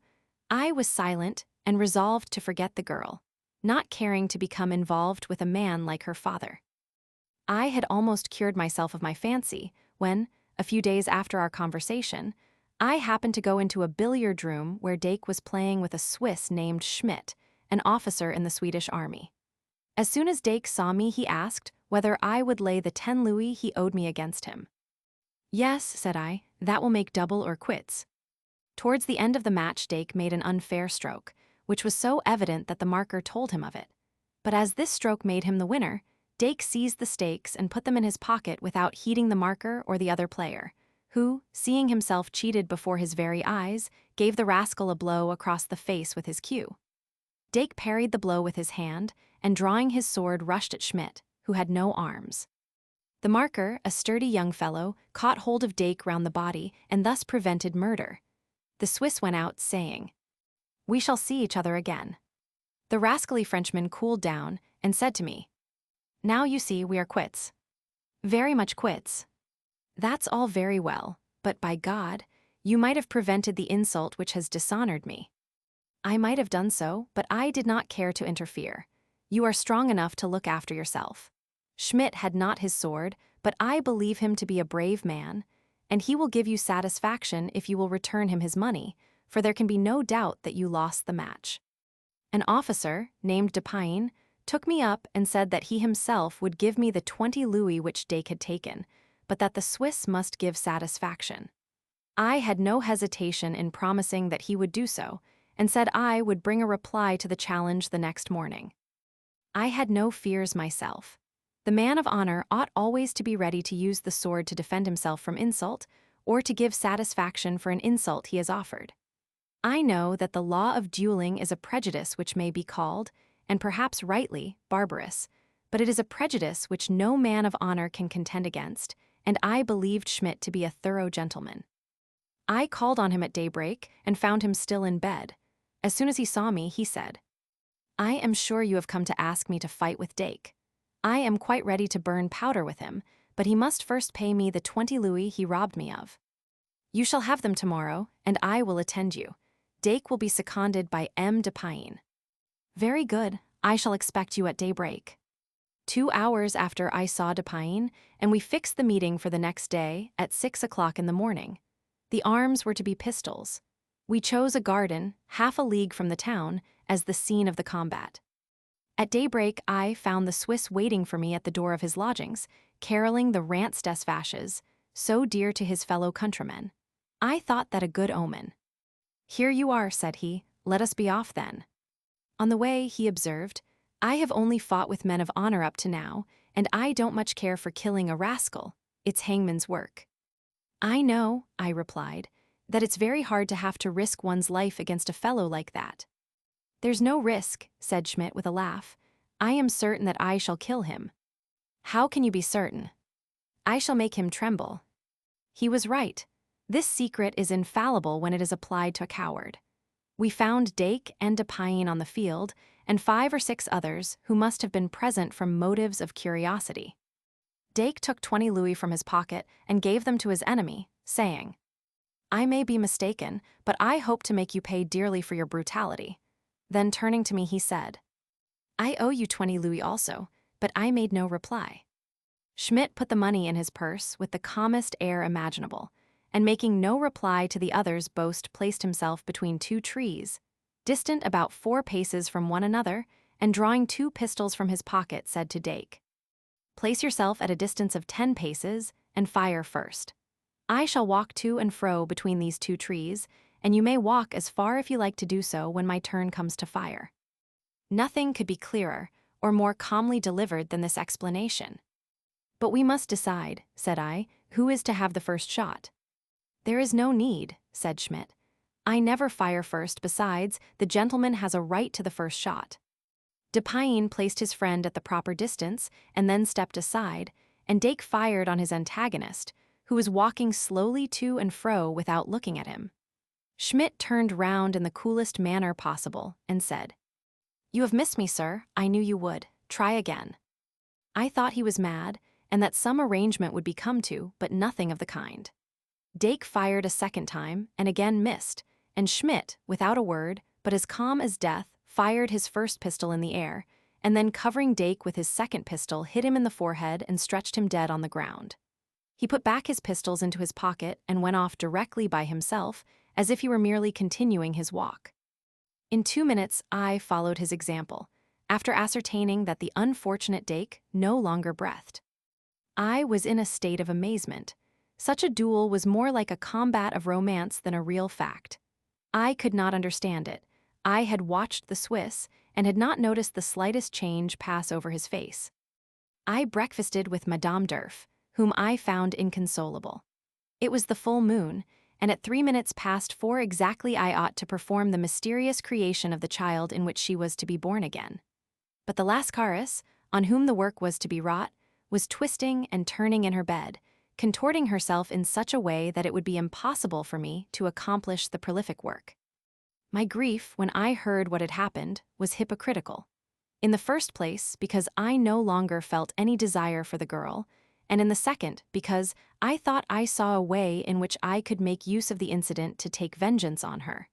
I was silent and resolved to forget the girl, not caring to become involved with a man like her father. I had almost cured myself of my fancy when, a few days after our conversation, I happened to go into a billiard room where Jacques was playing with a Swiss named Schmidt, an officer in the Swedish army. As soon as Jacques saw me, he asked whether I would lay the 10 louis he owed me against him. "Yes," said I, "that will make double or quits." Towards the end of the match, Jacques made an unfair stroke, which was so evident that the marker told him of it. But as this stroke made him the winner, Jacques seized the stakes and put them in his pocket without heeding the marker or the other player, who, seeing himself cheated before his very eyes, gave the rascal a blow across the face with his cue. Jacques parried the blow with his hand, and drawing his sword rushed at Schmidt, who had no arms. The marker, a sturdy young fellow, caught hold of Jacques round the body and thus prevented murder. The Swiss went out, saying, "We shall see each other again." The rascally Frenchman cooled down and said to me, "Now you see we are quits." "Very much quits." "That's all very well, but by God, you might have prevented the insult which has dishonored me." "I might have done so, but I did not care to interfere. You are strong enough to look after yourself. Schmidt had not his sword, but I believe him to be a brave man, and he will give you satisfaction if you will return him his money, for there can be no doubt that you lost the match. An officer, named Depine, took me up and said that he himself would give me the 20 louis which Dake had taken, but that the Swiss must give satisfaction. I had no hesitation in promising that he would do so, and said I would bring a reply to the challenge the next morning. I had no fears myself. The man of honor ought always to be ready to use the sword to defend himself from insult, or to give satisfaction for an insult he has offered. I know that the law of dueling is a prejudice which may be called, and perhaps rightly, barbarous, but it is a prejudice which no man of honor can contend against, and I believed Schmidt to be a thorough gentleman. I called on him at daybreak and found him still in bed. As soon as he saw me, he said, "I am sure you have come to ask me to fight with Dake. I am quite ready to burn powder with him, but he must first pay me the 20 louis he robbed me of. You shall have them tomorrow, and I will attend you. Dake will be seconded by M. Depine." "Very good, I shall expect you at daybreak." 2 hours after I saw Depine, and we fixed the meeting for the next day at 6 o'clock in the morning. The arms were to be pistols. We chose a garden, half a league from the town, as the scene of the combat. At daybreak I found the Swiss waiting for me at the door of his lodgings, caroling the Rance des Vaches, so dear to his fellow countrymen. I thought that a good omen. "Here you are," said he, "let us be off then." On the way, he observed, "I have only fought with men of honor up to now, and I don't much care for killing a rascal. It's hangman's work." "I know," I replied, "that it's very hard to have to risk one's life against a fellow like that." "There's no risk," said Schmidt with a laugh. "I am certain that I shall kill him." "How can you be certain?" "I shall make him tremble." He was right. This secret is infallible when it is applied to a coward. We found Dake and Depine on the field, and 5 or 6 others who must have been present from motives of curiosity. Dake took 20 louis from his pocket and gave them to his enemy, saying, "I may be mistaken, but I hope to make you pay dearly for your brutality." Then turning to me, he said, "I owe you 20 louis also," but I made no reply. Schmidt put the money in his purse with the calmest air imaginable, and making no reply to the other's boast placed himself between 2 trees, distant about 4 paces from one another, and drawing 2 pistols from his pocket said to Dake, "Place yourself at a distance of 10 paces and fire first. I shall walk to and fro between these 2 trees, and you may walk as far if you like to do so when my turn comes to fire." Nothing could be clearer or more calmly delivered than this explanation. "But we must decide," said I, "who is to have the first shot." "There is no need," said Schmidt. "I never fire first. Besides, the gentleman has a right to the first shot." Depine placed his friend at the proper distance and then stepped aside, and Dake fired on his antagonist, who was walking slowly to and fro without looking at him. Schmidt turned round in the coolest manner possible and said, "You have missed me, sir. I knew you would. Try again." I thought he was mad, and that some arrangement would be come to, but nothing of the kind. Dake fired a second time and again missed, and Schmidt, without a word, but as calm as death, fired his first pistol in the air, and then covering Dake with his second pistol, hit him in the forehead and stretched him dead on the ground. He put back his pistols into his pocket and went off directly by himself, as if he were merely continuing his walk. In 2 minutes, I followed his example, after ascertaining that the unfortunate Dake no longer breathed. I was in a state of amazement. Such a duel was more like a combat of romance than a real fact. I could not understand it. I had watched the Swiss and had not noticed the slightest change pass over his face. I breakfasted with Madame Durf, whom I found inconsolable. It was the full moon, and at 3 minutes past 4 exactly I ought to perform the mysterious creation of the child in which she was to be born again. But the Lascaris, on whom the work was to be wrought, was twisting and turning in her bed, contorting herself in such a way that it would be impossible for me to accomplish the prolific work. My grief, when I heard what had happened, was hypocritical. In the first place, because I no longer felt any desire for the girl, and in the second, because I thought I saw a way in which I could make use of the incident to take vengeance on her.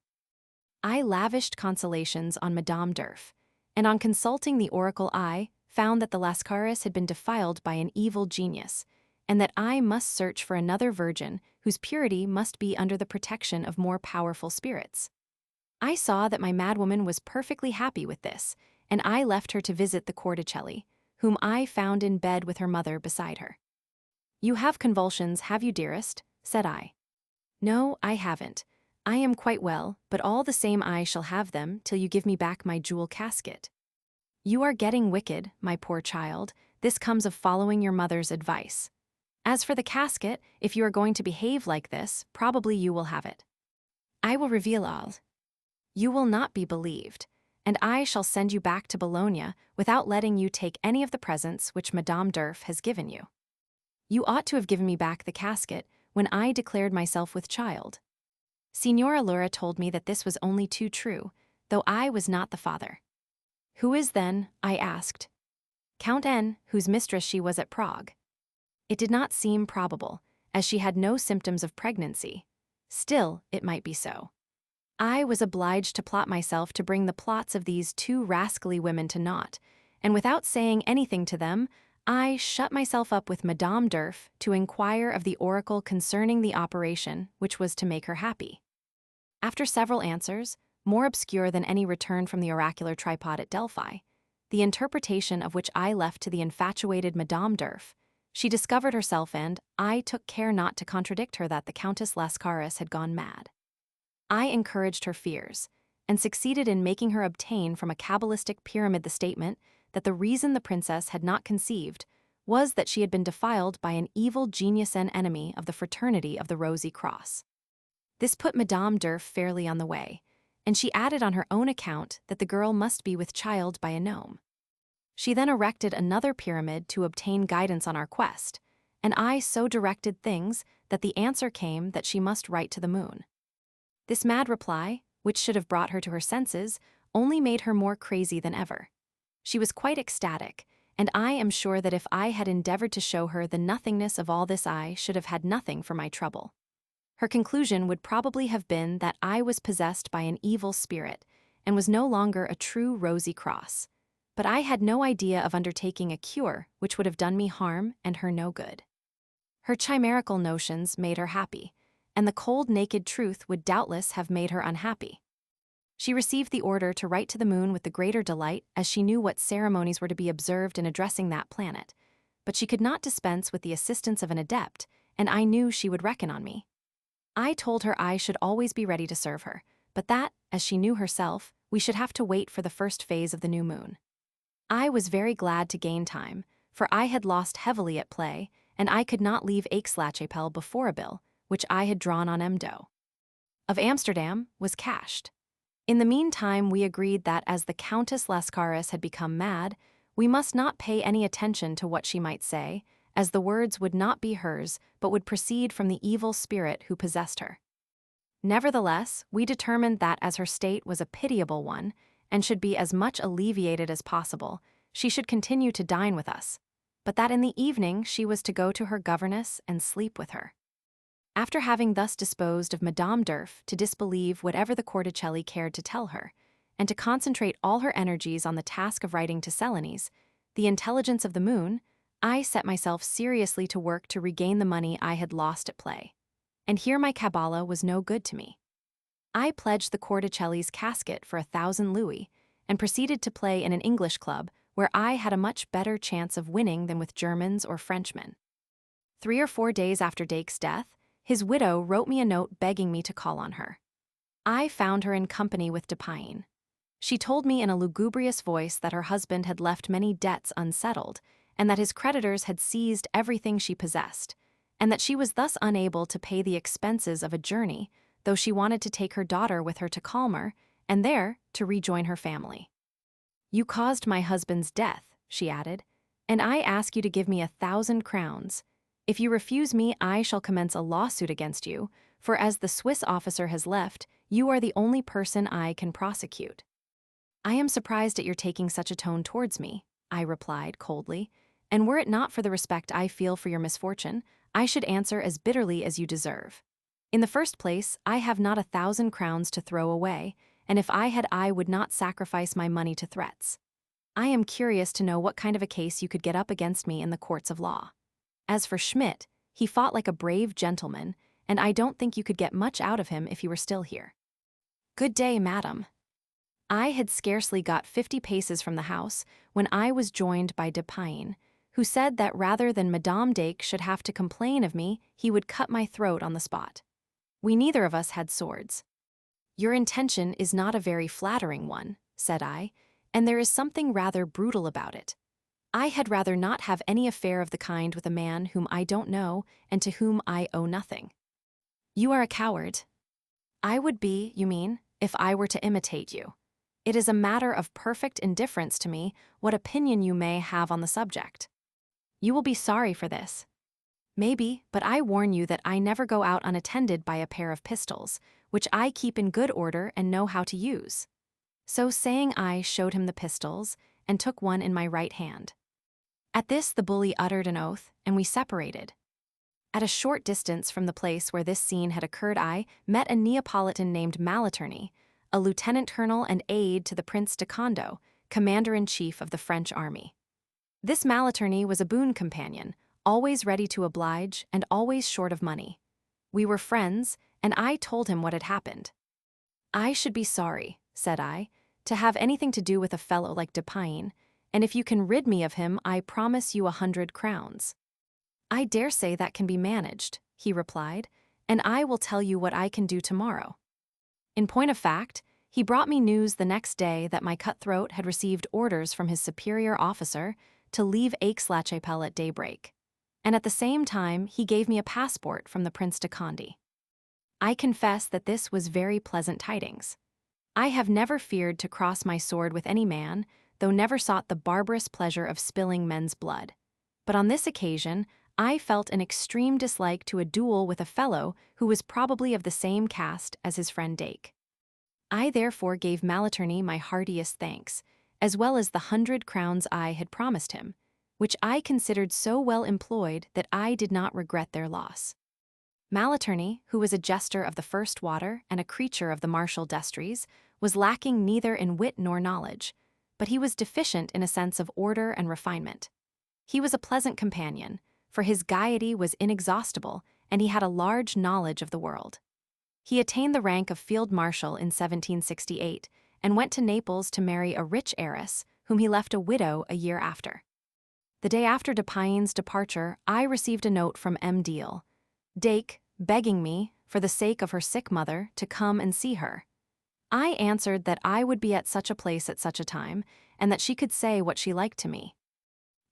I lavished consolations on Madame Durf, and on consulting the oracle I found that the Lascaris had been defiled by an evil genius, and that I must search for another virgin whose purity must be under the protection of more powerful spirits. I saw that my madwoman was perfectly happy with this, and I left her to visit the Corticelli, whom I found in bed with her mother beside her. "You have convulsions, have you, dearest?" said I. "No, I haven't. I am quite well, but all the same I shall have them till you give me back my jewel casket." "You are getting wicked, my poor child. This comes of following your mother's advice. As for the casket, if you are going to behave like this, probably you will have it. I will reveal all. You will not be believed, and I shall send you back to Bologna without letting you take any of the presents which Madame Durf has given you. You ought to have given me back the casket when I declared myself with child." Signora Laura told me that this was only too true, though I was not the father. "Who is then?" I asked. "Count N., whose mistress she was at Prague." It did not seem probable, as she had no symptoms of pregnancy. Still, it might be so. I was obliged to plot myself to bring the plots of these two rascally women to naught, and without saying anything to them, I shut myself up with Madame Durf to inquire of the oracle concerning the operation which was to make her happy. After several answers, more obscure than any return from the oracular tripod at Delphi, the interpretation of which I left to the infatuated Madame Durf, she discovered herself, and I took care not to contradict her that the Countess Lascaris had gone mad. I encouraged her fears, and succeeded in making her obtain from a Kabbalistic pyramid the statement that the reason the princess had not conceived was that she had been defiled by an evil genius and enemy of the fraternity of the Rosy Cross. This put Madame Durf fairly on the way, and she added on her own account that the girl must be with child by a gnome. She then erected another pyramid to obtain guidance on our quest, and I so directed things that the answer came that she must write to the moon. This mad reply, which should have brought her to her senses, only made her more crazy than ever. She was quite ecstatic, and I am sure that if I had endeavored to show her the nothingness of all this, I should have had nothing for my trouble. Her conclusion would probably have been that I was possessed by an evil spirit, and was no longer a true Rosy Cross. But I had no idea of undertaking a cure which would have done me harm and her no good. Her chimerical notions made her happy, and the cold naked truth would doubtless have made her unhappy. She received the order to write to the moon with the greater delight, as she knew what ceremonies were to be observed in addressing that planet, but she could not dispense with the assistance of an adept, and I knew she would reckon on me. I told her I should always be ready to serve her, but that, as she knew herself, we should have to wait for the first phase of the new moon. I was very glad to gain time, for I had lost heavily at play, and I could not leave Aix-la-Chapelle before a bill, which I had drawn on Mdo. Of Amsterdam, was cashed. In the meantime, we agreed that as the Countess Lascaris had become mad, we must not pay any attention to what she might say, as the words would not be hers, but would proceed from the evil spirit who possessed her. Nevertheless, we determined that as her state was a pitiable one, and should be as much alleviated as possible, she should continue to dine with us, but that in the evening she was to go to her governess and sleep with her. After having thus disposed of Madame Durf to disbelieve whatever the Corticelli cared to tell her, and to concentrate all her energies on the task of writing to Selenes, the intelligence of the moon, I set myself seriously to work to regain the money I had lost at play. And here my Kabbalah was no good to me. I pledged the Corticelli's casket for 1,000 louis, and proceeded to play in an English club where I had a much better chance of winning than with Germans or Frenchmen. 3 or 4 days after Dake's death, his widow wrote me a note begging me to call on her. I found her in company with Depain. She told me in a lugubrious voice that her husband had left many debts unsettled, and that his creditors had seized everything she possessed, and that she was thus unable to pay the expenses of a journey, though she wanted to take her daughter with her to Calmar, and there to rejoin her family. "You caused my husband's death," she added, "and I ask you to give me 1,000 crowns. If you refuse me, I shall commence a lawsuit against you, for as the Swiss officer has left, you are the only person I can prosecute." "I am surprised at your taking such a tone towards me," I replied coldly, "and were it not for the respect I feel for your misfortune, I should answer as bitterly as you deserve. In the first place, I have not 1,000 crowns to throw away, and if I had, I would not sacrifice my money to threats. I am curious to know what kind of a case you could get up against me in the courts of law. As for Schmidt, he fought like a brave gentleman, and I don't think you could get much out of him if he were still here. Good day, madam. I had scarcely got 50 paces from the house when I was joined by de Payne, who said that rather than Madame Dake should have to complain of me, he would cut my throat on the spot. We neither of us had swords. Your intention is not a very flattering one, said I, and there is something rather brutal about it. I had rather not have any affair of the kind with a man whom I don't know and to whom I owe nothing. You are a coward. I would be, you mean, if I were to imitate you. It is a matter of perfect indifference to me what opinion you may have on the subject. You will be sorry for this. Maybe, but I warn you that I never go out unattended by a pair of pistols, which I keep in good order and know how to use. So saying, I showed him the pistols and took one in my right hand. At this the bully uttered an oath, and we separated. At a short distance from the place where this scene had occurred, I met a Neapolitan named Malaterny, a lieutenant colonel and aide to the Prince de Conde, commander-in-chief of the French army. This Malaterny was a boon companion, always ready to oblige and always short of money. We were friends, and I told him what had happened. I should be sorry, said I, to have anything to do with a fellow like de Payne, and if you can rid me of him, I promise you 100 crowns. I dare say that can be managed, he replied, and I will tell you what I can do tomorrow. In point of fact, he brought me news the next day that my cutthroat had received orders from his superior officer to leave Aix-la-Chapelle at daybreak, and at the same time he gave me a passport from the Prince de Conde. I confess that this was very pleasant tidings. I have never feared to cross my sword with any man, though never sought the barbarous pleasure of spilling men's blood. But on this occasion, I felt an extreme dislike to a duel with a fellow who was probably of the same caste as his friend Dake. I therefore gave Malaterny my heartiest thanks, as well as the 100 crowns I had promised him, which I considered so well employed that I did not regret their loss. Malaterny, who was a jester of the first water and a creature of the Marshal d'Estrees, was lacking neither in wit nor knowledge, but he was deficient in a sense of order and refinement. He was a pleasant companion, for his gaiety was inexhaustible, and he had a large knowledge of the world. He attained the rank of field marshal in 1768, and went to Naples to marry a rich heiress, whom he left a widow a year after. The day after de Payne's departure, I received a note from M. Deal, Dake, begging me, for the sake of her sick mother, to come and see her. I answered that I would be at such a place at such a time, and that she could say what she liked to me.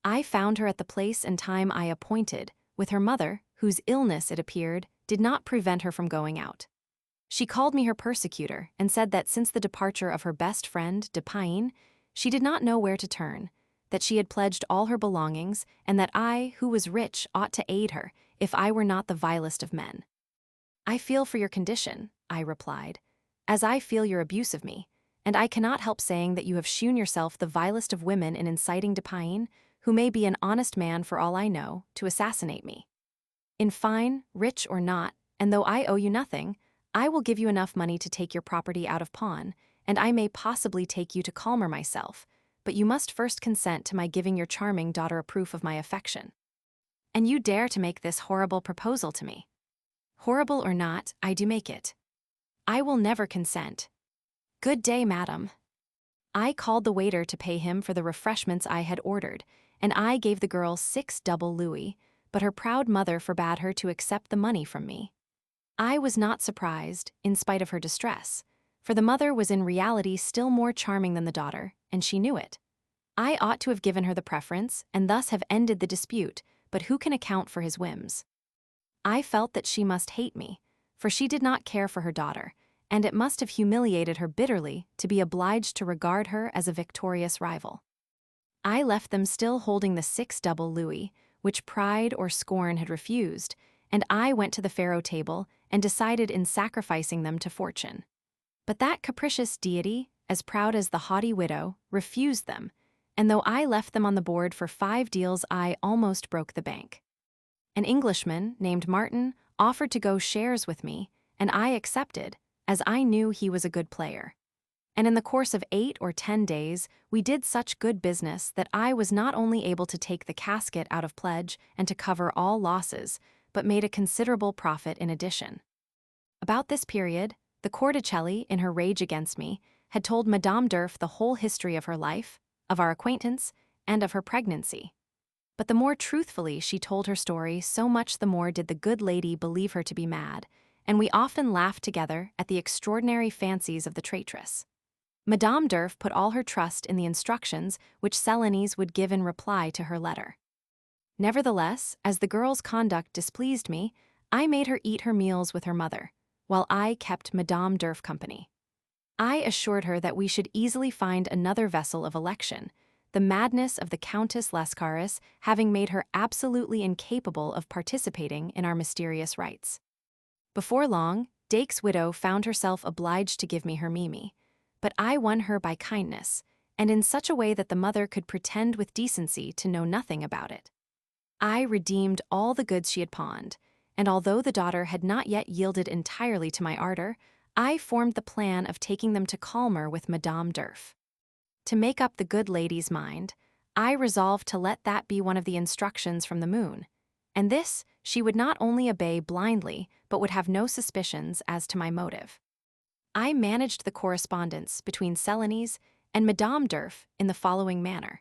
I found her at the place and time I appointed, with her mother, whose illness, it appeared, did not prevent her from going out. She called me her persecutor, and said that since the departure of her best friend, de Payne, she did not know where to turn, that she had pledged all her belongings, and that I, who was rich, ought to aid her, if I were not the vilest of men. I feel for your condition, I replied, as I feel your abuse of me, and I cannot help saying that you have shewn yourself the vilest of women in inciting de Payne, who may be an honest man for all I know, to assassinate me. In fine, rich or not, and though I owe you nothing, I will give you enough money to take your property out of pawn, and I may possibly take you to Calmer myself, but you must first consent to my giving your charming daughter a proof of my affection. And you dare to make this horrible proposal to me. Horrible or not, I do make it. I will never consent. Good day, madam. I called the waiter to pay him for the refreshments I had ordered, and I gave the girl 6 double louis, but her proud mother forbade her to accept the money from me. I was not surprised, in spite of her distress, for the mother was in reality still more charming than the daughter, and she knew it. I ought to have given her the preference, and thus have ended the dispute, but who can account for his whims? I felt that she must hate me, for she did not care for her daughter, and it must have humiliated her bitterly to be obliged to regard her as a victorious rival. I left them still holding the 6 double louis, which pride or scorn had refused, and I went to the faro table and decided in sacrificing them to fortune. But that capricious deity, as proud as the haughty widow, refused them, and though I left them on the board for 5 deals, I almost broke the bank. An Englishman, named Martin, offered to go shares with me, and I accepted, as I knew he was a good player. and in the course of 8 or 10 days, we did such good business that I was not only able to take the casket out of pledge and to cover all losses, but made a considerable profit in addition. About this period, the Corticelli, in her rage against me, had told Madame Durf the whole history of her life, of our acquaintance, and of her pregnancy. But the more truthfully she told her story, so much the more did the good lady believe her to be mad, and we often laughed together at the extraordinary fancies of the traitress. Madame Durf put all her trust in the instructions which Célanèse would give in reply to her letter. Nevertheless, as the girl's conduct displeased me, I made her eat her meals with her mother, while I kept Madame Durf company. I assured her that we should easily find another vessel of election, the madness of the Countess Lascaris having made her absolutely incapable of participating in our mysterious rites. Before long, Dake's widow found herself obliged to give me her Mimi, but I won her by kindness, and in such a way that the mother could pretend with decency to know nothing about it. I redeemed all the goods she had pawned, and although the daughter had not yet yielded entirely to my ardor, I formed the plan of taking them to Calmer with Madame Durf. To make up the good lady's mind, I resolved to let that be one of the instructions from the moon, and this she would not only obey blindly, but would have no suspicions as to my motive. I managed the correspondence between Célanèse and Madame Durf in the following manner.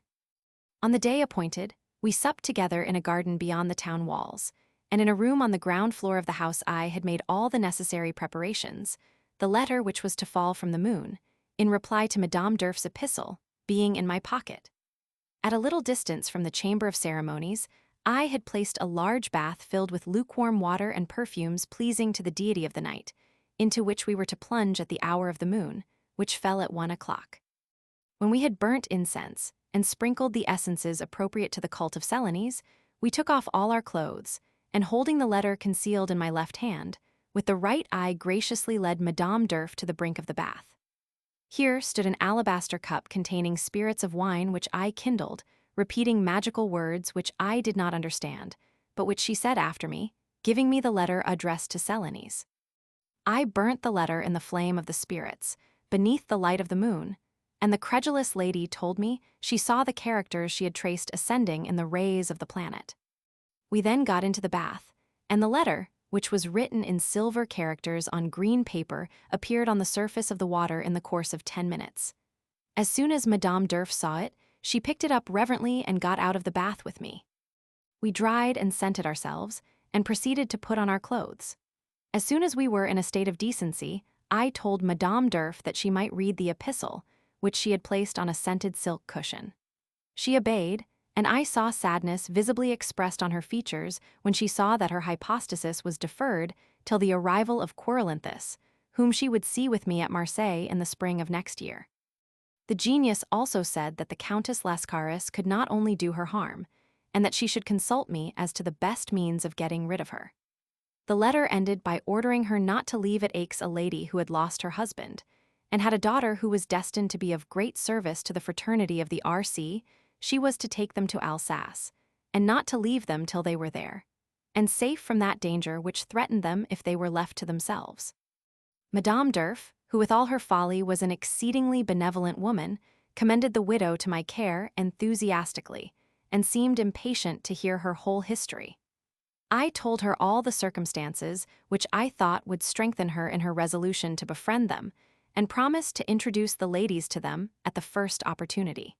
On the day appointed, we supped together in a garden beyond the town walls, and in a room on the ground floor of the house I had made all the necessary preparations, the letter which was to fall from the moon, in reply to Madame Durf's epistle, being in my pocket. At a little distance from the chamber of ceremonies, I had placed a large bath filled with lukewarm water and perfumes pleasing to the deity of the night, into which we were to plunge at the hour of the moon, which fell at 1 o'clock. When we had burnt incense and sprinkled the essences appropriate to the cult of Célanèse, we took off all our clothes, and holding the letter concealed in my left hand, with the right I graciously led Madame Durf to the brink of the bath. Here stood an alabaster cup containing spirits of wine which I kindled, repeating magical words which I did not understand, but which she said after me, giving me the letter addressed to Célanèse. I burnt the letter in the flame of the spirits, beneath the light of the moon, and the credulous lady told me she saw the characters she had traced ascending in the rays of the planet. We then got into the bath, and the letter, which was written in silver characters on green paper, appeared on the surface of the water in the course of 10 minutes. As soon as Madame Durf saw it, she picked it up reverently and got out of the bath with me. We dried and scented ourselves, and proceeded to put on our clothes. As soon as we were in a state of decency, I told Madame Durf that she might read the epistle, which she had placed on a scented silk cushion. She obeyed, and I saw sadness visibly expressed on her features when she saw that her hypostasis was deferred till the arrival of Corylanthus, whom she would see with me at Marseille in the spring of next year. The genius also said that the Countess Lascaris could not only do her harm, and that she should consult me as to the best means of getting rid of her. The letter ended by ordering her not to leave at Aix a lady who had lost her husband, and had a daughter who was destined to be of great service to the fraternity of the R.C., she was to take them to Alsace, and not to leave them till they were there, and safe from that danger which threatened them if they were left to themselves. Madame Durf, who with all her folly was an exceedingly benevolent woman, commended the widow to my care enthusiastically, and seemed impatient to hear her whole history. I told her all the circumstances which I thought would strengthen her in her resolution to befriend them, and promised to introduce the ladies to them at the first opportunity.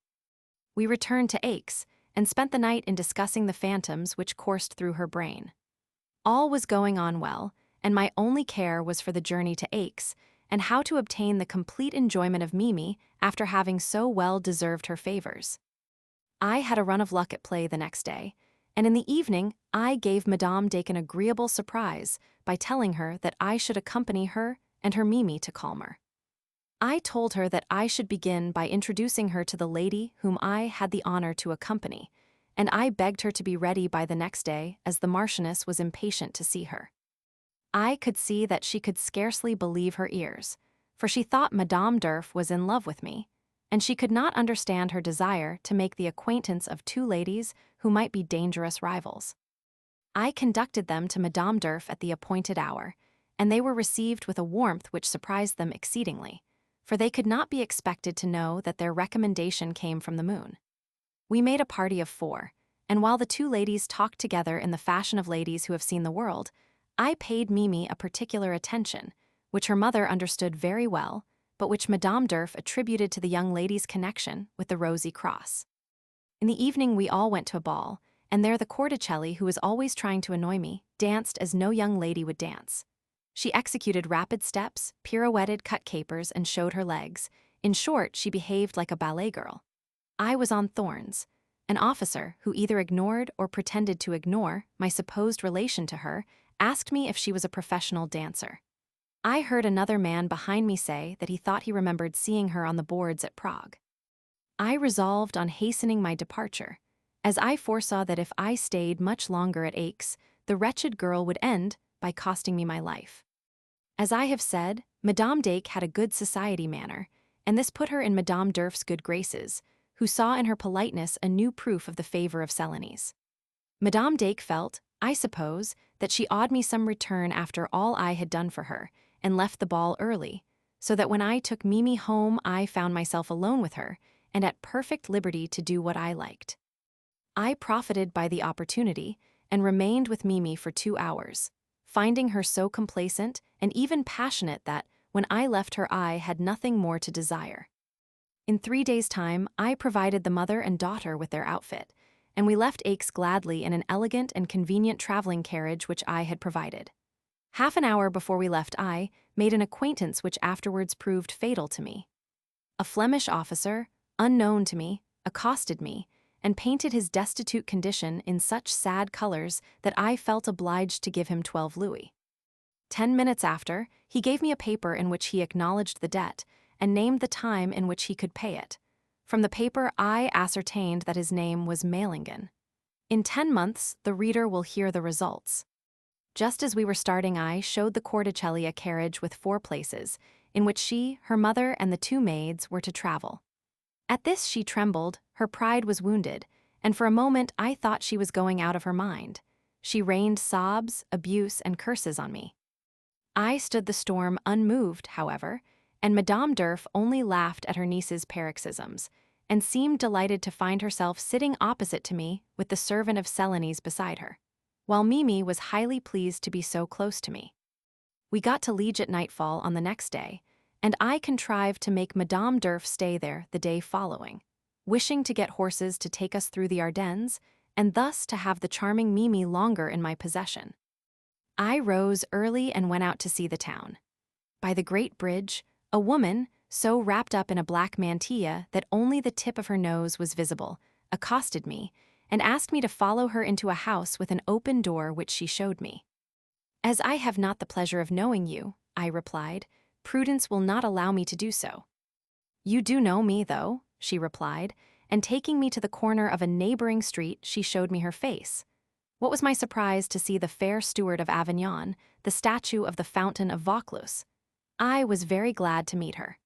We returned to Aix, and spent the night in discussing the phantoms which coursed through her brain. All was going on well, and my only care was for the journey to Aix, and how to obtain the complete enjoyment of Mimi after having so well deserved her favors. I had a run of luck at play the next day, and in the evening I gave Madame Dake an agreeable surprise by telling her that I should accompany her and her Mimi to Calmer. I told her that I should begin by introducing her to the lady whom I had the honor to accompany, and I begged her to be ready by the next day, as the Marchioness was impatient to see her. I could see that she could scarcely believe her ears, for she thought Madame Durf was in love with me, and she could not understand her desire to make the acquaintance of two ladies who might be dangerous rivals. I conducted them to Madame Durf at the appointed hour, and they were received with a warmth which surprised them exceedingly, for they could not be expected to know that their recommendation came from the moon. We made a party of 4, and while the 2 ladies talked together in the fashion of ladies who have seen the world, I paid Mimi a particular attention, which her mother understood very well, but which Madame Durf attributed to the young lady's connection with the Rosy Cross. In the evening we all went to a ball, and there the Corticelli, who was always trying to annoy me, danced as no young lady would dance. She executed rapid steps, pirouetted cut capers, and showed her legs. In short, she behaved like a ballet girl. I was on thorns. An officer, who either ignored or pretended to ignore my supposed relation to her, asked me if she was a professional dancer. I heard another man behind me say that he thought he remembered seeing her on the boards at Prague. I resolved on hastening my departure, as I foresaw that if I stayed much longer at Aix, the wretched girl would end by costing me my life. As I have said, Madame d'Aix had a good society manner, and this put her in Madame Durf's good graces, who saw in her politeness a new proof of the favor of Celanese. Madame d'Aix felt, I suppose, that she owed me some return after all I had done for her, and left the ball early, so that when I took Mimi home I found myself alone with her, and at perfect liberty to do what I liked. I profited by the opportunity, and remained with Mimi for 2 hours, finding her so complacent and even passionate that, when I left her, I had nothing more to desire. In 3 days' time, I provided the mother and daughter with their outfit, and we left Aix gladly in an elegant and convenient traveling carriage which I had provided. Half an hour before we left, I made an acquaintance which afterwards proved fatal to me. A Flemish officer, unknown to me, accosted me, and painted his destitute condition in such sad colors that I felt obliged to give him 12 louis. 10 minutes after, he gave me a paper in which he acknowledged the debt, and named the time in which he could pay it. From the paper I ascertained that his name was Meilingen. In 10 months, the reader will hear the results. Just as we were starting, I showed the Corticelli a carriage with 4 places, in which she, her mother, and the 2 maids were to travel. At this she trembled, her pride was wounded, and for a moment I thought she was going out of her mind. She rained sobs, abuse, and curses on me. I stood the storm unmoved, however, and Madame Durf only laughed at her niece's paroxysms, and seemed delighted to find herself sitting opposite to me with the servant of Celanese beside her, while Mimi was highly pleased to be so close to me. We got to Liege at nightfall on the next day, and I contrived to make Madame Durf stay there the day following, wishing to get horses to take us through the Ardennes, and thus to have the charming Mimi longer in my possession. I rose early and went out to see the town. By the great bridge, a woman, so wrapped up in a black mantilla that only the tip of her nose was visible, accosted me, and asked me to follow her into a house with an open door which she showed me. As I have not the pleasure of knowing you, I replied, prudence will not allow me to do so. You do know me, though, she replied, and taking me to the corner of a neighboring street, she showed me her face. What was my surprise to see the fair steward of Avignon, the statue of the fountain of Vaucluse. I was very glad to meet her.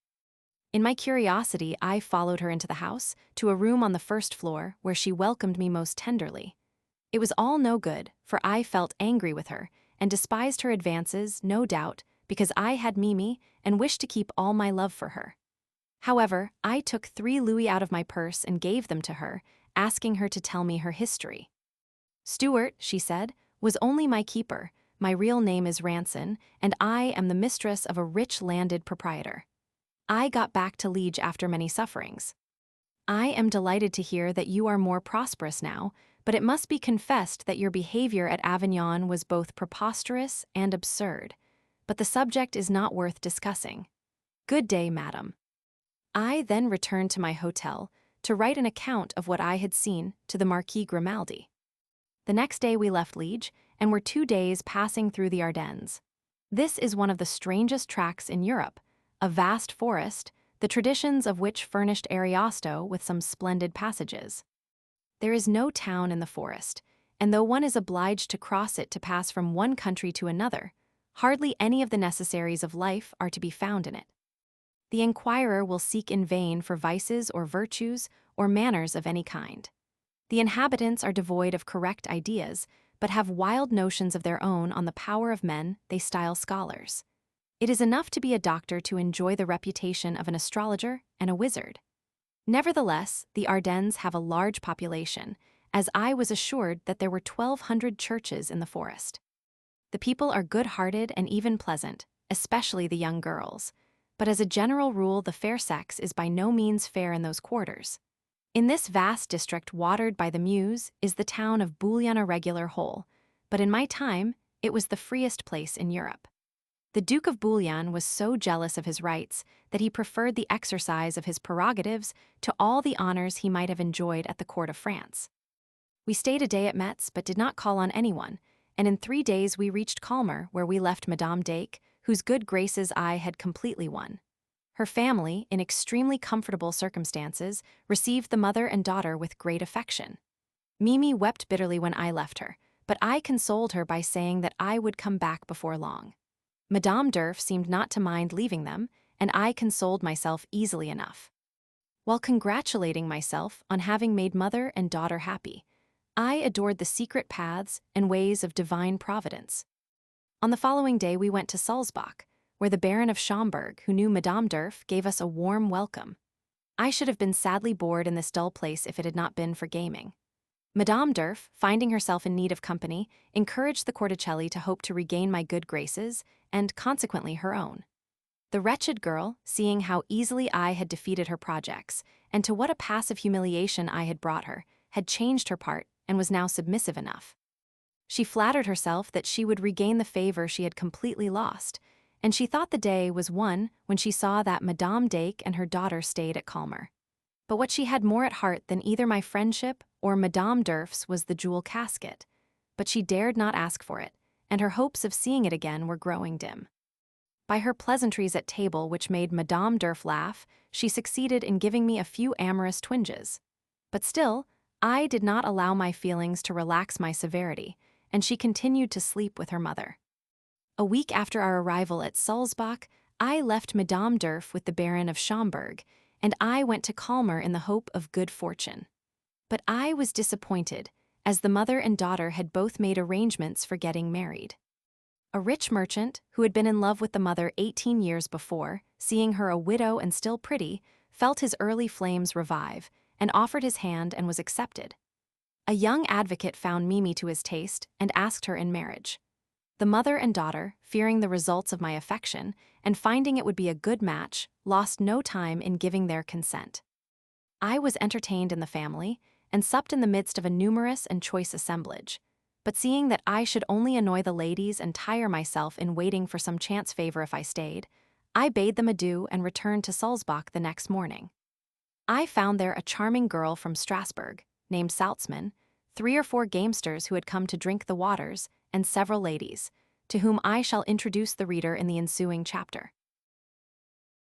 In my curiosity, I followed her into the house, to a room on the 1st floor, where she welcomed me most tenderly. It was all no good, for I felt angry with her, and despised her advances, no doubt, because I had Mimi, and wished to keep all my love for her. However, I took 3 louis out of my purse and gave them to her, asking her to tell me her history. Stuart, she said, was only my keeper. My real name is Ranson, and I am the mistress of a rich landed proprietor. I got back to Liege after many sufferings. I am delighted to hear that you are more prosperous now, but it must be confessed that your behavior at Avignon was both preposterous and absurd. But the subject is not worth discussing. Good day, madam. I then returned to my hotel to write an account of what I had seen to the Marquis Grimaldi. The next day we left Liege, and were 2 days passing through the Ardennes. This is one of the strangest tracts in Europe, a vast forest, the traditions of which furnished Ariosto with some splendid passages. There is no town in the forest, and though one is obliged to cross it to pass from one country to another, hardly any of the necessaries of life are to be found in it. The inquirer will seek in vain for vices or virtues or manners of any kind. The inhabitants are devoid of correct ideas, but have wild notions of their own on the power of men they style scholars. It is enough to be a doctor to enjoy the reputation of an astrologer and a wizard. Nevertheless, the Ardennes have a large population, as I was assured that there were 1,200 churches in the forest. The people are good-hearted and even pleasant, especially the young girls, but as a general rule the fair sex is by no means fair in those quarters. In this vast district watered by the Meuse is the town of Bouillon-a-Regular-Hole, but in my time it was the freest place in Europe. The Duke of Bouillon was so jealous of his rights that he preferred the exercise of his prerogatives to all the honors he might have enjoyed at the court of France. We stayed a day at Metz but did not call on anyone, and in 3 days we reached Calmer, where we left Madame Dake, whose good graces I had completely won. Her family, in extremely comfortable circumstances, received the mother and daughter with great affection. Mimi wept bitterly when I left her, but I consoled her by saying that I would come back before long. Madame Derf seemed not to mind leaving them, and I consoled myself easily enough. While congratulating myself on having made mother and daughter happy, I adored the secret paths and ways of divine providence. On the following day we went to Sulzbach, where the Baron of Schomberg, who knew Madame Derf, gave us a warm welcome. I should have been sadly bored in this dull place if it had not been for gaming. Madame Derf, finding herself in need of company, encouraged the Corticelli to hope to regain my good graces, and consequently her own. The wretched girl, seeing how easily I had defeated her projects, and to what a pass of humiliation I had brought her, had changed her part and was now submissive enough. She flattered herself that she would regain the favor she had completely lost, and she thought the day was won when she saw that Madame Dake and her daughter stayed at Calmer. But what she had more at heart than either my friendship or Madame Derf's was the jewel casket, but she dared not ask for it, and her hopes of seeing it again were growing dim. By her pleasantries at table, which made Madame Derf laugh, she succeeded in giving me a few amorous twinges. But still, I did not allow my feelings to relax my severity, and she continued to sleep with her mother. A week after our arrival at Sulzbach, I left Madame Derf with the Baron of Schomberg, and I went to Calmer in the hope of good fortune. But I was disappointed, as the mother and daughter had both made arrangements for getting married. A rich merchant, who had been in love with the mother 18 years before, seeing her a widow and still pretty, felt his early flames revive, and offered his hand and was accepted. A young advocate found Mimi to his taste and asked her in marriage. The mother and daughter, fearing the results of my affection, and finding it would be a good match, lost no time in giving their consent. I was entertained in the family, and supped in the midst of a numerous and choice assemblage. But seeing that I should only annoy the ladies and tire myself in waiting for some chance favor if I stayed, I bade them adieu and returned to Sulzbach the next morning. I found there a charming girl from Strasbourg, named Salzmann, 3 or 4 gamesters who had come to drink the waters, and several ladies, to whom I shall introduce the reader in the ensuing chapter.